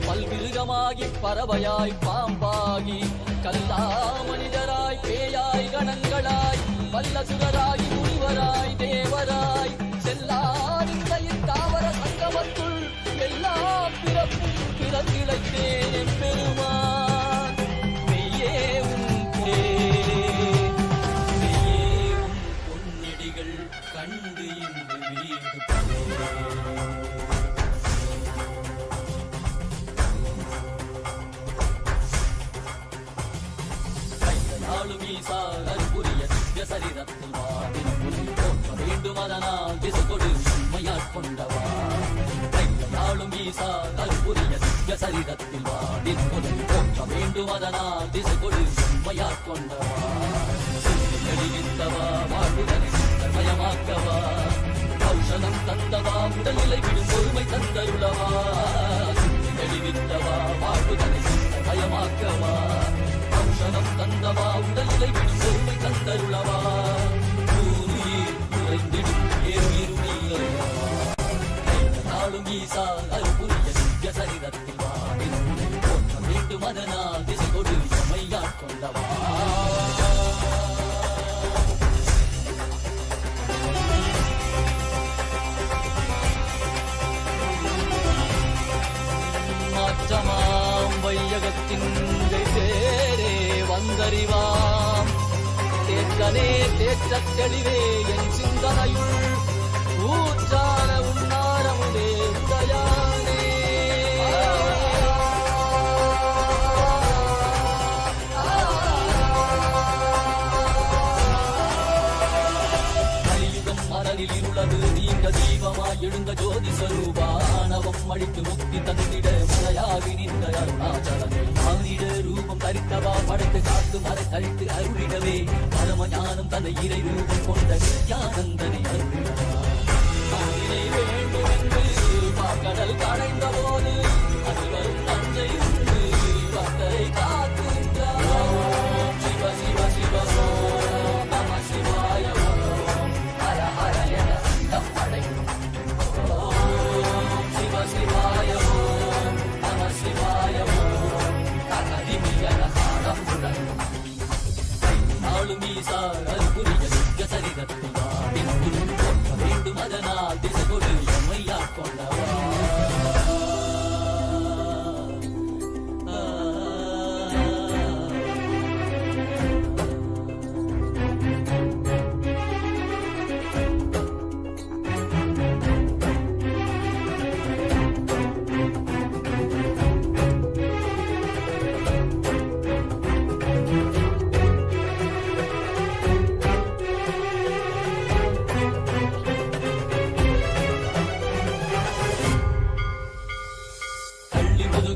பல்விருகமாகி பறவையாய் பாம்பாகி கல்லா மனிதராய் பேயாய் கணங்களாய் வல்லசுரராய் முனிவராய் தேவராய் செல்லாதின் தாவர சங்கமத்துள் எல்லா பிறப்பும் பிறந்திழைத்தேன் எம்பெருமான். மெய்யே உன் பொன்னடிகள் கண்டு இன்று வீடு சரிதத்தில் வாடின போற்ற வேண்டும் அதனால் திசை கொடு உண்மையாட்கொண்டவா. கையாளும் ஈசா கல்புரிய திவ்ய சரிதத்தில் வாடின போற்ற வேண்டும் அதனால் திசை கொடு உண்மையாட்கொண்டவா. வெளிவித்தவா வாழ்வுதனை மயமாக்கவா, ஔஷதம் தந்தவா உடல்நிலை விடும் பொறுமை தந்தருளவா. வெளிவித்தவா வாழ்வுதனை மயமாக்கவா, ஔஷதம் தந்தவா உடல்நிலை விடும் பொறுமை தந்தருளவா. பூமியில் நுழைந்திடும் ஏறுயிரும் நாளும் ஈசா அருள்புரிய திவ்ய சரிதத்தில் வாடி போற்ற வேண்டும் அதனால் திசை கொடு எமையாட்கொண்டவா. மாற்றமாம் வையகத்தின் தேரே வந்தறிவாம் தேற்றனே தேற்றத் தெளிவே என் சிந்தனையுள் ஊற்றான உன்னாரமுதே உடையானே. கலியுகம் மரலில் இருளது நீங்க தீபமாய் எழுந்த ஜோதி ஸ்வரூபானவம் அழித்து முக்தி தந்திட மலையாகி நின்ற அருணாச்சலமே. மானிட ரூபம் தரித்தவா படைத்து காத்து மறை தரித்து அருளிடவே பரம ஞானம் தன்னை இறை ரூபம் கொண்ட நித்யானந்தனை அருளிடவா. வேண்டும் என்று கடல் கடைந்த போது அது வரும் நஞ்சை உண்டு பக்தரை காத்துகின்றார். சிவ சிவ சிவ ஓம் நம சிவாய ஓம் ஹர ஹர என சிந்தம் அடையும். ஓம் சிவ சிவாய ஓம் நம சிவாய ஓம் தகதிமியன காலம் உடனும். நாளும் ஈசா அருள்புரிய திவ்ய சரிதத்தில் வாடி போற்ற வேண்டும் அதனால் திசை கொடு எம்மையாட்கொண்டவா.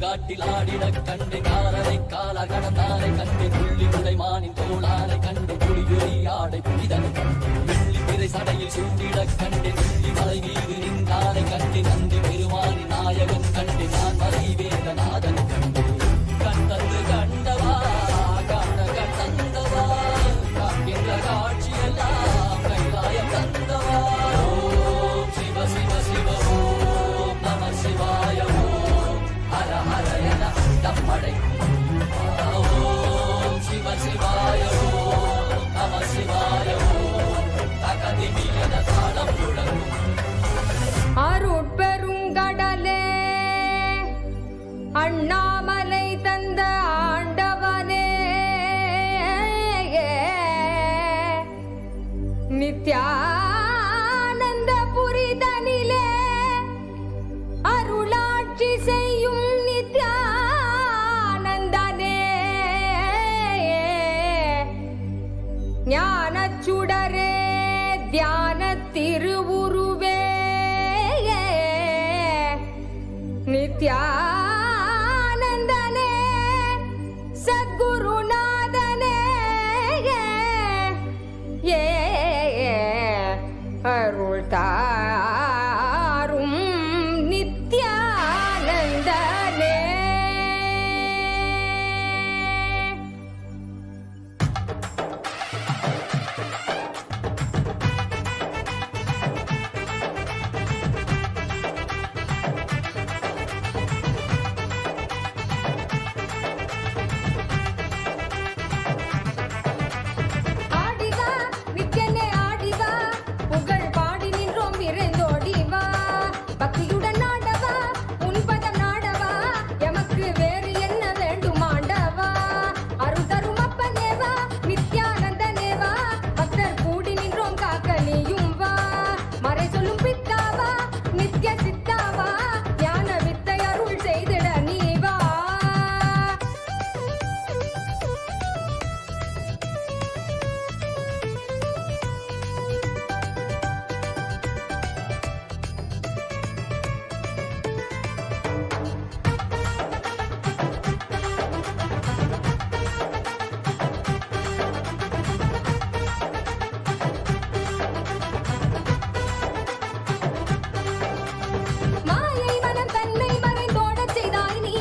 சுடுகாட்டில் ஆடிடக் கண்டு காலரை கால கடந்தாரை கண்டு புள்ளி உடைமானின் தோளாரை கண்டு புலியுரி ஆடை புனிதனை கண்டு வெள்ளி பிறை சடையில் சூண்டிடக் கண்டு வெள்ளி மலை மீது நின்றாரை கண்டு நந்தி பெருமானின் நாயகன் கண்டு நான் மலை வேதநாதன் கண்டு கண்டது கண்டவா காண கண்டவா காண்கின்ற காட்சியெல்லாம் கைலாயம் தந்தவா ஓம் சிவ சிவ சிவ ஓம் நம சிவாய ஓம் ஹர ஹர என தம்மடை ஓம் சிவ சிவாய ஓம் நம சிவாய ஓம் தகதிமி என தாளம் முழங்கும் அருட்பெருங்கடலே அண்ணாமலை தந்த ஆண்டவனே நித்யானந்த புரிதனிலே அருளாட்சி செய்யும் நித்யானந்தனே ஞானச்சுடரே தியான திருவுருவே நித்யானந்தனே சத்குருநாதனே ஏ அருள் தாரும் நித்யானந்தனே. ஆடிவா நித்யனே ஆடிவா புகழ் பாடி நின்றோம் விரைந்தோடிவா பக்தியுடன் ஆடவா உன்பதம் நாடவா எமக்கு வேறு என்ன வேண்டும் ஆண்டவா அருள் தரும் அப்பனேவா நித்யானந்தனேவா பக்தர் கூடி நின்றோம் காக்க நீயும் வா மறை சொல்லும் பித்தாவா நித்ய சித்தாவா ஞான வித்தை அருள் செய்திட நீ வா. மாயை மனம் தன்னை மறைந்தோடச் செய்தாய் நீ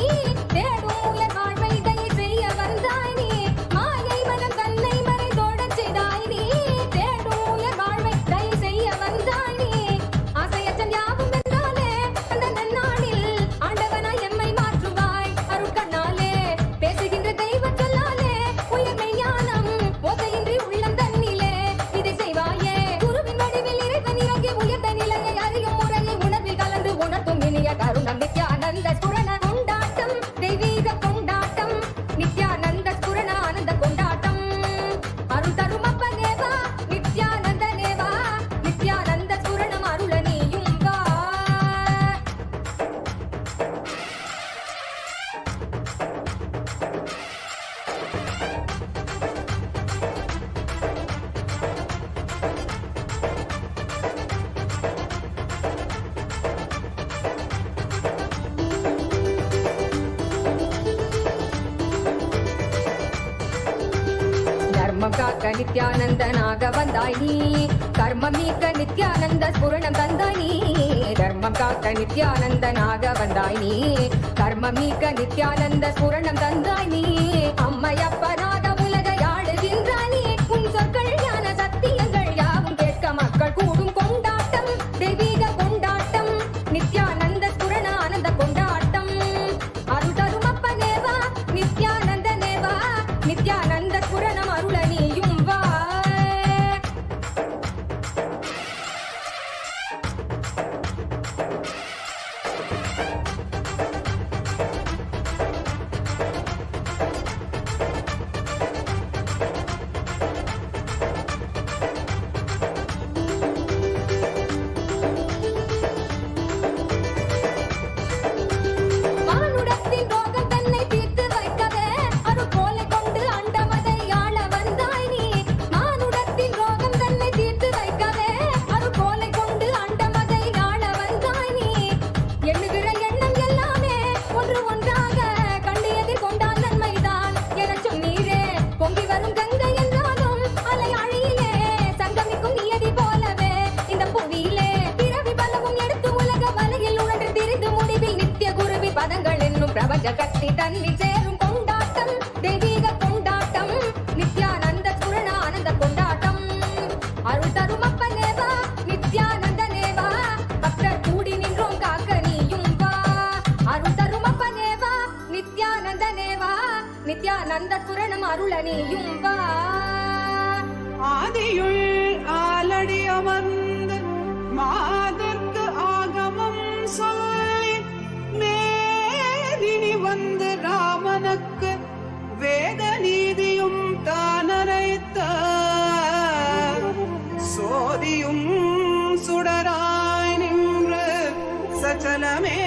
தேடும் உயர் வாழ்வை தயை செய்ய வந்தாய் நீ மாயை மனம் தன்னை மறைந்தோடச் செய்தாய் நீ தேடும் உயர் வாழ்வை தயை செய்ய வந்தாய் நீ ஆசையச்சம் யாவும் வென்றாலே அந்த நன்னாளில் ஆண்டவனாய் எம்மை மாற்றுவாய் அருட்கண்ணாலே பேசுகின்ற தெய்வச் சொல்லாலே உயர்மை ஞானம் ஓசையின்றி உள்ளம் தன்னிலே இதை செய்வாயே குருவின் வடிவில் இறைவன் இறங்கி உயர்ந்த நிலையை அறியும் முறையை உணர்வில் கலந்து உணர்த்தும் இனிய கருணம் நித்யானந்த ஸ்புரண கொண்டாட்டம் தெய்வீக கொண்டாட்டம் நித்யானந்த ஸ்புரண ஆனந்த கொண்டாட்டம் அருள் தரும் அப்பனேவா நித்யானந்தனேவா நித்யானந்த ஸ்புரணம் அருள நீயும் வா. தர்மம் காக்க நித்யானந்தனாக வந்தாய் நீ கர்மம் நீக்க நித்யானந்த ஸ்புரணம் தந்தாய் நீ தர்மம் காக்க நித்யானந்தனாக வந்தாய் நீ கர்மம் நீக்க நித்யானந்த ஸ்புரணம் தந்தாய் நீ அம்மையப்பனாக உலகை ஆளுகின்றாய் நீ உன் சொற்கள் ஞான சத்தியங்கள் யாவும் கேட்க மக்கள் கூடும் கொண்டாட்டம் தெய்வீக கொண்டாட்டம் நித்யானந்த ஸ்புரண ஆனந்த கொண்டாட்டம் அருள் தரும் அப்பனேவா நித்யானந்தனேவா நித்யானந்த ஸ்புரணம் அருள நீயும் வா. ஜகத்தி தன்னில் சேரும் கொண்டாட்டம் தெய்வீக கொண்டாட்டம் நித்யானந்த பூரணானந்த கொண்டாட்டம் அருள் தரும் அப்பனேவா நித்யானந்தனேவா பக்தர் கூடி நின்றோம் காக்க நீயும் வா அருள் தரும் அப்பனேவா நித்யானந்தனேவா நித்யானந்த பூரணம் அருள நீயும் வா ஆதியுள் ஆலடி அமர்ந்து மாதர்க்கு ஆகமம் சொல்லி மேதினி வந்து ராமனுக்கு வேத நீதியும் தானரைத்த சோதியும் சுடராய் நின்று சச்சலமே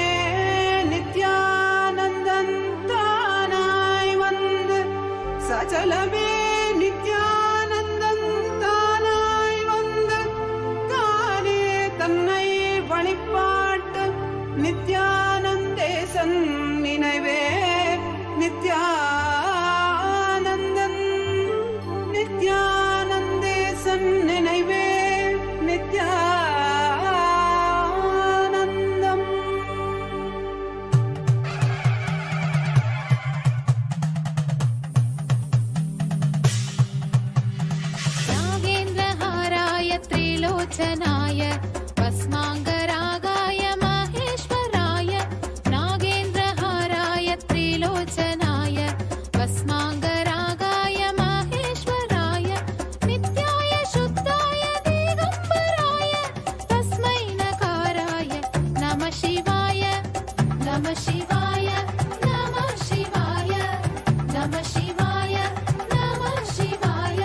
நித்யானந்தன் தானாய் வந்து சச்சலமே நித்யானந்தன் தானாய் வந்து தானே தன்னை வழிபாட்டு நித்யானந்தேசன் நினைவே நித்யானந்தன் நித்யானந்தேசன் நினைவே நித்யானந்தம் नागेन्द्रहाराय त्रिलोचनाय भस्माङ्गरागाय माहेश्वराय नागेन्द्रहाराय त्रिलोचनाय भस्माङ्गरागाय माहेश्वराय नित्याय शुद्धाय दिगम्बराय तस्मै नकाराय नमः शिवाय नमः शिवाय नमः शिवाय नमः शिवाय नमः शिवाय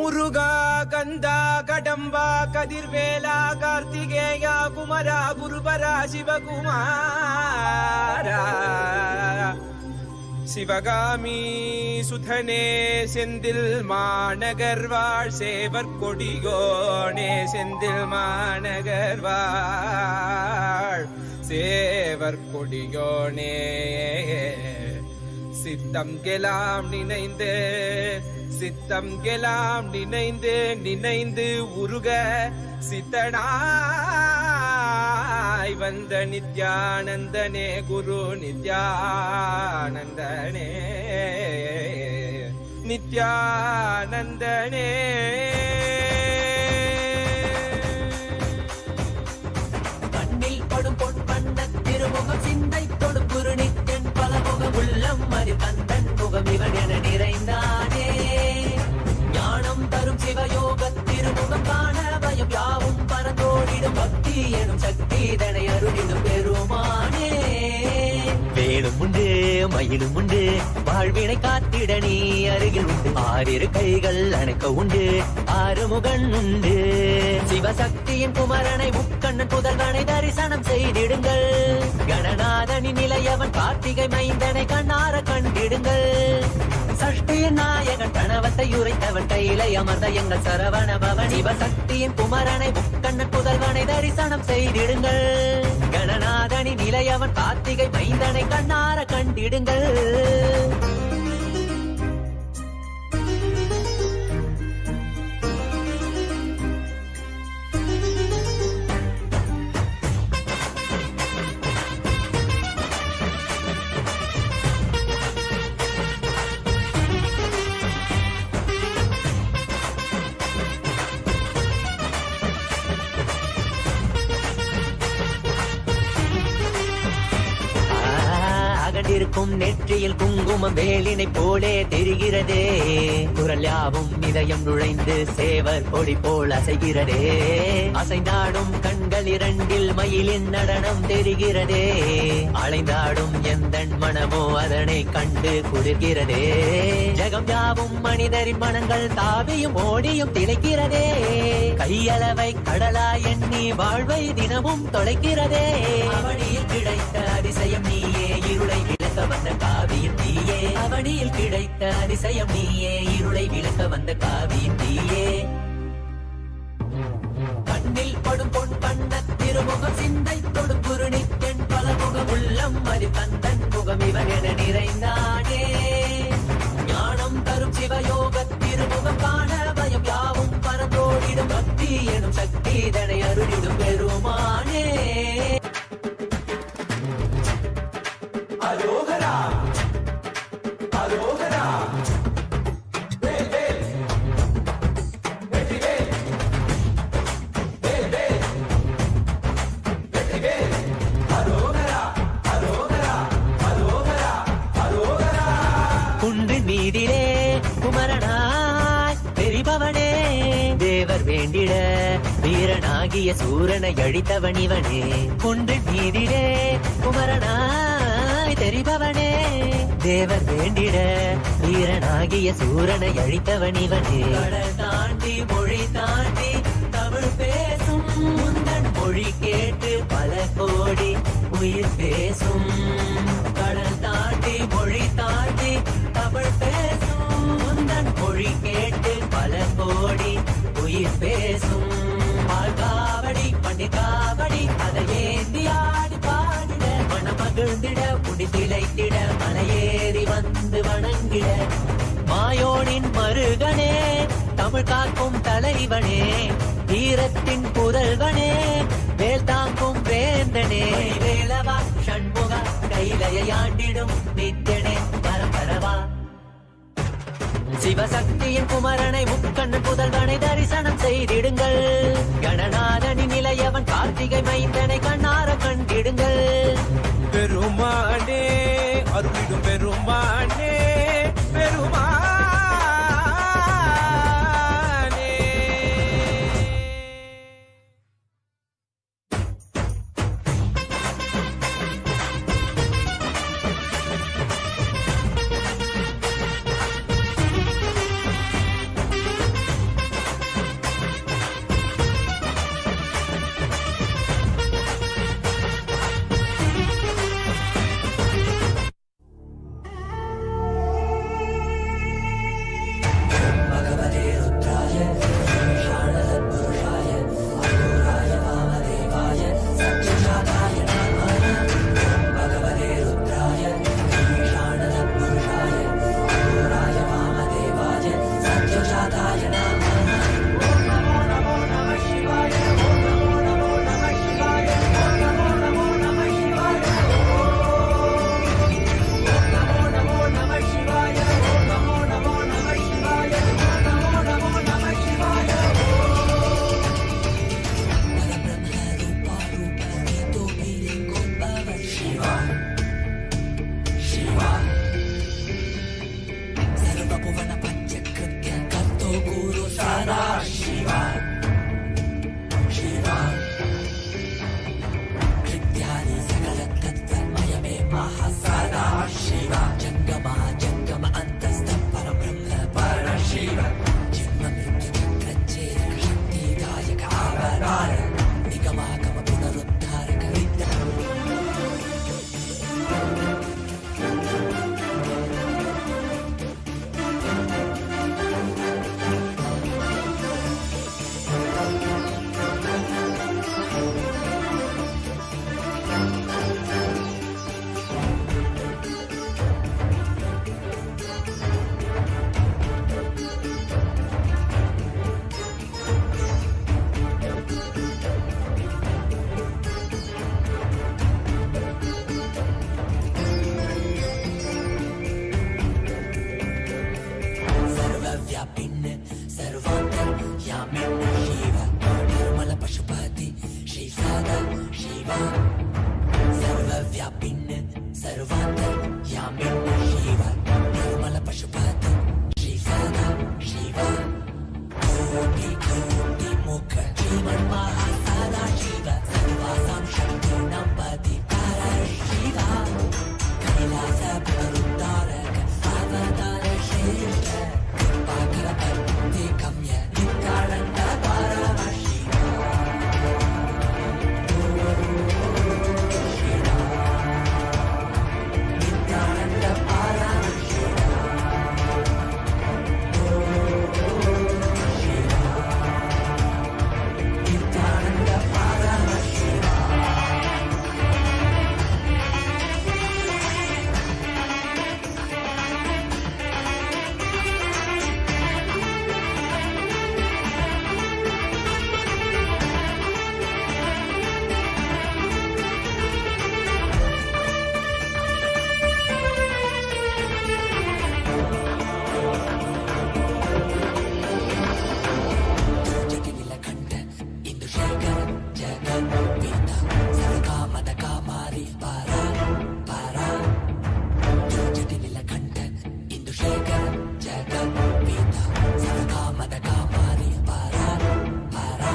முருகா கந்தா கடம்பா கதிர்வேலா கார்த்திகேயா குமரா குருபரா சிவகுமாரா சிவகாமி சுதனே செந்தில் மாநகர்வாழ் சேவர் கொடியோனே செந்தில் மாநகர்வாழ் சேவர் கொடியோனே சித்தம் கெலாம் நினைந்து சித்தம் கெலாம் நினைந்து நினைந்து உருக சித்தனாய் வந்த நித்யானந்தனே குரு நித்யானந்தனே நித்யானந்தனே கண்ணில் படும் பொன் வண்ண திருமுகம் சிந்தை தொடும் குரு நித்யன் பலமுகம் உள்ளம் மறி கந்தன் முகம் இவன் என நிறைந்தானே ஞானம் தரும் சிவயோக திருமுகம் காண பயம் யாவும் பரந்தோடிடும் பக்தி எனும் சக்தி தனை அருளிடும் பெருமானே வேலும் உண்டு மயிலும் உண்டு வாழ்வினை காத்திட நீ அருகில் உண்டு ஆறிரு கைகள் அணைக்க உண்டு ஆறுமுகன் உண்டு சிவசக்தியின் குமரனை முக்கண்ணன் புதல்வனை தரிசனம் செய்திடுங்கள் கணநாதனின் நிலையவன் கார்த்திகை மைந்தனை கண்ணார கண்டிடுங்கள் சஷ்டியின் நாயகன் கணவத்தை உரைத்தவன் கையிலை அமர்ந்த எங்கள் சரவண பவன் சிவசக்தியின் குமரனை முக்கண்ணன் புதல்வனை தரிசனம் செய்திடுங்கள் கணநாதனின் நிலையவன் கார்த்திகை மைந்தனை கண்ணார கண்டிடுங்கள் இருக்கும் நெற்றியில் குங்குமம் வேலினை போலே தெரிகிறதே குரல் யாவும் இதயம் நுழைந்து சேவர் கொடி போல் அசைகிறதே அசைந்தாடும் கண்கள் இரண்டில் மயிலின் நடனம் தெரிகிறதே அலைந்தாடும் எந்தன் மனமோ அதனை கண்டு குளிர்கிறதே ஜகம் யாவும் மனிதரின் மனங்கள் தாவியும் ஓடியும் திளைக்கிறதே கையளவை கடலா எண்ணி வாழ்வை தினமும் தொலைக்கிறதே அவனியில் கிடைத்த அதிசயம் நீயே இருளை விளக்க வந்த காவியம் நீயே அவனியில் கிடைத்த அதிசயம் நீயே இருளை விளக்க வந்த காவியம் நீயே கண்ணில் படும் பொன் வண்ண திருமுகம் சிந்தை தொடும் குரு நித்யன் பலமுகம் உள்ளம் மறி கந்தன் முகம் இவன் என நிறைந்தானே ஞானம் தரும் சிவயோக திருமுகம் காண பயம் யாவும் பரந்தோடிடும் பக்தி எனும் சக்தி தனை அருளிடும் பெருமானே அரோகரா அரோகரா வேல் வேல் வெற்றி வேல் வேல் வேல் வெற்றி வேல் அரோகரா அரோகரா அரோகரா அரோகரா குன்றின் மீதிலே குமரனாய் தெரிபவனே தேவர் வேண்டிட வீரனாகிய சூரனை அழித்தவன் இவனே குன்றின் மீதிலே குமரனாய் தெரிபவனே தேவர் வேண்டிட வீரனாகிய சூரனை அழித்தவன் இவனே கடல் தாண்டி மொழி தாண்டி தமிழ் பேசும் முந்தன் மொழி கேட்டு பல கோடி உயிர் பேசும் கடல் தாண்டி மொழி தாண்டி தமிழ் பேசும் முந்தன் மொழி கேட்டு பல கோடி உயிர் பேசும் காவடி பண்ணி காவடி அதை ஏந்தி ஆடி பாடிட மனமகிழ்ந்திட புடி திளைத்திட மலையேறி வந்து வணங்கிட மாயோனின் மருகனே தமிழ் காக்கும் தலைவனே வீரத்தின் புதல்வனே வேல் தாங்கும் வேந்தனே வேலவா ஷண்முகா கைலையாண்டிடும் நித்யனே பரபரவா சிவசக்தியின் குமரனை முக்கண்ணன் புதல்வனை தரிசனம் செய்திடுங்கள் கணநாதனின் நிலையவன் கார்த்திகை மைந்தனை கண்ணார கண்டிடுங்கள் பெருமானே அருளிடும் பெருமானே பெருமானே सदा शिवा शिवा कृत्यानि सकलतत्त्वमयमे महा सदा शिवा जङ्गमा जङ्गम अन्तस्थ परब्रह्म परशिव जन्म मृत्युचक्रच्छेदक शक्तिदायक अवतार निगमागम पुनरुद्धारक विद्या सर्वव्यापिन् सर्वान्तर्यामिन् शिव निर्मल पशुपति श्री सदा शिवा सर्वव्यापिन् सर्वान्तर्यामिन् शिव निर्मल पशुपति श्री सदा शिवा कोटि कोटि मुख श्रीमन्महा सदा शिव सर्वासां शक्तीनां पति परशिवा कैलास पुनरुद्धारक अवतार श्रेष्ठ कृपाकरपत्तिकम्य नित्यानन्द परमशिवा नित्यानन्द परमशिवा नित्यानन्द परमशिवा जटिनिलकण्ठ इन्दुशेखर जगन्पीता सर्वकामदकामारि परा परा जटिनिलकण्ठ इन्दुशेखर जगन्पीता सर्वकामदकामारि परा परा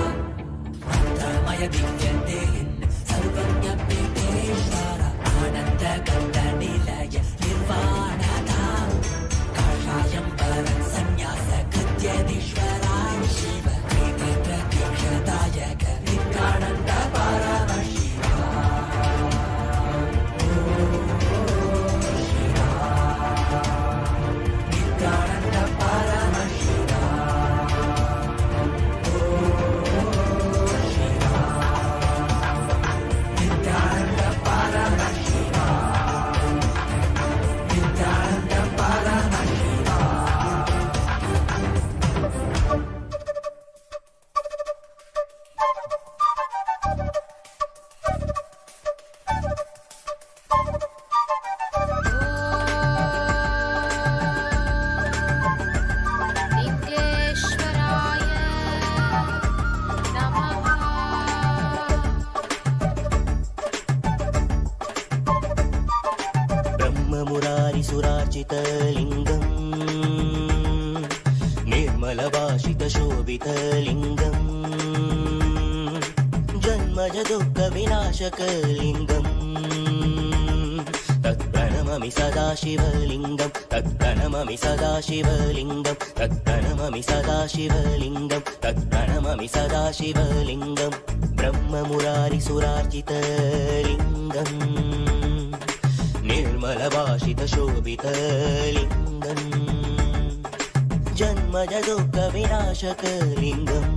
मन्त्रमय दिव्यदेहिन् सर्वज्ञपीठेश्वर आनन्दकण्ठनिलय निर्वाणदा काषायं परं संन्यास कृत्यधीश्वरा शिव प्रत्यक्षदायक नित्यानन्द परमशिवा नित्यानन्द परमशिवा नित्यानन्द परमशिवा नित्यानन्द परमशिवा विघ्नेश्वराय नमः ब्रह्ममुरारिसुरार्चितलिङ्गम् निर्मलभाषितशोभितलिङ्गम् जन्मजदुःखविनाशकलिङ्गम् तत्प्रणममि सदा शिवलिङ्गं तत्प्रणममि सदा शिवलिङ्गं तत्प्रणममि सदा शिवलिङ्गं तत्प्रणममि सदा शिवलिङ्गं ब्रह्ममुरारिसुरार्चितलिङ्गम् निर्मलभाषितशोभितलिङ्गम् जन्मजदुःखविनाशकलिङ्गम्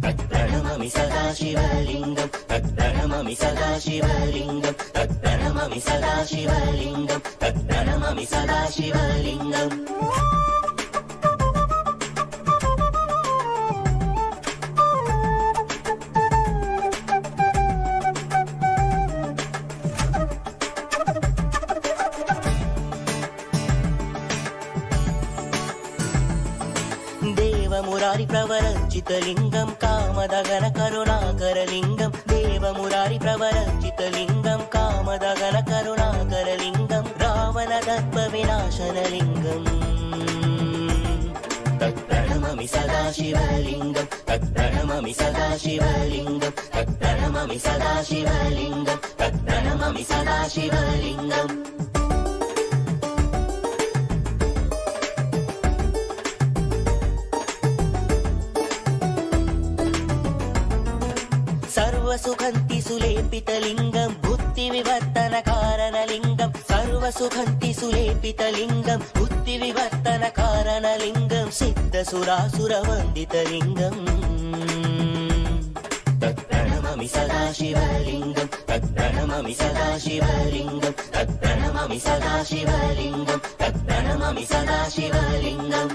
तत्प्रणममि सदा शिवलिङ्गं तत्प्रणममि सदा शिवलिङ्गं तत्प्रणममि सदा शिवलिङ्गं तत्प्रणममि सदा शिवलिङ्गम् देवमुरारि प्रवरचितलिङ्गं कामदगन करुणाकरलिङ्गं देवमुरारि प्रवरचितलिङ्गं कामदगन करुणाकरलिङ्गं रावणदर्पविनाशनलिङ्गम् तत्प्रणममि सदाशिवलिङ्गं तत्प्रणमामि सदाशिवलिङ्गं तत्प्रणमामि सदाशिवलिङ्गं तत्प्रणमामि सदाशिवलिङ्गम् सर्वसुखन्ति सुलेपितलिङ्गं बुद्धिविवर्तनकारणलिङ्गं सर्वसुखन्ति सुलेपितलिङ्गं बुद्धिविवर्तनकारणलिङ्गं सिद्धसुरासुरवन्दितलिङ्गम् तत्प्रणमामि सदाशिवलिङ्गं तत्प्रणमामि सदाशिवलिङ्गं तत्प्रणमामि सदाशिवलिङ्गं तत्प्रणमामि सदाशिवलिङ्गम्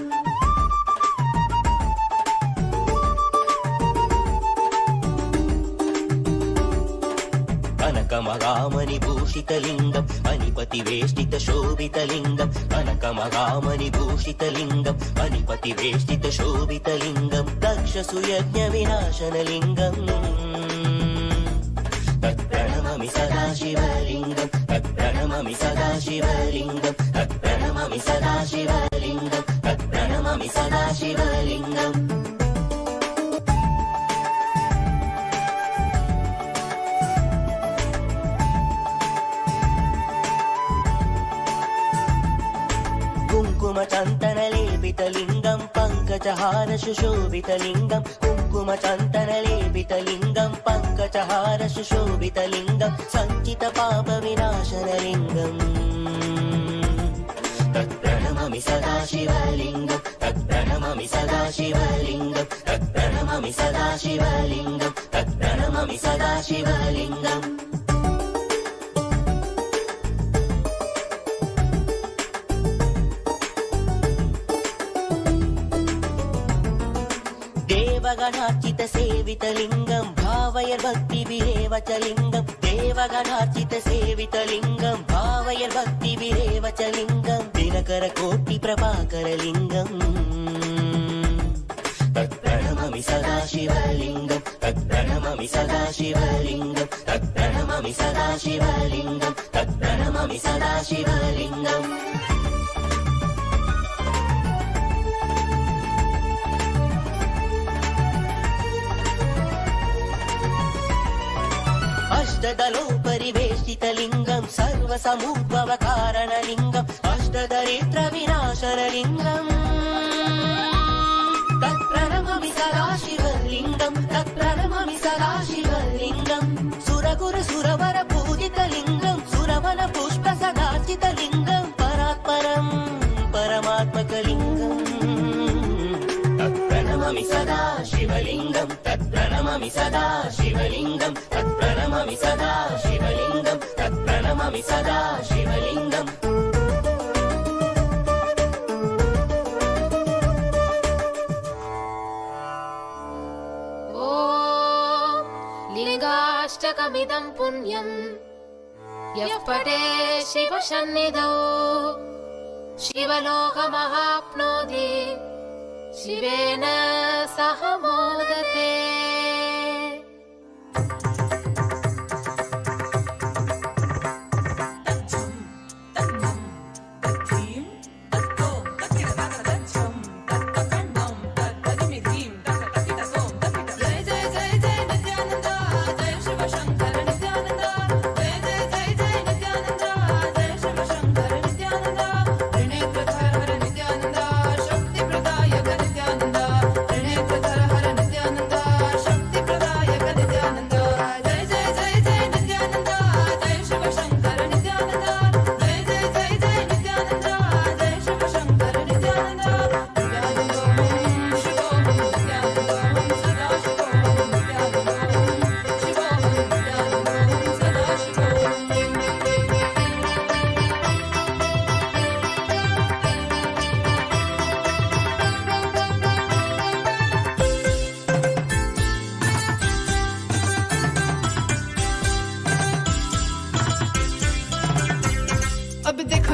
कनकमगामणि भूषितलिङ्गं अनिपतिवेष्टित शोभितलिङ्गं कनकमगामणि भूषितलिङ्गं अनिपतिवेष्टित शोभितलिङ्गं दक्षसुयज्ञविनाशनलिङ्गं तत्प्रणमामि सदाशिवलिङ्गं तत्प्रणमामि सदाशिवलिङ्गं तत्प्रणमामि सदाशिवलिङ्गं तत्प्रणमामि सदाशिवलिङ्गम् कुङ्कुमचन्दनलेपितलिङ्गं पङ्कजहार सुशोभितलिङ्गं कुङ्कुमचन्दनलेपितलिङ्गं पङ्कजहार सुशोभितलिङ्गं सञ्चितपापविनाशनलिङ्गम् तत्प्रणमामि सदाशिवलिङ्गं तत्प्रणमामि सदाशिवलिङ्गं तत्प्रणमामि सदाशिवलिङ्गं तत्प्रणमामि सदाशिवलिङ्गम् देवगणार्चित सेवितलिङ्गं भावयर्भक्तिभिरेव च लिङ्गं देवगणार्चित सेवितलिङ्गं भावयर्भक्तिभिरेव च लिङ्गं दिनकरकोटिप्रभाकरलिङ्गं तत्प्रणमामि सदाशिवलिङ्गं तत्प्रणमामि सदाशिवलिङ्गं तत्प्रणमामि सदाशिवलिङ्गं तत्प्रणमामि सदाशिवलिङ्गम् अष्टदलोपरिवेष्टितलिङ्गं सर्वसमुद्भवकारणलिङ्गम् अष्टदरिद्रविनाशनलिङ्गम् तत्प्रणमामि सदाशिवलिङ्गं तत्प्रणमामि सदाशिवलिङ्गं सुरगुरुसुरवरपूजितलिङ्गं सुरवनपुष्पसदार्चितलिङ्गं परात्परं परमात्मकलिङ्गम् तत्प्रणमामि सदाशिवलिङ्गं तत्प्रणमामि सदाशिवलिङ्गं तत्प्रणमामि सदाशिवलिङ्गं तत्प्रणमामि सदाशिवलिङ्गम् ॐ लिङ्गाष्टकमिदं पुण्यं यः पठे शिवसन्निधौ शिवलोकमहाप्नोति शिवेन सह मोदते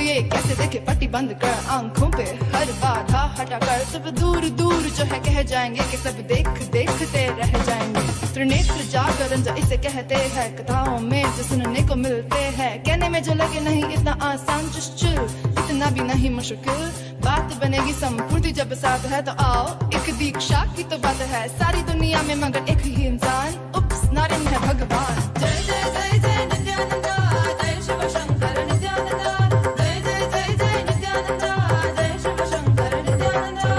ये कैसे देखे पट्टी बंद कर आंखों पे हर बाधा हटा कर सब दूर दूर जो है कह जाएंगे कि सब देखते रह जाएंगे। त्रिनेत्र जागरण जो इसे कहते हैं कथाओं में जो सुनने को मिलते हैं कहने में जो लगे नहीं इतना आसान चुश्चुल समझना भी नहीं मुश्किल, बात बनेगी संपूर्ति जब साथ है तो आओ, एक दीक्षा की तो बात है सारी दुनिया में मगर एक ही इंसान, उप्स नारायण है भगवान। जय जय जय जय नित्यानंदा, जय शिव शंकर नित्यानंदा, जय जय जय जय नित्यानंदा, जय Shiv Shankar Nityananda.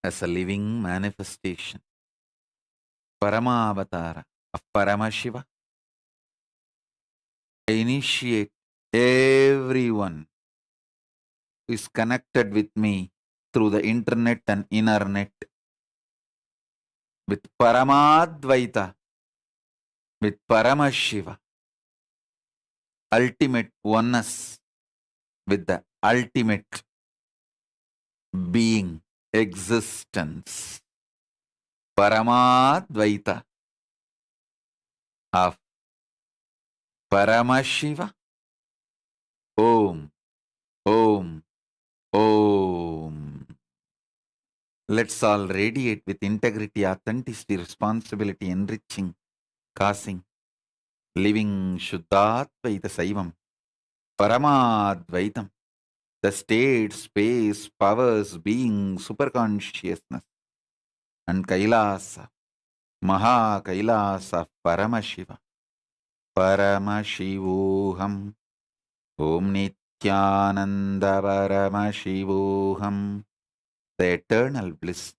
As a living manifestation, Paramavatara of Paramashiva, I initiate everyone who is connected with me through the internet and inner net with Paramadvaita, with Paramashiva, ultimate oneness with the ultimate being, existence, Paramadvaita of Paramashiva. Om, Om, Om. Let's all radiate with integrity, authenticity, responsibility, enriching, causing, living Shuddhadvaita Saivam, Paramadvaitam, the state, space, powers, being, superconsciousness, and Kailasa, Maha Kailasa, Paramashiva, Paramashivoham, Om Nithyananda Paramashivoham, the eternal bliss,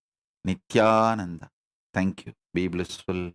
Nithyananda. Thank you. Be blissful.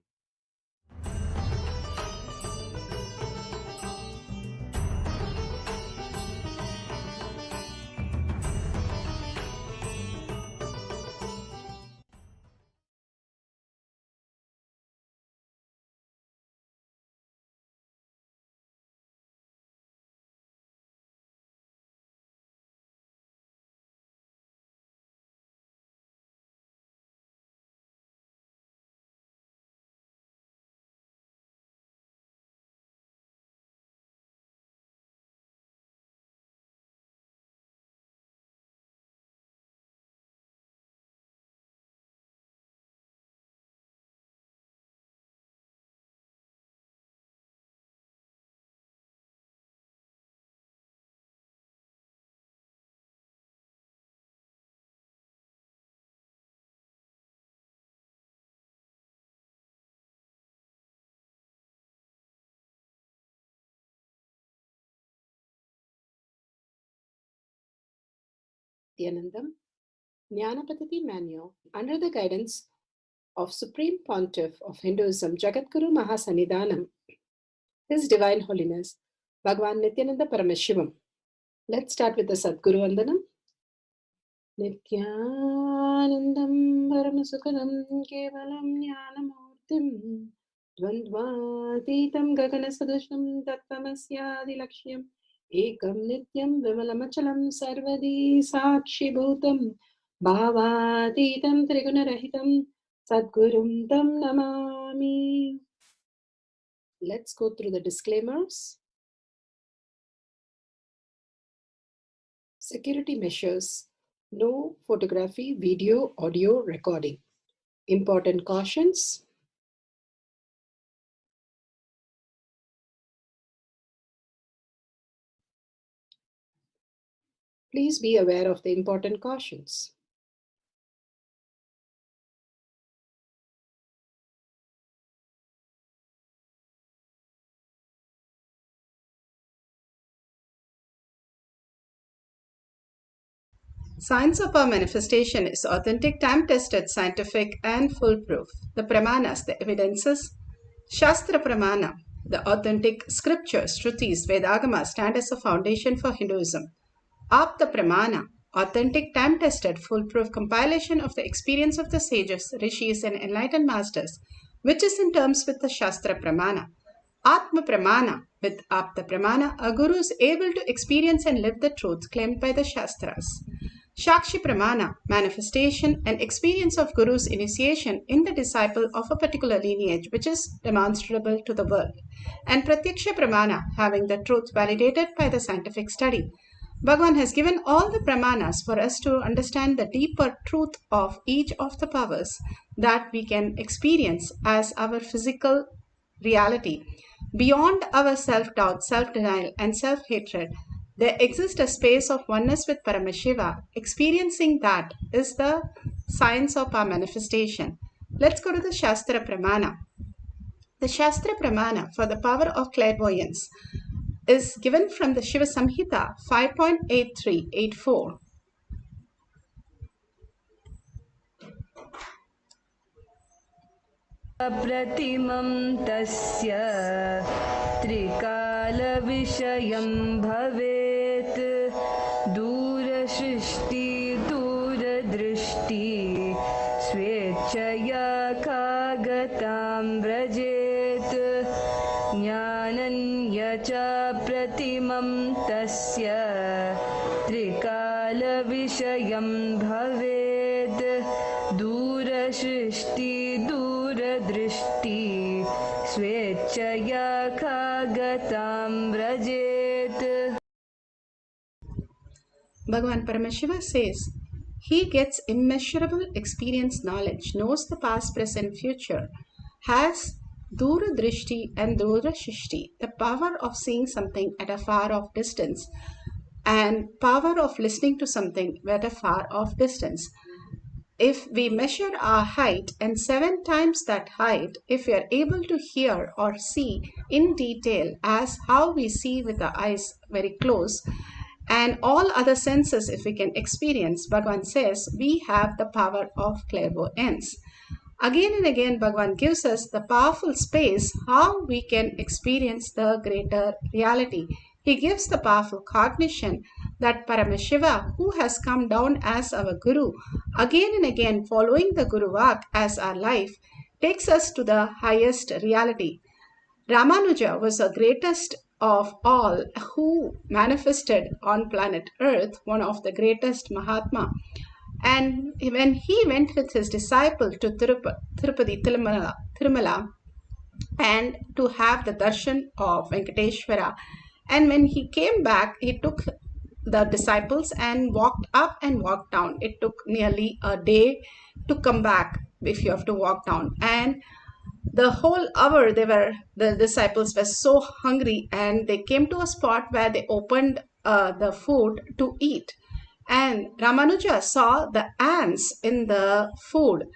Nithyanandam, Jnanapatati Manual, under the guidance of Supreme Pontiff of Hinduism, Jagadguru Mahasannidhanam, His Divine Holiness, Bhagavan Nithyananda Paramashivam. Let's start with the Sadguru Vandanam. Nithyanandam Paramasukadam Kevalam Jnanamurtim Dvandvatitam Gaganasadusham Tattvamasya Lakshya Ekam Nityam Vimalamachalam Sarvadi Sakshi Bhutam Bhavatitam Trigunarahitam Sadgurum Tam Namami. Let's go through the disclaimers. Security measures. No photography, video, audio recording. Important cautions. Please be aware of the important cautions. Science of our manifestation is authentic, time-tested, scientific, and foolproof. The pramanas, the evidences, Shastra Pramana, the authentic scriptures, Shrutis, Vedagama stand as a foundation for Hinduism. Apta Pramana, authentic, time-tested, foolproof compilation of the experience of the sages, rishis, and enlightened masters, which is in terms with the Shastra Pramana. Atma Pramana, with Apta Pramana, a guru is able to experience and live the truth claimed by the Shastras. Shakshi Pramana, manifestation and experience of Guru's initiation in the disciple of a particular lineage which is demonstrable to the world. And Pratyaksha Pramana, having the truth validated by the scientific study. Bhagavan has given all the Pramanas for us to understand the deeper truth of each of the powers that we can experience as our physical reality. Beyond our self-doubt, self-denial, and self-hatred, there exists a space of oneness with Paramashiva. Experiencing that is the science of our manifestation. Let's go to the Shastra Pramana. The Shastra Pramana for the power of clairvoyance is given from the Shiva Samhita 5.8384. प्रतिमं तस्य त्रिकालविषयं भवेत् दूरसृष्टि दूरदृष्टि स्वेच्छया कागतां व्रजेत् ज्ञानन्य च प्रतिमं तस्य त्रिकालविषयं भवेत् दूरसृष्टि दूरदृष्टि स्वेच्छया कागतां व्रजेत्. Bhagavan Paramashiva says, he gets immeasurable experience knowledge, knows the past, present, future, has Dura Drishti and Dura Shishti, the power of seeing something at a far off distance, and power of listening to something at a far off distance. If we measure our height and 7 times that height, if we are able to hear or see in detail as how we see with the eyes very close, and all other senses if we can experience, Bhagavan says we have the power of clairvoyance. Again and again, Bhagavan gives us the powerful space how we can experience the greater reality. He gives the powerful cognition that Paramashiva, who has come down as our Guru, again and again following the Guru Vak as our life, takes us to the highest reality. Ramanuja was the greatest of all who manifested on planet Earth, one of the greatest Mahatma. And when he went with his disciple to Tirupati Tirumala, and to have the darshan of Venkateshwara, and when he came back, he took the disciples and walked up and walked down. It took nearly a day to come back if you have to walk down. And the whole hour the disciples were so hungry, and they came to a spot where they opened the food to eat. And Ramanuja saw the ants in the food.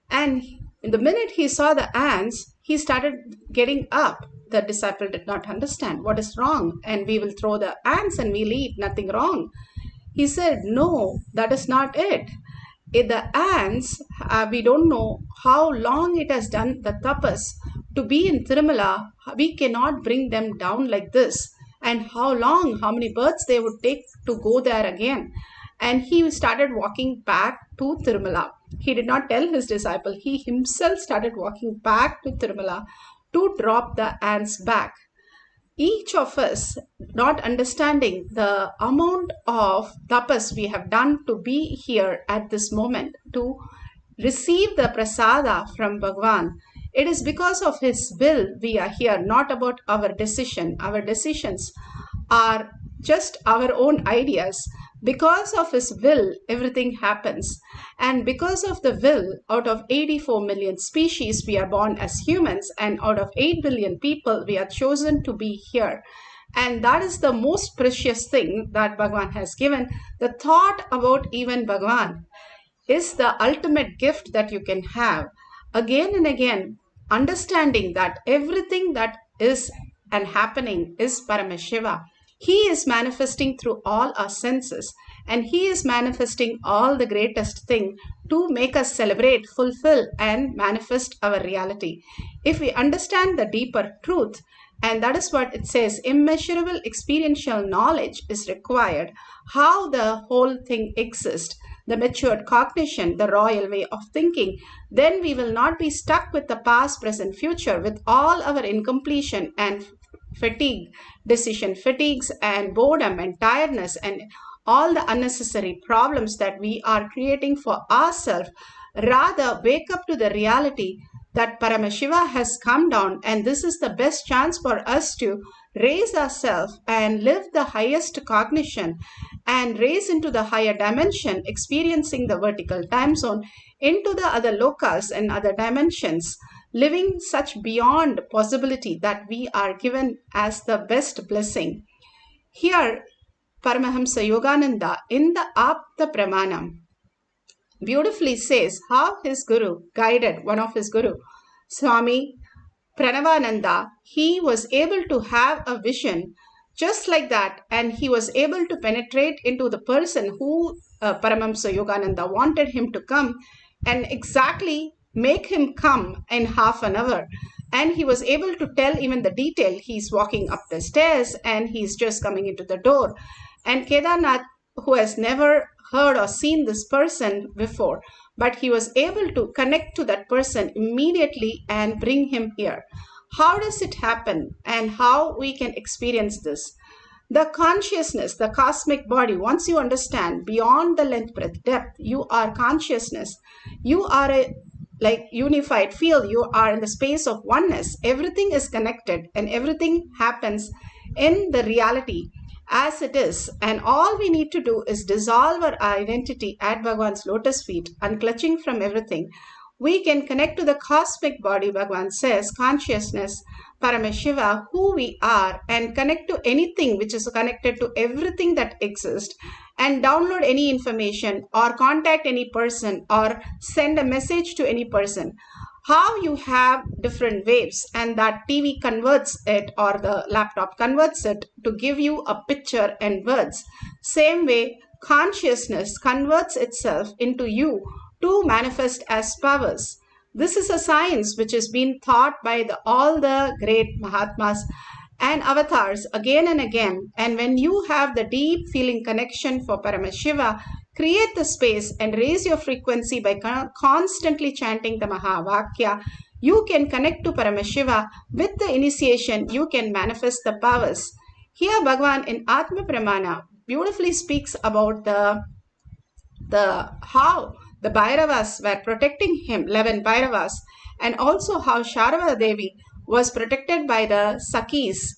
And in the minute he saw the ants, he started getting up. The disciple did not understand what is wrong, and we will throw the ants and we'll eat, nothing wrong. He said, no, that is not it. The ants, we don't know how long it has done the tapas to be in Tirumala. We cannot bring them down like this. And how long, how many births they would take to go there again. And he started walking back to Tirumala. He did not tell his disciple. He himself started walking back to Tirumala to drop the ants back. Each of us, not understanding the amount of tapas we have done to be here at this moment, to receive the prasada from Bhagavan, it is because of his will we are here, not about our decision. Our decisions are just our own ideas. Because of his will, everything happens. And because of the will, out of 84 million species, we are born as humans, and out of 8 billion people, we are chosen to be here. And that is the most precious thing that Bhagavan has given. The thought about even Bhagavan is the ultimate gift that you can have. Again and again, understanding that everything that is and happening is Paramashiva. He is manifesting through all our senses, and he is manifesting all the greatest thing to make us celebrate, fulfill, and manifest our reality. If we understand the deeper truth, and that is what it says, immeasurable experiential knowledge is required, how the whole thing exists, the matured cognition, the royal way of thinking, then we will not be stuck with the past, present, future, with all our incompletion and fatigue, decision fatigues and boredom and tiredness and all the unnecessary problems that we are creating for ourselves. Rather, wake up to the reality that Paramashiva has come down, and this is the best chance for us to raise ourselves and live the highest cognition and raise into the higher dimension, experiencing the vertical time zone into the other lokas and other dimensions, living such beyond possibility that we are given as the best blessing. Here, Paramahamsa Yogananda in the Apta Pramanam beautifully says how his guru guided one of his guru, Swami Pranavananda. He was able to have a vision just like that, and he was able to penetrate into the person who Paramahamsa Yogananda wanted him to come and exactly make him come in half an hour. And he was able to tell even the detail. He's walking up the stairs and he's just coming into the door. And Kedarnath, who has never heard or seen this person before, but he was able to connect to that person immediately and bring him here. How does it happen and how we can experience this? The consciousness, the cosmic body, once you understand beyond the length, breadth, depth, you are consciousness. You are a like unified field. You are in the space of oneness. Everything is connected and everything happens in the reality as it is. And all we need to do is dissolve our identity at Bhagavan's lotus feet, unclutching from everything. We can connect to the cosmic body, Bhagavan says, consciousness, Paramashiva, who we are, and connect to anything which is connected to everything that exists, and download any information or contact any person or send a message to any person. How you have different waves and that TV converts it or the laptop converts it to give you a picture and words. Same way, consciousness converts itself into you to manifest as powers. This is a science which has been taught by all the great Mahatmas and avatars again and again. And when you have the deep feeling connection for Paramashiva, create the space and raise your frequency by constantly chanting the Mahavakya. You can connect to Paramashiva. With the initiation, you can manifest the powers. Here Bhagavan in Atma Pramana beautifully speaks about the how the Bhairavas were protecting him, 11 Bhairavas, and also how Sharava Devi was protected by the Sakis.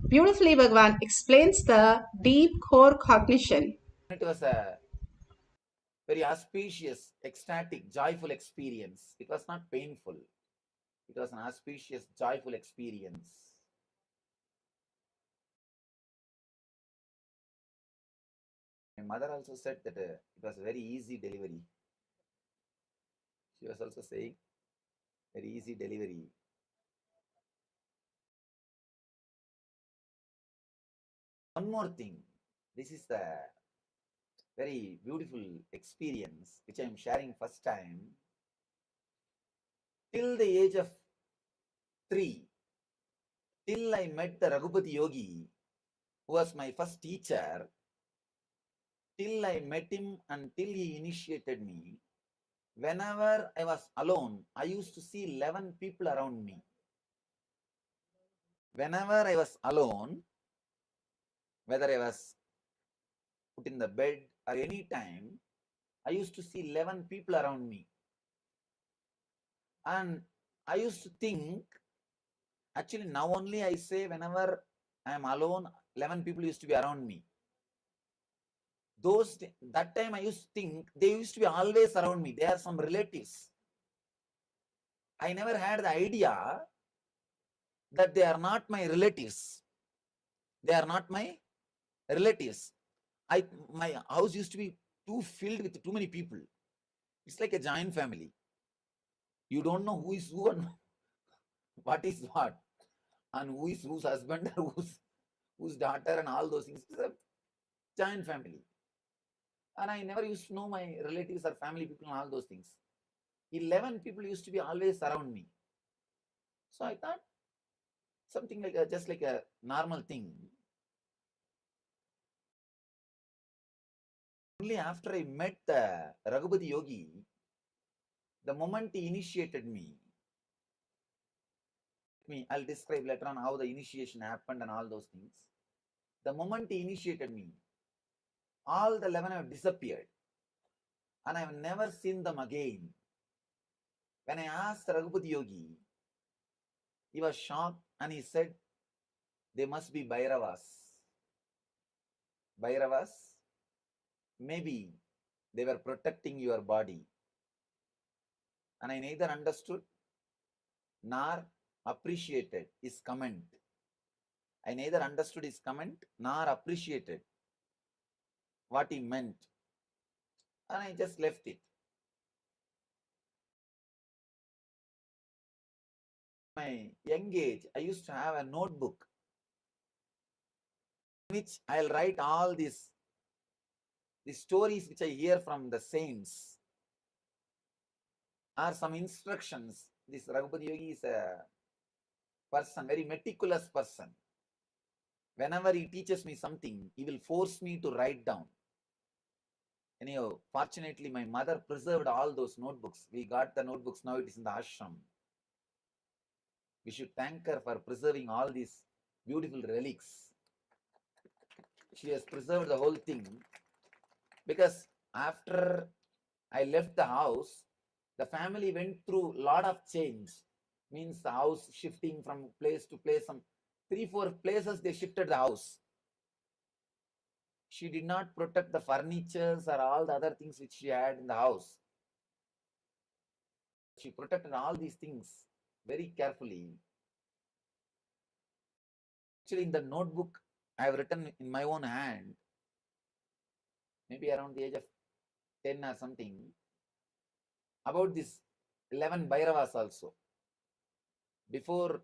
Beautifully, Bhagavan explains the deep core cognition. It was a very auspicious, ecstatic, joyful experience. It was not painful. It was an auspicious, joyful experience. My mother also said that it was a very easy delivery. She was also saying, very easy delivery. One more thing. This is the very beautiful experience which I am sharing first time. Till the age of 3, till I met the Raghupati Yogi, who was my first teacher, till I met him until he initiated me, whenever I was alone, I used to see 11 people around me. Whenever I was alone, whether I was put in the bed or any time, I used to see 11 people around me. And I used to think, actually now only I say whenever I am alone, 11 people used to be around me. That time I used to think they used to be always around me. They are some relatives. I never had the idea that they are not my relatives. They are not my relatives. My house used to be too filled with too many people. It's like a giant family. You don't know who is who and what is what, and who is whose husband or whose daughter and all those things. It's a giant family. And I never used to know my relatives or family people and all those things. 11 people used to be always around me. So I thought something like just like a normal thing. Only after I met Raghupati Yogi, the moment he initiated me, I'll describe later on how the initiation happened and all those things. The moment he initiated me, all the 11 have disappeared. And I've never seen them again. When I asked Raghupati Yogi, he was shocked and he said, they must be Bhairavas. Bhairavas, maybe they were protecting your body. And I neither understood nor appreciated his comment. I neither understood his comment nor appreciated what he meant. And I just left it. My young age, I used to have a notebook in which I'll write all the stories which I hear from the saints, or some instructions. This Raghupati Yogi is a person, very meticulous person. Whenever he teaches me something, he will force me to write down. Anyhow, fortunately, my mother preserved all those notebooks. We got the notebooks, now it is in the ashram. We should thank her for preserving all these beautiful relics. She has preserved the whole thing, because after I left the house, the family went through a lot of change. Means the house shifting from place to place. Some 3-4 places they shifted the house. She did not protect the furnitures or all the other things which she had in the house. She protected all these things very carefully. Actually, in the notebook, I have written in my own hand, maybe around the age of 10 or something, about this 11 Bhairavas also. Before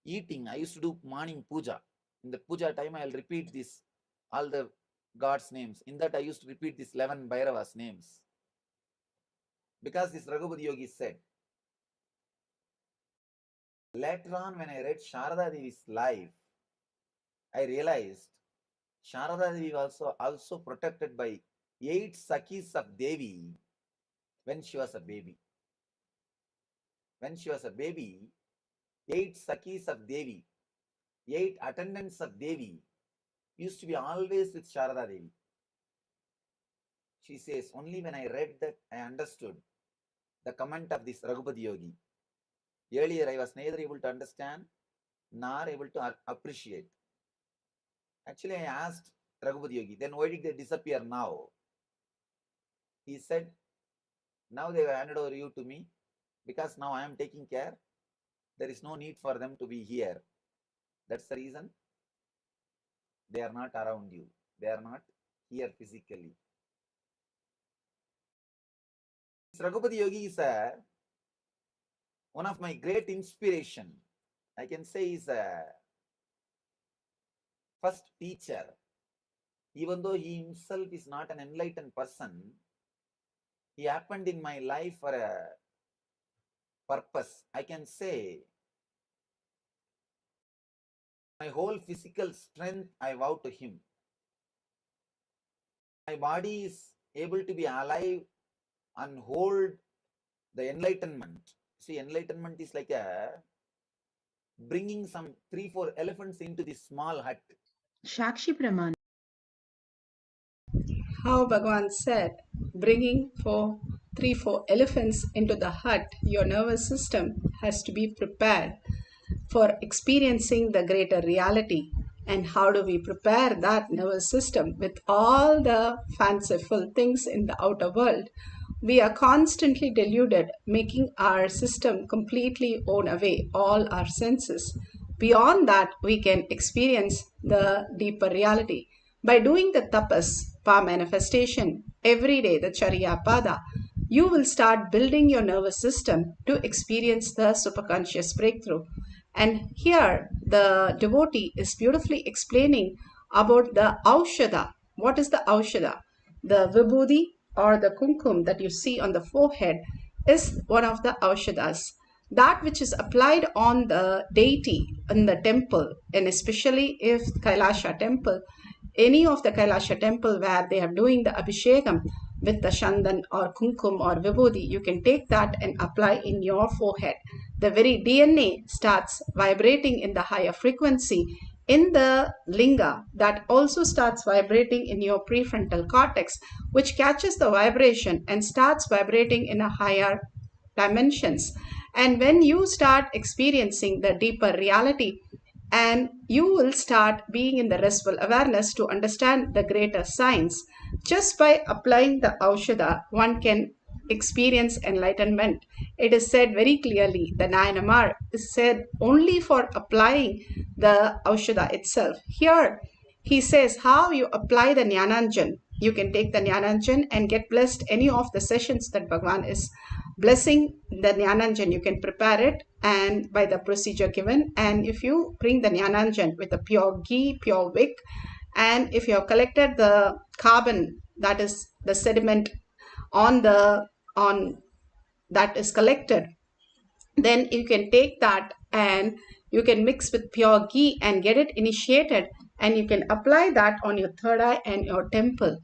eating, I used to do morning puja. In the puja time, I'll repeat this, all the God's names. In that, I used to repeat this 11 Bhairavas names. Because this Raghupati Yogi said, later on when I read Sharada Devi's life, I realized Sharada Devi was also protected by 8 Sakhis of Devi when she was a baby. When she was a baby, 8 Sakhis of Devi, 8 attendants of Devi used to be always with Sharada Devi. She says, only when I read that, I understood the comment of this Raghupati Yogi. Earlier, I was neither able to understand nor able to appreciate. Actually, I asked Raghupati Yogi, then why did they disappear now? He said, now they have handed over you to me because now I am taking care. There is no need for them to be here. That's the reason they are not around you. They are not here physically. Raghupati Yogi is one of my great inspiration. I can say is a first teacher. Even though he himself is not an enlightened person, he happened in my life for a purpose. I can say my whole physical strength I vow to him. My body is able to be alive and hold the enlightenment. See, enlightenment is like a bringing some 3-4 elephants into this small hut. Shakshi Praman. How Bhagavan said, bringing 3-4 elephants into the hut, your nervous system has to be prepared for experiencing the greater reality. And how do we prepare that nervous system with all the fanciful things in the outer world? We are constantly deluded, making our system completely own away all our senses. beyond that, we can experience the deeper reality. By doing the tapas, pa manifestation, every day, the Charya Pada, you will start building your nervous system to experience the superconscious breakthrough. And here, the devotee is beautifully explaining about the Aushadha. What is the Aushadha? The Vibhuti or the Kumkum that you see on the forehead is one of the Aushadhas. That which is applied on the deity in the temple, and especially if Kailasha temple, any of the Kailasha temple where they are doing the Abhishekam with the Shandan or Kumkum or Vibhuti, you can take that and apply in your forehead. The very DNA starts vibrating in the higher frequency in the linga, that also starts vibrating in your prefrontal cortex, which catches the vibration and starts vibrating in a higher dimensions. And when you start experiencing the deeper reality, and you will start being in the restful awareness to understand the greater science. Just by applying the Aushadha, one can experience enlightenment. It is said very clearly, the Nayanamar is said only for applying the Aushadha itself. Here, he says how you apply the Jnananjan. You can take the Jnananjan and get blessed any of the sessions that Bhagavan is blessing the Jnananjan. You can prepare it and by the procedure given. And if you bring the Jnananjan with a pure ghee, pure wick, and if you have collected the carbon, that is the sediment on that is collected, then you can take that and you can mix with pure ghee and get it initiated, and you can apply that on your third eye and your temple.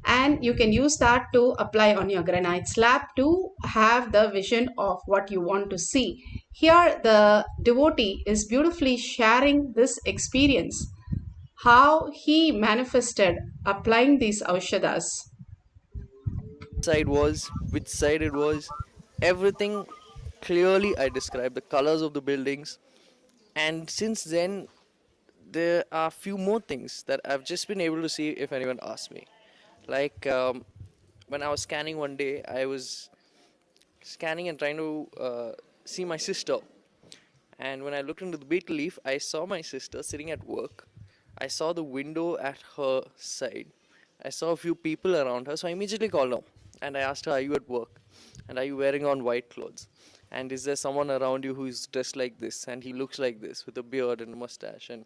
And you can use that to apply on your granite slab to have the vision of what you want to see. Here, the devotee is beautifully sharing this experience, how he manifested applying these Aushadhas. Which side it was, everything clearly I described, the colors of the buildings. And since then, there are few more things that I've just been able to see if anyone asks me. Like when I was scanning one day, I was scanning and trying to see my sister. And when I looked into the beetle leaf, I saw my sister sitting at work. I saw the window at her side. I saw a few people around her, so I immediately called her. And I asked her, are you at work? And are you wearing on white clothes? And is there someone around you who is dressed like this? And he looks like this with a beard and a mustache. And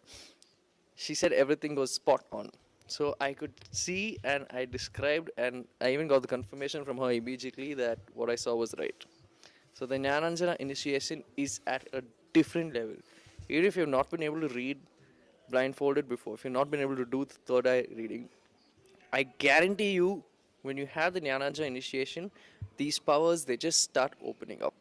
she said everything was spot on. So I could see, and I described, and I even got the confirmation from her immediately that what I saw was right. So the Jnananjana initiation is at a different level. Even if you've not been able to read blindfolded before, if you've not been able to do the third eye reading, I guarantee you, when you have the Jnananjana initiation, these powers, they just start opening up.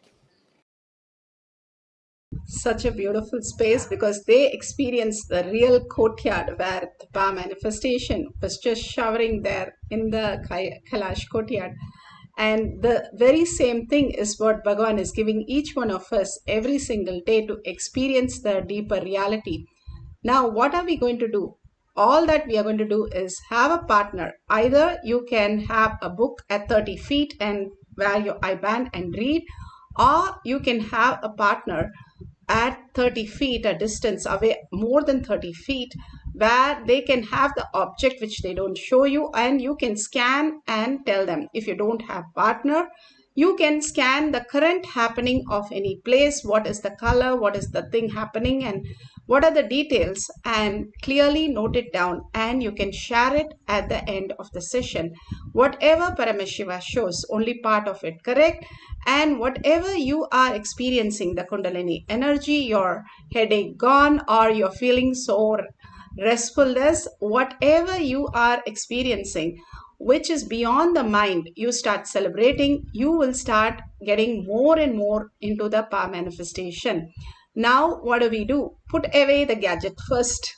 Such a beautiful space, because they experience the real courtyard where the Pa manifestation was just showering there in the Kailash courtyard. And the very same thing is what Bhagavan is giving each one of us every single day to experience the deeper reality. Now, what are we going to do? All that we are going to do is have a partner. Either you can have a book at 30 feet and wear your eye band and read, or you can have a partner at 30 feet, a distance away, more than 30 feet, where they can have the object which they don't show you, and you can scan and tell them. If you don't have partner, you can scan the current happening of any place, what is the color, what is the thing happening, and what are the details, and clearly note it down, and you can share it at the end of the session. Whatever Paramashiva shows, only part of it correct, and whatever you are experiencing, the Kundalini energy, your headache gone, or you're feeling so restfulness, whatever you are experiencing, which is beyond the mind, you start celebrating, you will start getting more and more into the Pa manifestation. Now, what do? Put away the gadget first.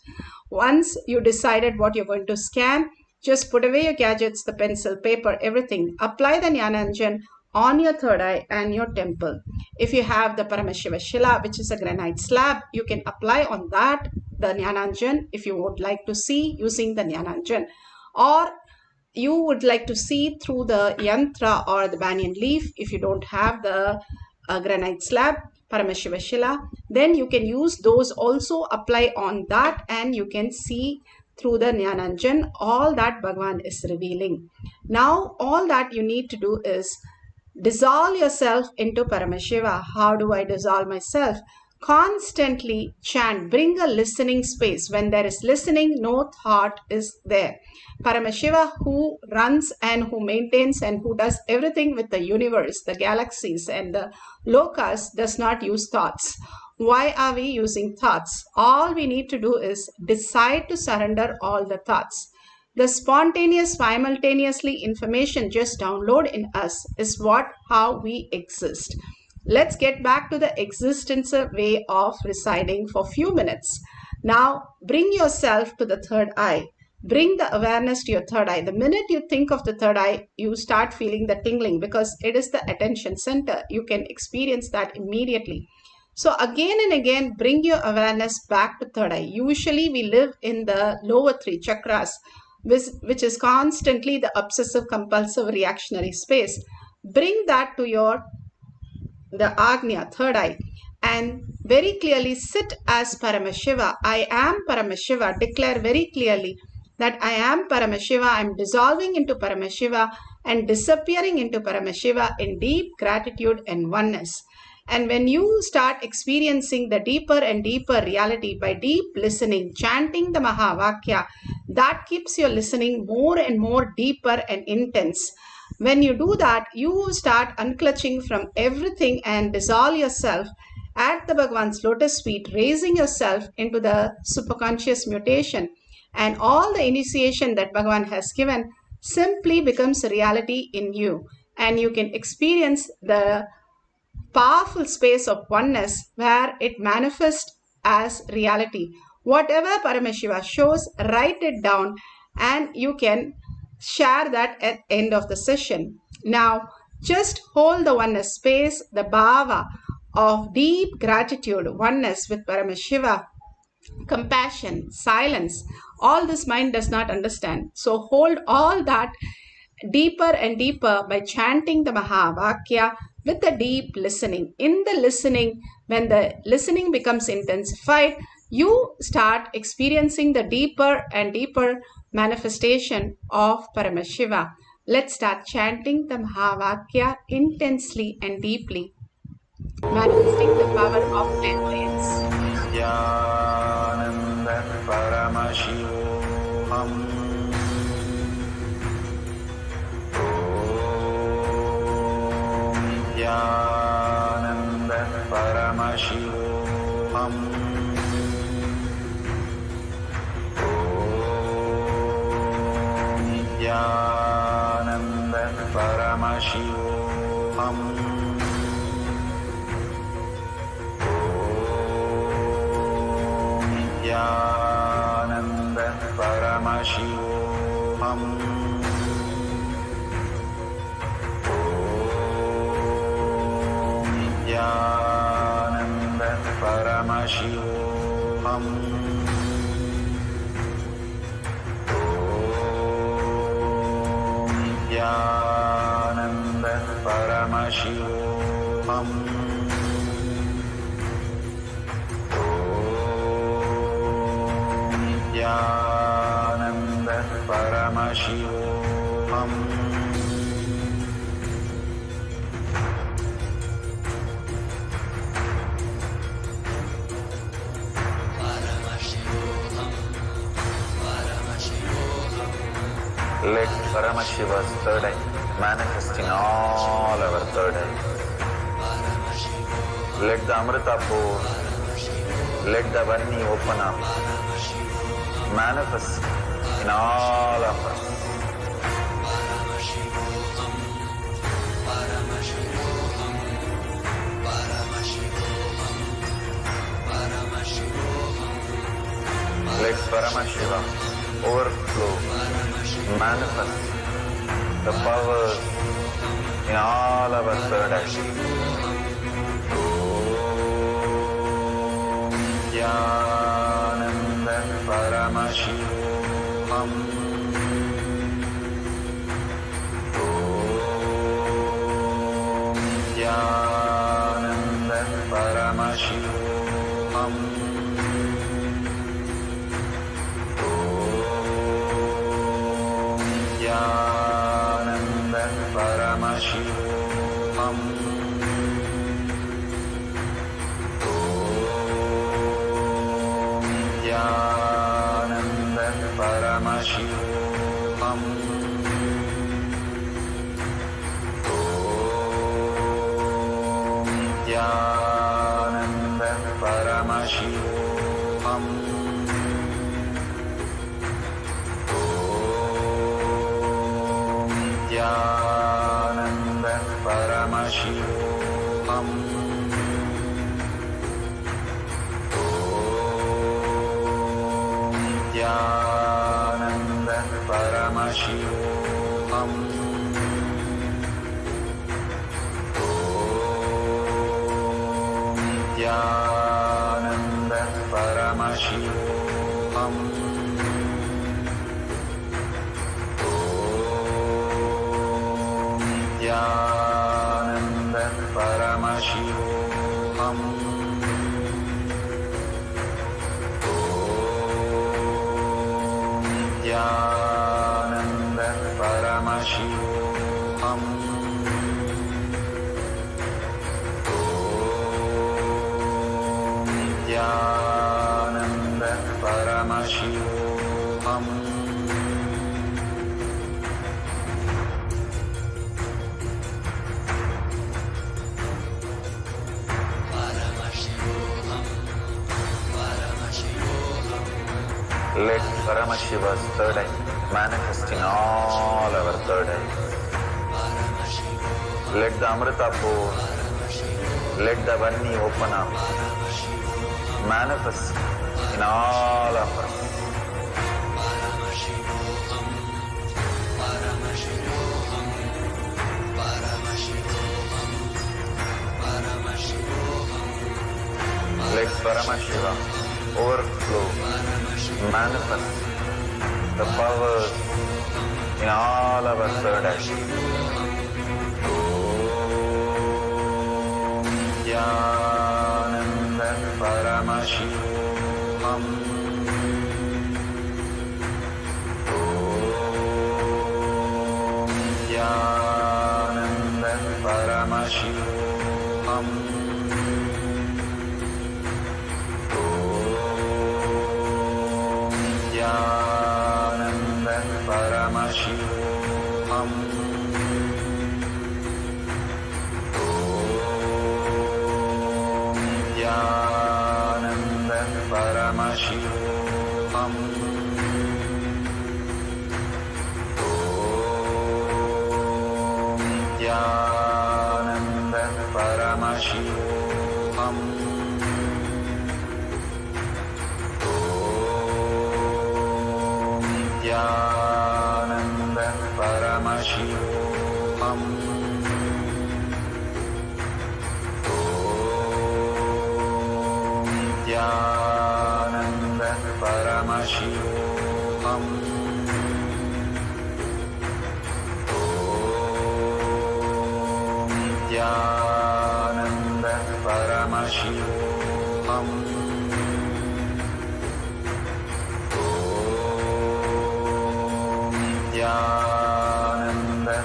Once you decided what you're going to scan, just put away your gadgets, the pencil, paper, everything. Apply the Jnananjan on your third eye and your temple. If you have the Paramashiva Shila, which is a granite slab, you can apply on that the Jnananjan if you would like to see using the Jnananjan. Or you would like to see through the yantra or the banyan leaf if you don't have the granite slab. Paramashiva Shila, then you can use those also, apply on that, and you can see through the Jnananjan all that Bhagavan is revealing. Now all that you need to do is dissolve yourself into Paramashiva. How do I dissolve myself? Constantly chant, bring a listening space. When there is listening, no thought is there. Paramashiva, who runs and who maintains and who does everything with the universe, the galaxies and the lokas, does not use thoughts. Why are we using thoughts? All we need to do is decide to surrender all the thoughts. The spontaneous, simultaneously information just download in us is how we exist. Let's get back to the existence way of residing for a few minutes. Now, bring yourself to the third eye. Bring the awareness to your third eye. The minute you think of the third eye, you start feeling the tingling because it is the attention center. You can experience that immediately. So again and again, bring your awareness back to third eye. Usually we live in the lower three chakras, which is constantly the obsessive compulsive reactionary space. Bring that to the Agnya, third eye, and very clearly sit as Paramashiva. I am Paramashiva. Declare very clearly that I am Paramashiva. I am dissolving into Paramashiva and disappearing into Paramashiva in deep gratitude and oneness. And when you start experiencing the deeper and deeper reality by deep listening, chanting the Mahavakya, that keeps your listening more and more deeper and intense. When you do that, you start unclutching from everything and dissolve yourself at the Bhagavan's lotus feet, raising yourself into the superconscious mutation. And all the initiation that Bhagavan has given simply becomes a reality in you. And you can experience the powerful space of oneness where it manifests as reality. Whatever Paramashiva shows, write it down and you can share that at the end of the session. Now, just hold the oneness space, the bhava of deep gratitude, oneness with Paramashiva, compassion, silence. All this mind does not understand. So hold all that deeper and deeper by chanting the Mahavakya with the deep listening. In the listening, when the listening becomes intensified, you start experiencing the deeper and deeper manifestation of Paramashiva. Let's start chanting the Mahavakya intensely and deeply, manifesting the power of 10 lanes. Nithyananda Paramashivoham. Nithyananda Paramashivoham. Nithyananda Paramashivoham. Nithyananda Paramashivoham. Nithyananda Paramashivoham. Nithyananda Paramashivoham. Nithyananda Paramashivoham. Let Paramashiva's third eye manifest in all our third eyes. Let the Amrita pour, let the Varni open up, manifest in all of us. Let Paramashiva overflow, manifest the powers in all our third eyes. Nithyananda Paramashivoham. Nithyananda Paramashivoham. Let Paramashiva's third eye manifest in all our third eyes. Let the Amrita pour, let the Vanni open up, manifest in all of us. Let Paramashiva overflow, manifest the powers in all our third eyes. Om Jnananda Paramashivoham. Om Jnananda Paramashivoham. Paramashivoham. Om Jnananda Paramashivoham. Om Jnananda Paramashivoham. Paramashivoham. Om Jnananda Paramashivoham. Om Jnananda Paramashivoham. Paramashivoham. Om Jnananda Paramashivoham. Om Jnananda Paramashivoham. Nityananda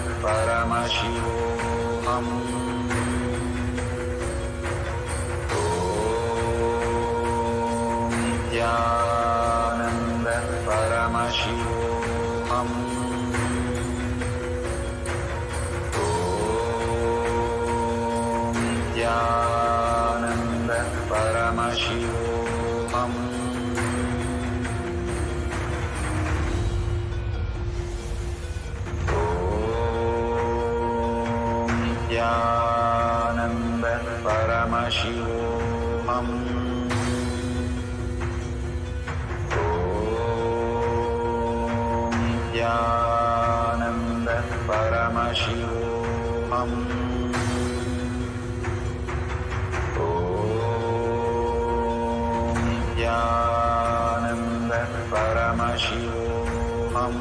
Paramashivoham. Om Nityananda Paramashivoham. Om Nityananda Paramashivoham.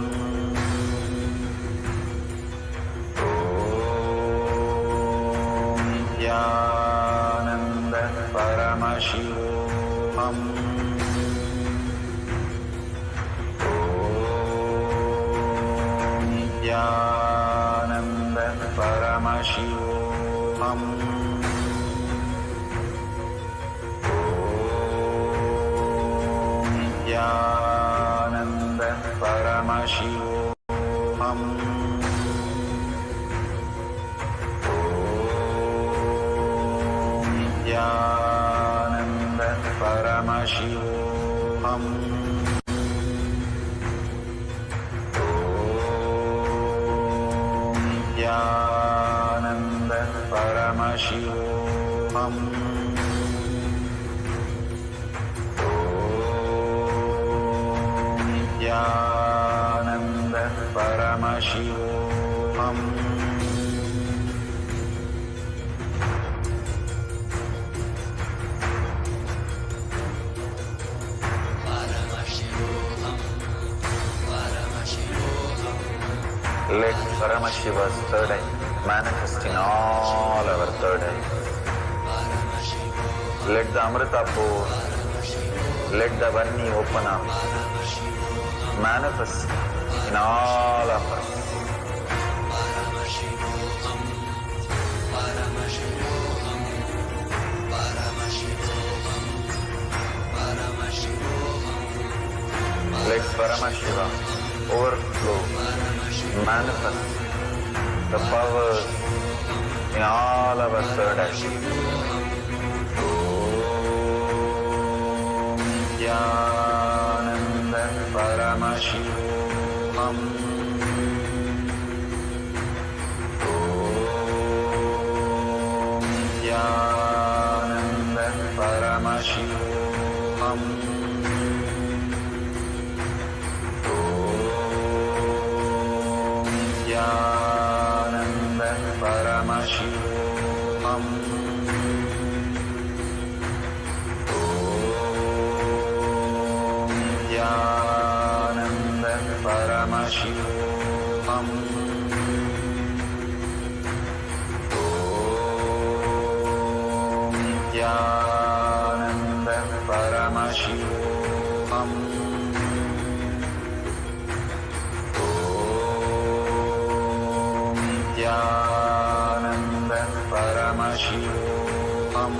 Nityananda Paramashivoham. Paramashivoham. Nithyananda Paramashivoham. Nithyananda Paramashivoham. Nithyananda Paramashivoham. Nithyananda Paramashivoham. Let Paramashiva's third eye manifest in all our third eyes. Let the Amrita pour, let the Varni open up, manifest in all of us. Let Paramashiva overflow, manifest the powers in all our third eyes. Om Nithyananda Paramashivoham. Om Nithyananda Paramashivoham. Nithyananda Paramashivoham. Om Nithyananda Paramashivoham. Om Nithyananda Paramashivoham. Nithyananda Paramashivoham. Om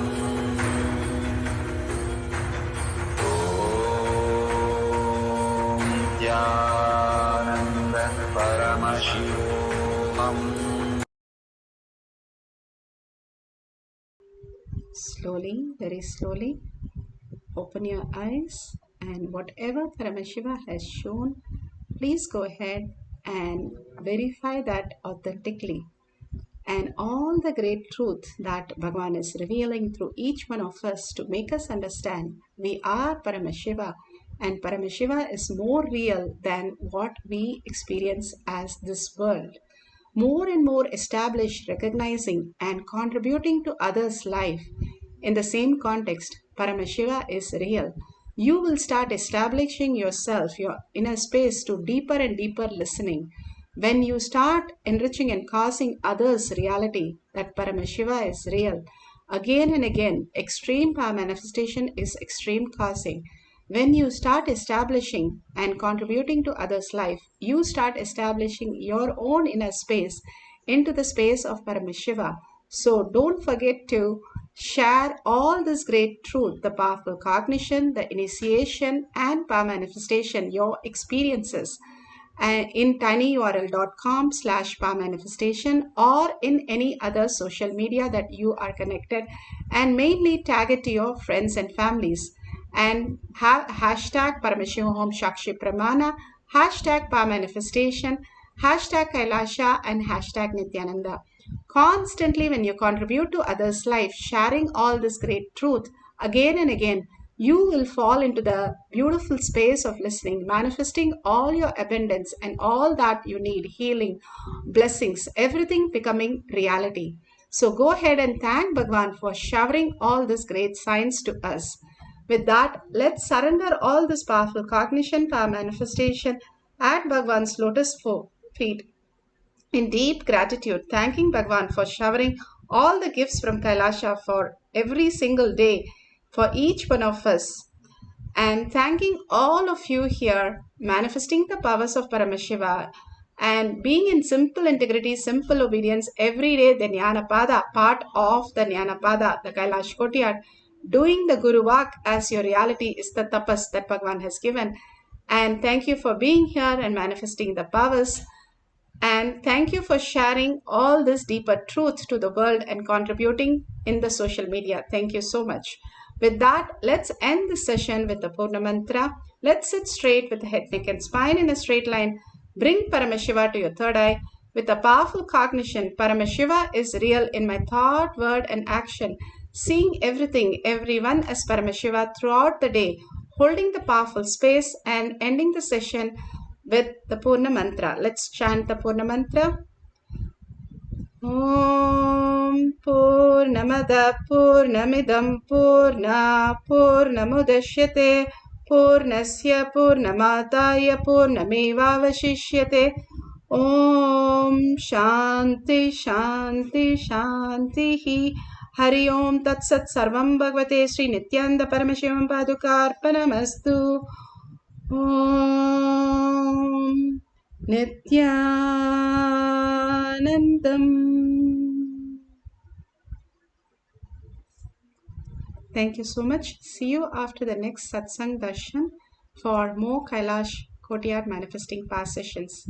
Nithyananda Paramashivoham. Slowly, very slowly, open your eyes, and whatever Paramashiva has shown, please go ahead and verify that authentically. And all the great truth that Bhagavan is revealing through each one of us to make us understand we are Paramashiva, and Paramashiva is more real than what we experience as this world. More and more establish, recognizing, and contributing to others' life. In the same context, Paramashiva is real. You will start establishing yourself, your inner space, to deeper and deeper listening. When you start enriching and causing others' reality that Paramashiva is real, again and again, extreme power manifestation is extreme causing. When you start establishing and contributing to others' life, you start establishing your own inner space into the space of Paramashiva. So don't forget to share all this great truth, the powerful cognition, the initiation, and power manifestation, your experiences in tinyurl.com/power manifestation or in any other social media that you are connected, and mainly tag it to your friends and families. And have hashtag Paramashivoham Shakshi Pramana, hashtag Power Manifestation, hashtag Kailasha, and hashtag Nithyananda. Constantly, when you contribute to others' life, sharing all this great truth again and again, you will fall into the beautiful space of listening, manifesting all your abundance and all that you need, healing, blessings, everything becoming reality. So go ahead and thank Bhagavan for showering all this great science to us. With that, let's surrender all this powerful cognition, power manifestation at Bhagavan's lotus feet in deep gratitude, thanking Bhagavan for showering all the gifts from Kailasha for every single day for each one of us. And thanking all of you here, manifesting the powers of Paramashiva and being in simple integrity, simple obedience every day, the Jnanapada, part of the Jnanapada, the Kailash Courtyard, doing the Guru Vak as your reality is the tapas that Bhagavan has given. And thank you for being here and manifesting the powers. And thank you for sharing all this deeper truth to the world and contributing in the social media. Thank you so much. With that, let's end the session with the Purna Mantra. Let's sit straight with the head, neck and spine in a straight line. Bring Paramashiva to your third eye. With a powerful cognition, Paramashiva is real in my thought, word and action. Seeing everything, everyone as Paramashiva throughout the day. Holding the powerful space and ending the session with the Purna Mantra. Let's chant the Purna Mantra. Om Purnamada Purnamidam Purna Purnamudashyate Purnasya Purnamadaya Purnamevavashishyate. Om Shanti Shanti Shanti. Hari Om Tat Sat Sarvam Bhagavate Sri Nithyananda Paramashivam Padukarpanamastu. Om Nithyanandam. Thank you so much. See you after the next Satsang Darshan for more Kailash Courtyard Manifesting Power sessions.